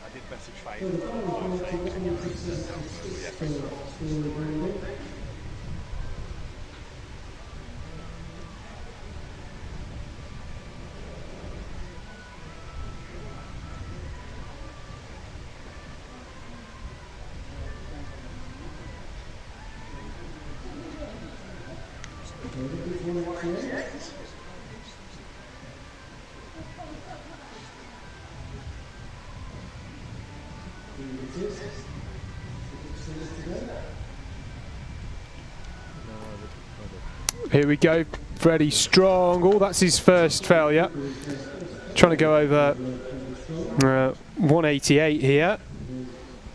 I did better training for the sake to get reset down to the FSR. Here we go, Freddie Strong. Oh, that's his first failure. Trying to go over 188 here.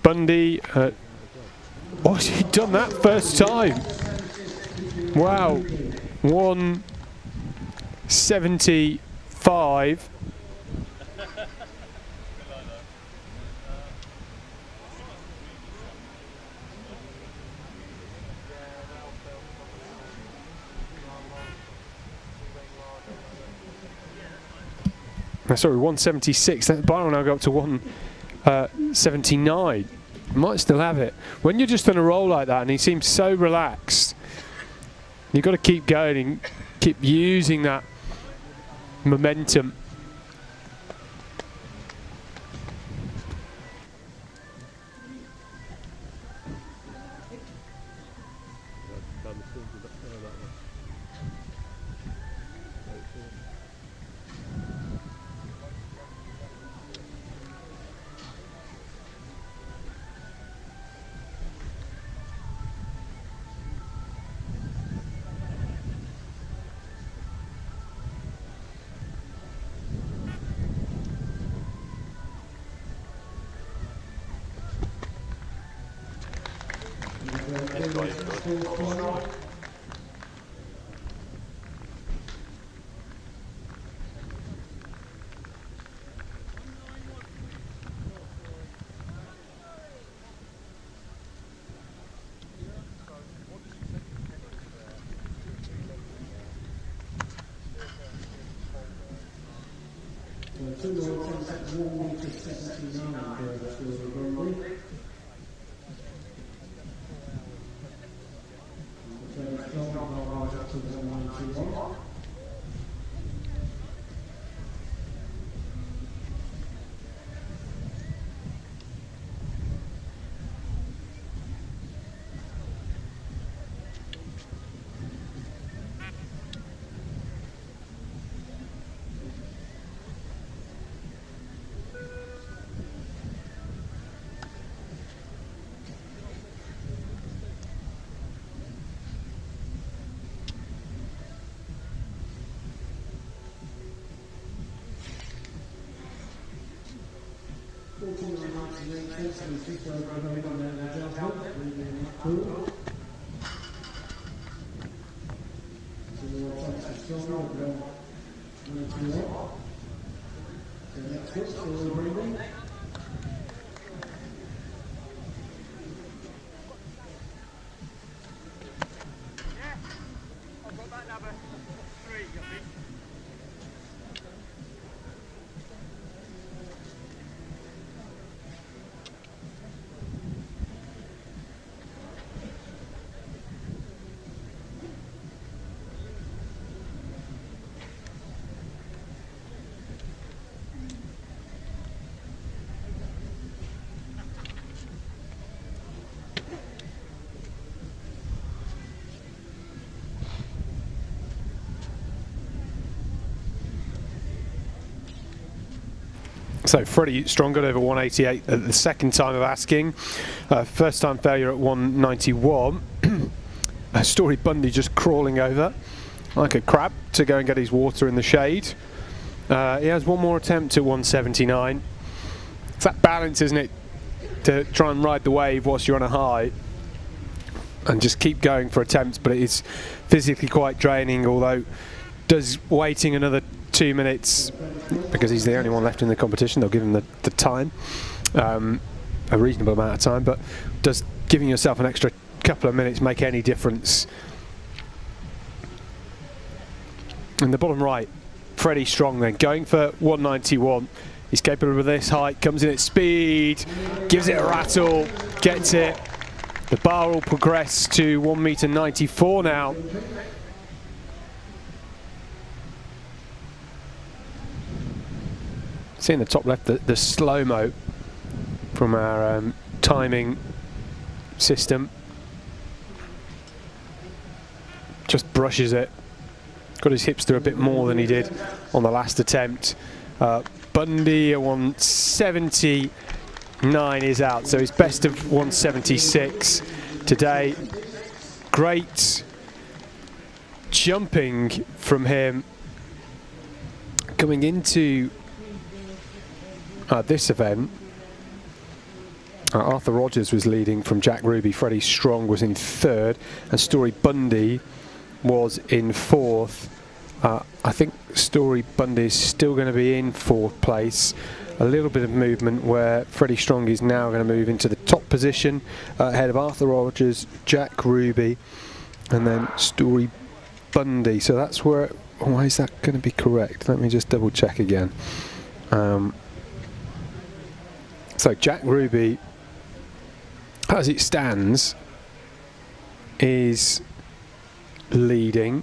Bundy, oh, he done that first time. Wow, 175. Sorry, 176. That bar will now go up to 179. Might still have it. When you're just on a roll like that, and he seems so relaxed, you've got to keep going and keep using that momentum. So Freddie Strong got over 188 at the second time of asking. First time failure at 191. Story Bundy just crawling over like a crab to go and get his water in the shade. He has one more attempt at 179. It's that balance, isn't it, to try and ride the wave whilst you're on a high and just keep going for attempts, but it is physically quite draining, although does waiting another 2 minutes, because he's the only one left in the competition, they'll give him the time, a reasonable amount of time, but does giving yourself an extra couple of minutes make any difference? In the bottom right, Freddie Strong then going for 191. He's capable of this height, comes in at speed, gives it a rattle, gets it. The bar will progress to 1.94 m now. See in the top left the slow-mo from our timing system. Just brushes it. Got his hips through a bit more than he did on the last attempt. Bundy, a 179 is out, so his best of 176 today. Great jumping from him coming into this event. Arthur Rogers was leading from Jack Ruby, Freddie Strong was in third, and Story Bundy was in fourth. I think Story Bundy is still going to be in fourth place. A little bit of movement where Freddie Strong is now going to move into the top position ahead of Arthur Rogers, Jack Ruby, and then Story Bundy. So that's where, why is that going to be correct? Let me just double check again. So Jack Ruby, as it stands, is leading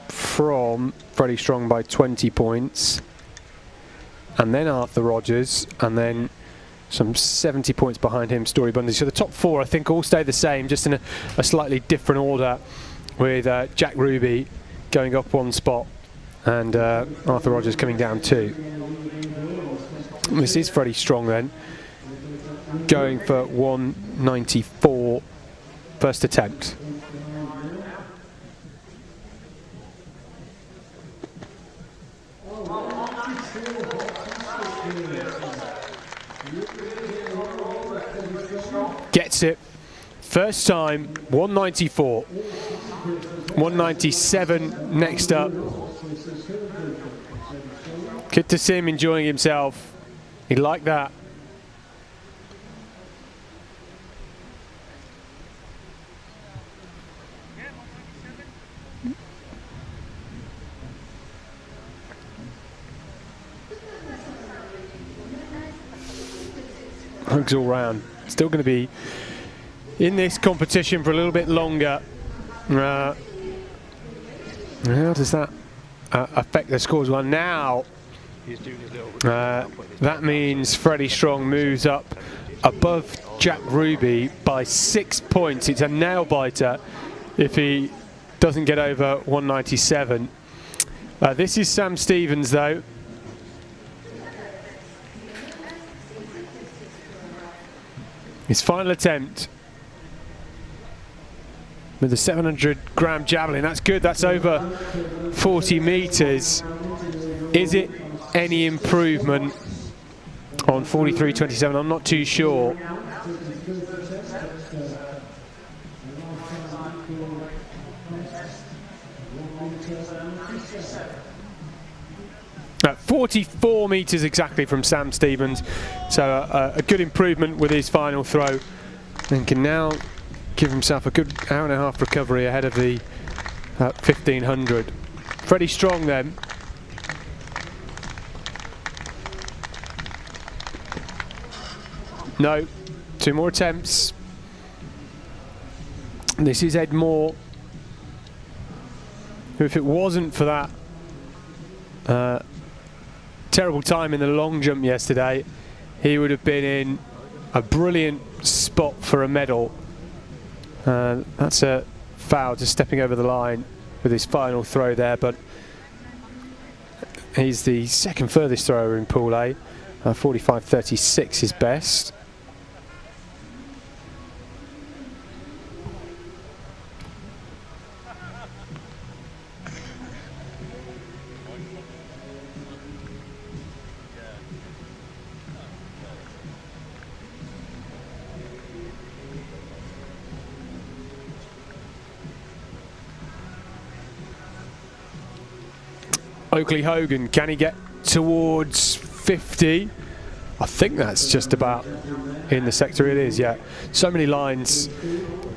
from Freddie Strong by 20 points, and then Arthur Rogers, and then some 70 points behind him, Story Bundy. So the top four, I think, all stay the same, just in a slightly different order, with Jack Ruby going up one spot and Arthur Rogers coming down two. This is Freddie Strong then, going for 194 first attempt. Gets it. First time, 194. 197 next up. Good to see him enjoying himself. He liked that. Hugs all round. Still going to be in this competition for a little bit longer. How does that affect the scores? Well, now that means Freddie Strong moves up above Jack Ruby by 6 points. It's a nail biter if he doesn't get over 197. This is Sam Stevens though. His final attempt with the 700-gram javelin. That's good, that's over 40 meters. Is it any improvement on 43.27? I'm not too sure. At 44 meters exactly from Sam Stevens, so a good improvement with his final throw, and can now give himself a good hour and a half recovery ahead of the 1500. Freddie Strong then. No, two more attempts. This is Ed Moore, who, if it wasn't for that terrible time in the long jump yesterday, he would have been in a brilliant spot for a medal. That's a foul, just stepping over the line with his final throw there, but he's the second furthest thrower in Pool A. 45.36 is best. Oakley Hogan, can he get towards 50? I think that's just about in the sector. It is, yeah. So many lines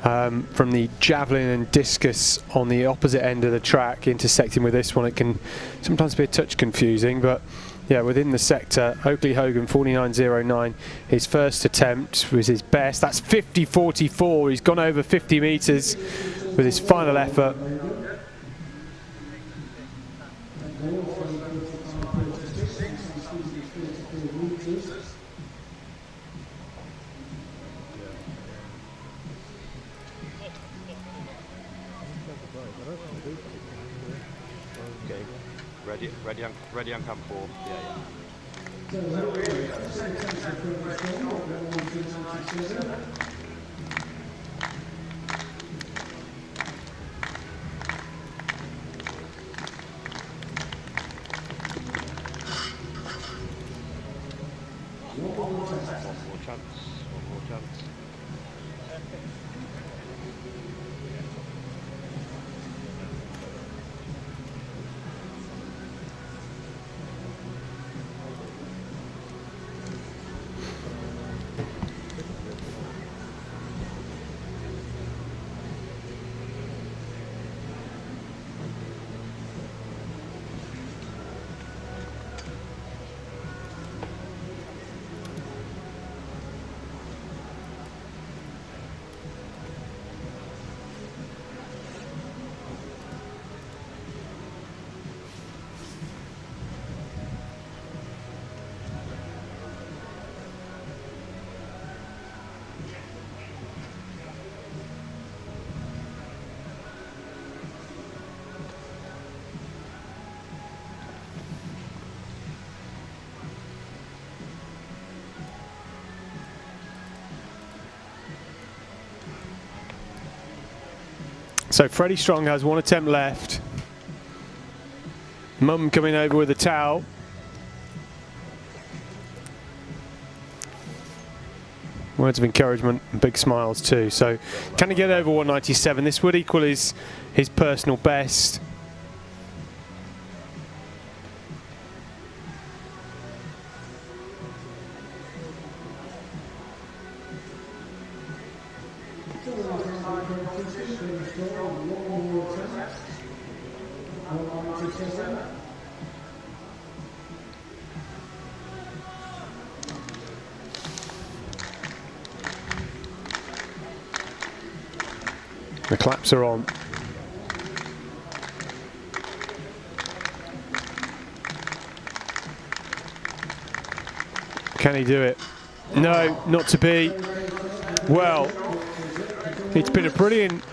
from the javelin and discus on the opposite end of the track intersecting with this one. It can sometimes be a touch confusing, but yeah, within the sector, Oakley Hogan 49.09, his first attempt was his best. That's 50.44. He's gone over 50 metres with his final effort. Okay, ready on camp 4. Yeah. One more chance. So Freddie Strong has one attempt left. Mum coming over with a towel. Words of encouragement and big smiles too. So can he get over 197? This would equal his personal best. The claps are on. Can he do it? No, not to be. Well, it's been a brilliant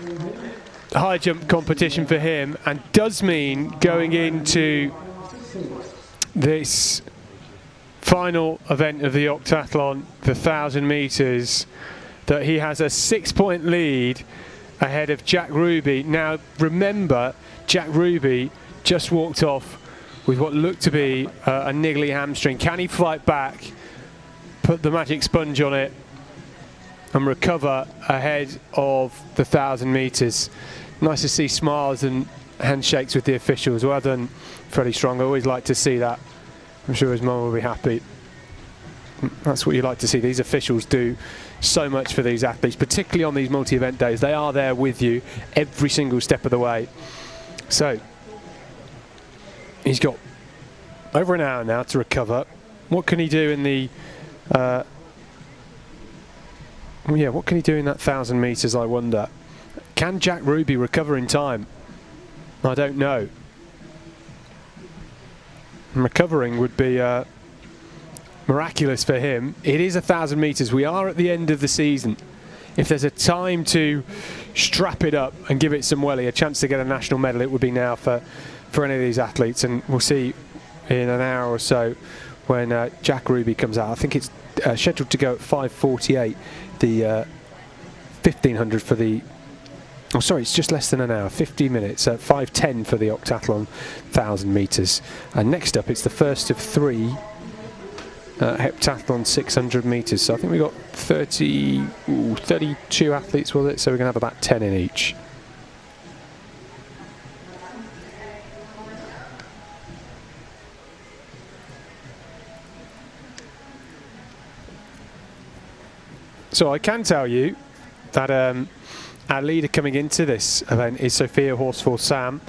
high jump competition for him, and does mean going into this final event of the octathlon, the 1,000 metres, that he has a 6-point lead ahead of Jack Ruby. Now remember, Jack Ruby just walked off with what looked to be a niggly hamstring. Can he fight back, put the magic sponge on it and recover ahead of the 1,000 metres? Nice to see smiles and handshakes with the officials. Well done, Freddie Strong. I always like to see that. I'm sure his mum will be happy. That's what you like to see. These officials do so much for these athletes, particularly on these multi-event days. They are there with you every single step of the way. So he's got over an hour now to recover. What can he do in the what can he do in that 1,000 metres, I wonder? Can Jack Ruby recover in time? I don't know. Recovering would be miraculous for him. It is 1,000 metres. We are at the end of the season. If there's a time to strap it up and give it some welly, a chance to get a national medal, it would be now for any of these athletes. And we'll see in an hour or so when Jack Ruby comes out. I think it's scheduled to go at 5:48, the 1,500 for the... Oh, sorry, it's just less than an hour, 50 minutes, 5:10 for the octathlon 1,000 metres. And next up, it's the first of 3 heptathlon 600 metres. So I think we've got 32 athletes, was it? So we're going to have about 10 in each. So I can tell you that Our leader coming into this event is Sophia Horsfall Sam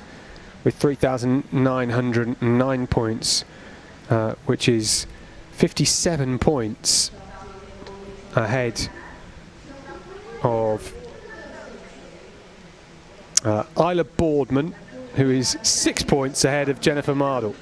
with 3,909 points, which is 57 points ahead of Isla Boardman, who is 6 points ahead of Jennifer Mardle.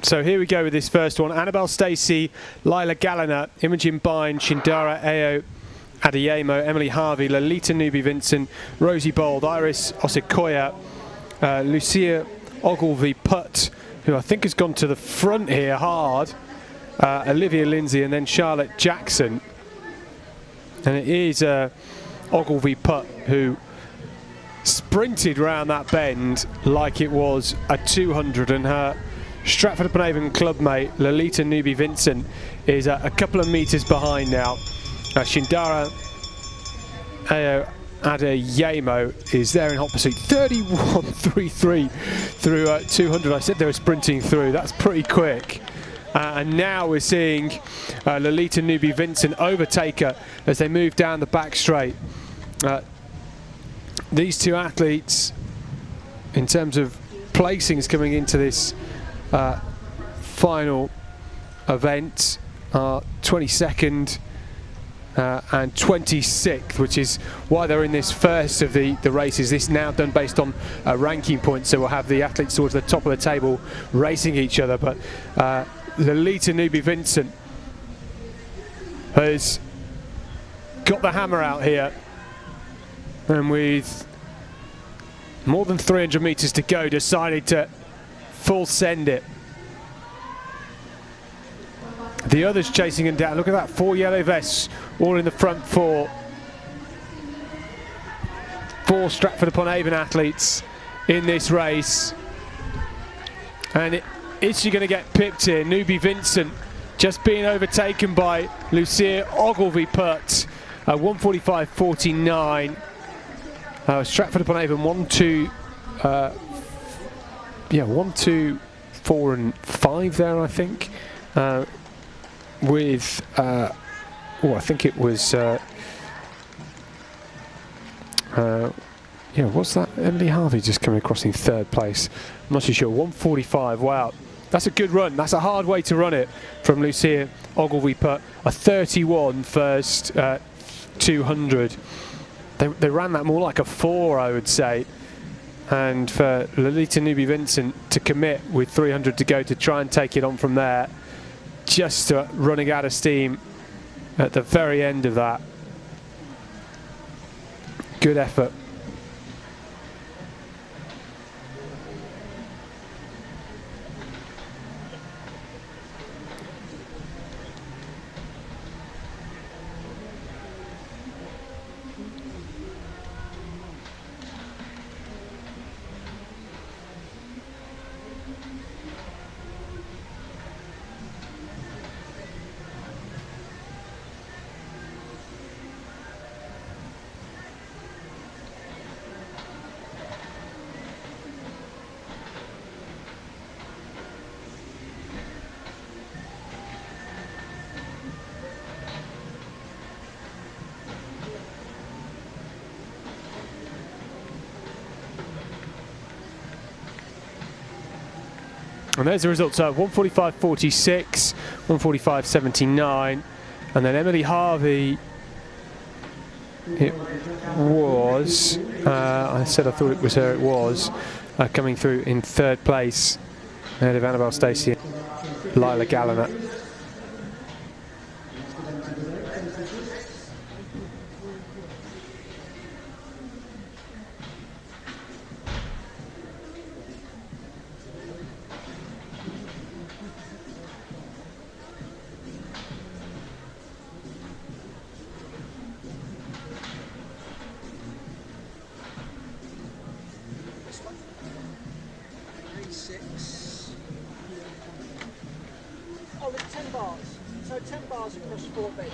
So here we go with this first one. Annabelle Stacey, Lila Galliner, Imogen Bine, Shindara Ao Adeyemo, Emily Harvey, Lolita Newby-Vincent, Rosie Bold, Iris Osikoya, Lucia Ogilvie-Putt, who I think has gone to the front here hard, Olivia Lindsay, and then Charlotte Jackson. And it is Ogilvie-Putt who sprinted round that bend like it was a 200, and her Stratford-upon-Avon clubmate Lolita Newby-Vincent is a couple of metres behind now. Shindara Ao Adeyemo is there in hot pursuit. 31.33 through 200. I said they were sprinting through. That's pretty quick. And now we're seeing Lolita Newby-Vincent overtake her as they move down the back straight. These two athletes, in terms of placings coming into this final event, are 22nd and 26th, which is why they're in this first of the races. This is now done based on ranking points, so we'll have the athletes towards the top of the table racing each other. But Lolita Newby-Vincent has got the hammer out here, and with more than 300 metres to go, decided to full send it. The others chasing him down. Look at that, 4 yellow vests all in the front four. 4 Stratford-upon-Avon athletes in this race. And is she going to get pipped here? Newby-Vincent just being overtaken by Lucia Ogilvie-Putt. 1:45.49. Stratford-upon-Avon 1, 2, 1, 2, 4 and 5 there, I think. With I think it was what's that? Emily Harvey just coming across in 3rd place. I'm not too sure. 1:45. Wow, that's a good run. That's a hard way to run it from Lucia Ogilvie-Putt. A 31 first 200. They ran that more like a 4, I would say. And for Lolita Newby-Vincent to commit with 300 to go to try and take it on from there, just running out of steam at the very end of that. Good effort. And there's the results. 1:45.46, 1:45.79, and then Emily Harvey. It was. I said I thought it was her. It was coming through in 3rd place ahead of Annabelle Stacey and Lila Galliner. sport base.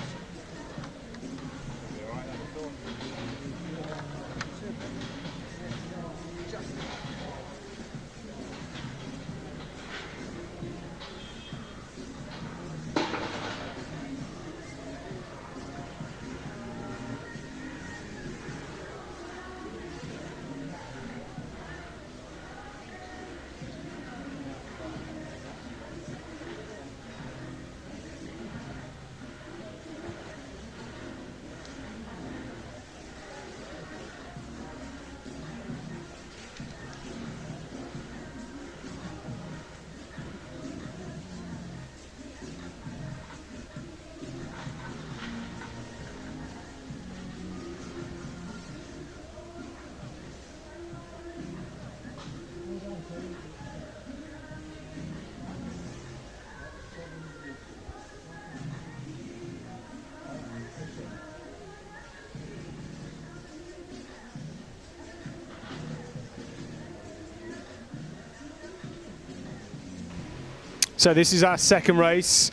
So this is our second race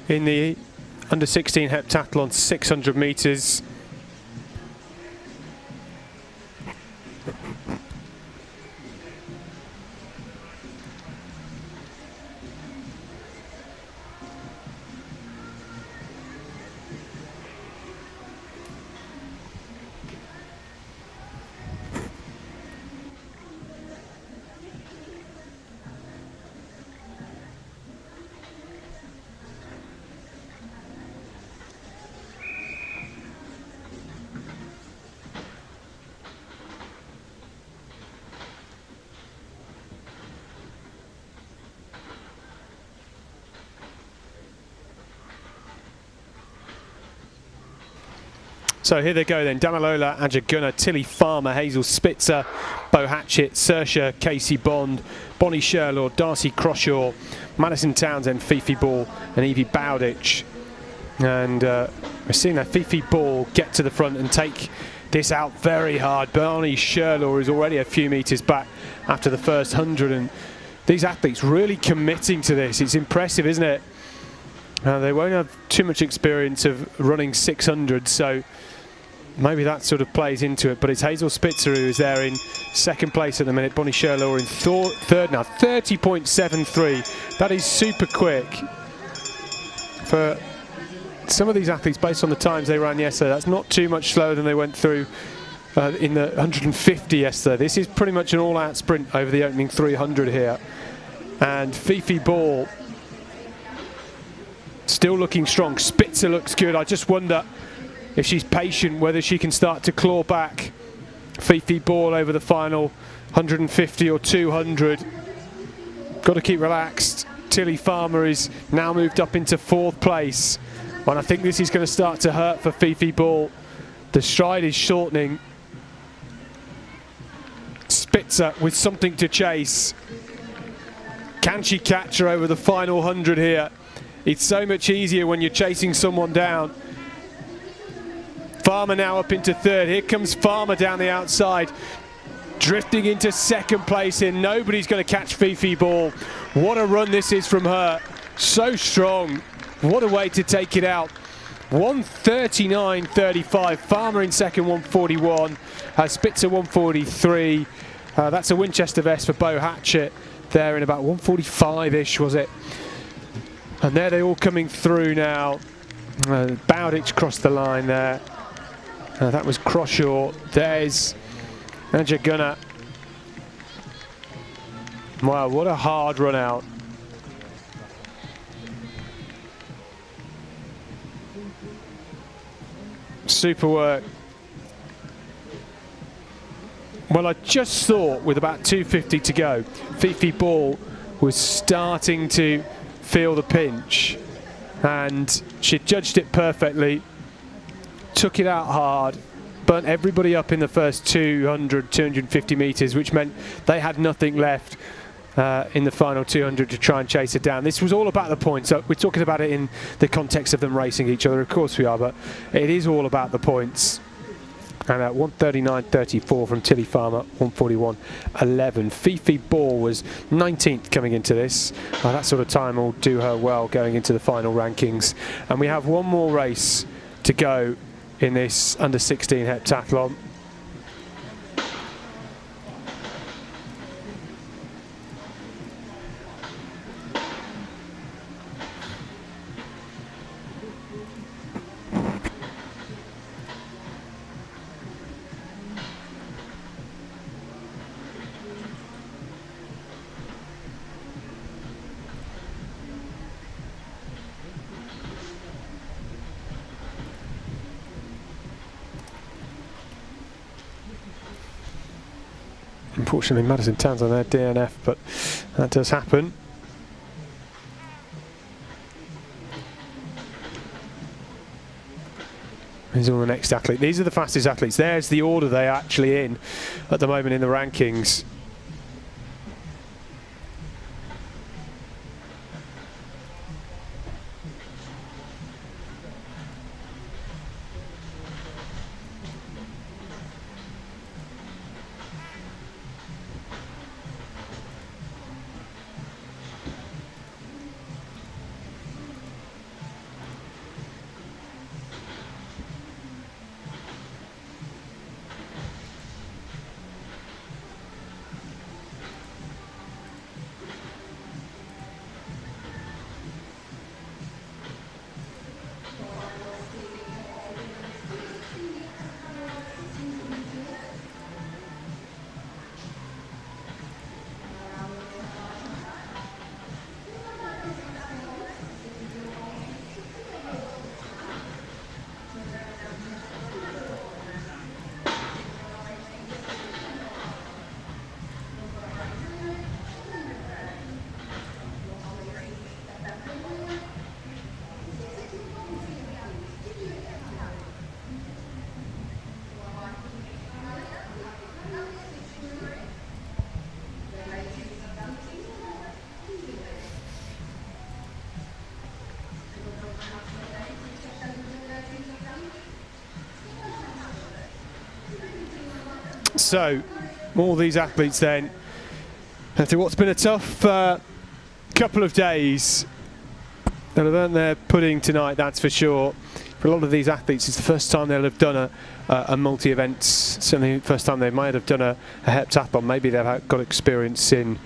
in the under 16 heptathlon 600 metres. So here they go then, Damilola, Ajaguna, Tilly Farmer, Hazel Spitzer, Bo Hatchett, Saoirse, Casey Bond, Bonnie Sherlaw, Darcy Croshaw, Madison Townsend, Fifi Ball and Evie Bowditch. And we're seeing that Fifi Ball get to the front and take this out very hard. Bonnie Sherlaw is already a few metres back after the first 100, and these athletes really committing to this. It's impressive, isn't it? They won't have too much experience of running 600, so maybe that sort of plays into it. But it's Hazel Spitzer who is there in second place at the minute. Bonnie Sherlaw in third now, 30.73. That is super quick for some of these athletes based on the times they ran yesterday. That's not too much slower than they went through in the 150 yesterday. This is pretty much an all-out sprint over the opening 300 here. And Fifi Ball still looking strong. Spitzer looks good. I just wonder if she's patient, whether she can start to claw back Fifi Ball over the final 150 or 200. Got to keep relaxed. Tilly Farmer is now moved up into fourth place. And I think this is going to start to hurt for Fifi Ball. The stride is shortening. Spitzer with something to chase. Can she catch her over the final 100 here? It's so much easier when you're chasing someone down. Farmer now up into third. Here comes Farmer down the outside, drifting into second place here. Nobody's going to catch Fifi Ball. What a run this is from her. So strong. What a way to take it out. 139.35. Farmer in second, 141. Spitzer 143. That's a Winchester vest for Bo Hatchett there in about 145-ish, was it? And there they all coming through now. Bowditch crossed the line there. That was Croshaw. There's Ajaguna. Wow, what a hard run out. Super work. Well, I just thought with about 250 to go, Fifi Ball was starting to feel the pinch, and she judged it perfectly, took it out hard, burnt everybody up in the first 250 metres, which meant they had nothing left in the final 200 to try and chase her down. This was all about the points. So we're talking about it in the context of them racing each other, of course we are, but it is all about the points. And at 1:39.34 from Tilly Farmer, 1:41.11. Fifi Ball was 19th coming into this. That sort of time will do her well going into the final rankings. And we have one more race to go in this under 16 heptathlon. Unfortunately, Madison Town's on their DNF, but that does happen. Here's all the next athlete. These are the fastest athletes. There's the order they're actually in at the moment in the rankings. So, all these athletes then, after what's been a tough couple of days, they'll have earned their pudding tonight, that's for sure. For a lot of these athletes, it's the first time they'll have done a multi-event, certainly the first time they might have done a heptathlon. Maybe they've got experience in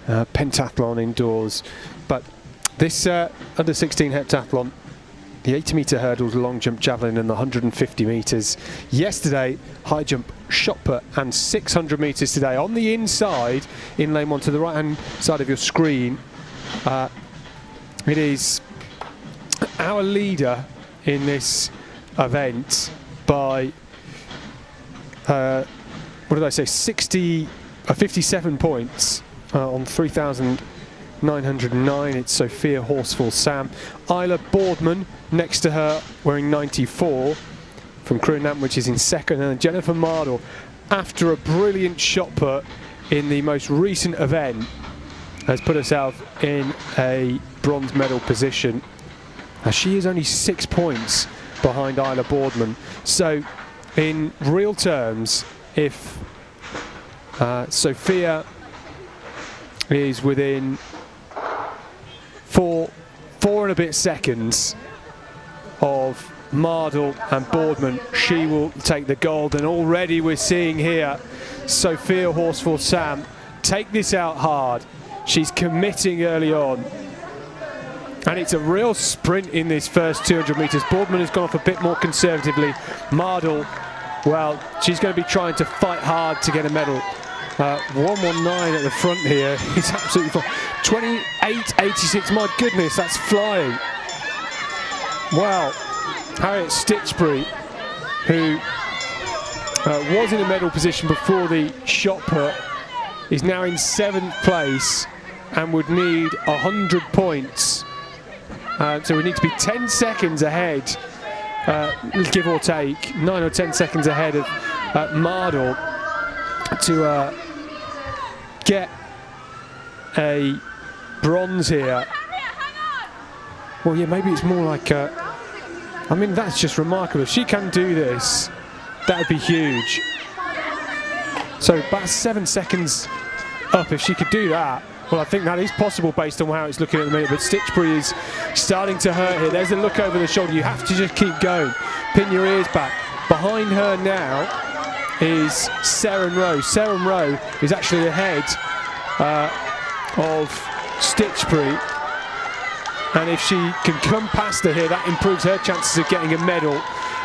pentathlon indoors. But this under 16 heptathlon, the 80-metre hurdles, long jump, javelin and the 150 metres. Yesterday, high jump, shot put and 600 metres today. On the inside, in lane one to the right-hand side of your screen, it is our leader in this event by, what did I say, 57 points on 3,909. It's Sophia Horsfall-Sam. Isla Boardman next to her wearing 94 from Crewnam, which is in second, and Jennifer Mardle, after a brilliant shot put in the most recent event, has put herself in a bronze medal position. She is only 6 points behind Isla Boardman. So in real terms, if Sophia is within four and a bit seconds of Mardle and Boardman, she will take the gold. And already we're seeing here Sophia Horsfall-Sam take this out hard. She's committing early on. And it's a real sprint in this first 200 metres. Boardman has gone off a bit more conservatively. Mardle, well, she's going to be trying to fight hard to get a medal. 1:19 at the front here. It's absolutely fine. 28.86, my goodness, that's flying. Wow. Harriet Stitchbury, who was in a medal position before the shot put, is now in 7th place and would need 100 points. So we need to be 10 seconds ahead, give or take, 9 or 10 seconds ahead of Mardle to get a bronze here. Well, yeah, maybe it's more like I mean, that's just remarkable. If she can do this that'd be huge. So about 7 seconds up, if she could do that. Well, I think that is possible based on how it's looking at the minute, but Stitchbury is starting to hurt here. There's a look over the shoulder. You have to just keep going. Pin your ears back. Behind her now is Seren Rowe. Seren Rowe is actually ahead of Stitchbury. And if she can come past her here, that improves her chances of getting a medal.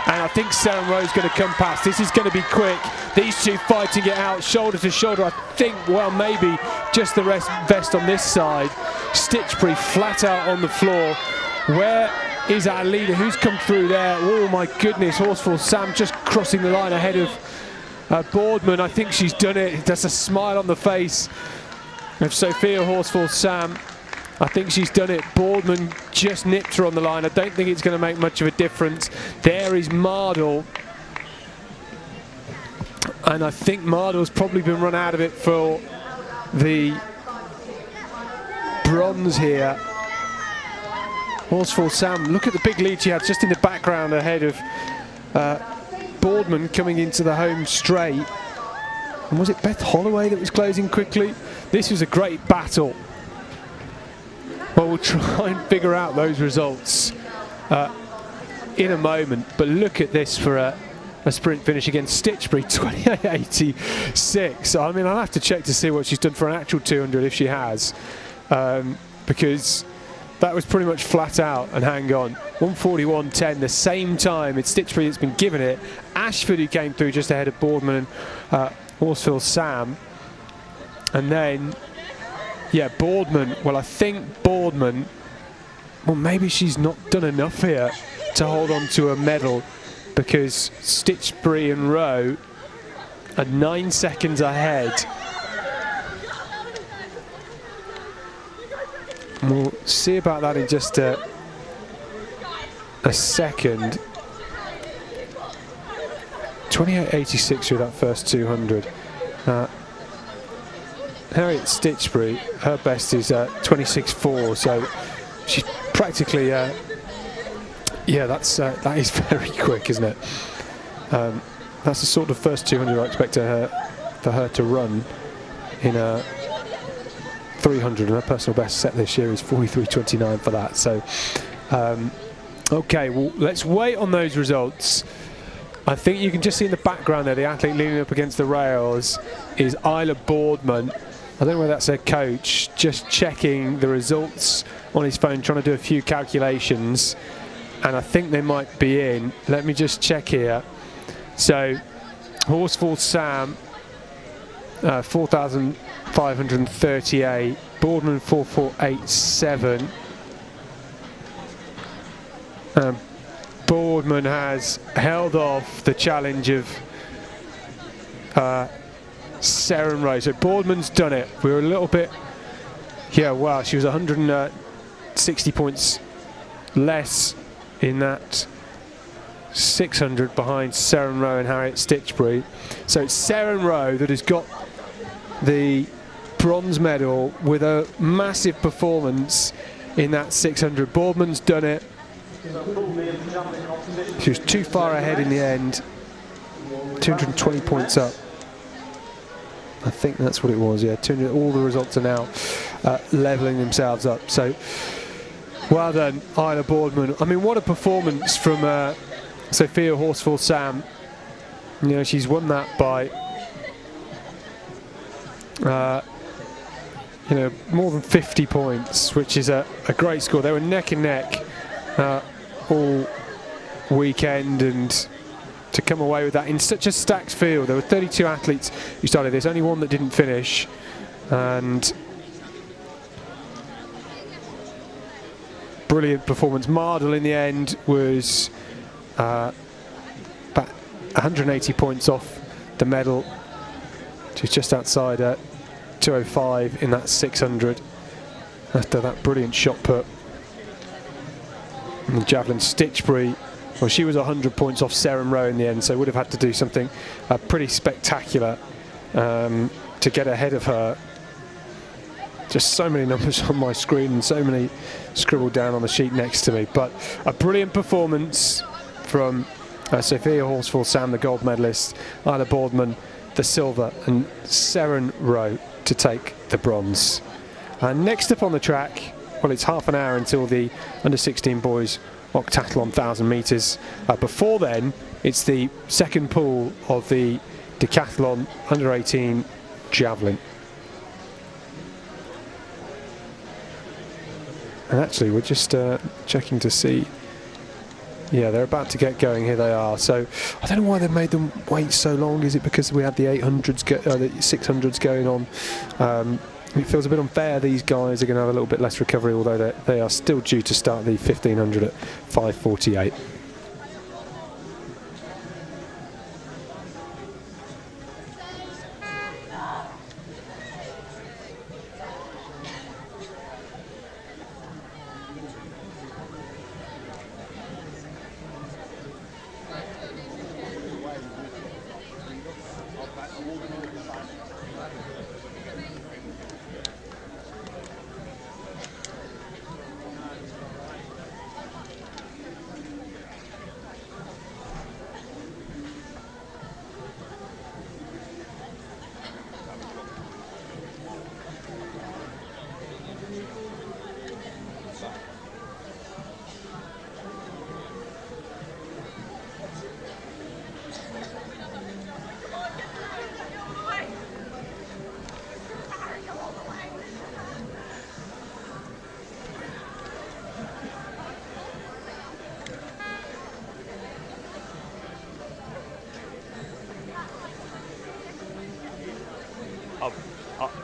And I think Seren Rowe's going to come past. This is going to be quick. These two fighting it out, shoulder to shoulder. I think, well, maybe just the vest on this side. Stitchbury flat out on the floor. Where is our leader? Who's come through there? Oh, my goodness. Horsfall Sam just crossing the line ahead of Boardman. I think she's done it. There's a smile on the face of Sophia Horsfall Sam. I think she's done it. Boardman just nipped her on the line. I don't think it's going to make much of a difference. There is Mardle. And I think Mardle's probably been run out of it for the bronze here. Horsfall Sam, look at the big lead she had just in the background ahead of Boardman coming into the home straight. And was it Beth Holloway that was closing quickly? This was a great battle. Well, we'll try and figure out those results in a moment. But look at this for a sprint finish against Stitchbury, 28.86. I mean, I'll have to check to see what she's done for an actual 200 if she has, because that was pretty much flat out and hang on. 141.10, the same time. It's Stitchbury that's been given it. Ashford, who came through just ahead of Boardman and Horsfall Sam. And then, yeah, Boardman. Well, I think Boardman, well, maybe she's not done enough here to hold on to a medal, because Stitchbury and Rowe are 9 seconds ahead. And we'll see about that in just a second. 28.86 through that first 200. Harriet Stitchbury, her best is 26.4, so she's practically, yeah, that is very quick, isn't it? That's the sort of first 200 I expect for her to run in a 300, and her personal best set this year is 43.29 for that. So, okay, well, let's wait on those results. I think you can just see in the background there, the athlete leaning up against the rails is Isla Boardman. I don't know whether that's her coach, just checking the results on his phone, trying to do a few calculations, and I think they might be in. Let me just check here. So, Horsfall Sam, 4,538, Boardman 4,487. Boardman has held off the challenge of Seren Rowe. So Boardman's done it. We were a little bit, yeah, wow, she was 160 points less in that 600 behind Seren Rowe and Harriet Stitchbury. So it's Seren Rowe that has got the bronze medal with a massive performance in that 600. Boardman's done it. She was too far ahead in the end. 220 points up. I think that's what it was, yeah. All the results are now levelling themselves up. So, well done, Isla Boardman. I mean, what a performance from Sophia Horsfall Sam. You know, she's won that by, you know, more than 50 points, which is a great score. They were neck and neck all weekend, and to come away with that in such a stacked field. There were 32 athletes who started this, only one that didn't finish, and brilliant performance. Mardle in the end was about 180 points off the medal. She was just outside 205 in that 600 after that brilliant shot put. And javelin Stitchbury, well, she was 100 points off Seren Rowe in the end, so would have had to do something pretty spectacular to get ahead of her. Just so many numbers on my screen and so many scribbled down on the sheet next to me. But a brilliant performance from Sophia Horsfall, Sam, the gold medalist, Isla Boardman, the silver, and Seren Rowe to take the bronze. Next up on the track, well, it's half an hour until the under-16 boys octathlon 1,000 metres. Before then, it's the second pool of the decathlon under-18 javelin. And actually, we're just checking to see. Yeah, they're about to get going. Here they are. So I don't know why they've made them wait so long. Is it because we had the 800s, the 600s going on? It feels a bit unfair. These guys are going to have a little bit less recovery, although they are still due to start the 1500 at 5:48.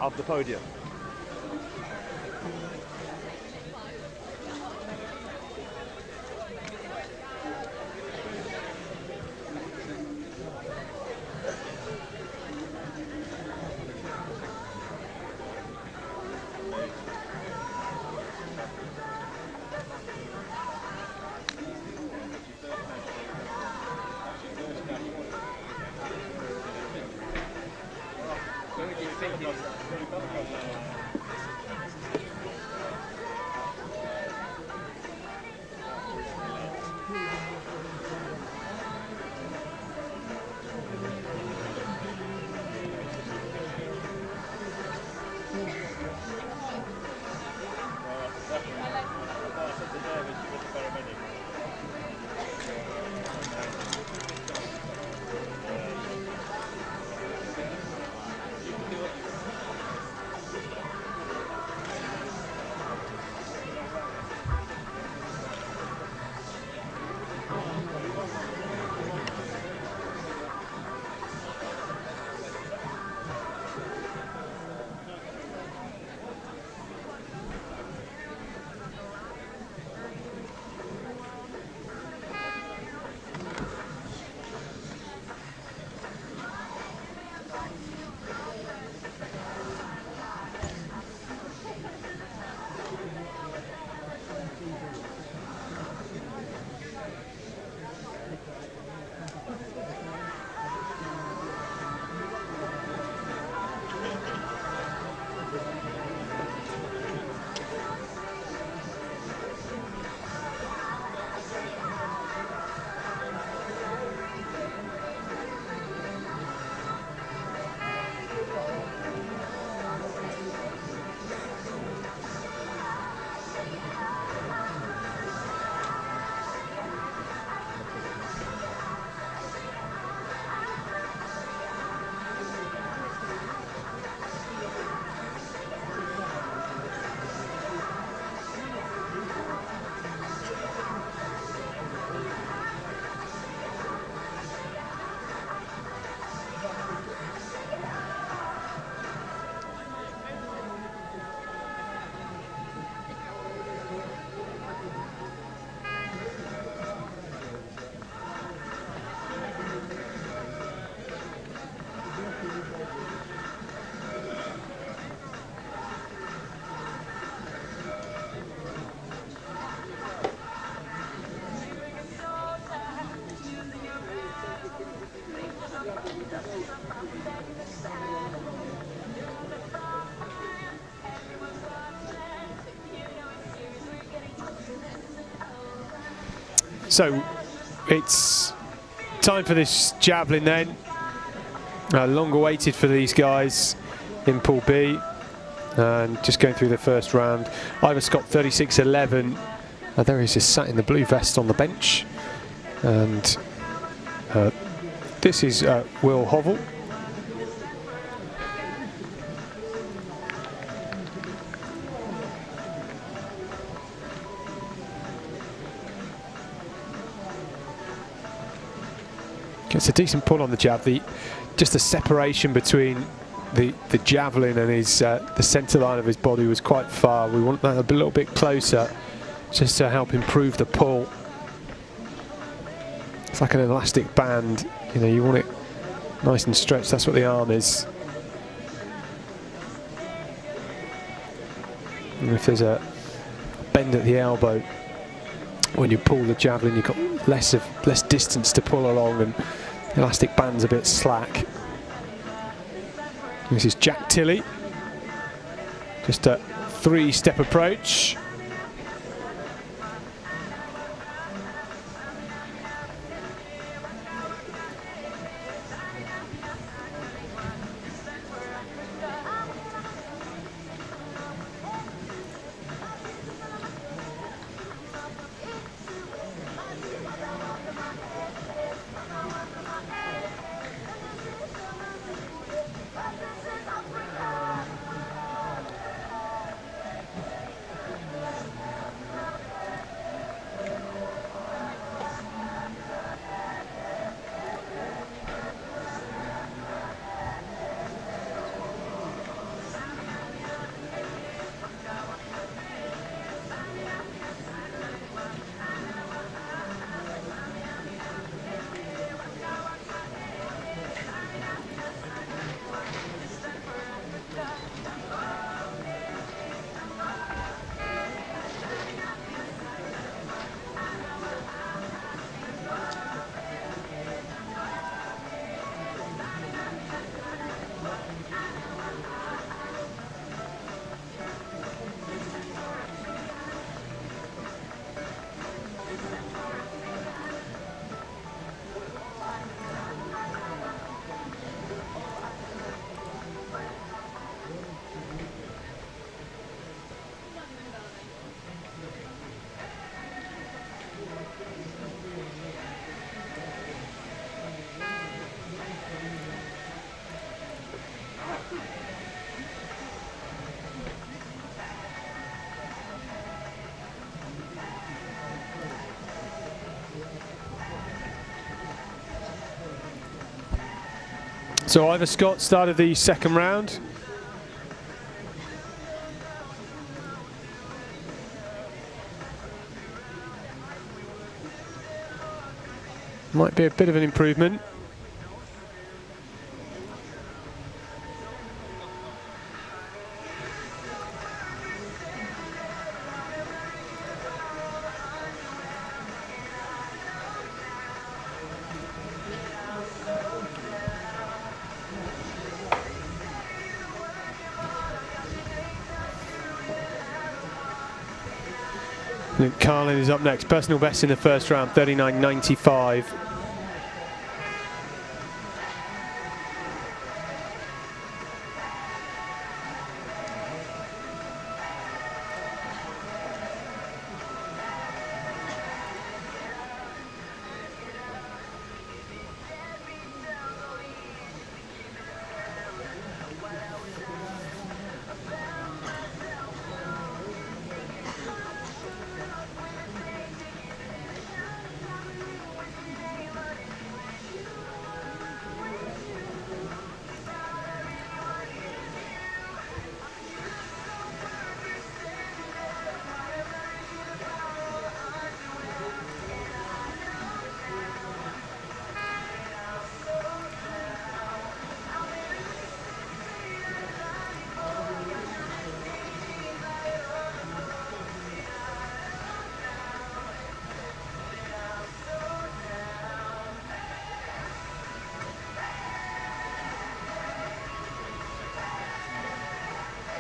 Of the podium. So it's Time for this javelin then. Long awaited for these guys in Pool B. And just going through the first round. Ivor Scott 36-11. There he is, just sat in the blue vest on the bench. And this is Will Hovell. Gets a decent pull on the jab. Just the separation between the javelin and his the centre line of his body was quite far. We want that a little bit closer, just to help improve the pull. It's like an elastic band. You know, you want it nice and stretched. That's what the arm is. And if there's a bend at the elbow, when you pull the javelin, you've got less distance to pull along, and the elastic band's a bit slack. This is Jack Tilley. Just a 3-step approach. So Ivor Scott started the second round. Might be a bit of an improvement. Luke Carlin is up next. Personal best in the first round, 39.95.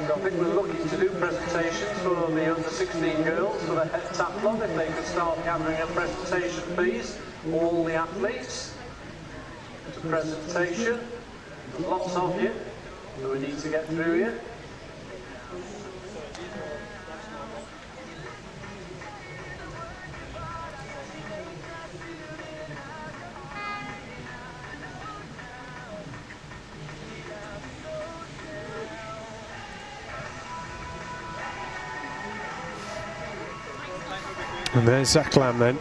So I think we're looking to do presentations for the under 16 girls for the head taplock, if they could start gathering up presentation fees, all the athletes. the presentation. There's lots of you, so we need to get through you. And there's Zach Lamb then.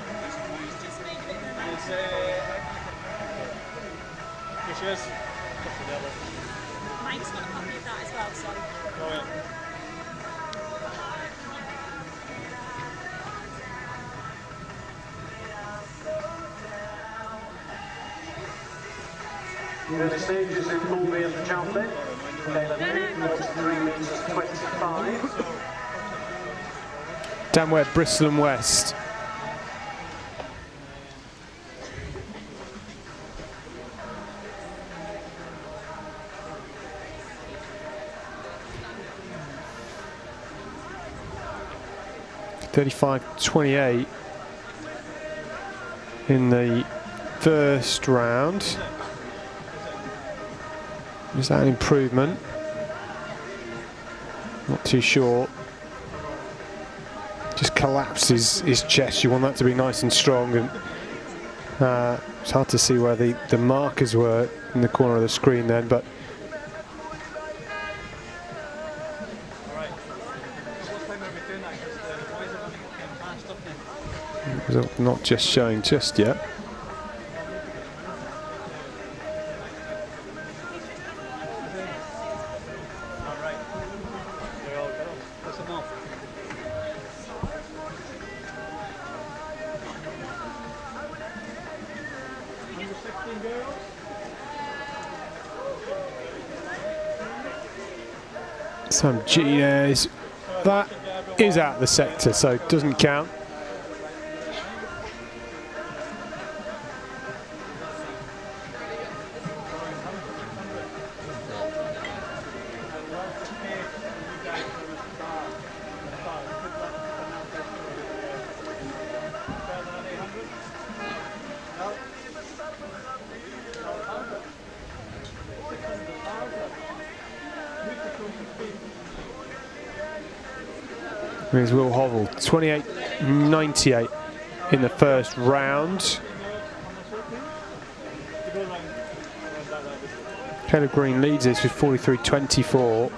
Mike's got a copy of that as well, so. Early stages in full V of the javelin. Caleb Lee, 43 metres 25. Down where Bristol and West. .35.28 in the first round. Is that an improvement? Not too sure. Just collapses his chest. You want that to be nice and strong, and it's hard to see where the markers were in the corner of the screen then, but result not just showing just yet. Some G's. That is out of the sector, so it doesn't count. Here's Will Hovell, 28.98 in the first round. Caleb Green leads this with 43.24.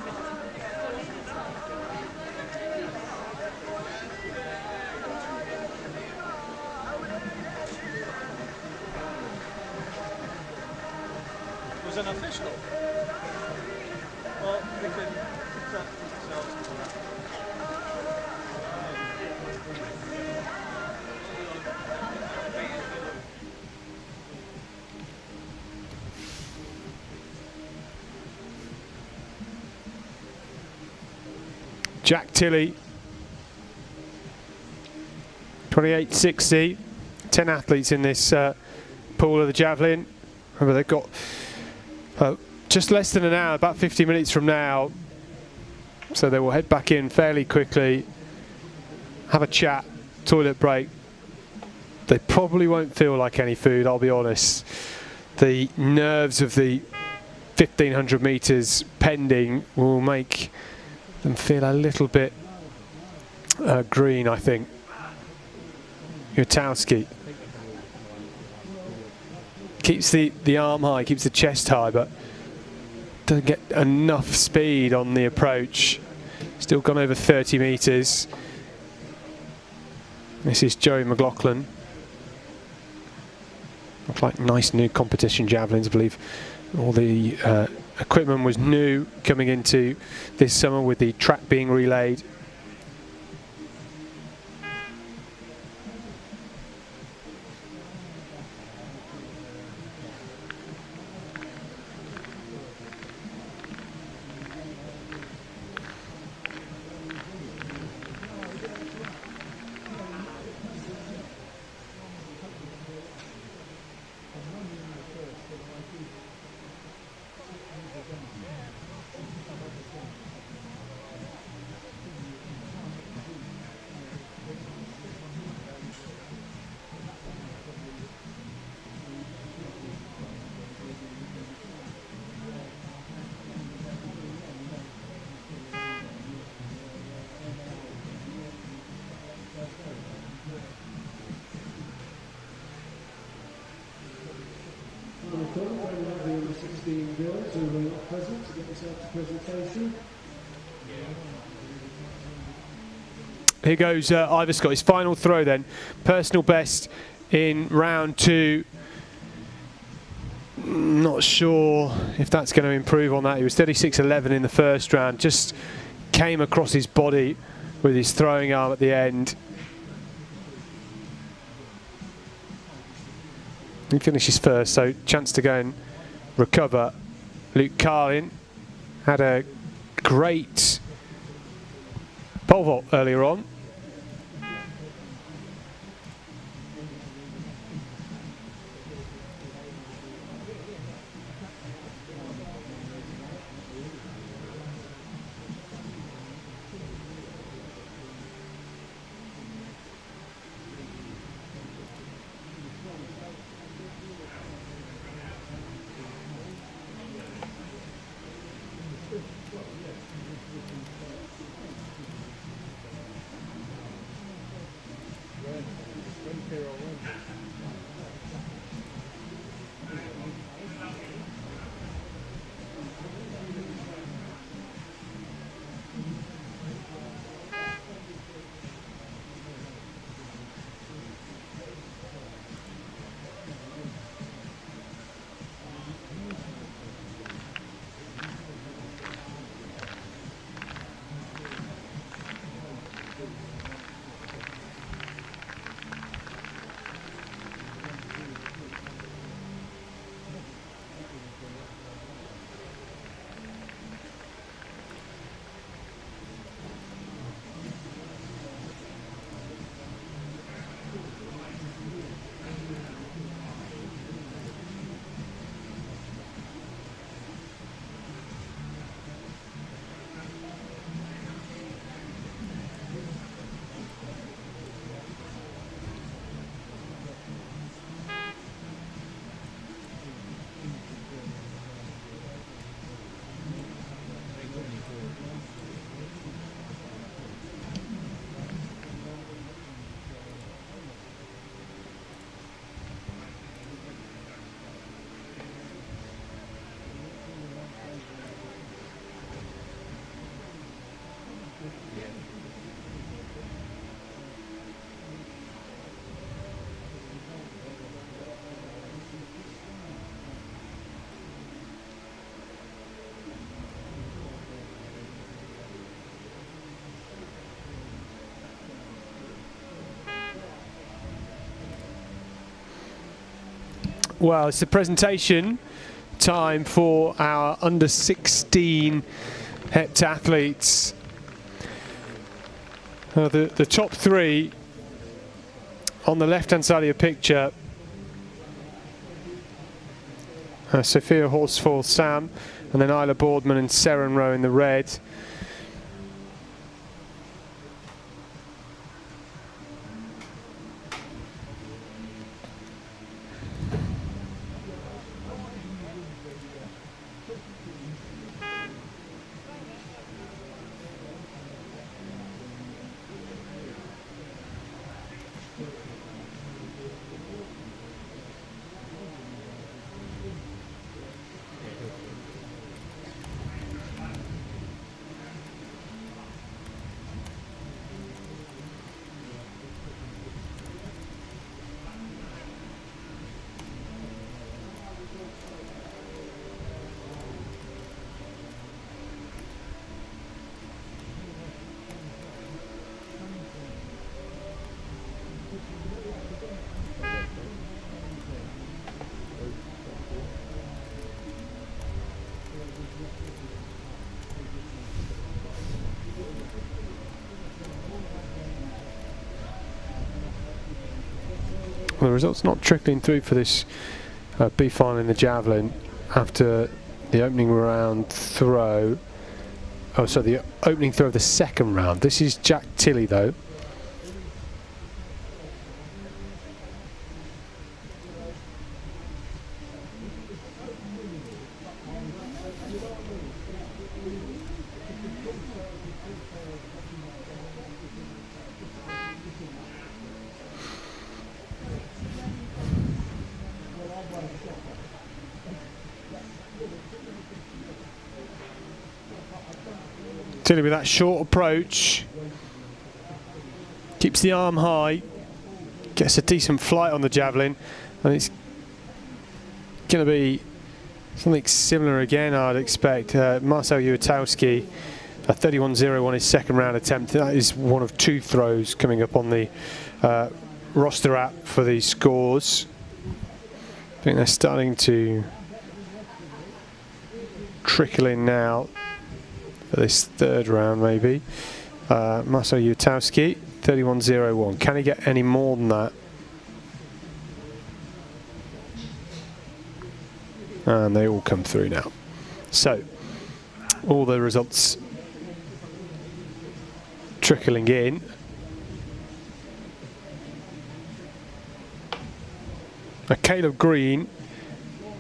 Was an official? Well, they could accept themselves. Jack Tilley, 28.60. 10 athletes in this pool of the javelin. Remember, they've got just less than an hour, about 50 minutes from now. So they will head back in fairly quickly, have a chat, toilet break. They probably won't feel like any food, I'll be honest. The nerves of the 1,500 metres pending will make them feel a little bit green, I think. Yutowski keeps the arm high, keeps the chest high, but doesn't get enough speed on the approach. Still gone over 30 metres. This is Joey McLaughlin. Look like nice new competition javelins, I believe. All the equipment was new coming into this summer with the track being relayed. fun phoning up the U16 girls who were not present to get themselves to presentation. Here goes Ivor Scott, his final throw then. Personal best in round 2. Not sure if that's going to improve on that. He was 36.11 in the first round. Just came across his body with his throwing arm at the end. He finishes first, so chance to go and recover. Luke Carlin had a great pole vault earlier on. Well, it's the presentation time for our under 16 heptathletes. The top 3 on the left hand side of your picture. Sophia Horsfall Sam, and then Isla Boardman and Seren Rowe in the red. The results not trickling through for this B final in the javelin after the opening round throw. Oh, so the opening throw of the second round. This is Jack Tilley though. Tilly with that short approach. Keeps the arm high. Gets a decent flight on the javelin. And it's going to be something similar again, I'd expect. Marcel Uatowski, a 31.01 his second round attempt. That is one of 2 throws coming up on the roster app for these scores. I think they're starting to trickle in now for this third round, maybe. Marcel Uatowski, 31.01. Can he get any more than that? And they all come through now. So, all the results trickling in. Caleb Green,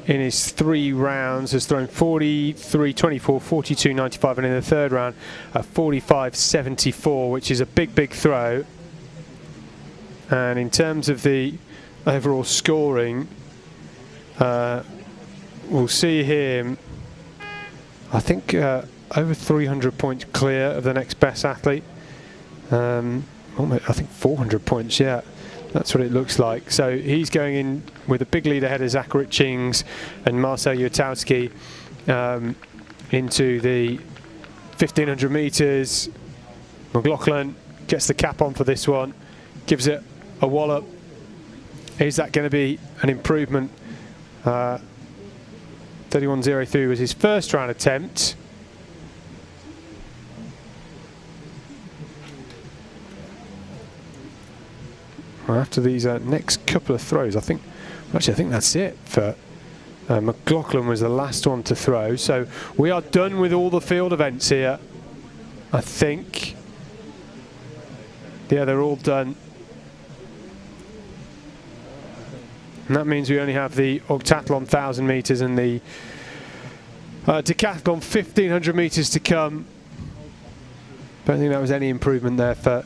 in his 3 rounds, has thrown 43.24, 42.95, and in the third round, a 45.74, which is a big throw. And in terms of the overall scoring, we'll see him, I think, over 300 points clear of the next best athlete. I think 400 points, yeah. That's what it looks like. So he's going in with a big lead ahead of Zach Richings and Marcel Uatowski into the 1500 metres. McLaughlin gets the cap on for this one, gives it a wallop. Is that going to be an improvement? 31.03 was his first round attempt. After these next couple of throws, I think that's it for McLaughlin. Was the last one to throw. So we are done with all the field events here, I think. Yeah, they're all done. And that means we only have the octathlon 1,000 metres and the decathlon 1,500 metres to come. Don't think that was any improvement there for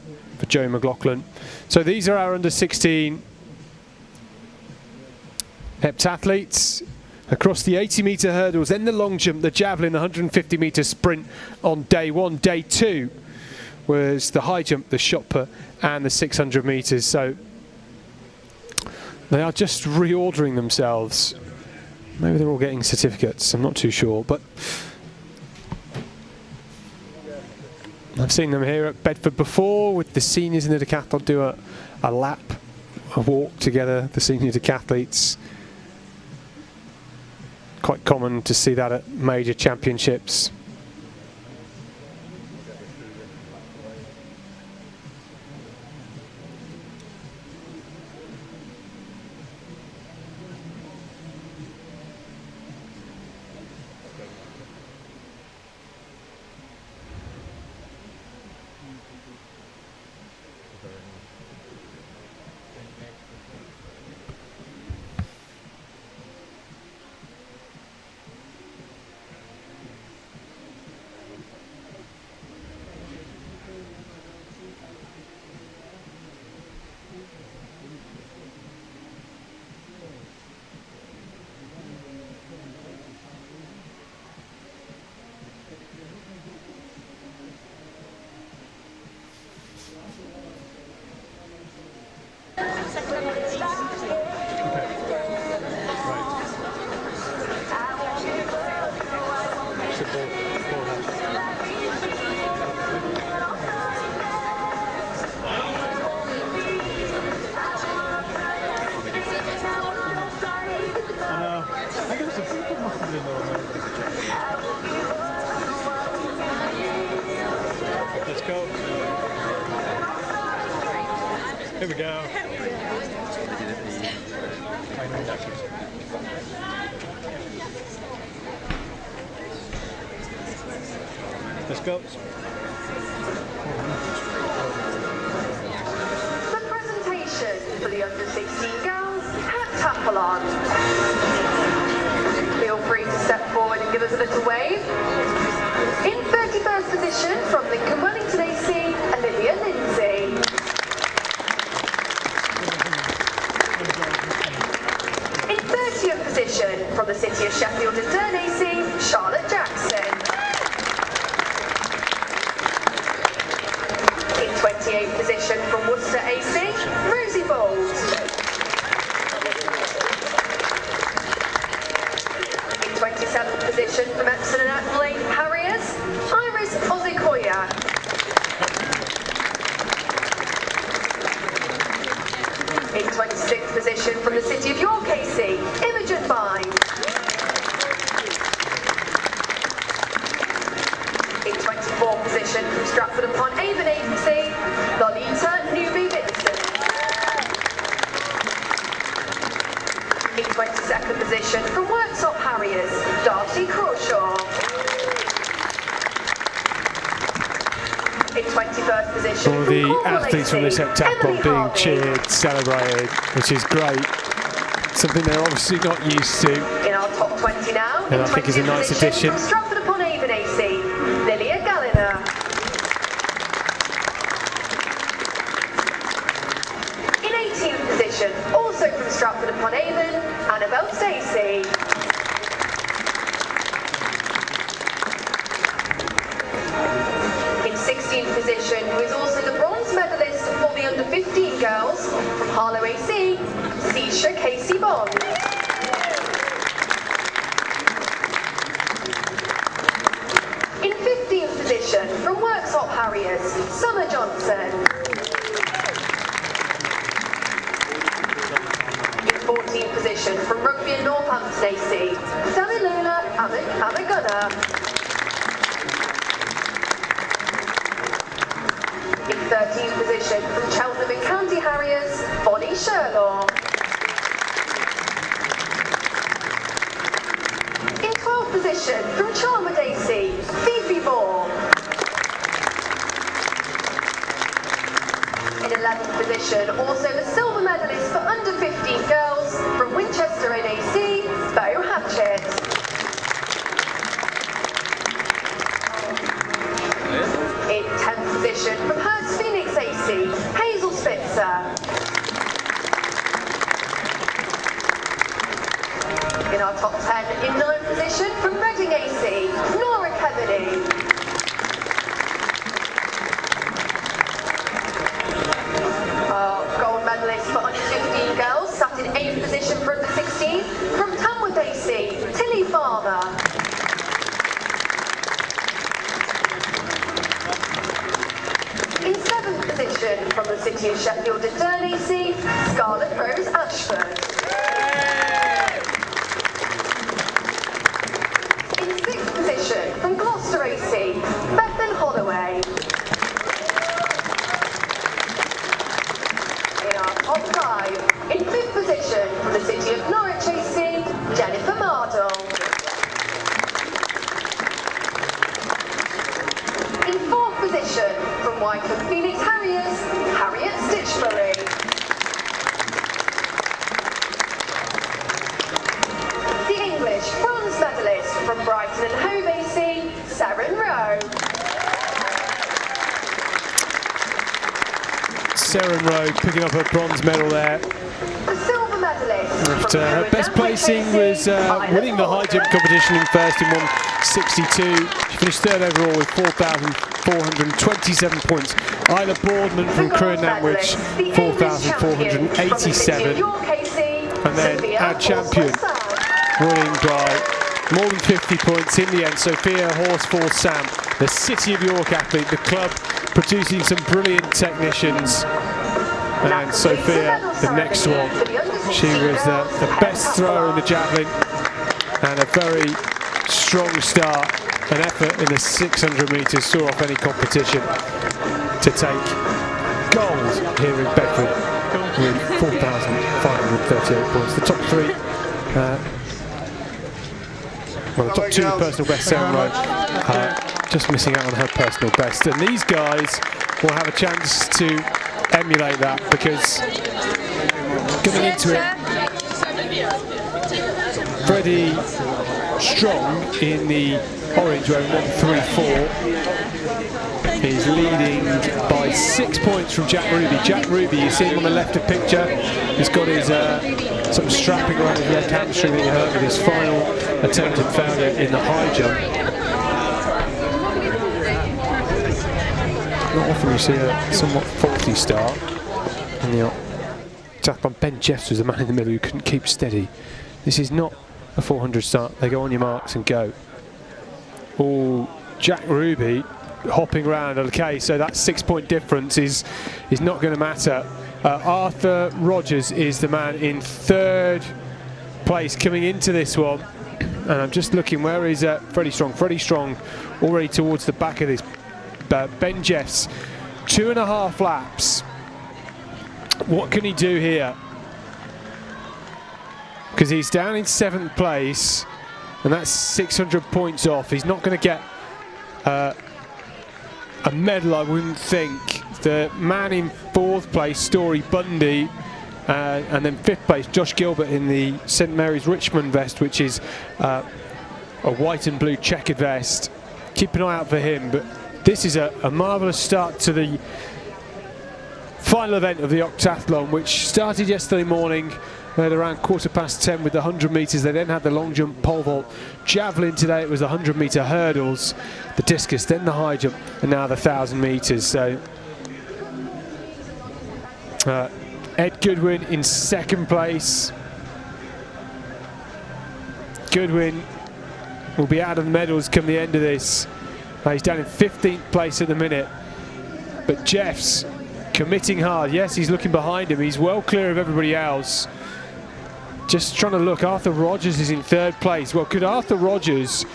Joe McLaughlin. So these are our under-16 heptathletes across the 80-metre hurdles, then the long jump, the javelin, the 150-metre sprint on day 1. Day 2 was the high jump, the shot put, and the 600 metres. So they are just reordering themselves. Maybe they're all getting certificates, I'm not too sure, but I've seen them here at Bedford before with the seniors in the decathlon do a lap, a walk together, the senior decathletes. Quite common to see that at major championships. Let's go. Here we go. Let's go. The presentation for the under-16 girls heptathlon. Feel free to step forward and give us a little wave. In 31st position from Lincoln Wellington AC, Olivia Lindsay. In 30th position from the City of Sheffield and Durn AC, Charlotte Jackson. 28th position from Worcester AC, Rosie Bold. In 27th position from Epsom and Adelaide Harriers, Iris Ozikoya. In 26th position from the City of York AC, Imogen Vine. In 24th position from Stratford-upon-Avon AC, Lolita Newby-Vincent. In 22nd position from Worktop Harriers, Darcy Crawshaw. In 21st position All from the Cornwall athletes from this AC, heptathlon Emily being Harvey. cheered, celebrated, which is great. Something they're obviously not used to. In our top 20 now, And I think it's a nice addition. From Stratford-upon-Avon AC, Lilia Galliner. In 18th position, also from Stratford-upon-Avon, Annabelle Stacey. In 16th position, who is also the bronze medalist for the under-15 girls, from Harlow AC, Seisha Casey Bond. In 15th position, from Worktop Harriers, Summer Johnson. In 14th position, from Rugby and Northampton AC, Damilula Amaguna. In 13th position, from Cheltenham and County Harriers, Bonnie Sherlaw. In 12th position, from Charmwood AC, Fifi Moore. In 11th position, also the silver medalist for under-15 girls, from Winchester NAC, Bo Hatchett. In 10th position, from Hertz Phoenix AC, Hazel Spitzer. In our top 10, in 9th position, from Reading AC, Nora Kennedy. Our gold medalist for under-15 girls sat in 8th position for under-16, from Tamworth AC, Tilly Farmer. In 7th position, from the City of Sheffield and Durn AC, Scarlett Rose Ashford. In 6th position, from Gloucester AC, Bethan Holloway. In our top 5, in 5th position, from the City of Norwich AC, Jennifer Mardle. In 4th position, from Wycombe Phoenix Harriers, Harriet Stitchbury. The English bronze medalist from Brighton and Hove AC, Seren Rowe. Seren Rowe picking up her bronze medal there. The silver medalist After her best placing was winning the high jump competition in first in 162. She finished third overall with 4,427 points. Isla Boardman from Crewe and Nantwich, 4,487. And then our champion, winning by more than 50 points in the end, Sophia Horsfall Sam, the City of York athlete, the club producing some brilliant technicians. And Sophia, the next one, she was the best thrower in the javelin and a very strong start, an effort in the 600 metres, saw off any competition to take gold here in Bedford with 4,538 points. The top three, well, the top two personal best, Seren Rowe, just missing out on her personal best. And these guys will have a chance to emulate that, because coming into it, Freddie Strong in the orange wearing 134 is leading by 6 points from Jack Ruby. Jack Ruby, you see him on the left of picture, he's got his sort of strapping around his left hamstring that he hurt with his final attempt at failure in the high jump. Not often you see a somewhat faulty start in the Decathlon. Ben Jeffs was the man in the middle who couldn't keep steady. This is not a 400 start. They go on your marks and go. Oh, Jack Ruby hopping around. Okay, so that 6-point difference is not going to matter. Arthur Rogers is the man in third place coming into this one. And I'm just looking, where is Freddie Strong? Freddie Strong already towards the back of this. Ben Jeffs, 2.5 laps. What can he do here? Because he's down in 7th place, and that's 600 points off. He's not going to get a medal, I wouldn't think. The man in 4th place, Story Bundy, and then 5th place, Josh Gilbert in the St Mary's Richmond vest, which is a white and blue checkered vest. Keep an eye out for him, but this is a marvellous start to the final event of the Octathlon, which started yesterday morning at around 10:15 with the 100 metres. They then had the long jump, pole vault, javelin. Today it was the 100 metre hurdles, the discus, then the high jump, and now the 1,000 metres. So Ed Goodwin in 2nd place. Goodwin will be out of the medals come the end of this. He's down in 15th place at the minute. But Jeffs committing hard. Yes, he's looking behind him. He's well clear of everybody else. Just trying to look. Arthur Rogers is in 3rd place. Well, could Arthur Rogers,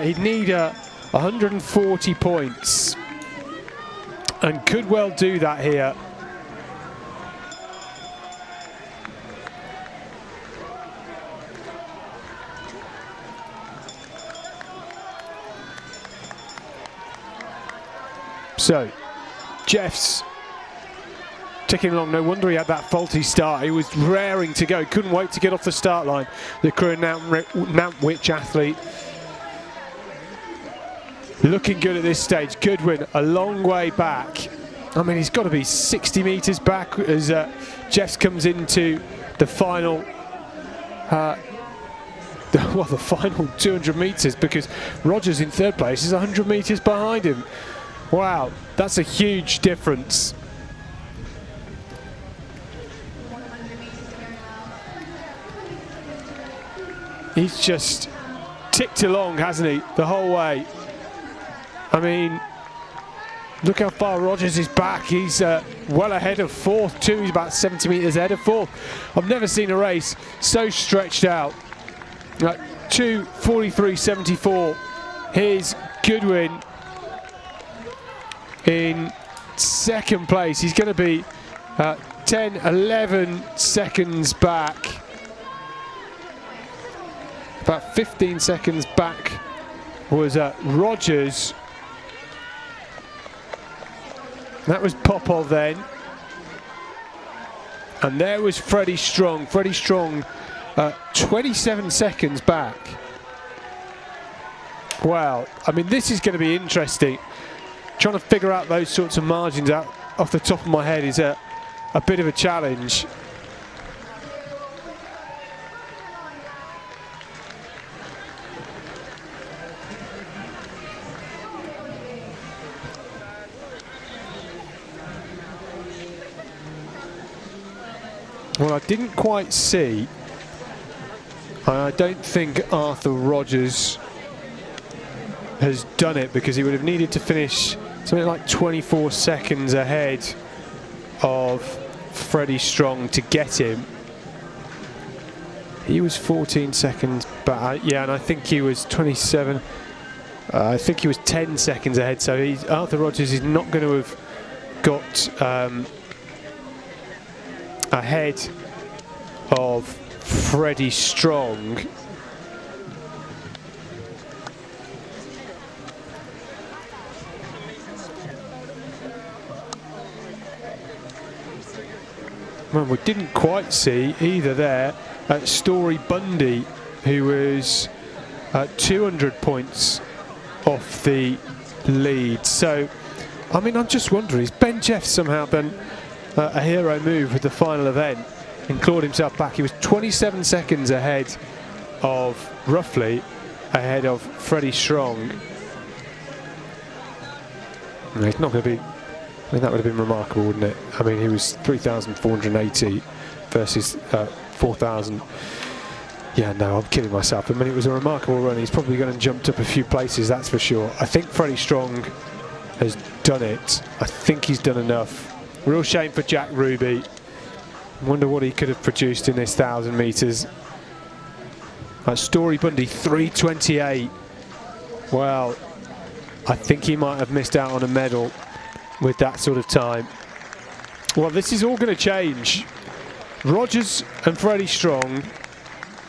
he'd need 140 points. And could well do that here. So, Jeffs ticking along. No wonder he had that faulty start. He was raring to go. Couldn't wait to get off the start line. The Crewe Nantwich athlete. Looking good at this stage. Goodwin a long way back. I mean, he's got to be 60 metres back as Jeffs comes into the final the final 200 metres, because Rogers in 3rd place is 100 metres behind him. Wow, that's a huge difference. He's just ticked along, hasn't he, the whole way. I mean, look how far Rogers is back. He's well ahead of 4th too. He's about 70 metres ahead of 4th. I've never seen a race so stretched out. 2:43.74. Here's Goodwin in 2nd place. He's going to be 10, 11 seconds back. About 15 seconds back was Rogers. That was Popov then. And there was Freddie Strong. Freddie Strong 27 seconds back. Wow, I mean, this is going to be interesting. Trying to figure out those sorts of margins out off the top of my head is a bit of a challenge. Well, I didn't quite see. I don't think Arthur Rogers has done it, because he would have needed to finish something like 24 seconds ahead of Freddie Strong to get him. He was 14 seconds back, yeah, and I think he was 27. I think he was 10 seconds ahead, so Arthur Rogers is not going to have got ahead of Freddie Strong. Well, we didn't quite see either there Story Bundy, who was 200 points off the lead. So, I mean, I'm just wondering, has Ben Jeffs somehow done a hero move with the final event and clawed himself back? He was 27 seconds ahead of, roughly, ahead of Freddie Strong. No, he's not going to be I mean, that would have been remarkable, wouldn't it? I mean, he was 3,480 versus 4,000. Yeah, no, I'm kidding myself. I mean, it was a remarkable run. He's probably going to jump up a few places, that's for sure. I think Freddie Strong has done it. I think he's done enough. Real shame for Jack Ruby. Wonder what he could have produced in this 1,000 metres. Story Bundy, 3:28. Well, I think he might have missed out on a medal with that sort of time. Well, this is all going to change. Rogers and Freddie Strong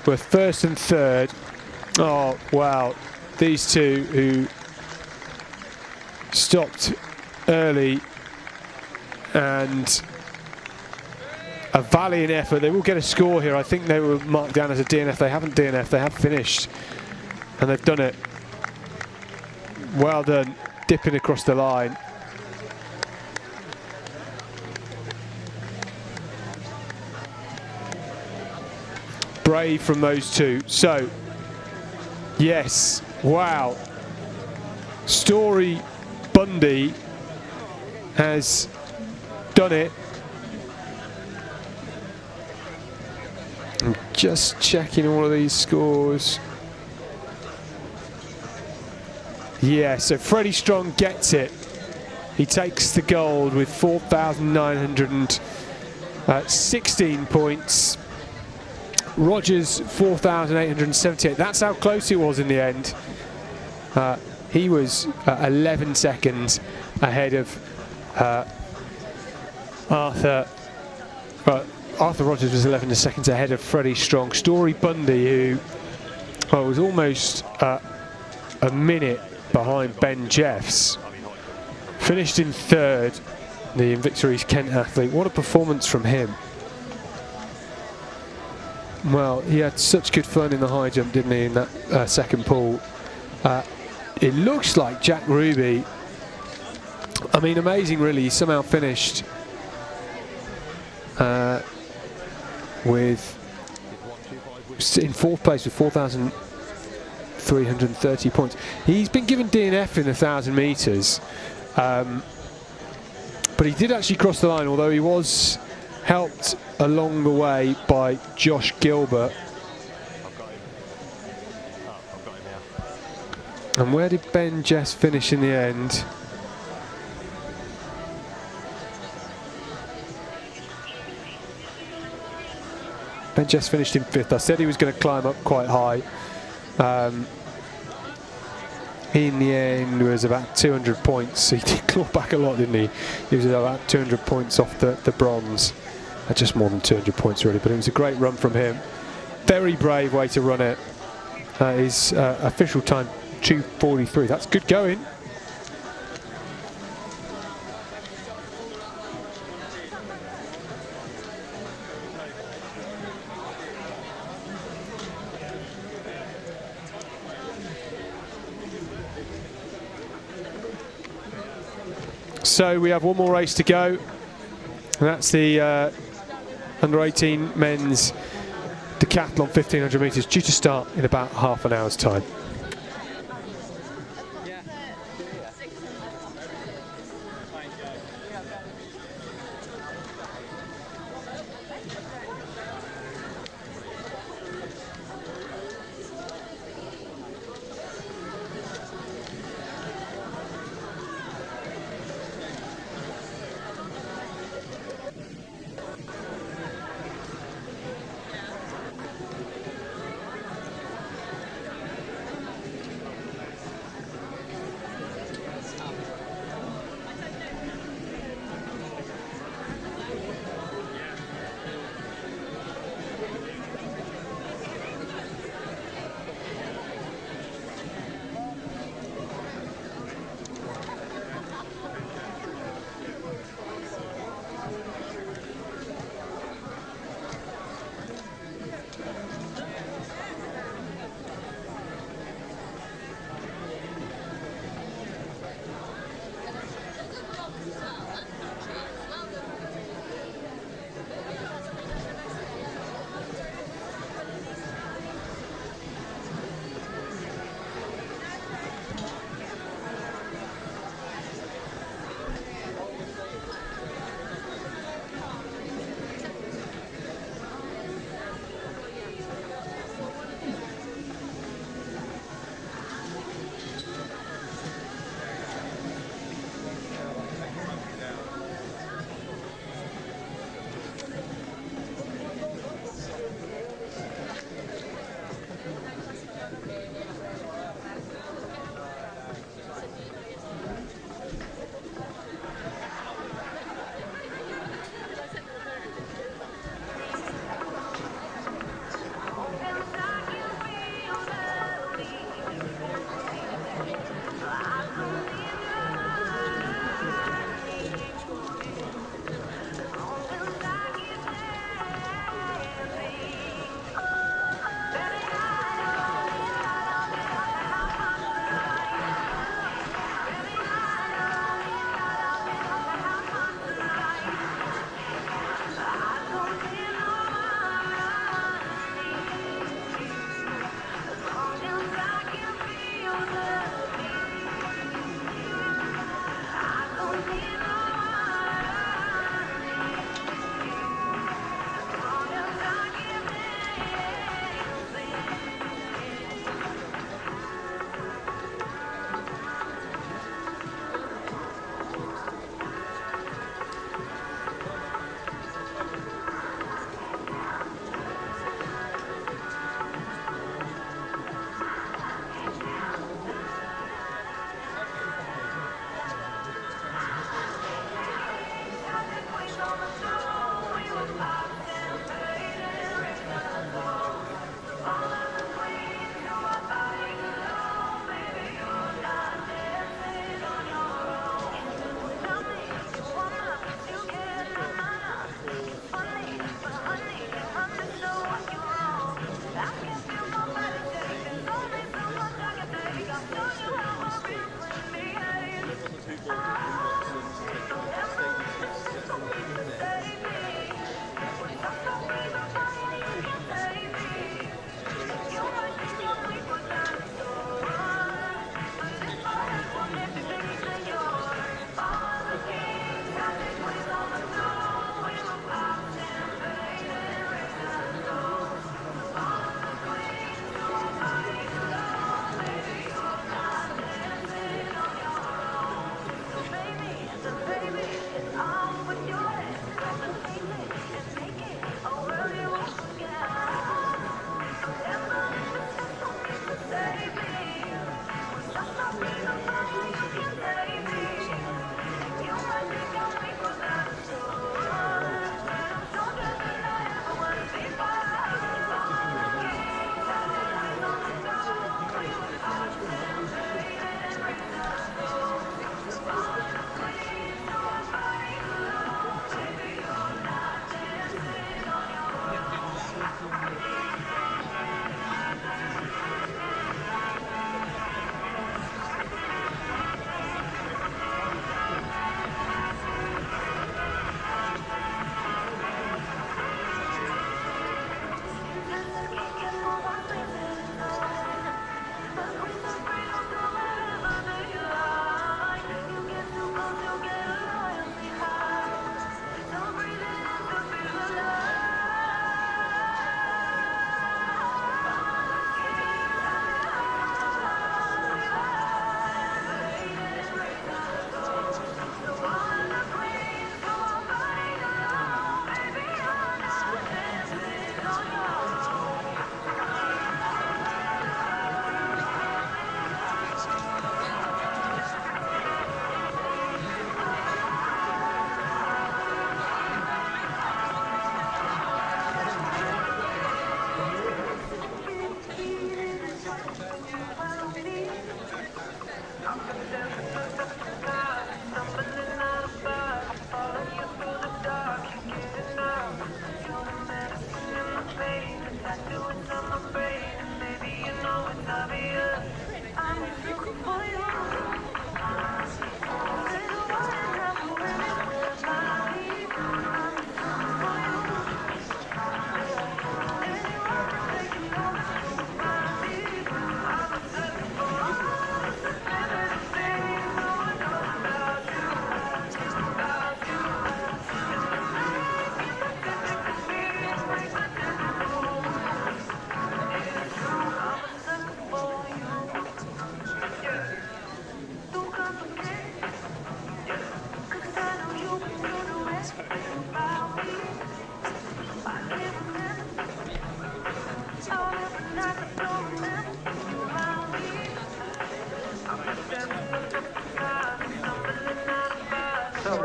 were first and third. Oh, wow. These two who stopped early and a valiant effort. They will get a score here. I think they were marked down as a DNF. They haven't DNF. They have finished. And they've done it. Well done. Dipping across the line. Brave from those two. So, yes, wow. Story Bundy has done it. I'm just checking all of these scores. Yeah, so Freddie Strong gets it. He takes the gold with 4,916 points. Rogers 4,878. That's how close it was in the end. He was 11 seconds ahead of Arthur. Arthur Rogers was 11 seconds ahead of Freddie Strong. Story Bundy, who was almost a minute behind Ben Jeffs, finished in third. The Invicta East Kent athlete. What a performance from him. Well, he had such good fun in the high jump, didn't he, in that second pool. It looks like Jack Ruby, I mean, amazing really, he somehow finished in fourth place with 4,330 points. He's been given DNF in the 1,000 metres, but he did actually cross the line, although he was helped along the way by Josh Gilbert. And where did Ben Jess finish in the end? Ben Jess finished in fifth. I said he was going to climb up quite high. In the end, it was about 200 points. He did claw back a lot, didn't he? He was about 200 points off the bronze. Just more than 200 points really, but it was a great run from him. Very brave way to run it. His official time 2:43. That's good going. So we have one more race to go. And that's the under-18 men's decathlon 1,500 metres, due to start in about half an hour's time.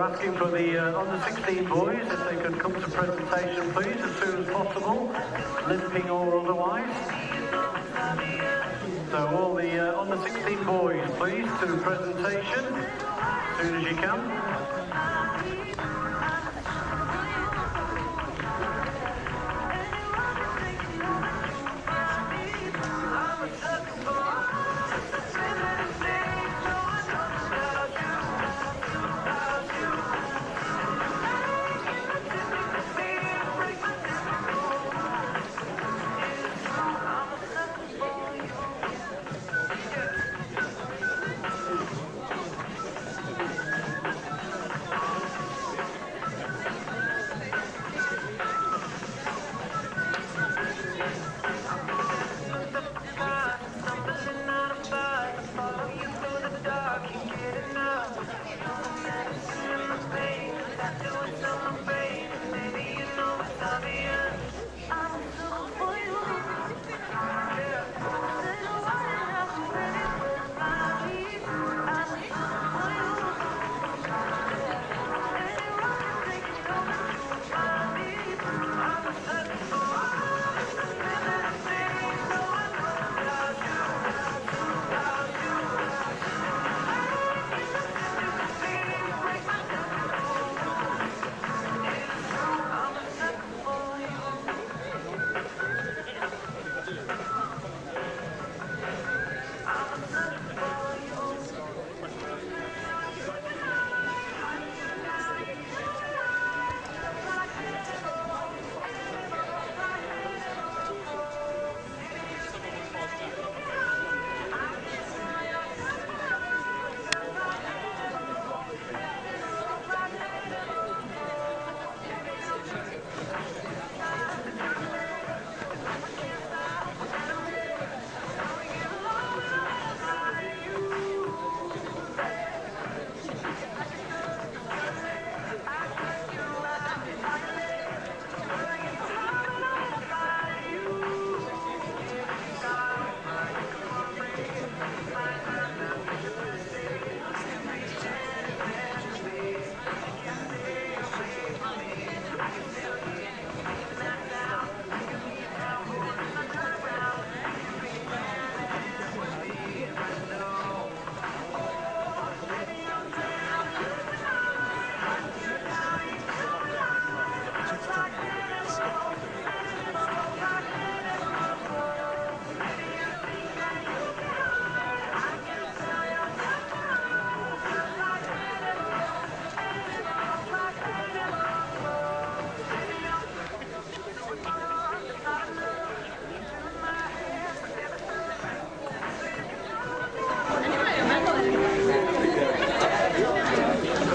asking for the under 16 boys if they could come to presentation, please, as soon as possible, limping or otherwise. So all the under 16 boys, please, to the presentation as soon as you can.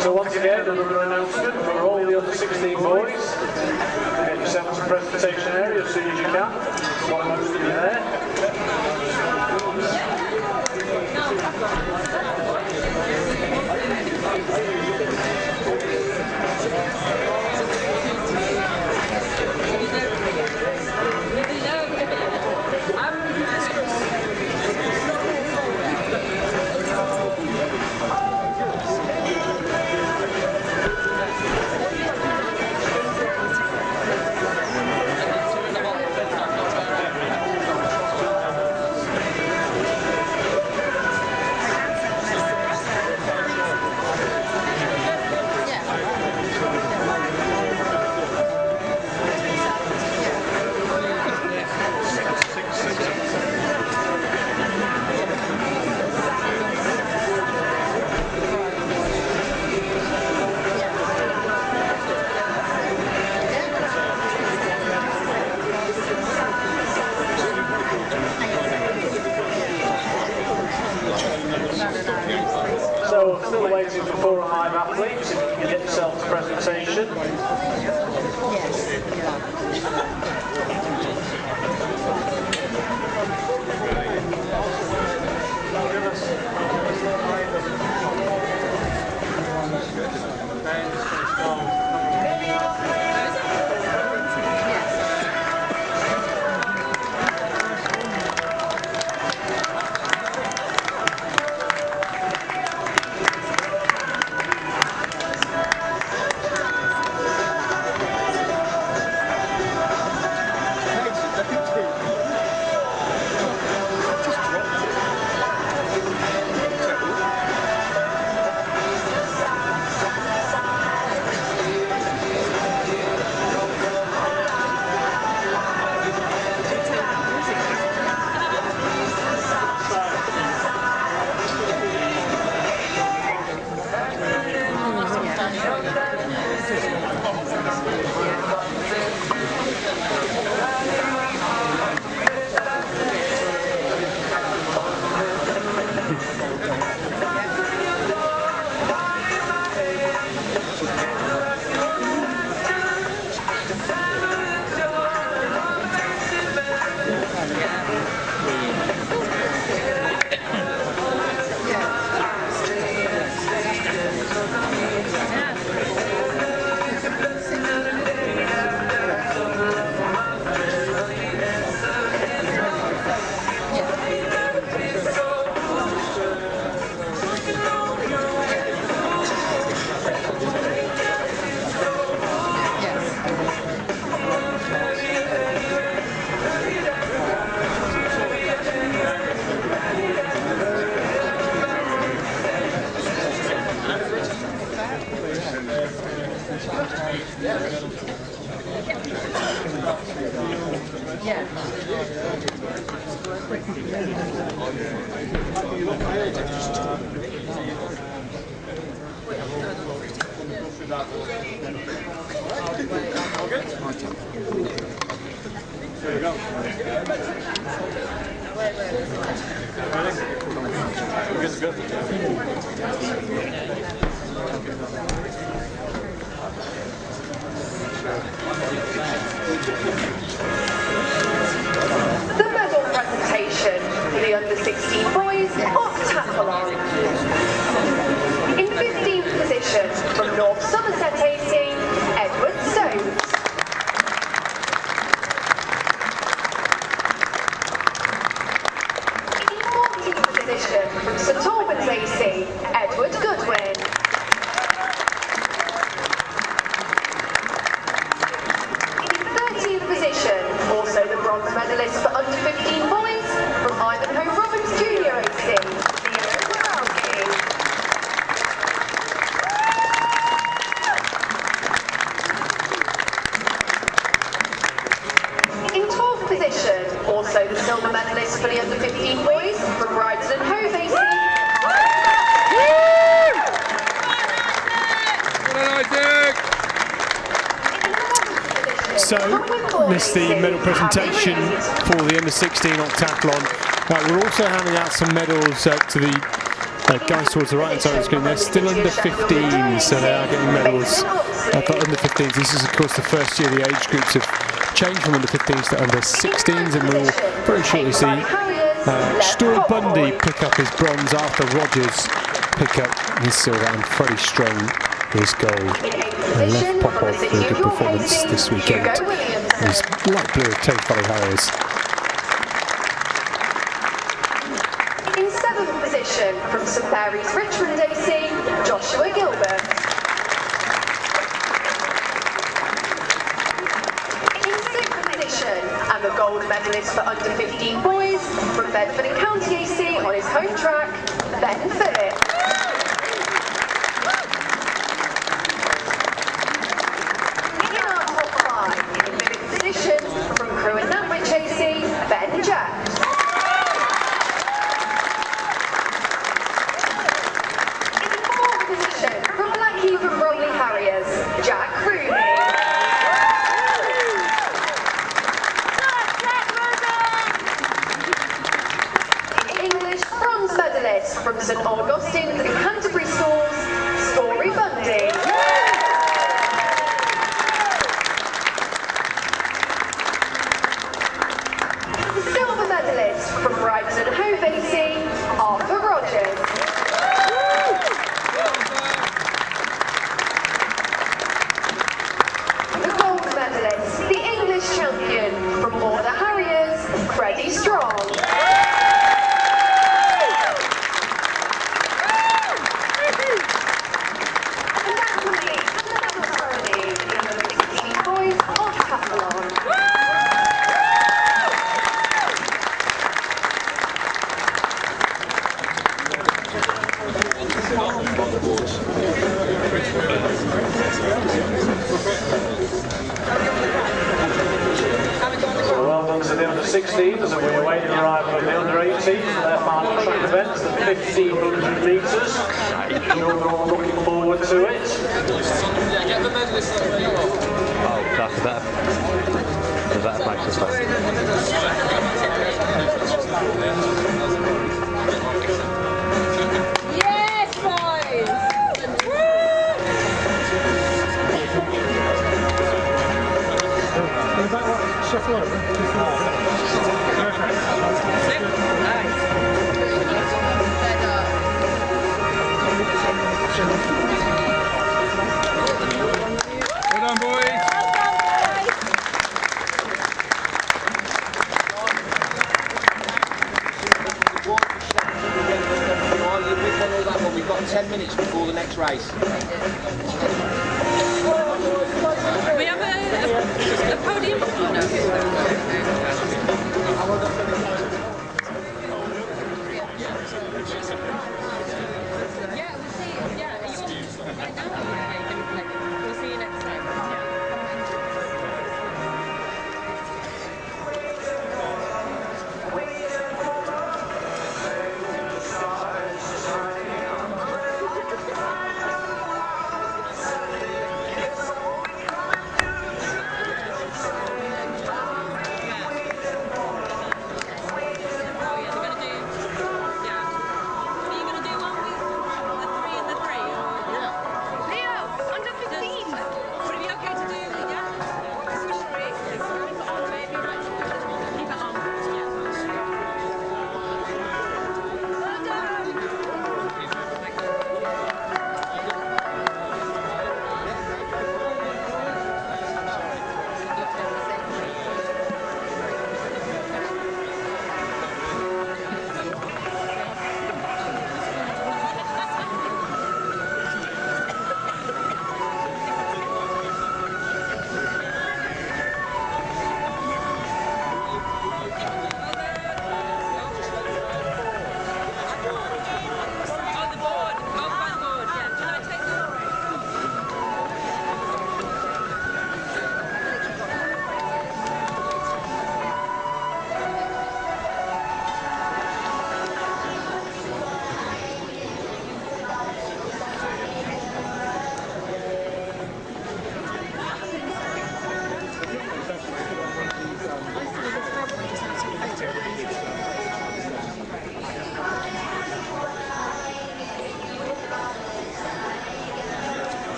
So once again, another announcement for all the other 16 boys. Get yourself to the presentation area as soon as you can. Got most of you there. So, still waiting for 4 live athletes. If you can get yourself to presentation. The medal presentation for the under-16 boys octathlon. In 15th position from North Somerset AC, Edward Stokes. In 14th position from St Albans AC, Edward Goodwin. Also the bronze medalist for under-15 boys from Ivanhoe Roberts Junior AC, Leo Borowski. In 12th position, also the silver medalist for the under-15 boys from Brighton and Hove AC. So, this is the medal presentation for the under-16 octathlon. We're also handing out some medals to the guys towards the right-hand side of the screen. They're still under 15, so they are getting medals for under 15s. This is, of course, the first year the age groups have changed from under 15s to under 16s, and we'll very shortly see Stuart Bundy pick up his bronze, Arthur Rogers pick up his silver, and Freddie Strong his gold. And Lev Popov for a good performance this weekend. His light blue of Thames Valley Harriers. In 7th position from St Mary's Richmond AC, Joshua Gilbert. In 6th position, and the gold medalist for under-15 boys from Bedford and County AC on his home track, Ben Phillips. From Crewe and Nantwich AC, Ben Jacks. In 4th position, from Blackheath and Bromley Harriers, Jack Crooney. In English, bronze medalist from St Augustine's and Canterbury Schools, Story Bundy. From Brighton and Hove AC, Arthur Rogers. The gold medalist, the English champion from Border Harriers, Freddie Strong. And that completes the medal ceremony in the under-16 boys octathlon. Well done to the under-16s as we await the arrival of the under-18s for their final track events, the 1500 metres. I'm sure they're all looking forward to it. Oh, that's a better place to start. Yes, boys! Shuffle over. Well done, boys. We've got 10 minutes before the next race. We have a podium? Oh, yeah, we'll see. Yeah, are you on right now? Yeah, we'll see you next time. Yeah.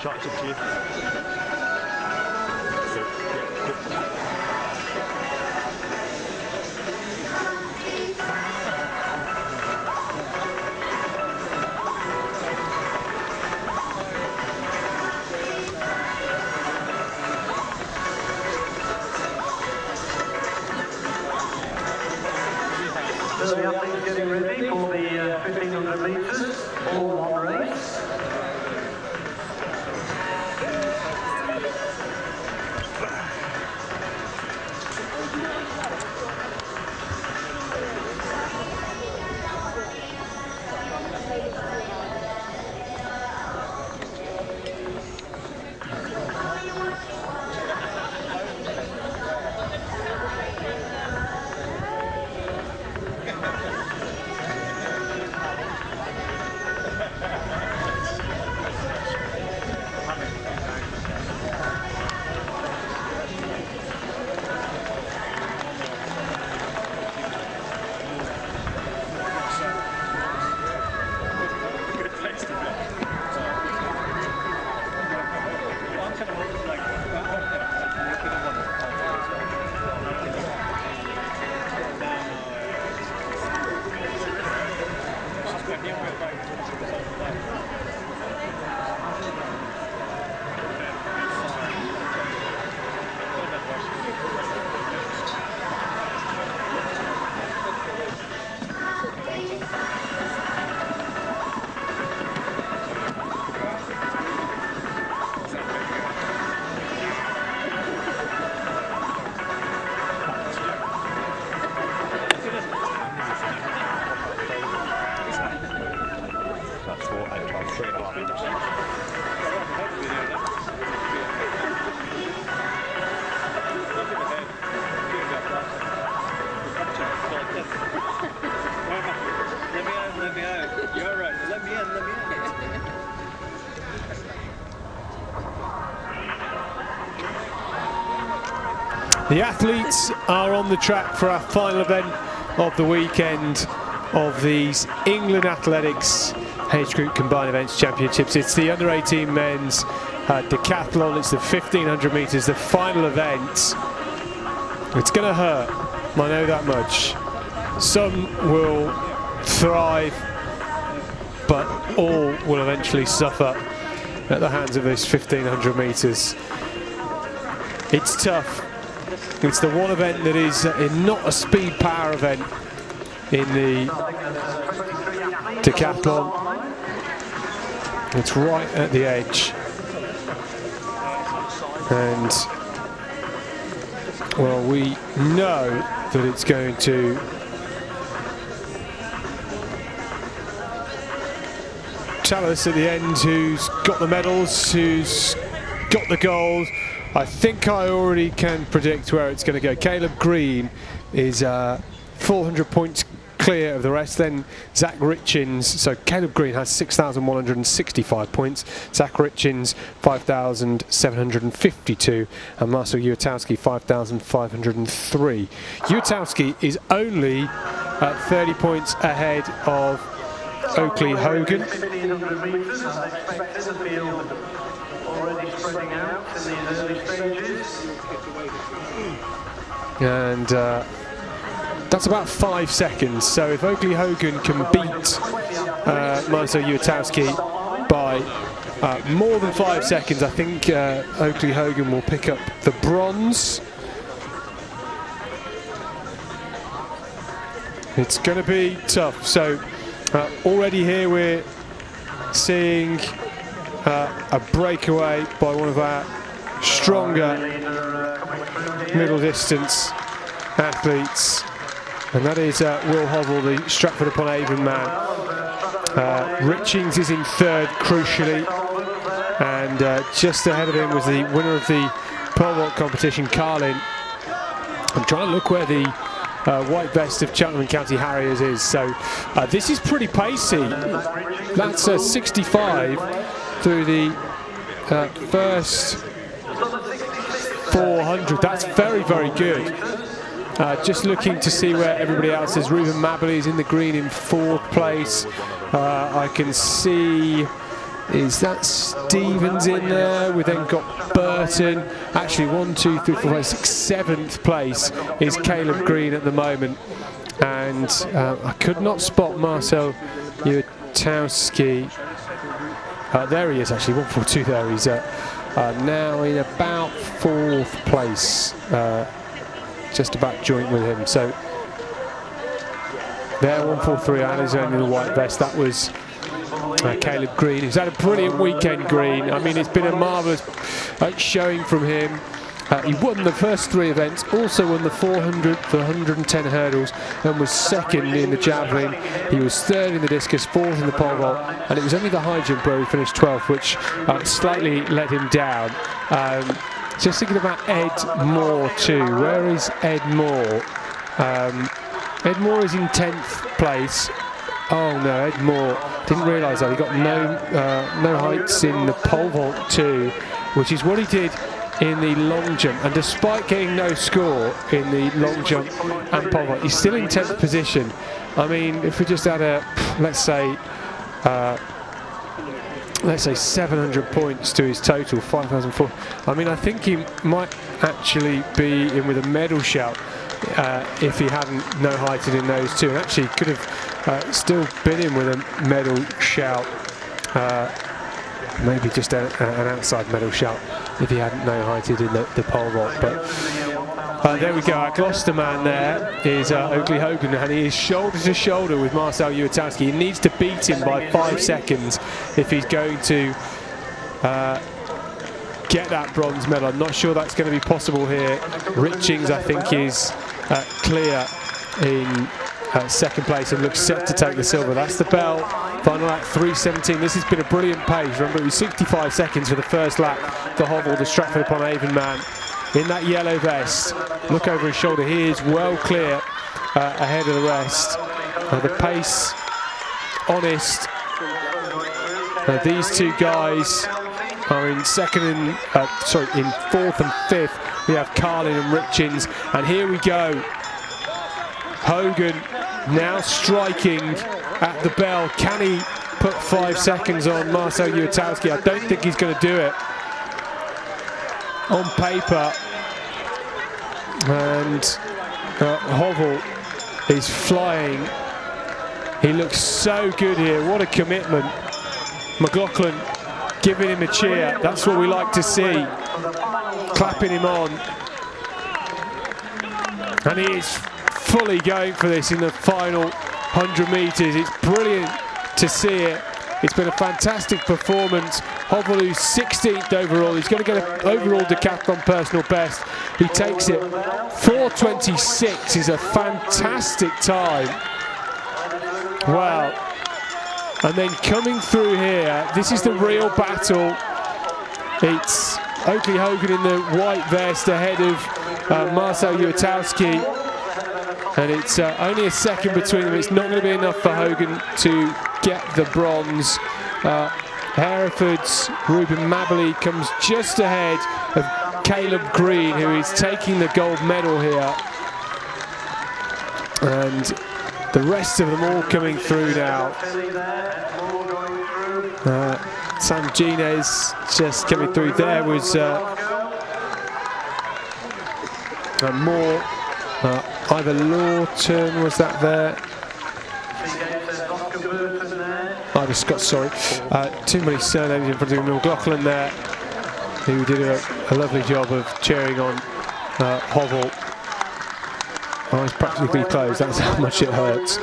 shot, it's up to you. So the athletes getting ready for the 1500 metres, all one race. The athletes are on the track for our final event of the weekend of these England Athletics Age Group Combined Events Championships. It's the under-18 men's decathlon. It's the 1500 metres, the final event. It's going to hurt, I know that much. Some will thrive, but all will eventually suffer at the hands of this 1500 metres. It's tough. It's the one event that is not a speed power event in the decathlon. It's right at the edge. And, well, we know that it's going to tell us at the end who's got the medals, who's got the gold. I think I already can predict where it's going to go. Caleb Green is 400 points clear of the rest. Then Zach Richins, so Caleb Green has 6,165 points. Zach Richins 5,752, and Marcel U18 5,503. U18 is only 30 points ahead of Oakley Hogan. 1500 metres, as expected, the field already spreading out in these early stages. And that's about 5 seconds. So if Oakley Hogan can beat Marcel U18 by more than 5 seconds, I think Oakley Hogan will pick up the bronze. It's going to be tough. So already here we're seeing a breakaway by one of our stronger middle distance athletes, and that is Will Hovell, the Stratford-upon-Avon man. Richings is in third, crucially, and just ahead of him was the winner of the pole vault competition, Carlin. I'm trying to look where the white vest of Cheltenham County Harriers is, so this is pretty pacey. That's 65 through the first 400. That's very, very good. Just looking to see where everybody else is. Ruben Mabberley is in the green in fourth place. I can see Is that Stevens in there? We then got Burton. Actually, 1, 2, 3, 4, 5, 6, 7th place is Caleb Green at the moment. And I could not spot Marcel Uatowski. There he is, actually, 142 there. He's now in about 4th place, just about joint with him. So there, 143, Alizone in the white vest. That was Caleb Green, who's had a brilliant weekend, Green. I mean, it's been a marvellous showing from him. He won the first 3 events, also won the 400, the 110 hurdles, and was 2nd in the javelin. He was 3rd in the discus, 4th in the pole vault, and it was only the high jump where he finished 12th, which slightly let him down. Just thinking about Ed Moore too. Where is Ed Moore? Ed Moore is in 10th place. Oh no, Ed Moore, didn't realise that. He got no heights in the pole vault too, which is what he did in the long jump, and despite getting no score in the long jump and pole vault, he's still in 10th position. I mean, if we just had a, let's say 700 points to his total, 5,004. I mean, I think he might actually be in with a medal shout if he hadn't no heighted in those two, and actually could have still been in with a medal shout. Maybe just an outside medal shout if he hadn't no heighted in the pole vault. But there we go, our Gloucester man there is Oakley Hogan, and he is shoulder to shoulder with Marcel Uatowski. He needs to beat him by 5 seconds if he's going to get that bronze medal. I'm not sure that's going to be possible here. Richings, I think, is clear in 2nd place and looks set to take the silver. That's the bell. Final lap 3:17. This has been a brilliant pace. Remember, it was 65 seconds for the first lap. The Hovell, the Stratford-upon-Avon man, in that yellow vest. Look over his shoulder. He is well clear ahead of the rest. The pace, honest. These two guys are in 2nd and in 4th and 5th. We have Carlin and Richings, and here we go. Hogan now striking at the bell. Can he put 5 seconds on Marcel Uatowski? I don't think he's going to do it on paper. And Hovell is flying. He looks so good here. What a commitment. McLaughlin giving him a cheer. That's what we like to see. Clapping him on. And he is fully going for this in the final 100 metres. It's brilliant to see it. It's been a fantastic performance. Hovell, who's 16th overall, he's going to get an overall decathlon personal best. He takes it. 4:26 is a fantastic time. Wow. And then coming through here, this is the real battle. It's Oakley Hogan in the white vest ahead of Marcel Uatowski. And it's only a second between them. It's not going to be enough for Hogan to get the bronze. Hereford's Ruben Mabberley comes just ahead of Caleb Green, who is taking the gold medal here. And the rest of them all coming through now. Sam Gines just coming through. There was more. Ivor Lawton, was that there? Ivor Scott, sorry. Too many surnames in front of him. McLaughlin there, who did a lovely job of cheering on Hovell. Oh, he's practically closed, that's how much it hurts.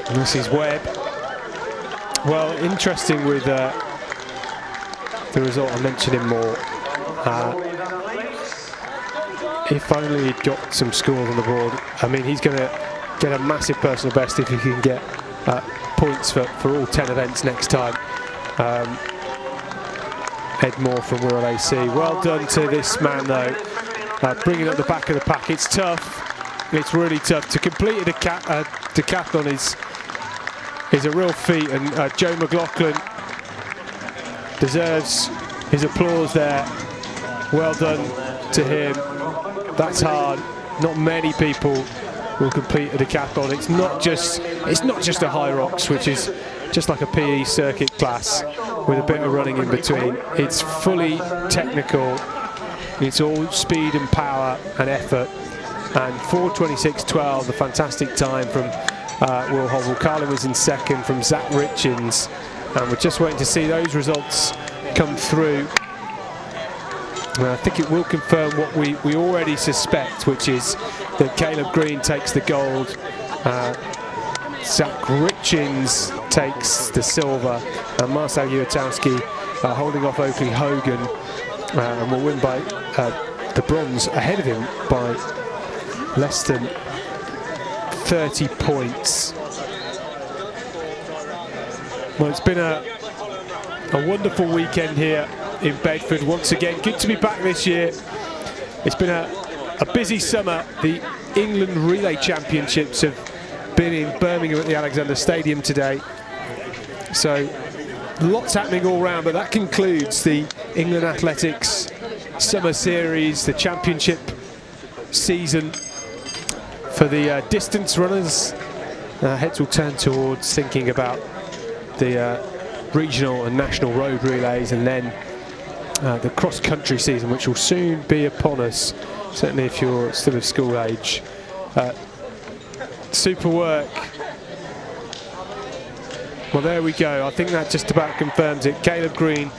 And this is Webb. Well, interesting with the result, I mentioned him more. If only he'd got some scores on the board. I mean, he's going to get a massive personal best if he can get points for all 10 events next time. Ed Moore from Wirral AC. Well done to this man though, bringing up the back of the pack. It's tough, it's really tough. To complete a decathlon is a real feat, and Joe McLaughlin deserves his applause there. Well done to him. That's hard. Not many people will complete a decathlon. It's not just a high rocks, which is just like a PE circuit class with a bit of running in between. It's fully technical. It's all speed and power and effort. And 4:26.12, the fantastic time from Will Hovell. Carlin was in second from Zach Richins, and we're just waiting to see those results come through. I think it will confirm what we already suspect, which is that Caleb Green takes the gold, Zach Richins takes the silver, and Marcel Uatowski holding off Oakley Hogan, and will win by the bronze ahead of him by less than 30 points. Well, it's been a wonderful weekend here in Bedford. Once again, good to be back this year. It's been a busy summer. The England Relay Championships have been in Birmingham at the Alexander Stadium today. So lots happening all round, but that concludes the England Athletics Summer Series, the championship season for the distance runners. Heads will turn towards thinking about the regional and national road relays, and then the cross-country season, which will soon be upon us, certainly if you're still of school age. Super work. Well, there we go. I think that just about confirms it. Caleb Green,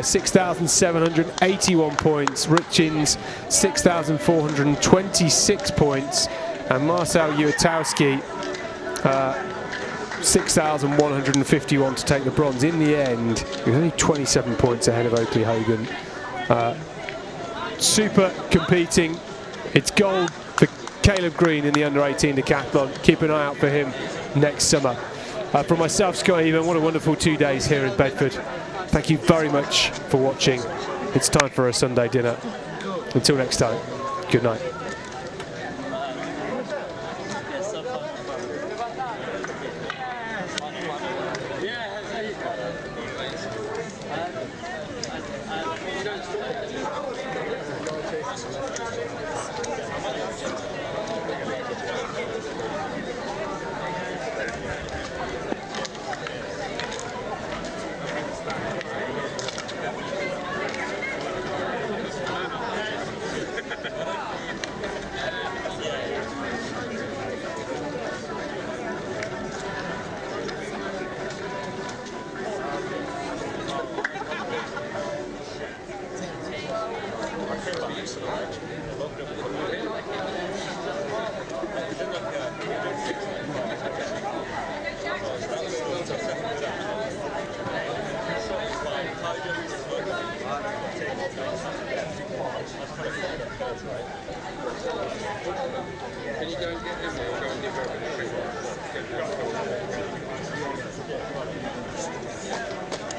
6,781 points. Richins, 6,426 points. And Marcel Uatowski, 6,151 to take the bronze. In the end, he was only 27 points ahead of Oakley Hogan. Super competing. It's gold for Caleb Green in the under-18 decathlon. Keep an eye out for him next summer. From myself, Scott Even, what a wonderful 2 days here in Bedford. Thank you very much for watching. It's time for a Sunday dinner. Until next time, good night.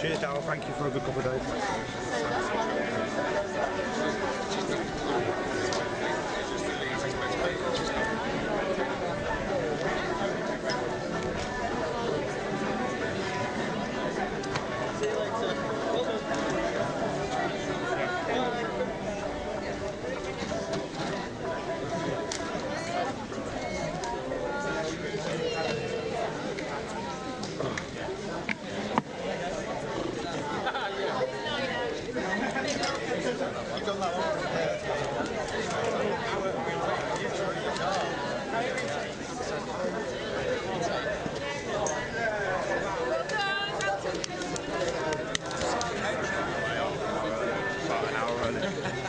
Cheers, Darryl. Thank you for a good couple of days. About an hour early.